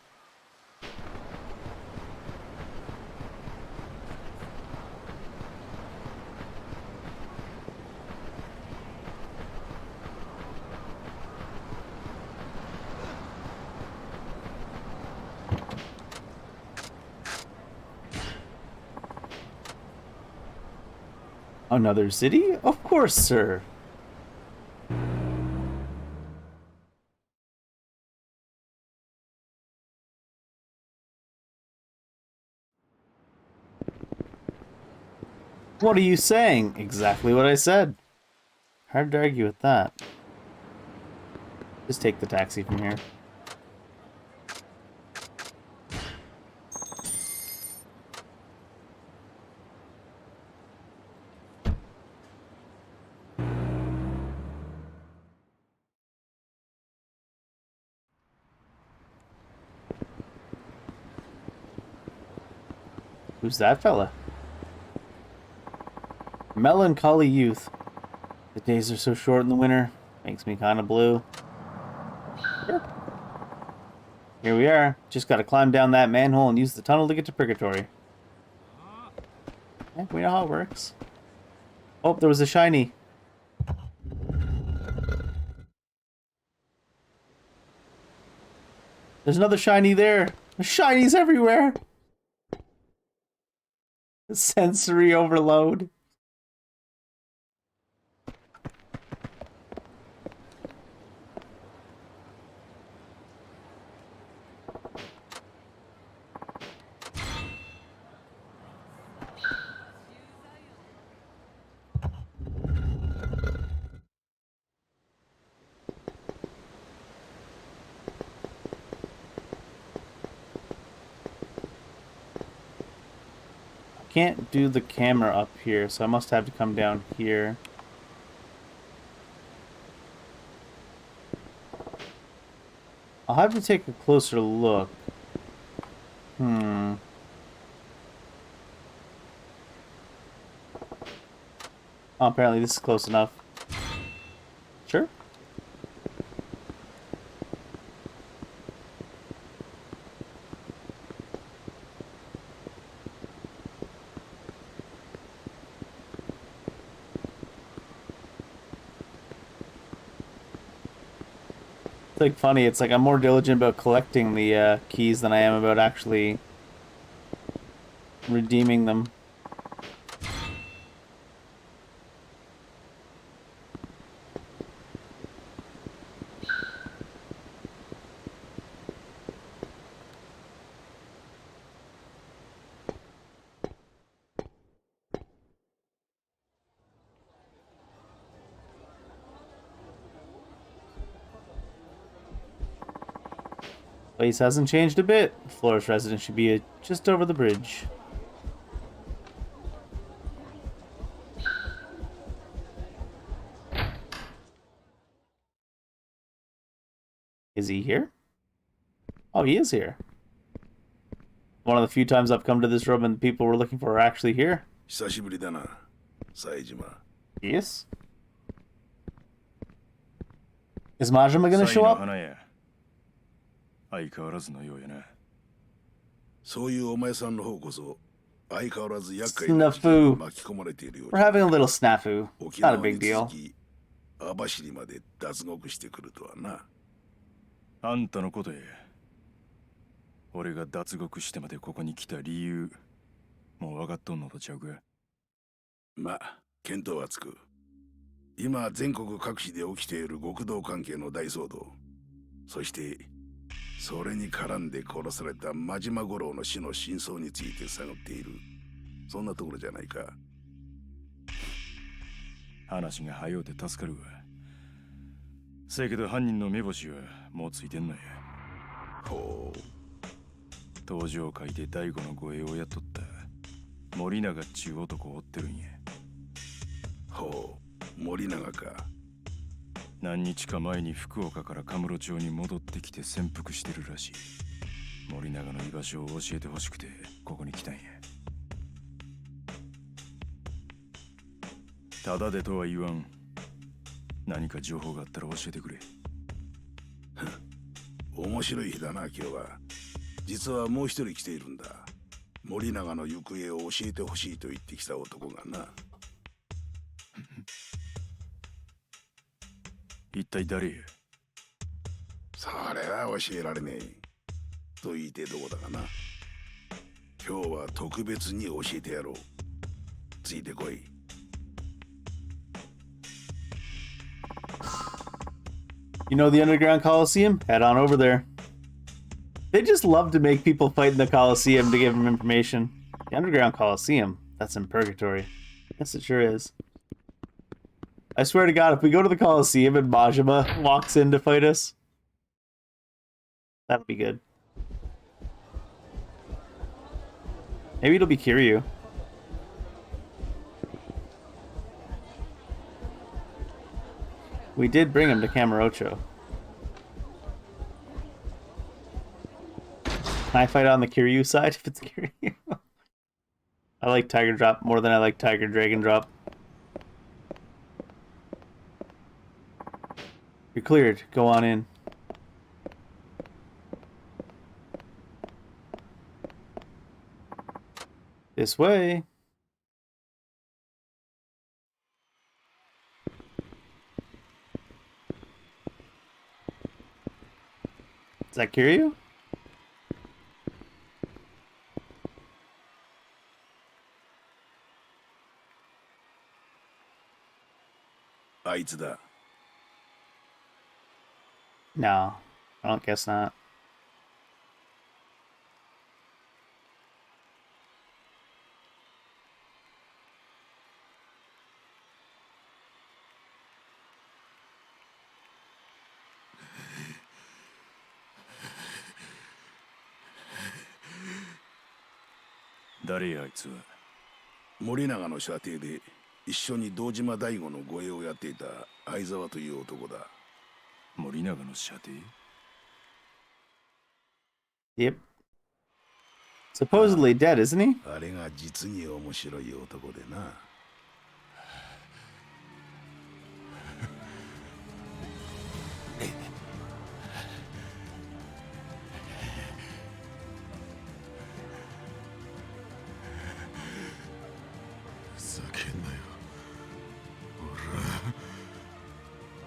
Another city? Of course, sir. What are you saying? Exactly what I said. Hard to argue with that. Just take the taxi from here. Who's that fella? Melancholy youth. The days are so short in the winter. Makes me kind of blue. Sure. Here we are. Just gotta climb down that manhole and use the tunnel to get to Purgatory. Yeah, we know how it works. Oh, there was a shiny. There's another shiny there. There's shinies everywhere. Sensory overload. Can't do the camera up here, so I must have to come down here. I'll have to take a closer look. Oh, apparently this is close enough. Sure. It's like funny, it's like I'm more diligent about collecting the keys than I am about actually redeeming them. Place hasn't changed a bit. Florist residence should be just over the bridge. Is he here? Oh, he is here. One of the few times I've come to this room and the people we're looking for are actually here. Yes. Is Majima gonna show up? 相変わらずのようやな。そういうお前さんの方こそ相変わらず厄介な事件に巻き込まれているよう We're having a little snafu. Not a big deal. 網走まで脱獄してくるとはな。あんたのことへ。俺が脱獄してまでここに来た理由、もう分かっとんのとちゃうか。まあ、見当はつく。今全国各地で起きている極道関係の大騒動。そして。それに絡んで殺された真島五郎の死の真相について探っている。そんなところじゃないか。話が早うて助かるわ。せやけど犯人の目星はもうついてんのや。ほう。登場会で大悟の護衛を雇った森永っちゅう男を追ってるんや。ほう、森永か。何日か前に福岡からカムロ町に戻ってきて潜伏してるらしい。森永の居場所を教えてほしくてここに来たんや。ただでとは言わん。何か情報があったら教えてくれ。面白い日だな今日は。実はもう一人来ているんだ。森永の行方を教えてほしいと言ってきた男がな。一体誰や。それは教えられねえ。と言いてどこだかな。今日は特別に教えてやろう。ついてこい。You know the Underground Coliseum? Head on over there. They just love to make people fight in the Coliseum to give them information. The Underground Coliseum? That's in purgatory. Yes, it sure is. I swear to God, if we go to the Coliseum and Majima walks in to fight us, that'll be good. Maybe it'll be Kiryu. We did bring him to Kamurocho. Can I fight on the Kiryu side if it's Kiryu? I like Tiger Drop more than I like Tiger Dragon Drop. You're cleared. Go on in. This way. Is that Kiryu? No, I don't guess not. Who is he? 森永の舎弟で一緒に堂島大吾の護衛をやっていた相沢という男だ。森永の舎弟？ Yep. Supposedly dead, isn't he? あれが実に面白い男でな。ふざけんなよ。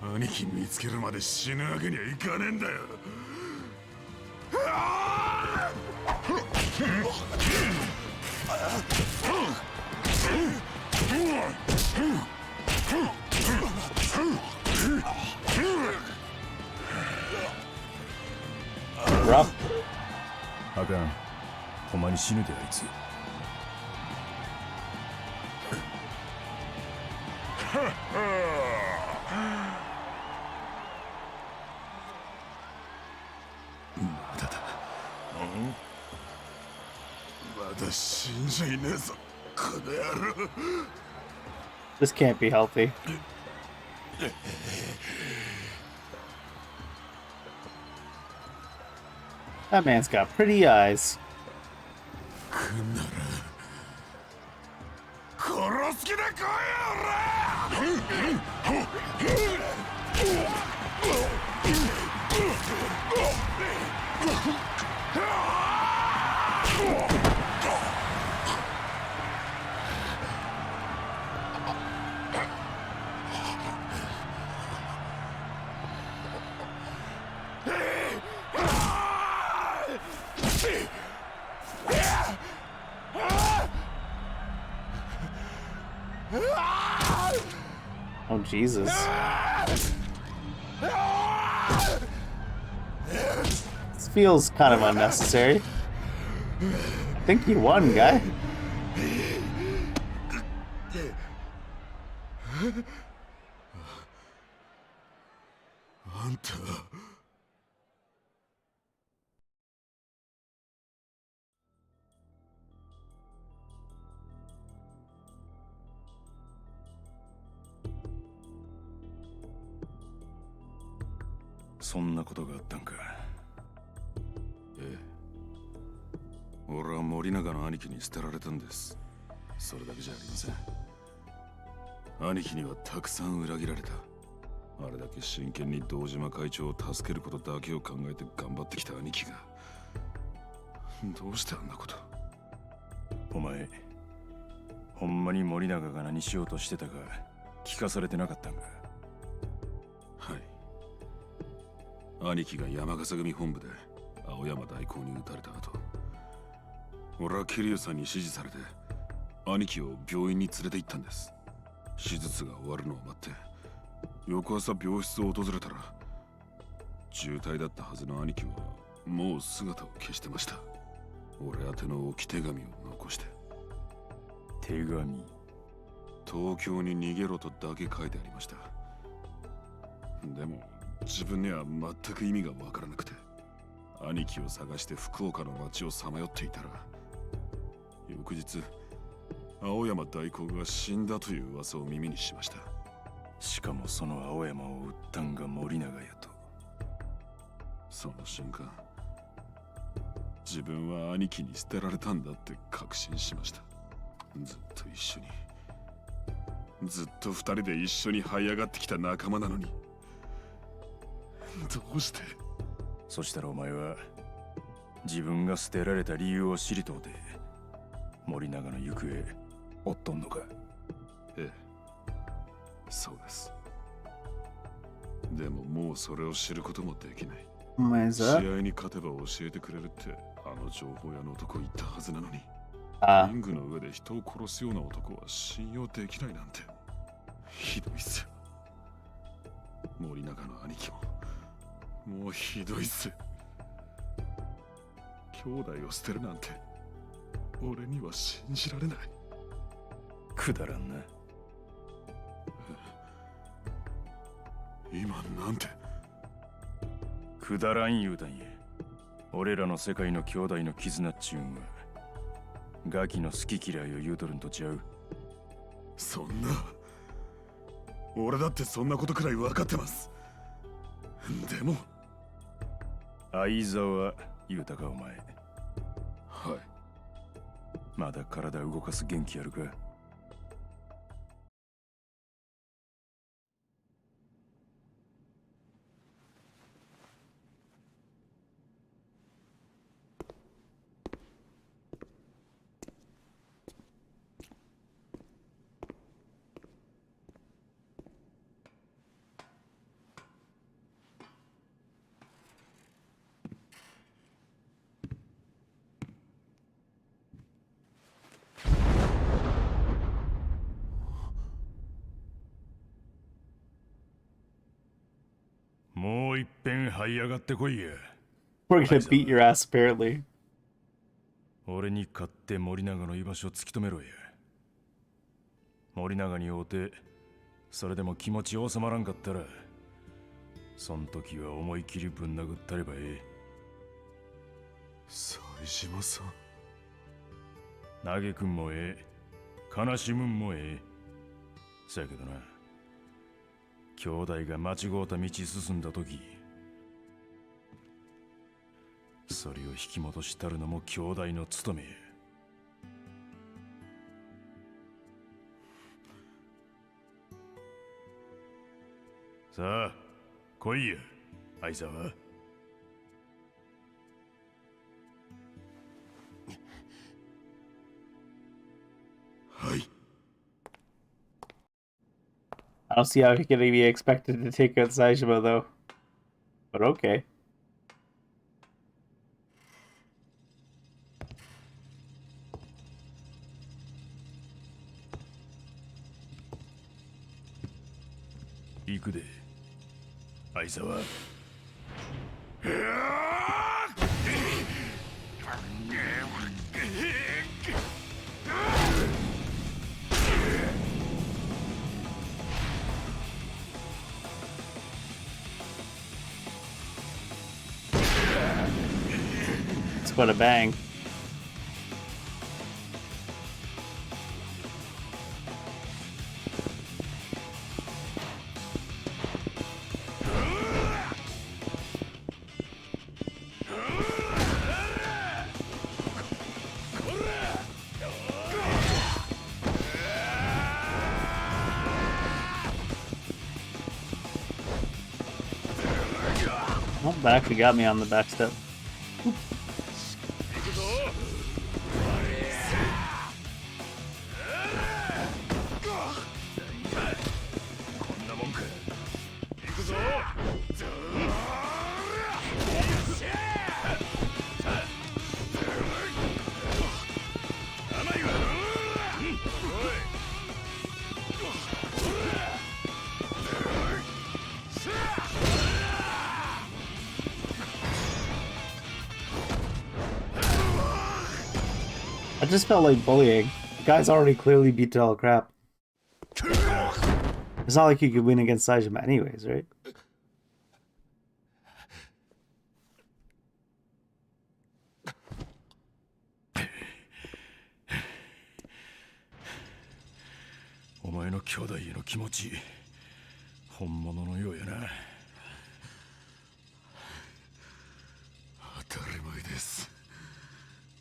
俺は兄貴見つけるまで死ぬわけにはいかねえんだよ。Rough. あかん。ほんまに死ぬであいつ。まだだ。まだ死んじゃいねえぞ、この野郎。 This can't be healthy. That man's got pretty eyes. 殺す気で来いよ、Oh, Jesus. This feels kind of unnecessary. I think you won, guy. あんた。そんなことがあったんか。ええ。俺は森永の兄貴に捨てられたんです。それだけじゃありません。兄貴にはたくさん裏切られた。あれだけ真剣に堂島会長を助けることだけを考えて頑張ってきた兄貴が、どうしてあんなこと。お前、ほんまに森永が何しようとしてたか聞かされてなかったんか。はい。兄貴が山笠組本部で青山大公に撃たれた後、俺は桐生さんに指示されて兄貴を病院に連れて行ったんです。手術が終わるのを待って翌朝病室を訪れたら、重体だったはずの兄貴はもう姿を消してました。俺宛ての置き手紙を残して。手紙？東京に逃げろとだけ書いてありました。でも自分には全く意味がわからなくて、兄貴を探して福岡の街をさまよっていたら、翌日青山大公が死んだという噂を耳にしました。しかもその青山を撃ったんが森永やと。その瞬間、自分は兄貴に捨てられたんだって確信しました。ずっと一緒に、ずっと二人で一緒に這い上がってきた仲間なのに、どうして。そしたらお前は自分が捨てられた理由を知りとうて森永の行方追っとんのか。ええ、そうです。でももうそれを知ることもできない。試合に勝てば教えてくれるってあの情報屋の男言ったはずなのに、リングの上で人を殺すような男は信用できないなんてひどいっすよ。森永の兄貴ももうひどいっす。兄弟を捨てるなんて俺には信じられない。くだらんな。今なんて。くだらん言うたんや。俺らの世界の兄弟の絆っちゅうんはガキの好き嫌いを言うとるんとちゃう。そんな、俺だってそんなことくらい分かってます。でも相沢言うたかお前。はい。まだ体動かす元気あるか？もう一遍這い上がってこいや。We're gonna beat your ass, apparently. 俺に勝って森永の居場所を突き止めろや。森永に会うて、それでも気持ち収まらんかったら、そん時は思い切りぶん殴ったればええ。冴島さん。嘆くんもええ、悲しむんもええ。そやけどな、兄弟が間違うた道進んだ時、それを引き戻したるのも兄弟の務めや。さあ、来いや、相沢。はい。I don't see how he could be expected to take out Saijima, though. But okay.行くで、相沢。It's what a bang. Well, that actually got me on the back step. I just felt like bullying. The guy's already clearly beat to all crap. It's not like you could win against Saijima anyways, right? Oh, お前の兄弟への気持ち、本物のようやな。当たり前です。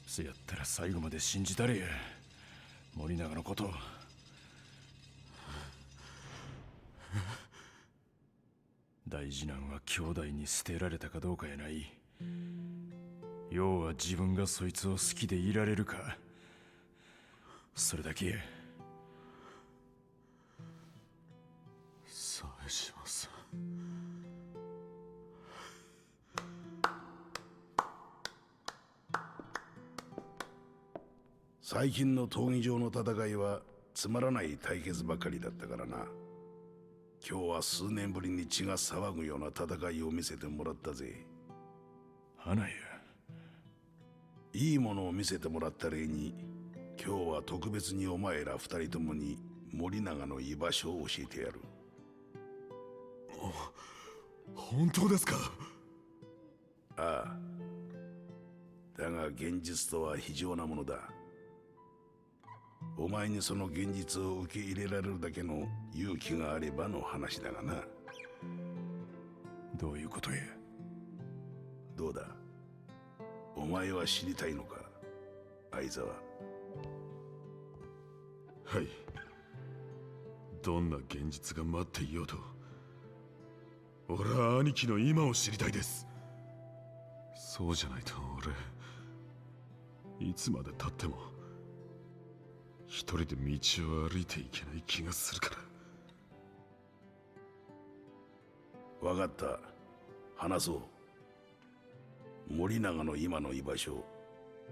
せやったら最後まで信じたれや、森永のこと。大事なんは兄弟に捨てられたかどうかやない。要は自分がそいつを好きでいられるか、それだけや。冴島さん。最近の闘技場の戦いはつまらない対決ばかりだったからな。今日は数年ぶりに血が騒ぐような戦いを見せてもらったぜ。花や。いいものを見せてもらった例に、今日は特別にお前ら二人ともに森永の居場所を教えてやる。本当ですか？ああ。だが現実とは非常なものだ。お前にその現実を受け入れられるだけの勇気があればの話だがな。どういうことや？どうだ？お前は知りたいのか、相沢。はい。どんな現実が待っていようと、俺は兄貴の今を知りたいです。そうじゃないと俺、いつまで経っても一人で道を歩いていけない気がするから。わかった。話そう。森永の今の居場所、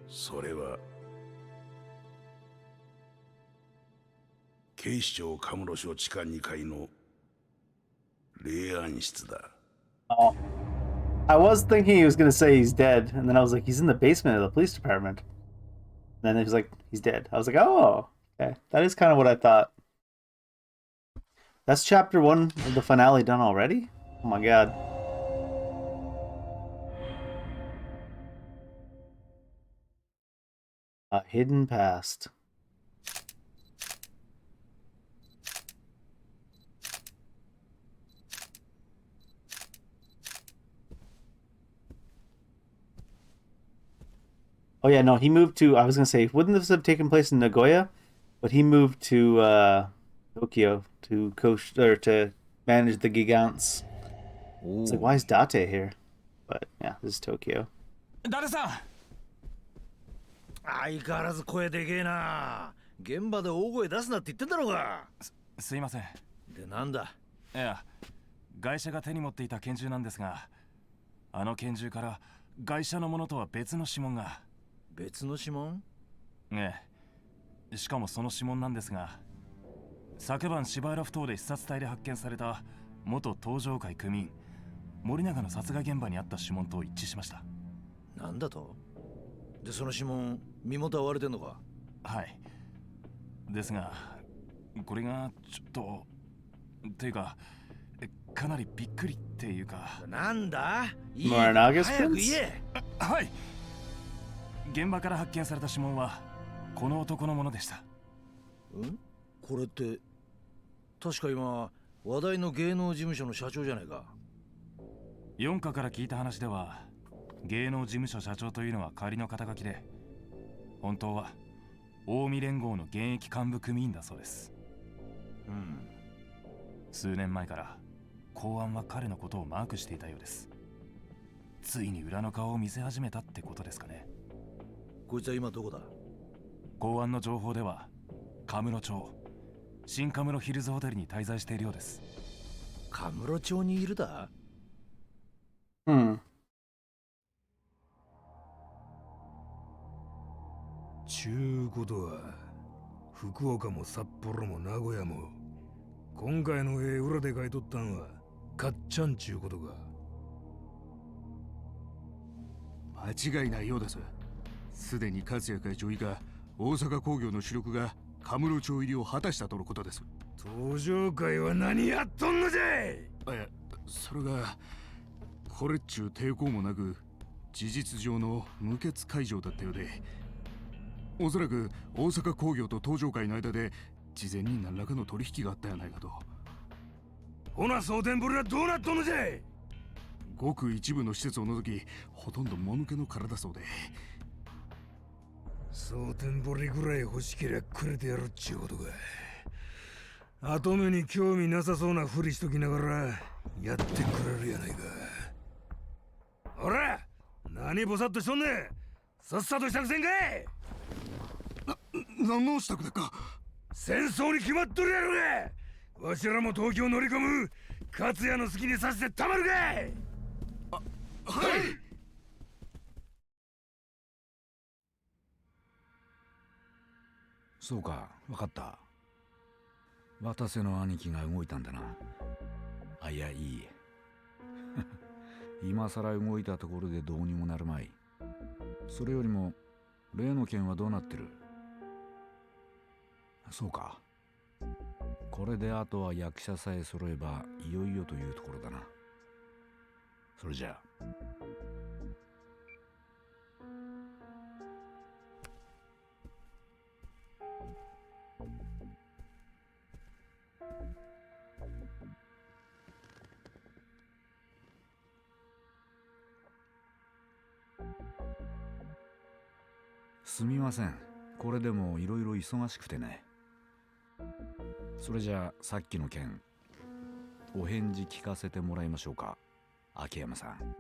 それは警視庁カムロ署地下2階の霊安室だ。Oh. I was thinking he was gonna say he's dead, and then I was like, he's in the basement of the police department. And then he was like, he's dead. I was like, oh, okay. That is kind of what I thought. That's chapter 1 of the finale done already? Oh my god. A hidden past. Oh yeah, no, he moved to, I was gonna say, wouldn't this have taken place in Nagoya? But he moved to Tokyo to coach or to manage the Gigants. It's like, why is Date here? But yeah, this is Tokyo. 誰さん。相変わらず声でけえな。現場で大声出すなって言ってんだろうが。すいません。で、なんだ。いや、外車が手に持っていた拳銃なんですが、あの拳銃から外車のものとは別の指紋が。別の指紋？ええ。しかもその指紋なんですが、昨晩芝浦埠頭で視察隊で発見された元東上会組員森永の殺害現場にあった指紋と一致しました。なんだと？で、その指紋、身元は割れてんのか？はい。ですが、これがちょっとっていうか、かなりびっくりっていうか。なんだ？いい早く言え。はい。現場から発見された指紋はこの男のものでした。ん？これって確か今話題の芸能事務所の社長じゃないか。四課から聞いた話では、芸能事務所社長というのは仮の肩書きで、本当は近江連合の現役幹部組員だそうです。数年前から公安は彼のことをマークしていたようです。ついに裏の顔を見せ始めたってことですかね。こいつは今どこだ？公安の情報ではカムロ町新カムロヒルズホテルに滞在しているようです。カムロ町にいるだ？ちゅうことは福岡も札幌も名古屋も今回の絵裏で書いとったんはかっちゃんちゅうことか。間違いないようです。すでに勝谷会長以下大阪工業の主力がカムロ町入りを果たしたとのことです。東上会は何やっとんのじゃい。それがこれっちゅう抵抗もなく事実上の無血解除だったようで、おそらく大阪工業と東上会の間で事前に何らかの取引があったやないかと。ほな蒼天堀はどうなっとんのじゃい。ごく一部の施設を除きほとんどもぬけの殻だそうで。蒼天堀ぐらい欲しけりゃくれてやるっちゅうことか。後目に興味なさそうなふりしときながらやってくれるやないか。ほら何ぼさっとしとんねん。さっさと支度せんかい。何の支度だか。戦争に決まっとるやろが。わしらも東京乗り込む。勝谷の好きにさせてたまるかい。はい。そうか、分かった。渡瀬の兄貴が動いたんだな。あ、いや、いい。今さら動いたところでどうにもなるまい。それよりも例の件はどうなってる？そうか。これであとは役者さえ揃えばいよいよというところだな。それじゃあ。すみません。これでもいろいろ忙しくてね。それじゃあさっきの件、お返事聞かせてもらいましょうか、秋山さん。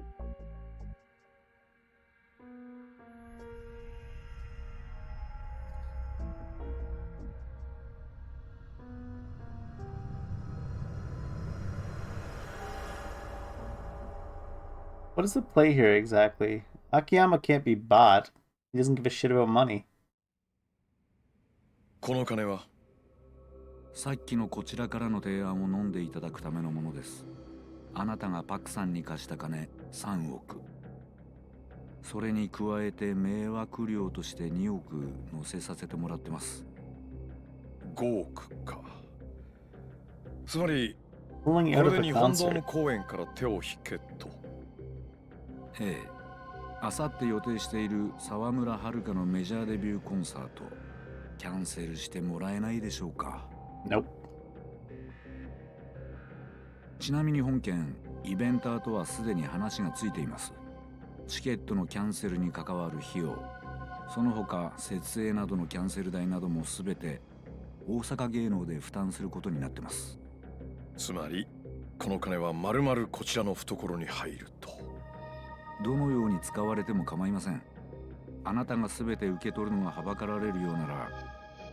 What is the play here exactly? Akiyama can't be bought. He doesn't give a shit about money. この金はさっきのこちらからの提案を飲んでいただくためのものです。あなたがパクさんに貸した金3億。それに加えて迷惑料として2億乗せさせてもらってます。5億か。つまり、Pulling こ out れ of で the 日本ドー concert. ム公演から手を引けと。ええ。あさって予定している沢村遥のメジャーデビューコンサート、キャンセルしてもらえないでしょうか。Nope. ちなみに本件、イベンターとはすでに話がついています。チケットのキャンセルに関わる費用、その他設営などのキャンセル代などもすべて大阪芸能で負担することになってます。つまり、この金は丸々こちらの懐に入ると。どのように使われても構いません。あなたが全て受け取るのがはばかられるようなら、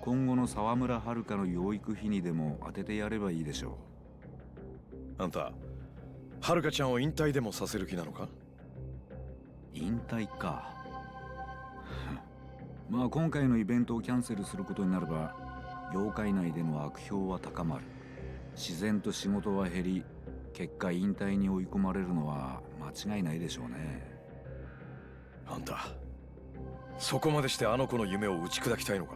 今後の沢村遥の養育費にでも当ててやればいいでしょあんた、遥ちゃんを引退でもさせる気なのか？引退か。まあ今回のイベントをキャンセルすることになれば、業界内での悪評は高まる。自然と仕事は減り、結果引退に追い込まれるのは間違いないでしょうね。あんた、そこまでしてあの子の夢を打ち砕きたいのか？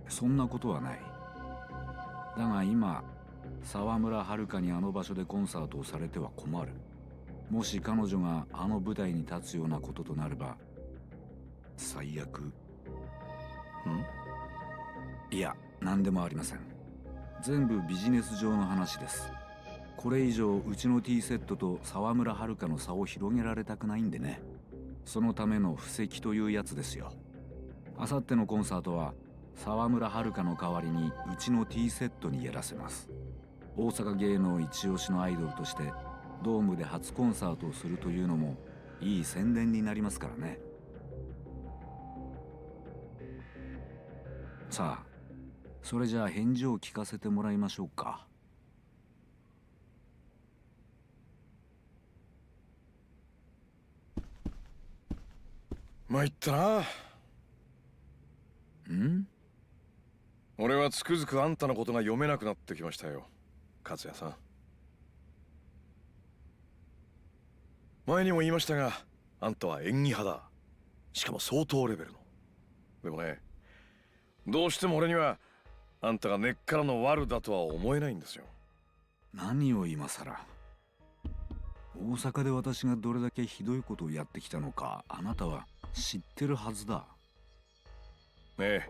そんなことはない。だが今、沢村遥にあの場所でコンサートをされては困る。もし彼女があの舞台に立つようなこととなれば、最悪。いや、何でもありません。全部ビジネス上の話です。これ以上うちの T セットと沢村遥の差を広げられたくないんでね。そのための布石というやつですよ。あさってのコンサートは沢村遥の代わりにうちの T セットにやらせます。大阪芸能一押しのアイドルとしてドームで初コンサートをするというのもいい宣伝になりますからね。さあ、それじゃあ返事を聞かせてもらいましょうか。参ったな。俺はつくづくあんたのことが読めなくなってきましたよ、勝也さん。前にも言いましたが、あんたは演技派だ。しかも相当レベルの。でもね、どうしても俺にはあんたが根っからの悪だとは思えないんですよ。何を今さら。大阪で私がどれだけひどいことをやってきたのか、あなたは知ってるはずだ。ねえ、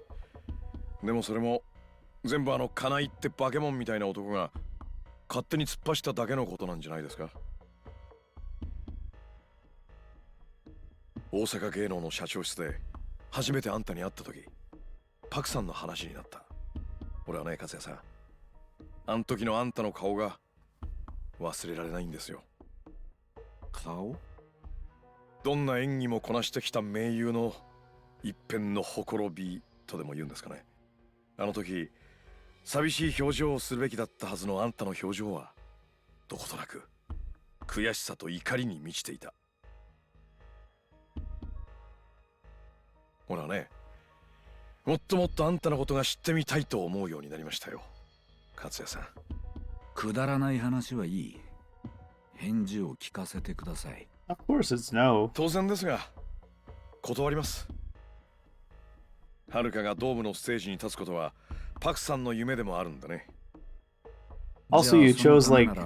でもそれも全部あの金井って化け物みたいな男が勝手に突っ走っただけのことなんじゃないですか。大阪芸能の社長室で初めてあんたに会った時、パクさんの話になった。俺はね、勝也さん、あん時のあんたの顔が忘れられないんですよ。顔？どんな演技もこなしてきた名優の一片のほころびとでも言うんですかね。あの時寂しい表情をするべきだったはずのあんたの表情はどことなく悔しさと怒りに満ちていた。俺はね、もっともっとあんたのことが知ってみたいと思うようになりましたよ、勝也さん。くだらない話はいい。返事を聞かせてください。Of course it's no. 当然ですが、断ります。はるかがドームのステージに立つことはパクさんの夢でもあるんだね。Also, you chose like the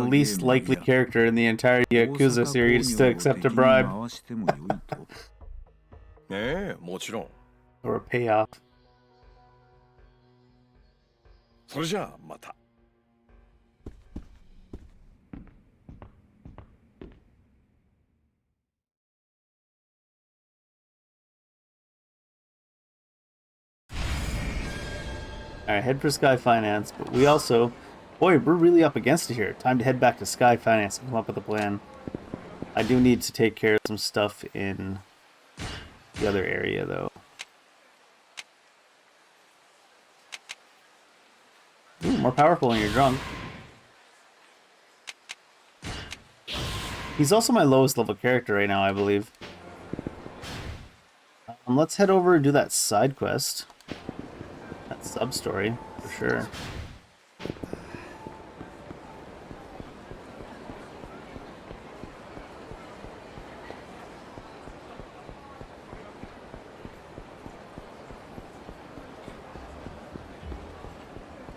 least likely character in the entire Yakuza series to accept a bribe. ねえ、もちろん。 Or a payoff. それじゃあまた。Alright, head for Sky Finance, but we also... Boy, we're really up against it here. Time to head back to Sky Finance and come up with a plan. I do need to take care of some stuff in the other area, though. Ooh, more powerful when you're drunk. He's also my lowest level character right now, I believe. Let's head over and do that side quest. That sub-story, for sure.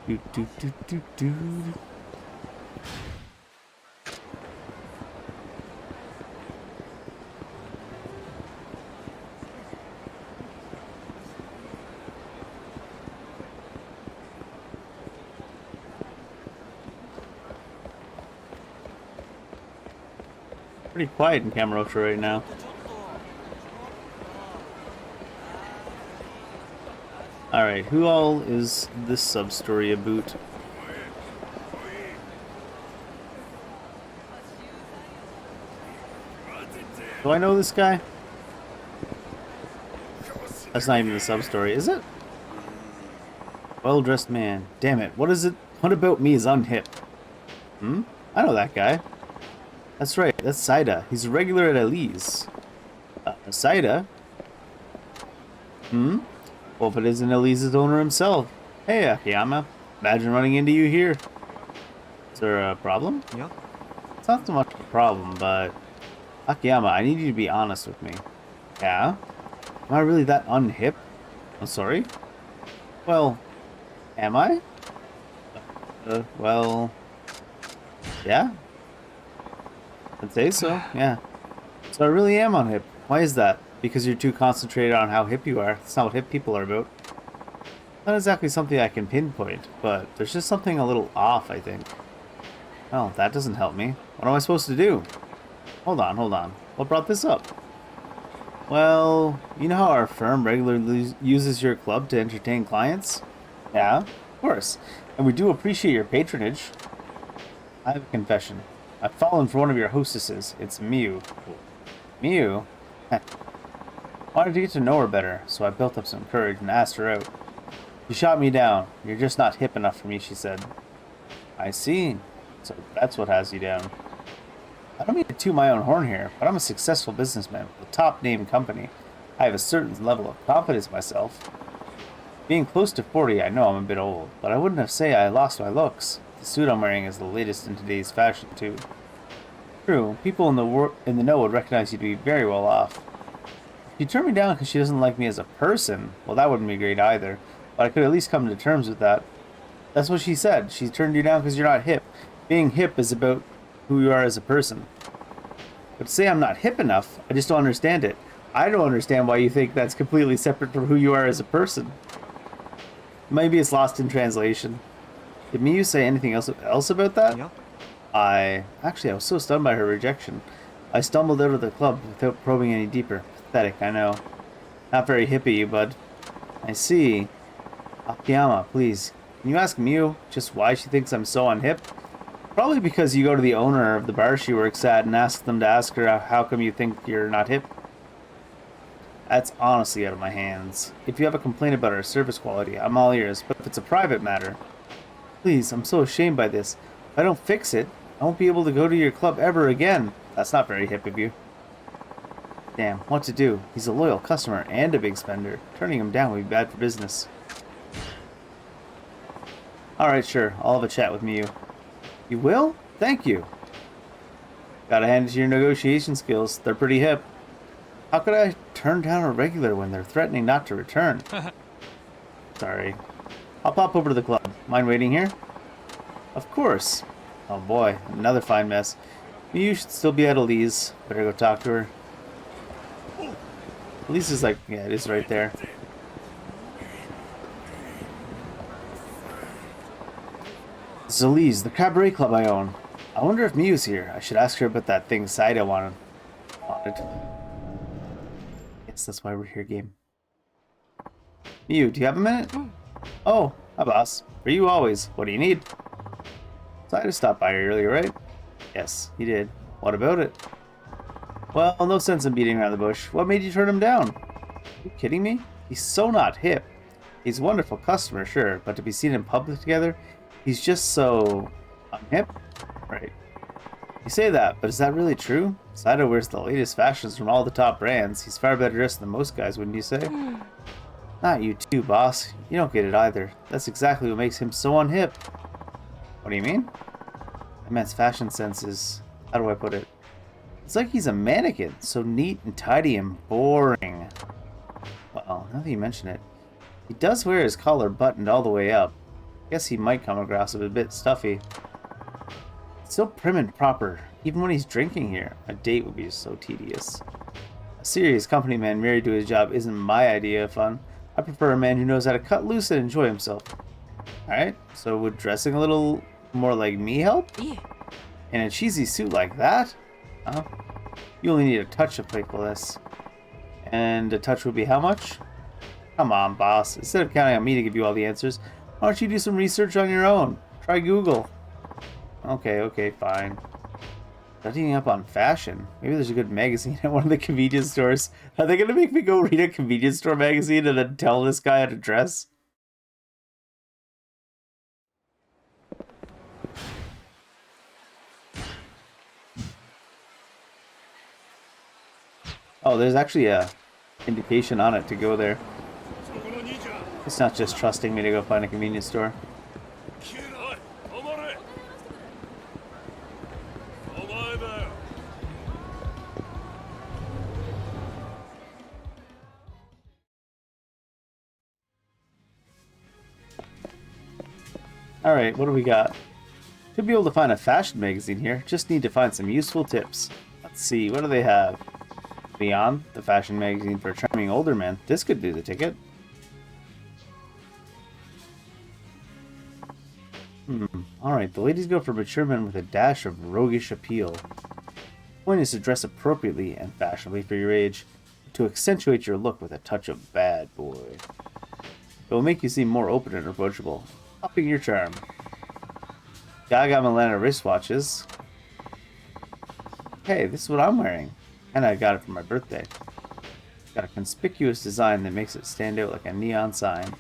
Do, do, do, do, do. Pretty quiet in Kamurocho right now. Alright, who all is this sub-story about? Do I know this guy? That's not even the sub-story, is it? Well-dressed man. Damn it, what is it? What about me is unhip? Hmm? I know that guy. That's right, that's Saida. He's a regular at Elise. Saida? Hmm? Well, if it isn't Elise's owner himself. Hey, Akiyama. Imagine running into you here. Is there a problem? Yeah. It's not so much a problem, but... Akiyama, I need you to be honest with me. Yeah? Am I really that unhip? I'm sorry? Well, am I? Well... Yeah? I'd say so, yeah. So I really am unhip. Why is that? Because you're too concentrated on how hip you are. That's not what hip people are about. Not exactly something I can pinpoint, but there's just something a little off, I think. Well, that doesn't help me. What am I supposed to do? Hold on, hold on. What brought this up? Well, you know how our firm regularly uses your club to entertain clients? Yeah, of course. And we do appreciate your patronage. I have a confession. I've fallen for one of your hostesses. It's Miu. Miu? Heh. Wanted to get to know her better, so I built up some courage and asked her out. She shot me down. You're just not hip enough for me, she said. I see. So that's what has you down. I don't mean to toot my own horn here, but I'm a successful businessman with a top-name company. I have a certain level of confidence in myself. Being close to 40, I know I'm a bit old, but I wouldn't say I lost my looks. The suit I'm wearing is the latest in today's fashion, too. True, people in the know would recognize you to be very well off. If you turn me down because she doesn't like me as a person, well, that wouldn't be great either, but I could at least come to terms with that. That's what she said. She turned you down because you're not hip. Being hip is about who you are as a person. But to say I'm not hip enough, I just don't understand it. I don't understand why you think that's completely separate from who you are as a person. Maybe it's lost in translation. Did Miyu say anything else about that? Yeah. I was so stunned by her rejection. I stumbled out of the club without probing any deeper. Pathetic, I know. Not very hippie, but... I see. Akiyama, please. Can you ask Miyu just why she thinks I'm so unhip? Probably because you go to the owner of the bar she works at and ask them to ask her how come you think you're not hip. That's honestly out of my hands. If you have a complaint about our service quality, I'm all ears, but if it's a private matter... Please, I'm so ashamed by this. If I don't fix it, I won't be able to go to your club ever again. That's not very hip of you. Damn, what to do? He's a loyal customer and a big spender. Turning him down would be bad for business. Alright, sure. I'll have a chat with Miyu. You will? Thank you. Gotta hand it to your negotiation skills. They're pretty hip. How could I turn down a regular when they're threatening not to return? Sorry. I'll pop over to the club. Mind waiting here? Of course. Oh boy, another fine mess. You should still be at Elise. Better go talk to her. Elise is like, yeah, it is right there. This is Elise, the cabaret club I own. I wonder if Miyu's here. I should ask her about that thing Saida wanted. Yes, that's why we're here, game. Miyu, do you have a minute? Oh, Hi, boss. For you always. What do you need? So I had to stop by earlier, right? Yes, he did. What about it? Well, no sense in beating around the bush. What made you turn him down? Are you kidding me? He's so not hip. He's a wonderful customer, sure, but to be seen in public together, he's just so unhip? Right. You say that, but is that really true? Saito wears the latest fashions from all the top brands. He's far better dressed than most guys, wouldn't you say? Not you too, boss. You don't get it either. That's exactly what makes him so unhip. What do you mean? That man's fashion sense is... how do I put it? It's like he's a mannequin, so neat and tidy and boring. Well, now that you mention it, he does wear his collar buttoned all the way up. Guess he might come across a bit stuffy. It's so prim and proper, even when he's drinking here. A date would be so tedious. A serious company man married to his job isn't my idea of fun. I prefer a man who knows how to cut loose and enjoy himself. Alright, so would dressing a little more like me help? Yeah. In a cheesy suit like that? Huh? You only need a touch of playfulness. And a touch would be how much? Come on, boss. Instead of counting on me to give you all the answers, why don't you do some research on your own? Try Google. Okay, fine. Studying up on fashion. Maybe there's a good magazine at one of the convenience stores. Are they gonna make me go read a convenience store magazine and then tell this guy how to dress? Oh, there's actually a indication on it to go there. It's not just trusting me to go find a convenience store. Alright, what do we got? Should be able to find a fashion magazine here. Just need to find some useful tips. Let's see, what do they have? Beyond, the fashion magazine for a charming older man. This could do the ticket. Alright, the ladies go for mature men with a dash of roguish appeal. The point is to dress appropriately and fashionably for your age, to accentuate your look with a touch of bad boy. It will make you seem more open and approachable, upping your charm. Gaga Milana wristwatches. Hey, this is what I'm wearing. And I got it for my birthday. It's got a conspicuous design that makes it stand out like a neon sign.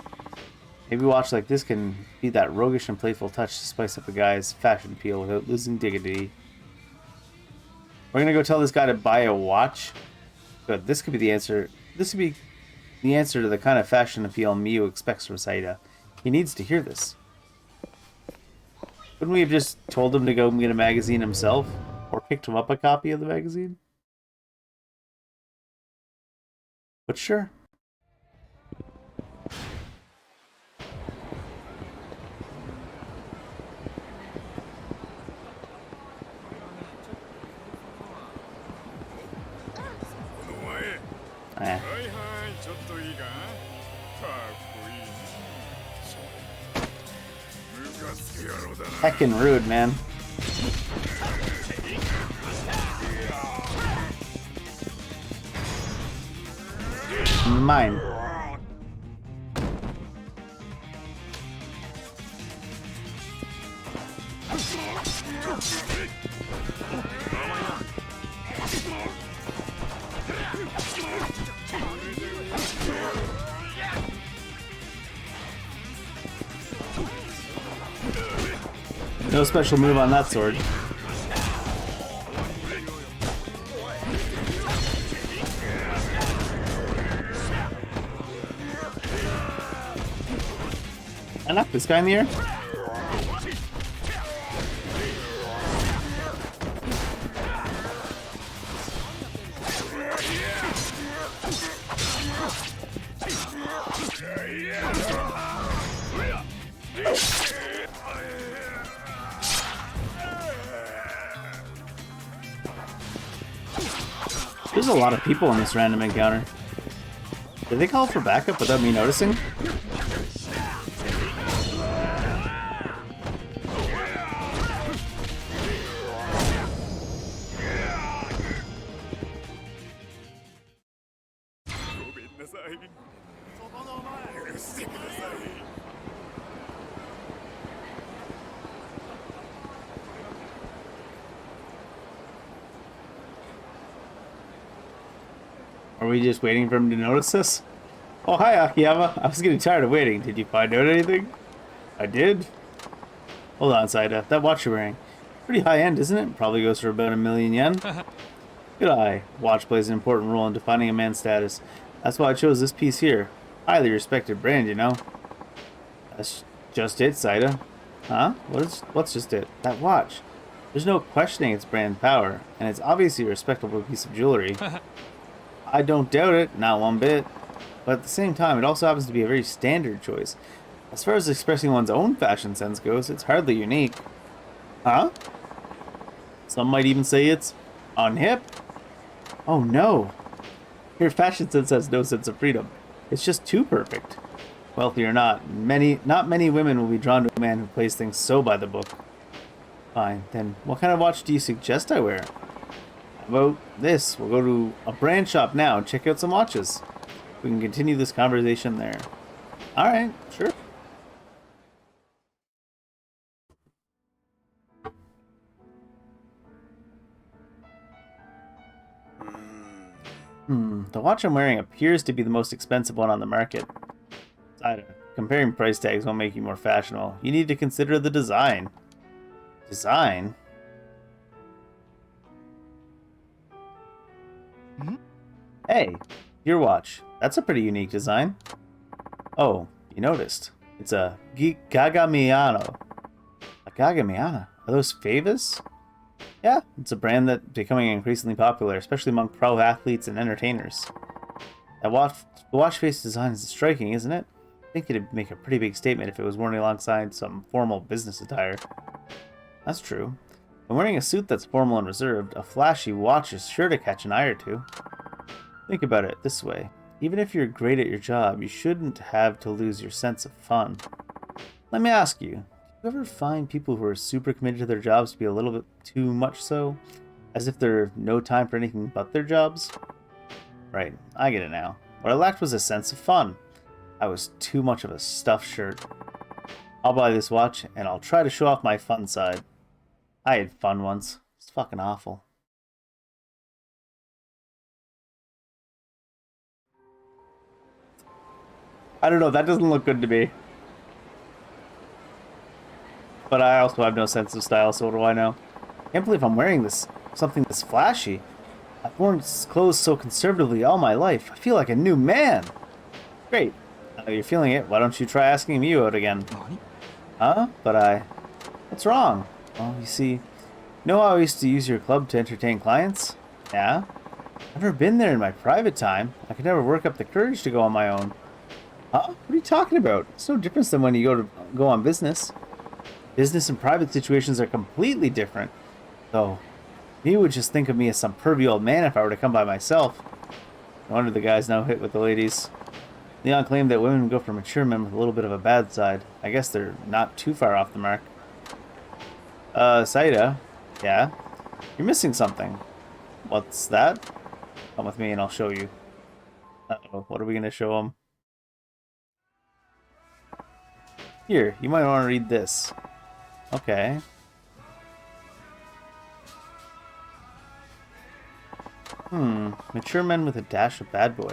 Maybe a watch like this can be that roguish and playful touch to spice up a guy's fashion appeal without losing dignity. We're gonna go tell this guy to buy a watch. Good, this could be the answer. This would be the answer to the kind of fashion appeal Miyu expects from Saida. He needs to hear this. Wouldn't we have just told him to go get a magazine himself? Or picked him up a copy of the magazine? But sure. Heckin' rude, man. Mine. No special move on that sword. I knocked this guy in the air. There's a lot of people in this random encounter. Did they call for backup without me noticing? we just waiting for him to notice us? Oh, hi, Akiyama. I was getting tired of waiting. Did you find out anything? I did. Hold on, Saida. That watch you're wearing. Pretty high-end, isn't it? Probably goes for about 1,000,000 yen. Good eye. Watch plays an important role in defining a man's status. That's why I chose this piece here. Highly respected brand, you know. That's just it, Saida. Huh? What's just it? That watch. There's no questioning its brand power, and it's obviously a respectable piece of jewelry. I don't doubt it, not one bit. But at the same time, it also happens to be a very standard choice. As far as expressing one's own fashion sense goes, it's hardly unique. Huh? Some might even say it's unhip. Oh no. Your fashion sense has no sense of freedom. It's just too perfect. Wealthy or not, not many women will be drawn to a man who plays things so by the book. Fine, then what kind of watch do you suggest I wear? How about this? We'll go to a brand shop now and check out some watches. We can continue this conversation there. Alright, sure. The watch I'm wearing appears to be the most expensive one on the market. Comparing price tags won't make you more fashionable. You need to consider the design. Design? Hey, your watch. That's a pretty unique design. Oh, you noticed. It's a Gagamiano. A Gagamiana? Are those Favas? Yeah, it's a brand that's becoming increasingly popular, especially among pro athletes and entertainers. The watch face design is striking, isn't it? I think it'd make a pretty big statement if it was worn alongside some formal business attire. That's true. When wearing a suit that's formal and reserved, a flashy watch is sure to catch an eye or two. Think about it this way. Even if you're great at your job, you shouldn't have to lose your sense of fun. Let me ask you, do you ever find people who are super committed to their jobs to be a little bit too much so? As if there's no time for anything but their jobs? Right, I get it now. What I lacked was a sense of fun. I was too much of a stuffed shirt. I'll buy this watch, and I'll try to show off my fun side. I had fun once. It's fucking awful. I don't know, that doesn't look good to me. But I also have no sense of style, so what do I know? I can't believe I'm wearing something this flashy. I've worn clothes so conservatively all my life. I feel like a new man. Great. Now you're feeling it, why don't you try asking me out again? Huh? What's wrong? Well, you see, you know how I used to use your club to entertain clients? Yeah? I've never been there in my private time. I could never work up the courage to go on my own. Huh? What are you talking about? It's no difference than when you go on business. Business and private situations are completely different. Though, you would just think of me as some pervy old man if I were to come by myself. No wonder the guy's now hit with the ladies. Leon claimed that women go for mature men with a little bit of a bad side. I guess they're not too far off the mark. Saida? Yeah? You're missing something. What's that? Come with me and I'll show you. Uh-oh, what are we gonna show him? Here, you might want to read this. Okay. Mature men with a dash of bad boy.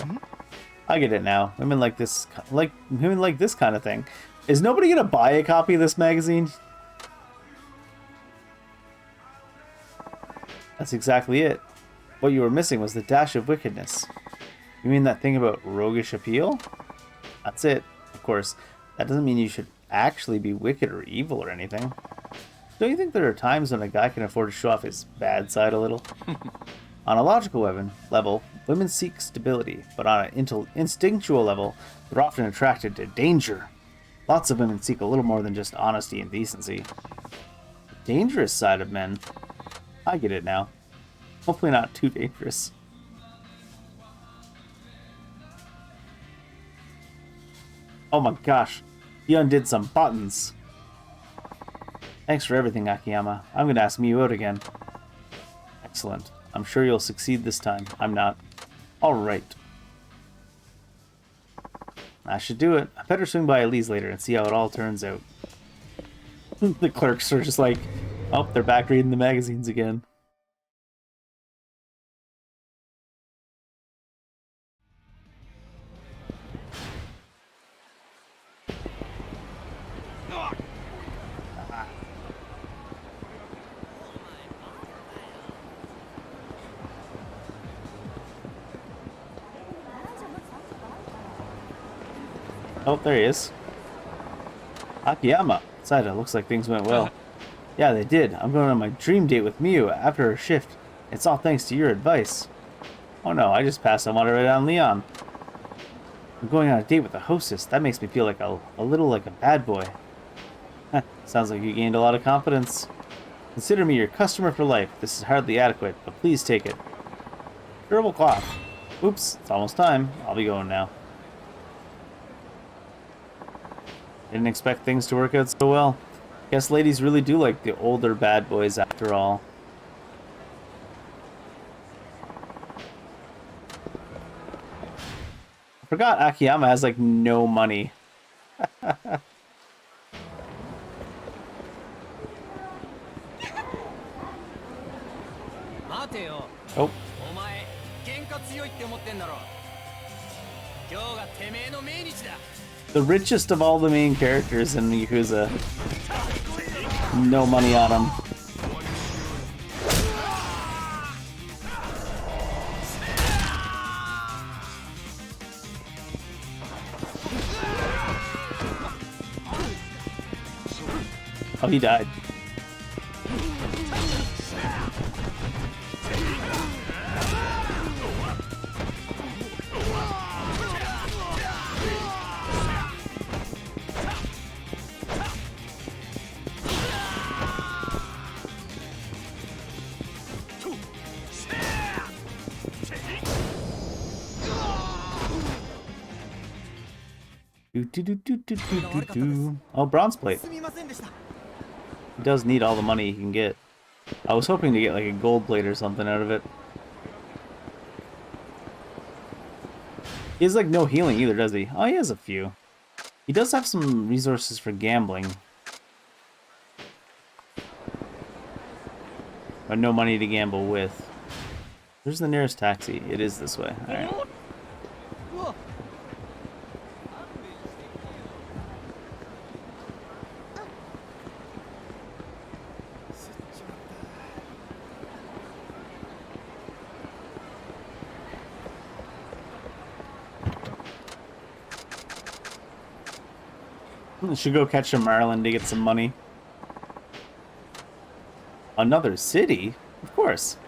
I get it now. Women like this kind of thing. Is nobody gonna buy a copy of this magazine? That's exactly it. What you were missing was the dash of wickedness. You mean that thing about roguish appeal? That's it. Of course, that doesn't mean you should actually be wicked or evil or anything. Don't you think there are times when a guy can afford to show off his bad side a little? On a logical level, women seek stability, but on an instinctual level, they're often attracted to danger. Lots of women seek a little more than just honesty and decency. The dangerous side of men. I get it now. Hopefully not too dangerous. Oh my gosh, he undid some buttons. Thanks for everything, Akiyama. I'm gonna ask Miyu out again. Excellent. I'm sure you'll succeed this time. I'm not. Alright. I should do it. I better swing by Elise later and see how it all turns out. The clerks are just like, oh, they're back reading the magazines again. Oh, there he is. Akiyama. Saida, looks like things went well. Yeah, they did. I'm going on my dream date with Miu after her shift. It's all thanks to your advice. Oh no, I just passed on water right on Leon. I'm going on a date with a hostess. That makes me feel like a little like a bad boy. Sounds like you gained a lot of confidence. Consider me your customer for life. This is hardly adequate, but please take it. Durable cloth. Oops, it's almost time. I'll be going now. Didn't expect things to work out so well. Guess ladies really do like the older bad boys after all. I forgot Akiyama has like no money. Oh. The richest of all the main characters in Yakuza. No money on him. Oh, he died. Oh, bronze plate. He does need all the money he can get. I was hoping to get like a gold plate or something out of it. He has like no healing either, does he? Oh, he has a few. He does have some resources for gambling. But no money to gamble with. Where's the nearest taxi? It is this way. Alright. Should go catch a Marlin to get some money. Another city? Of course.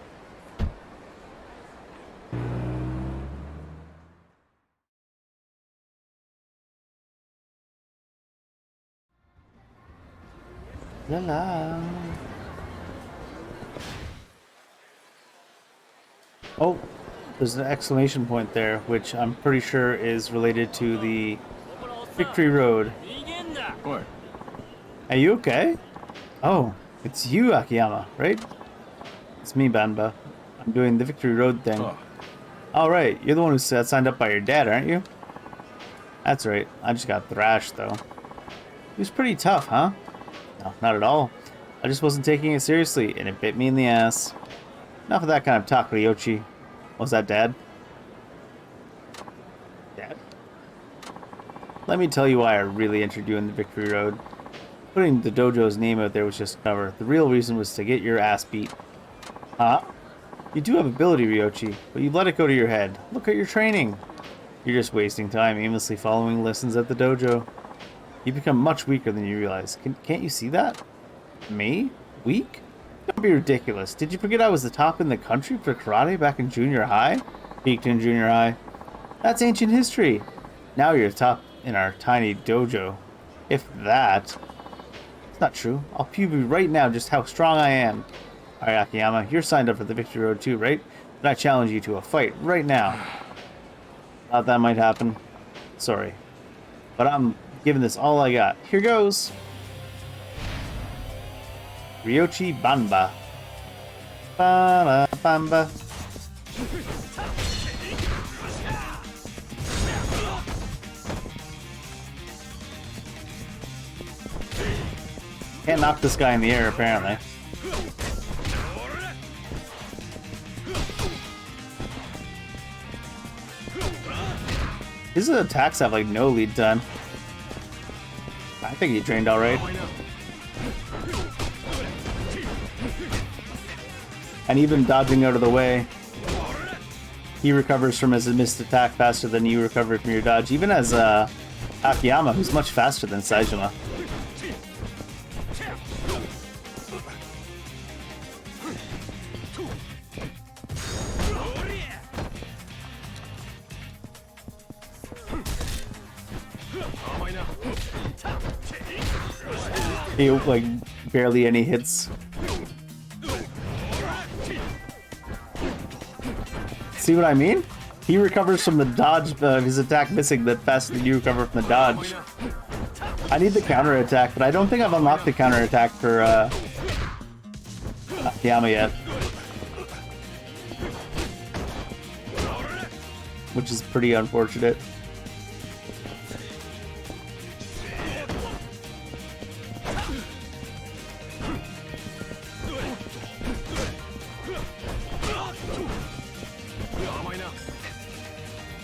La la. Oh, there's an exclamation point there, which I'm pretty sure is related to the Victory Road. Oi. Are you okay? Oh, it's you, Akiyama, right? It's me, Banba. I'm doing the Victory Road thing. Oh. All right, you're the one who signed up by your dad, aren't you? That's right. I just got thrashed, though. He was pretty tough, huh? No, not at all. I just wasn't taking it seriously, and it bit me in the ass. Enough of that kind of talk, Ryochi. Was that Dad? Dad? Let me tell you why I really entered you in the Victory Road. Putting the dojo's name out there was just cover. The real reason was to get your ass beat. Huh? You do have ability, Ryochi, but you let it go to your head. Look at your training. You're just wasting time aimlessly following lessons at the dojo. You become much weaker than you realize. Can't you see that? Me? Weak? Don't be ridiculous. Did you forget I was the top in the country for karate back in junior high? Peaked in junior high. That's ancient history. Now you're top in our tiny dojo. If that. It's not true. I'll prove you right now just how strong I am. Alright, Akiyama, you're signed up for the Victory Road too, right? Then I challenge you to a fight right now. Thought that might happen. Sorry. But I'm giving this all I got. Here goes. Ryochi Banba. Bamba. Can't knock this guy in the air, apparently. His attacks have like no lead time. I think he trained alright. And even dodging out of the way, he recovers from his missed attack faster than you recover from your dodge. Even as Akiyama, who's much faster than Saejima. He like barely any hits. See what I mean? He recovers from the dodge, his attack missing that faster than you recover from the dodge. I need the counter attack, but I don't think I've unlocked the counter attack for Akiyama yet. Which is pretty unfortunate.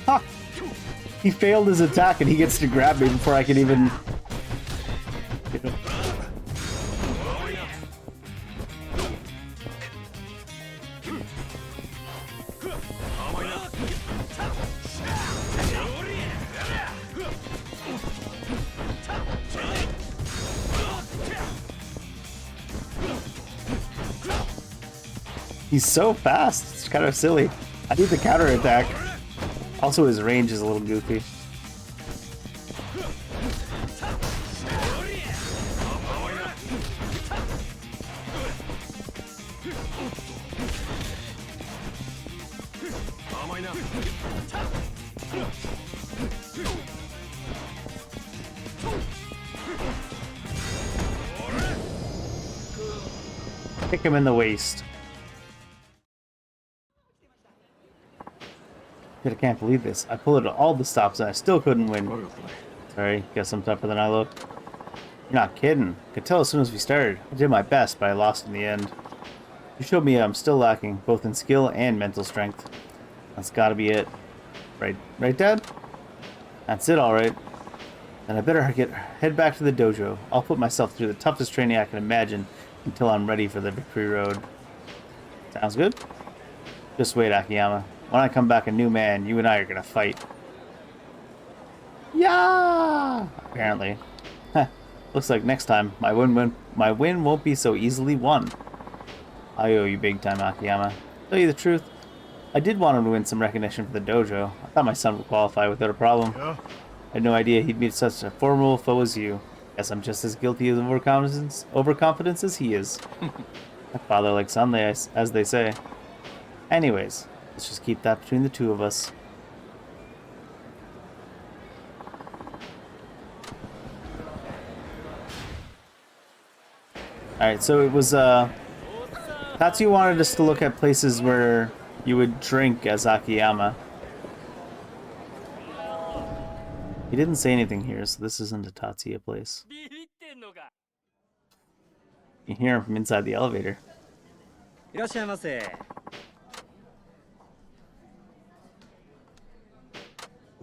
Ha! He failed his attack and he gets to grab me before I can even... He's so fast, it's kind of silly. I need the counter attack. Also, his range is a little goofy. Kick him in the waist. I can't believe this. I pulled at all the stops and I still couldn't win. Sorry, guess I'm tougher than I look. You're not kidding. Could tell as soon as we started. I did my best, but I lost in the end. You showed me I'm still lacking, both in skill and mental strength. That's gotta be it. Right, Dad? That's it, alright. Then I better head back to the dojo. I'll put myself through the toughest training I can imagine until I'm ready for the victory road. Sounds good? Just wait, Akiyama. When I come back a new man, you and I are gonna fight. Yeah! Apparently. Heh. Looks like next time, my win won't be so easily won. I owe you big time, Akiyama. Tell you the truth, I did want him to win some recognition for the dojo. I thought my son would qualify without a problem. I had no idea he'd meet such a formidable foe as you. Guess I'm just as guilty of overconfidence as he is. Father like son, as they say. Anyways, let's just keep that between the two of us. Alright, so it was, Tatsuya wanted us to look at places where you would drink as Akiyama. He didn't say anything here, so this isn't a Tatsuya place. You hear him from inside the elevator. Do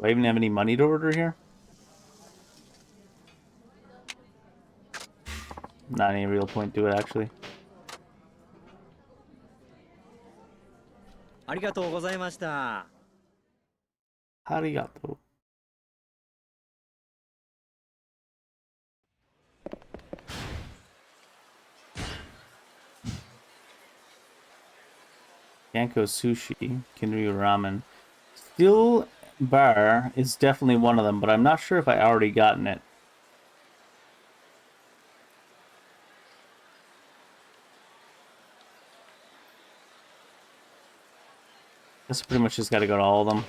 I even have any money to order here? Not any real point to it, actually. Arigato. Yanko Sushi, Kinryu Ramen. Steel Bar is definitely one of them, but I'm not sure if I already gotten it. Guess I pretty much just gotta go to all of them.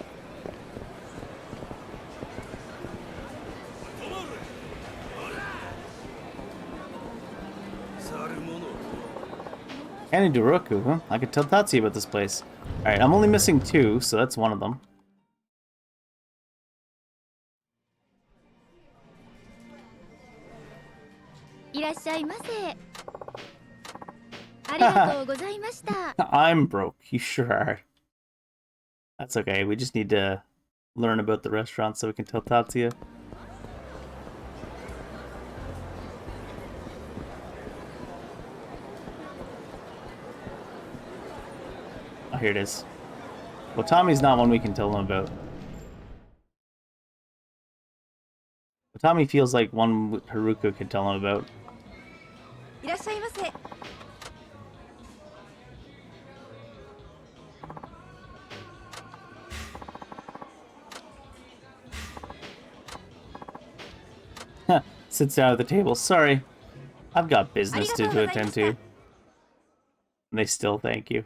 Kaniduroku, huh? I could tell Tatsuya about this place. Alright, I'm only missing 2, so that's one of them. I'm broke, you sure are. That's okay, we just need to learn about the restaurant so we can tell Tatsuya. Oh, here it is. Well, Tommy's not one we can tell them about. Tommy feels like one Haruka could tell him about. いらっしゃいませ。 Sits down at the table. Sorry, I've got business to attend to. And they still thank you.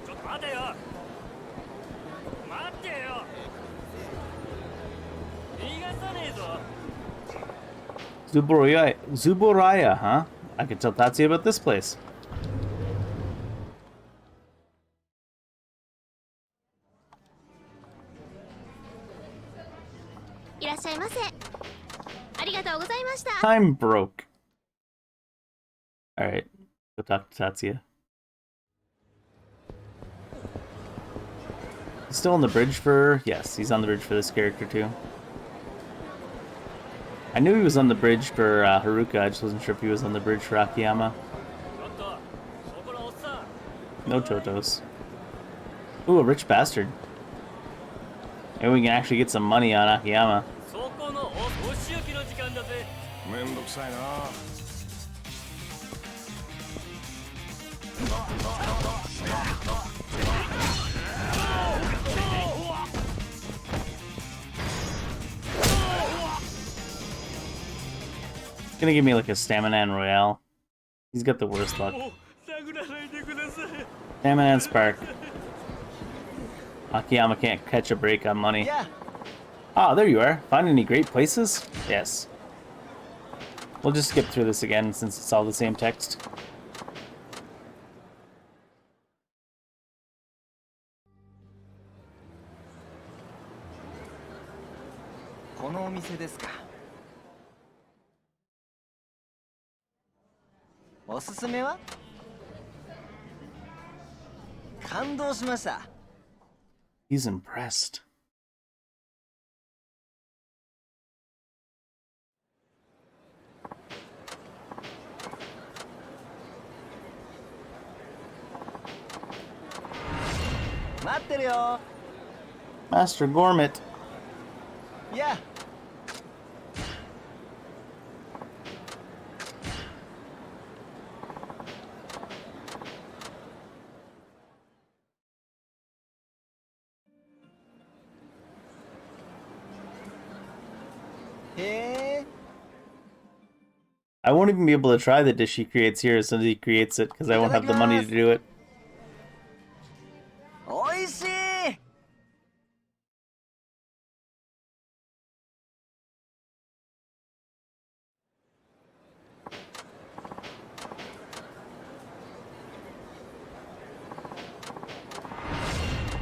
ちょっと待てよ。待ってよ。逃がさねえぞ。 Zuburaya, huh? I can tell Tatsuya about this place. いらっしゃいませ。ありがとうございました。 I'm broke. Alright, go talk to Tatsuya. He's still on the bridge for... Yes, he's on the bridge for this character too. I knew he was on the bridge for Haruka, I just wasn't sure if he was on the bridge for Akiyama. No Chotos. Ooh, a rich bastard. Maybe we can actually get some money on Akiyama. そこのお仕置きの時間だぜ。めんどくさいな。 He's gonna give me like a stamina and royale. He's got the worst luck. Stamina and spark. Akiyama can't catch a break on money. Ah, there you are. Find any great places? Yes. We'll just skip through this again since it's all the same text. He's impressed. Master Gormit. Yeah. I won't even be able to try the dish he creates here as soon as he creates it because I won't have the money to do it.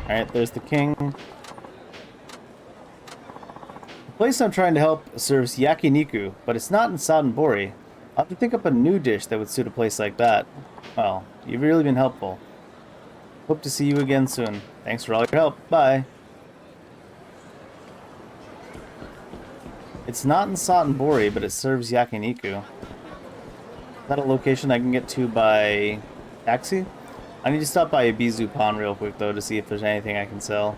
Alright, there's the king. The place I'm trying to help serves yakiniku, but it's not in Sadenbori. I'll have to think up a new dish that would suit a place like that. Well, you've really been helpful. Hope to see you again soon. Thanks for all your help. Bye. It's not in Sadenbori, but it serves yakiniku. Is that a location I can get to by taxi? I need to stop by Ibizu Pawn real quick though to see if there's anything I can sell.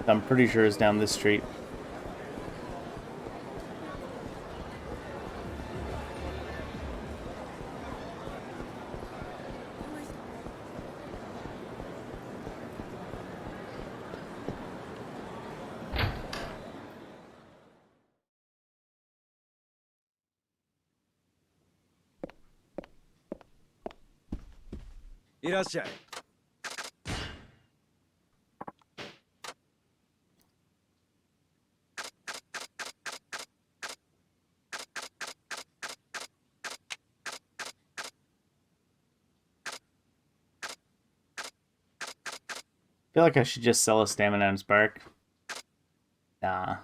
I'm pretty sure it's down this street. I feel like I should just sell a stamina and spark. Nah.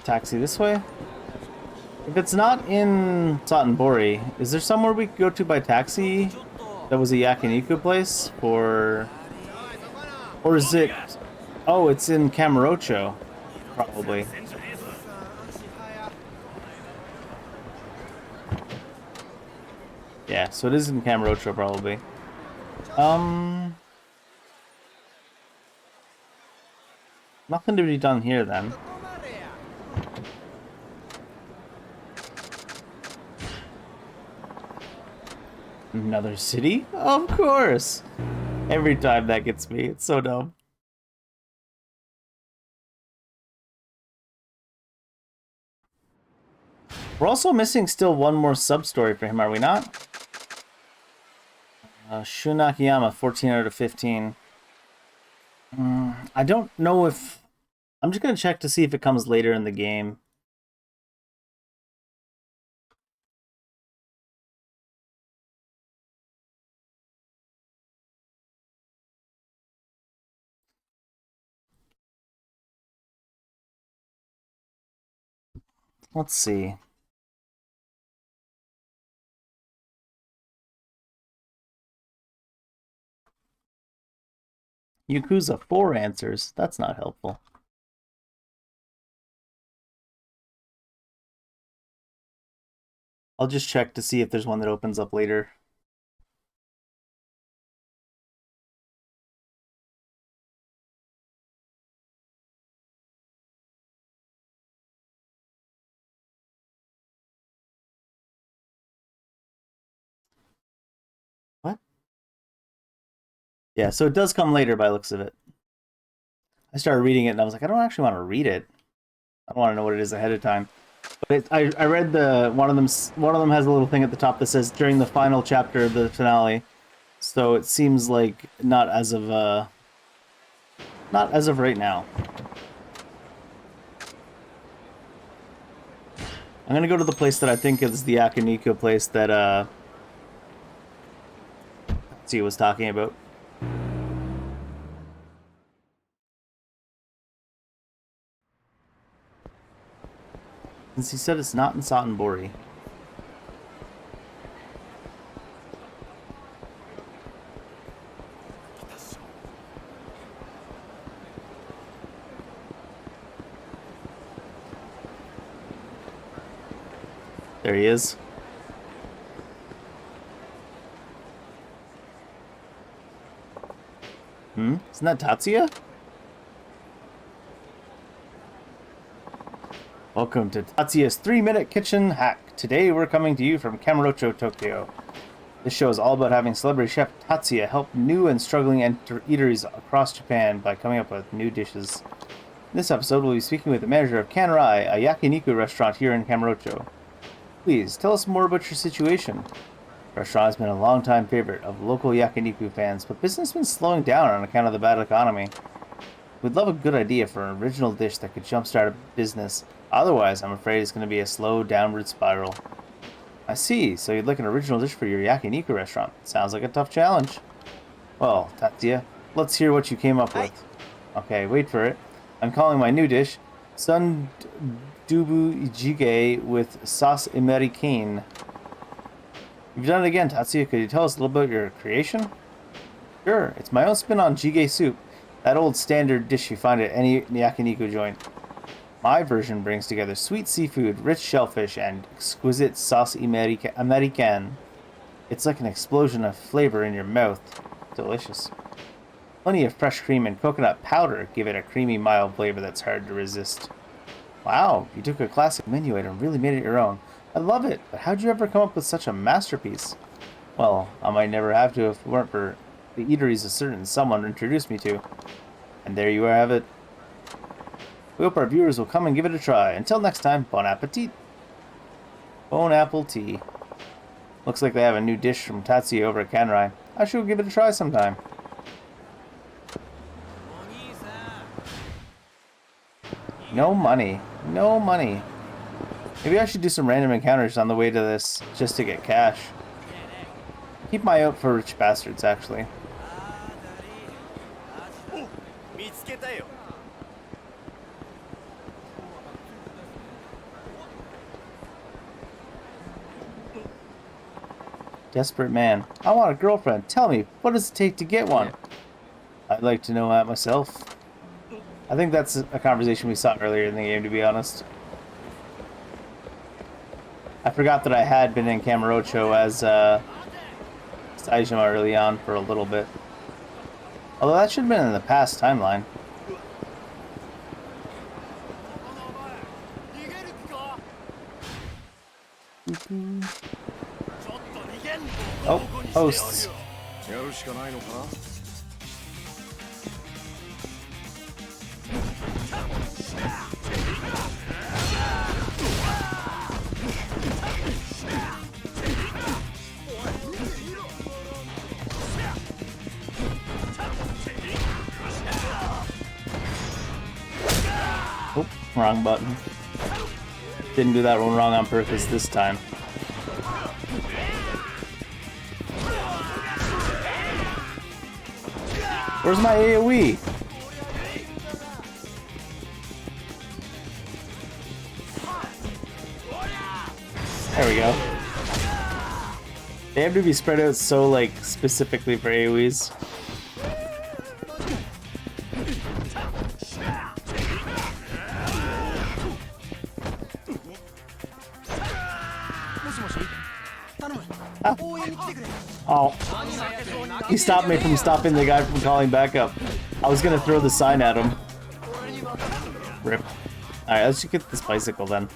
Taxi this way? If it's not in Satanbori, is there somewhere we could go to by taxi that was a yakiniku place? Or is it... Oh, it's in Kamurocho, probably. Yeah, so it is in Kamurocho, probably. Nothing to be done here, then. Another city? Of course! Every time that gets me. It's so dumb. We're also missing still one more sub-story for him, are we not? Shun Akiyama, 14 out of 15. I don't know if... I'm just going to check to see if it comes later in the game. Let's see. Yakuza 4 answers. That's not helpful. I'll just check to see if there's one that opens up later. What? Yeah, so it does come later by looks of it. I started reading it and I was like, I don't actually want to read it. I don't want to know what it is ahead of time. But I read one of them has a little thing at the top that says during the final chapter of the finale. So it seems like not as of right now. I'm gonna go to the place that I think is the Yakiniku place that T was talking about. Since he said it's not in Satanbori. There he is. Isn't that Tatsuya? Welcome to Tatsuya's 3-minute kitchen hack. Today we're coming to you from Kamurocho, Tokyo. This show is all about having celebrity chef Tatsuya help new and struggling eateries across Japan by coming up with new dishes. In this episode, we'll be speaking with the manager of Kanrai, a yakiniku restaurant here in Kamurocho. Please, tell us more about your situation. The restaurant has been a long-time favorite of local yakiniku fans, but business has been slowing down on account of the bad economy. We'd love a good idea for an original dish that could jumpstart a business. Otherwise, I'm afraid it's going to be a slow downward spiral. I see, so you'd like an original dish for your yakiniku restaurant. Sounds like a tough challenge. Well, Tatsuya, let's hear what you came up with. Okay, wait for it. I'm calling my new dish Sun Dubu Jjigae with sauce Americaine. You've done it again, Tatsuya. Could you tell us a little about your creation? Sure, it's my own spin on jjigae soup, that old standard dish you find at any yakiniku joint. My version brings together sweet seafood, rich shellfish, and exquisite sauce Americaine. It's like an explosion of flavor in your mouth. Delicious. Plenty of fresh cream and coconut powder give it a creamy, mild flavor that's hard to resist. Wow, you took a classic menu item and really made it your own. I love it, but how'd you ever come up with such a masterpiece? Well, I might never have to if it weren't for the eateries a certain someone introduced me to. And there you have it. We hope our viewers will come and give it a try. Until next time, bon appetit. Bon apple tea. Looks like they have a new dish from Tatsuya over at Kanrai. I should give it a try sometime. No money. No money. Maybe I should do some random encounters on the way to this, just to get cash. Keep my eye out for rich bastards, actually. Desperate man. I want a girlfriend. Tell me, what does it take to get one? I'd like to know that myself. I think that's a conversation we saw earlier in the game, to be honest. I forgot that I had been in Kamurocho as Saejima early on for a little bit. Although that should have been in the past timeline. Oh, hosts. Oh, wrong button. Didn't do that one wrong on purpose this time. Where's my AoE? There we go. They have to be spread out so, like, specifically for AoEs. Ah. Oh. He stopped me from stopping the guy from calling back up. I was gonna throw the sign at him. Rip. Alright, let's just get this bicycle then.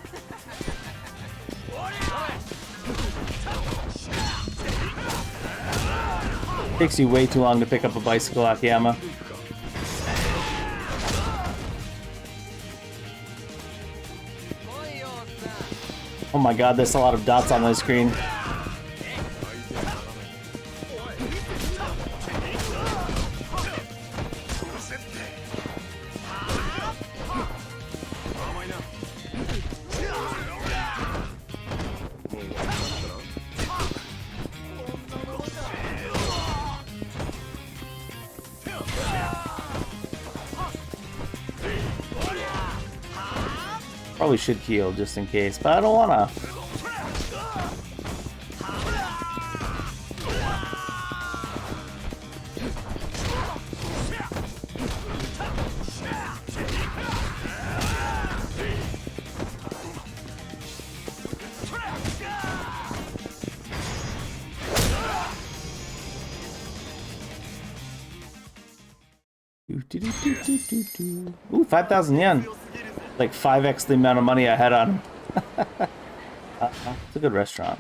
Takes you way too long to pick up a bicycle, Akiyama. Oh my god, there's a lot of dots on my screen. Probably should heal just in case, but I don't wanna. Ooh, 5,000 yen. Like 5x the amount of money I had on him. It's a good restaurant.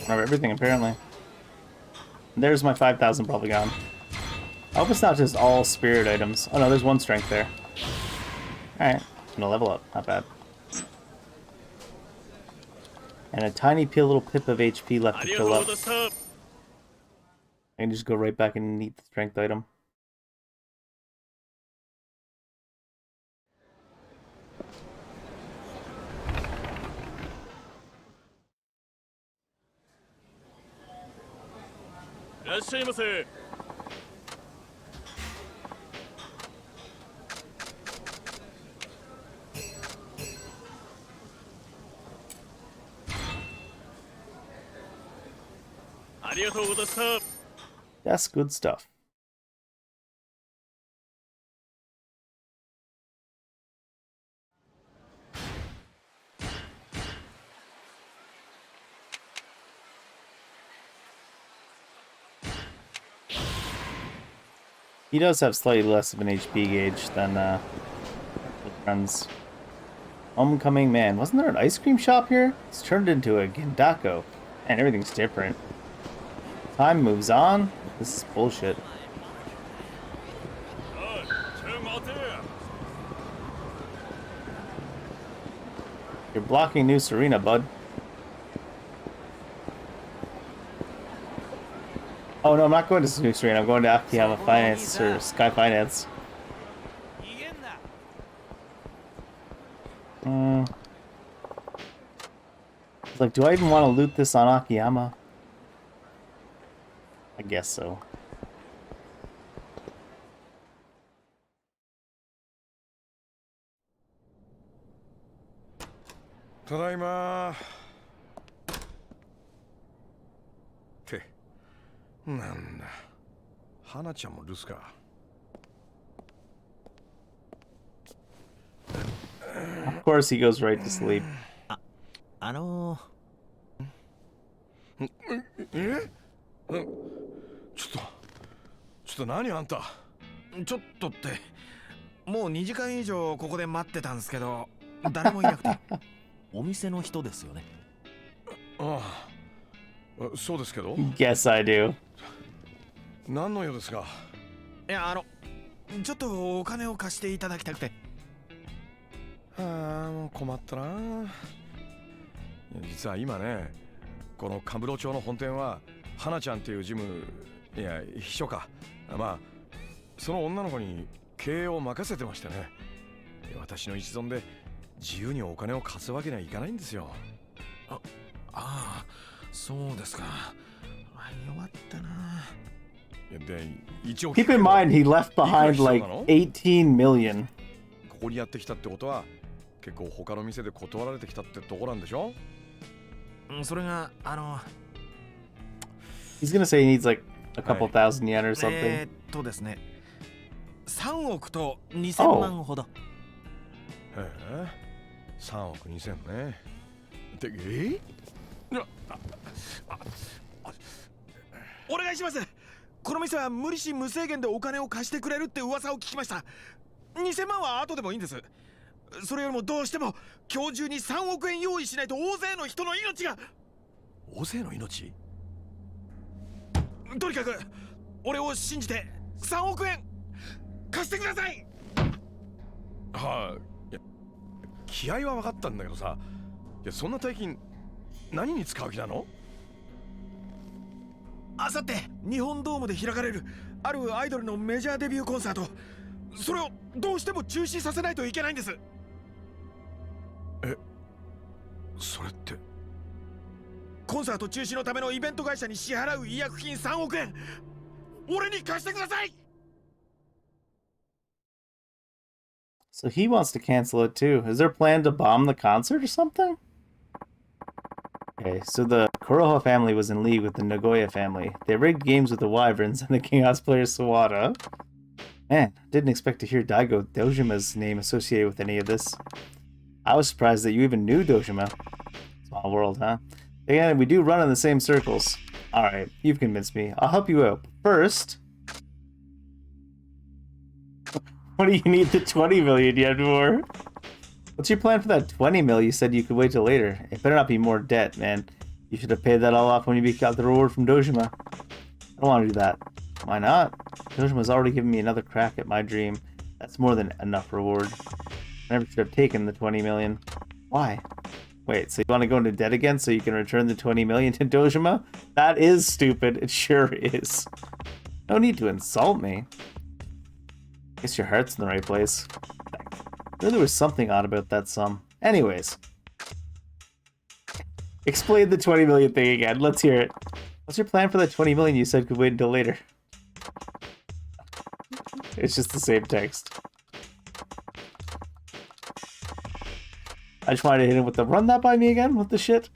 Of everything apparently. There's my 5,000 probably gone. I hope it's not just all spirit items. Oh no, there's one strength there. Alright, gonna level up, not bad. And a tiny little pip of HP left to fill up. I can just go right back and eat the strength item. That's good stuff. He does have slightly less of an HP gauge than his friends. Homecoming man. Wasn't there an ice cream shop here? It's turned into a Gendako. And everything's different. Time moves on. This is bullshit. You're blocking new Serena, bud. Oh no, I'm not going to Snooze Train. I'm going to Akiyama Finance or Sky Finance. It's like, do I even want to loot this on Akiyama? I guess so. Tadaima. ってなんだ花ちゃんも留守か Of course he goes right to sleep. えちょっと何あんたちょっとってもう2時間以上ここで待ってたんですけど誰もいなくてお店の人ですよねああそうですけど Yes, I do. 何の用ですかいやちょっとお金を貸していただきたくてああもう困ったな実は今ねこのカムロ町の本店は花ちゃんっていう事務いや秘書かまあその女の子に経営を任せてましてね私の一存で自由にお金を貸すわけにはいかないんですよああそうですか弱ったなで一応 Keep in mind he left behind like 18 million. ここにやってきたってことは結構他の店で断られてきたってとこなんでしょそれがHe's gonna say he needs like a couple thousand yen or something. ですね3億と2000万ほどへえ3億2000ねでお願いしますこの店は無利子無制限でお金を貸してくれるって噂を聞きました2000万は後でもいいんですそれよりもどうしても今日中に3億円用意しないと大勢の人の命が大勢の命とにかく俺を信じて3億円貸してくださいはい、いや気合は分かったんだけどさいやそんな大金何に使う気なのあさって日本ドームで開かれるあるアイドルのメジャーデビューコンサートそれをどうしても中止させないといけないんですそれってコンサート中止のためのイベント会社に支払う違約金3億円俺に貸してください So he wants to cancel it too. Is there a plan to bomb the concert or something? Okay, so the Kuroha family was in league with the Nagoya family. They rigged games with the Wyverns and the Chaos player Sawada. Man, didn't expect to hear Daigo Dojima's name associated with any of this. I was surprised that you even knew Dojima. Small world, huh? Again, we do run in the same circles. Alright, you've convinced me. I'll help you out. First... What do you need the 20 million yen for? What's your plan for that 20 mil you said you could wait till later? It better not be more debt, man. You should have paid that all off when you got the reward from Dojima. I don't want to do that. Why not? Dojima's already given me another crack at my dream. That's more than enough reward. I never should have taken the 20 million. Why? Wait, so you want to go into debt again so you can return the 20 million to Dojima? That is stupid. It sure is. No need to insult me. Guess your heart's in the right place. I knew there was something odd about that sum. Anyways. Explain the 20 million thing again. Let's hear it. What's your plan for that 20 million you said could wait until later? It's just the same text. I just wanted to hit him with the run that by me again? What the shit?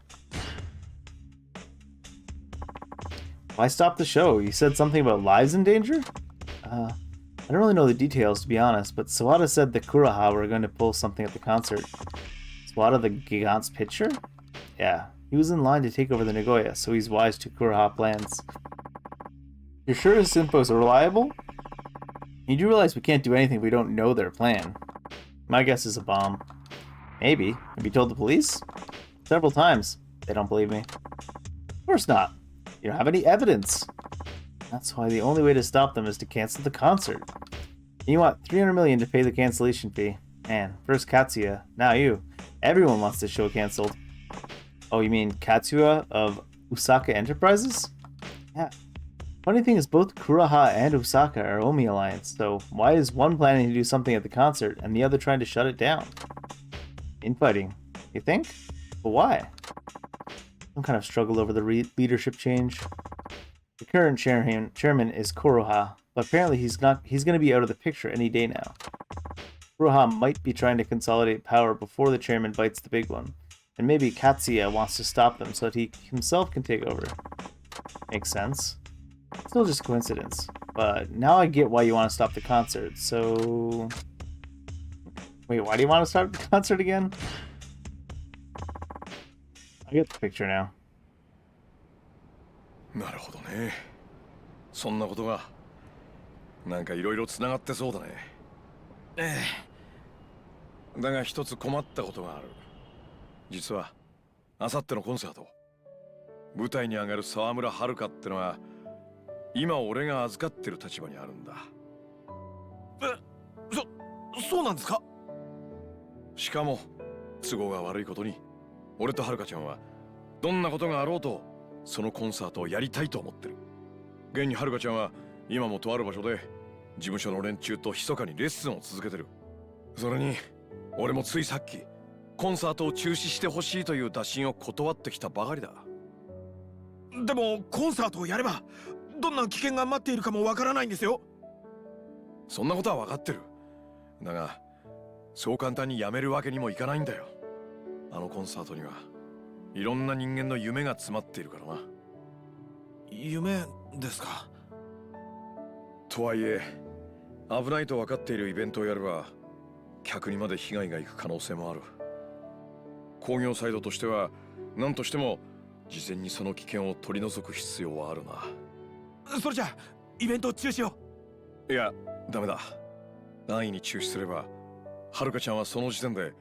Why stop the show? You said something about lives in danger? I don't really know the details, to be honest, but Sawada said the Kuroha were going to pull something at the concert. Sawada the Gigant's pitcher? Yeah, he was in line to take over the Nagoya, so he's wise to Kuroha plans. You're sure his info's reliable? You do realize we can't do anything if we don't know their plan. My guess is a bomb. Maybe. Have you told the police? Several times. They don't believe me. Of course not. You don't have any evidence. That's why the only way to stop them is to cancel the concert. You want 300 million to pay the cancellation fee. Man, first Katsuya, now you. Everyone wants the show cancelled. Oh, you mean Katsuya of Usaka Enterprises? Yeah. Funny thing is, both Kuroha and Osaka are Omi Alliance, so why is one planning to do something at the concert and the other trying to shut it down? Infighting, you think? But why? Some kind of struggle over the leadership change. The current chairman is Kuroha, but apparently he's going to be out of the picture any day now. Kuroha might be trying to consolidate power before the chairman bites the big one, and maybe Katsuya wants to stop them so that he himself can take over. Makes sense. Still just coincidence, but now I get why you want to stop the concert, so... Wait, why do you want to start the concert again? I get the picture now. なるほどね。そんなことがなんかいろいろつながってそうだね。ええ。だが一つ困ったことがある。実はあさってのコンサート、舞台に上がる沢村遥ってのは今俺が預かってる立場にあるんだ。そうなんですか？しかも都合が悪いことに俺と遥ちゃんはどんなことがあろうとそのコンサートをやりたいと思ってる。現に遥ちゃんは今もとある場所で事務所の連中と密かにレッスンを続けてる。それに俺もついさっきコンサートを中止してほしいという打診を断ってきたばかりだ。でもコンサートをやればどんな危険が待っているかもわからないんですよ。そんなことは分かってる。だがそう簡単にやめるわけにもいかないんだよ。あのコンサートにはいろんな人間の夢が詰まっているからな。夢ですか？とはいえ危ないと分かっているイベントをやれば客にまで被害がいく可能性もある。工業サイドとしては何としても事前にその危険を取り除く必要はあるな。それじゃあイベント中止を。いやダメだ。安易に中止すれば遥ちゃんはその時点で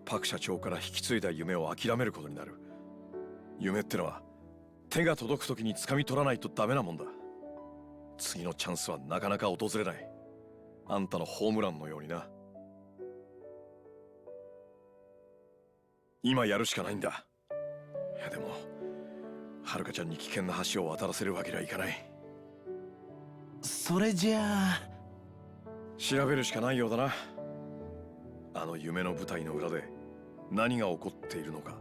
パク社長から引き継いだ夢を諦めることになる。夢ってのは手が届く時に掴み取らないとダメなもんだ。次のチャンスはなかなか訪れない。あんたのホームランのようにな。今やるしかないんだ。いやでも遥ちゃんに危険な橋を渡らせるわけにはいかない。それじゃあ調べるしかないようだな。あの夢の舞台の裏で何が起こっているのか。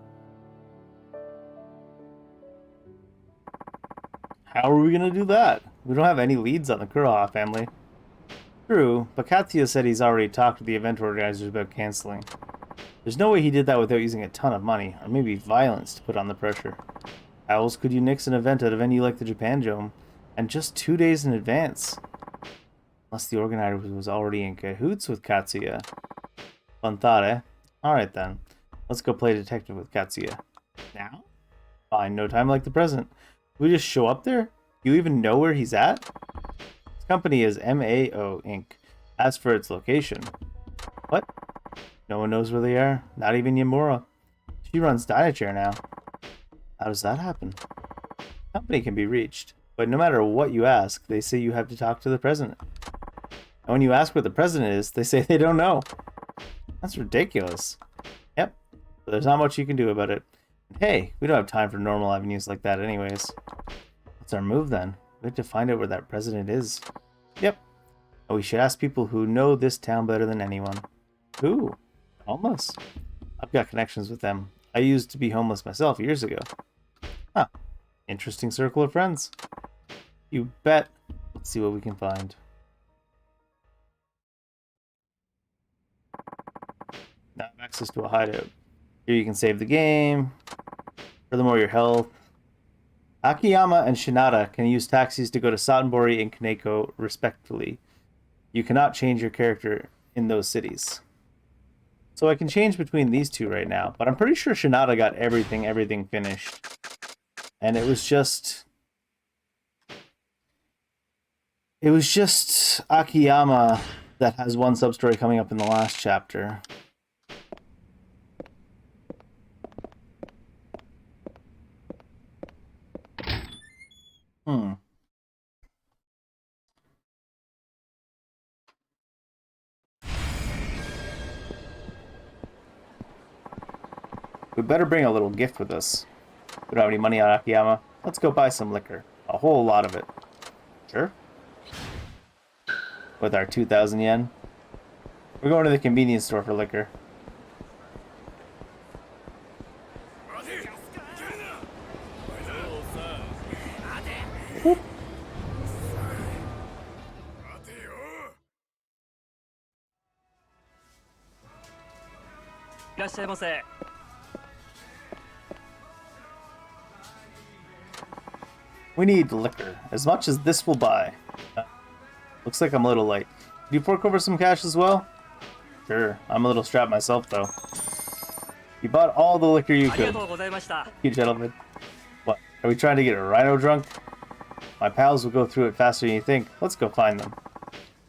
How are we gonna do that? We don't have any leads on the Kuroha family. True, but Katsuya said he's already talked to the event organizers about canceling. There's no way he did that without using a ton of money, or maybe violence to put on the pressure. How else could you nix an event at a venue like the Japan Dome, and just 2 days in advance? Unless the organizer was already in cahoots with Katsuya. Fun thought, eh? Alright then. Let's go play detective with Katsuya. Now? Fine, no time like the present. We just show up there? You even know where he's at? His company is MAO Inc. As for its location. What? No one knows where they are? Not even Yamura. She runs Dynachair now. How does that happen? The company can be reached, but no matter what you ask, they say you have to talk to the president. And when you ask where the president is, they say they don't know. That's ridiculous. Yep, but there's not much you can do about it. Hey, we don't have time for normal avenues like that anyways. What's our move then? We have to find out where that president is. Yep. And we should ask people who know this town better than anyone. Who? Homeless? I've got connections with them. I used to be homeless myself years ago. Huh. Interesting circle of friends. You bet. Let's see what we can find. Now I have access to a hideout. Here you can save the game. Furthermore, your health. Akiyama and Shinada can use taxis to go to Satonbori and Kaneko, respectively. You cannot change your character in those cities. So I can change between these two right now, but I'm pretty sure Shinada got everything finished. And it was just Akiyama that has one sub-story coming up in the last chapter. We better bring a little gift with us. We don't have any money on Akiyama. Let's go buy some liquor. A whole lot of it. Sure. With our 2,000 yen. We're going to the convenience store for liquor. Whoop. いらっしゃいませ。 We need liquor, as much as this will buy. Looks like I'm a little late. Do you fork over some cash as well? Sure, I'm a little strapped myself though. You bought all the liquor you could. You gentlemen. What, are we trying to get a rhino drunk? My pals will go through it faster than you think. Let's go find them.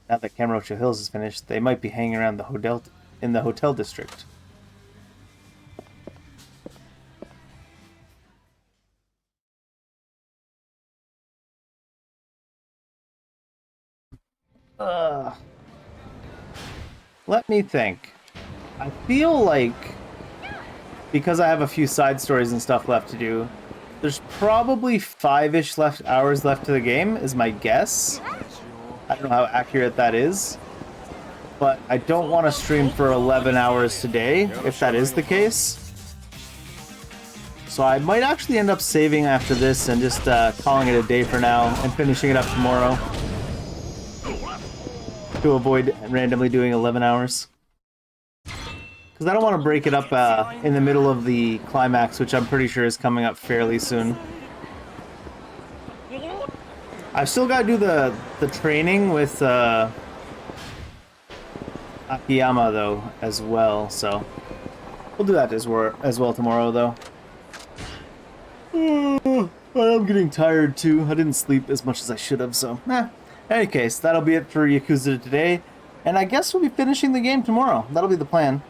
Now that Kamurocho Hills is finished, they might be hanging around the hotel in the hotel district. Let me think. I feel like, because I have a few side stories and stuff left to do, there's probably 5-ish hours left to the game, is my guess. I don't know how accurate that is. But I don't want to stream for 11 hours today, if that is the case. So I might actually end up saving after this and just calling it a day for now and finishing it up tomorrow. To avoid randomly doing 11 hours. Because I don't want to break it up in the middle of the climax, which I'm pretty sure is coming up fairly soon. I've still got to do the training with Akiyama, though, as well, so we'll do that as well tomorrow, though. I'm getting tired, too. I didn't sleep as much as I should have, so in any case, that'll be it for Yakuza today, and I guess we'll be finishing the game tomorrow. That'll be the plan.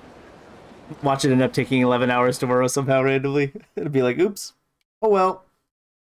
Watch it end up taking 11 hours tomorrow somehow randomly. It'll be like, oops. Oh well.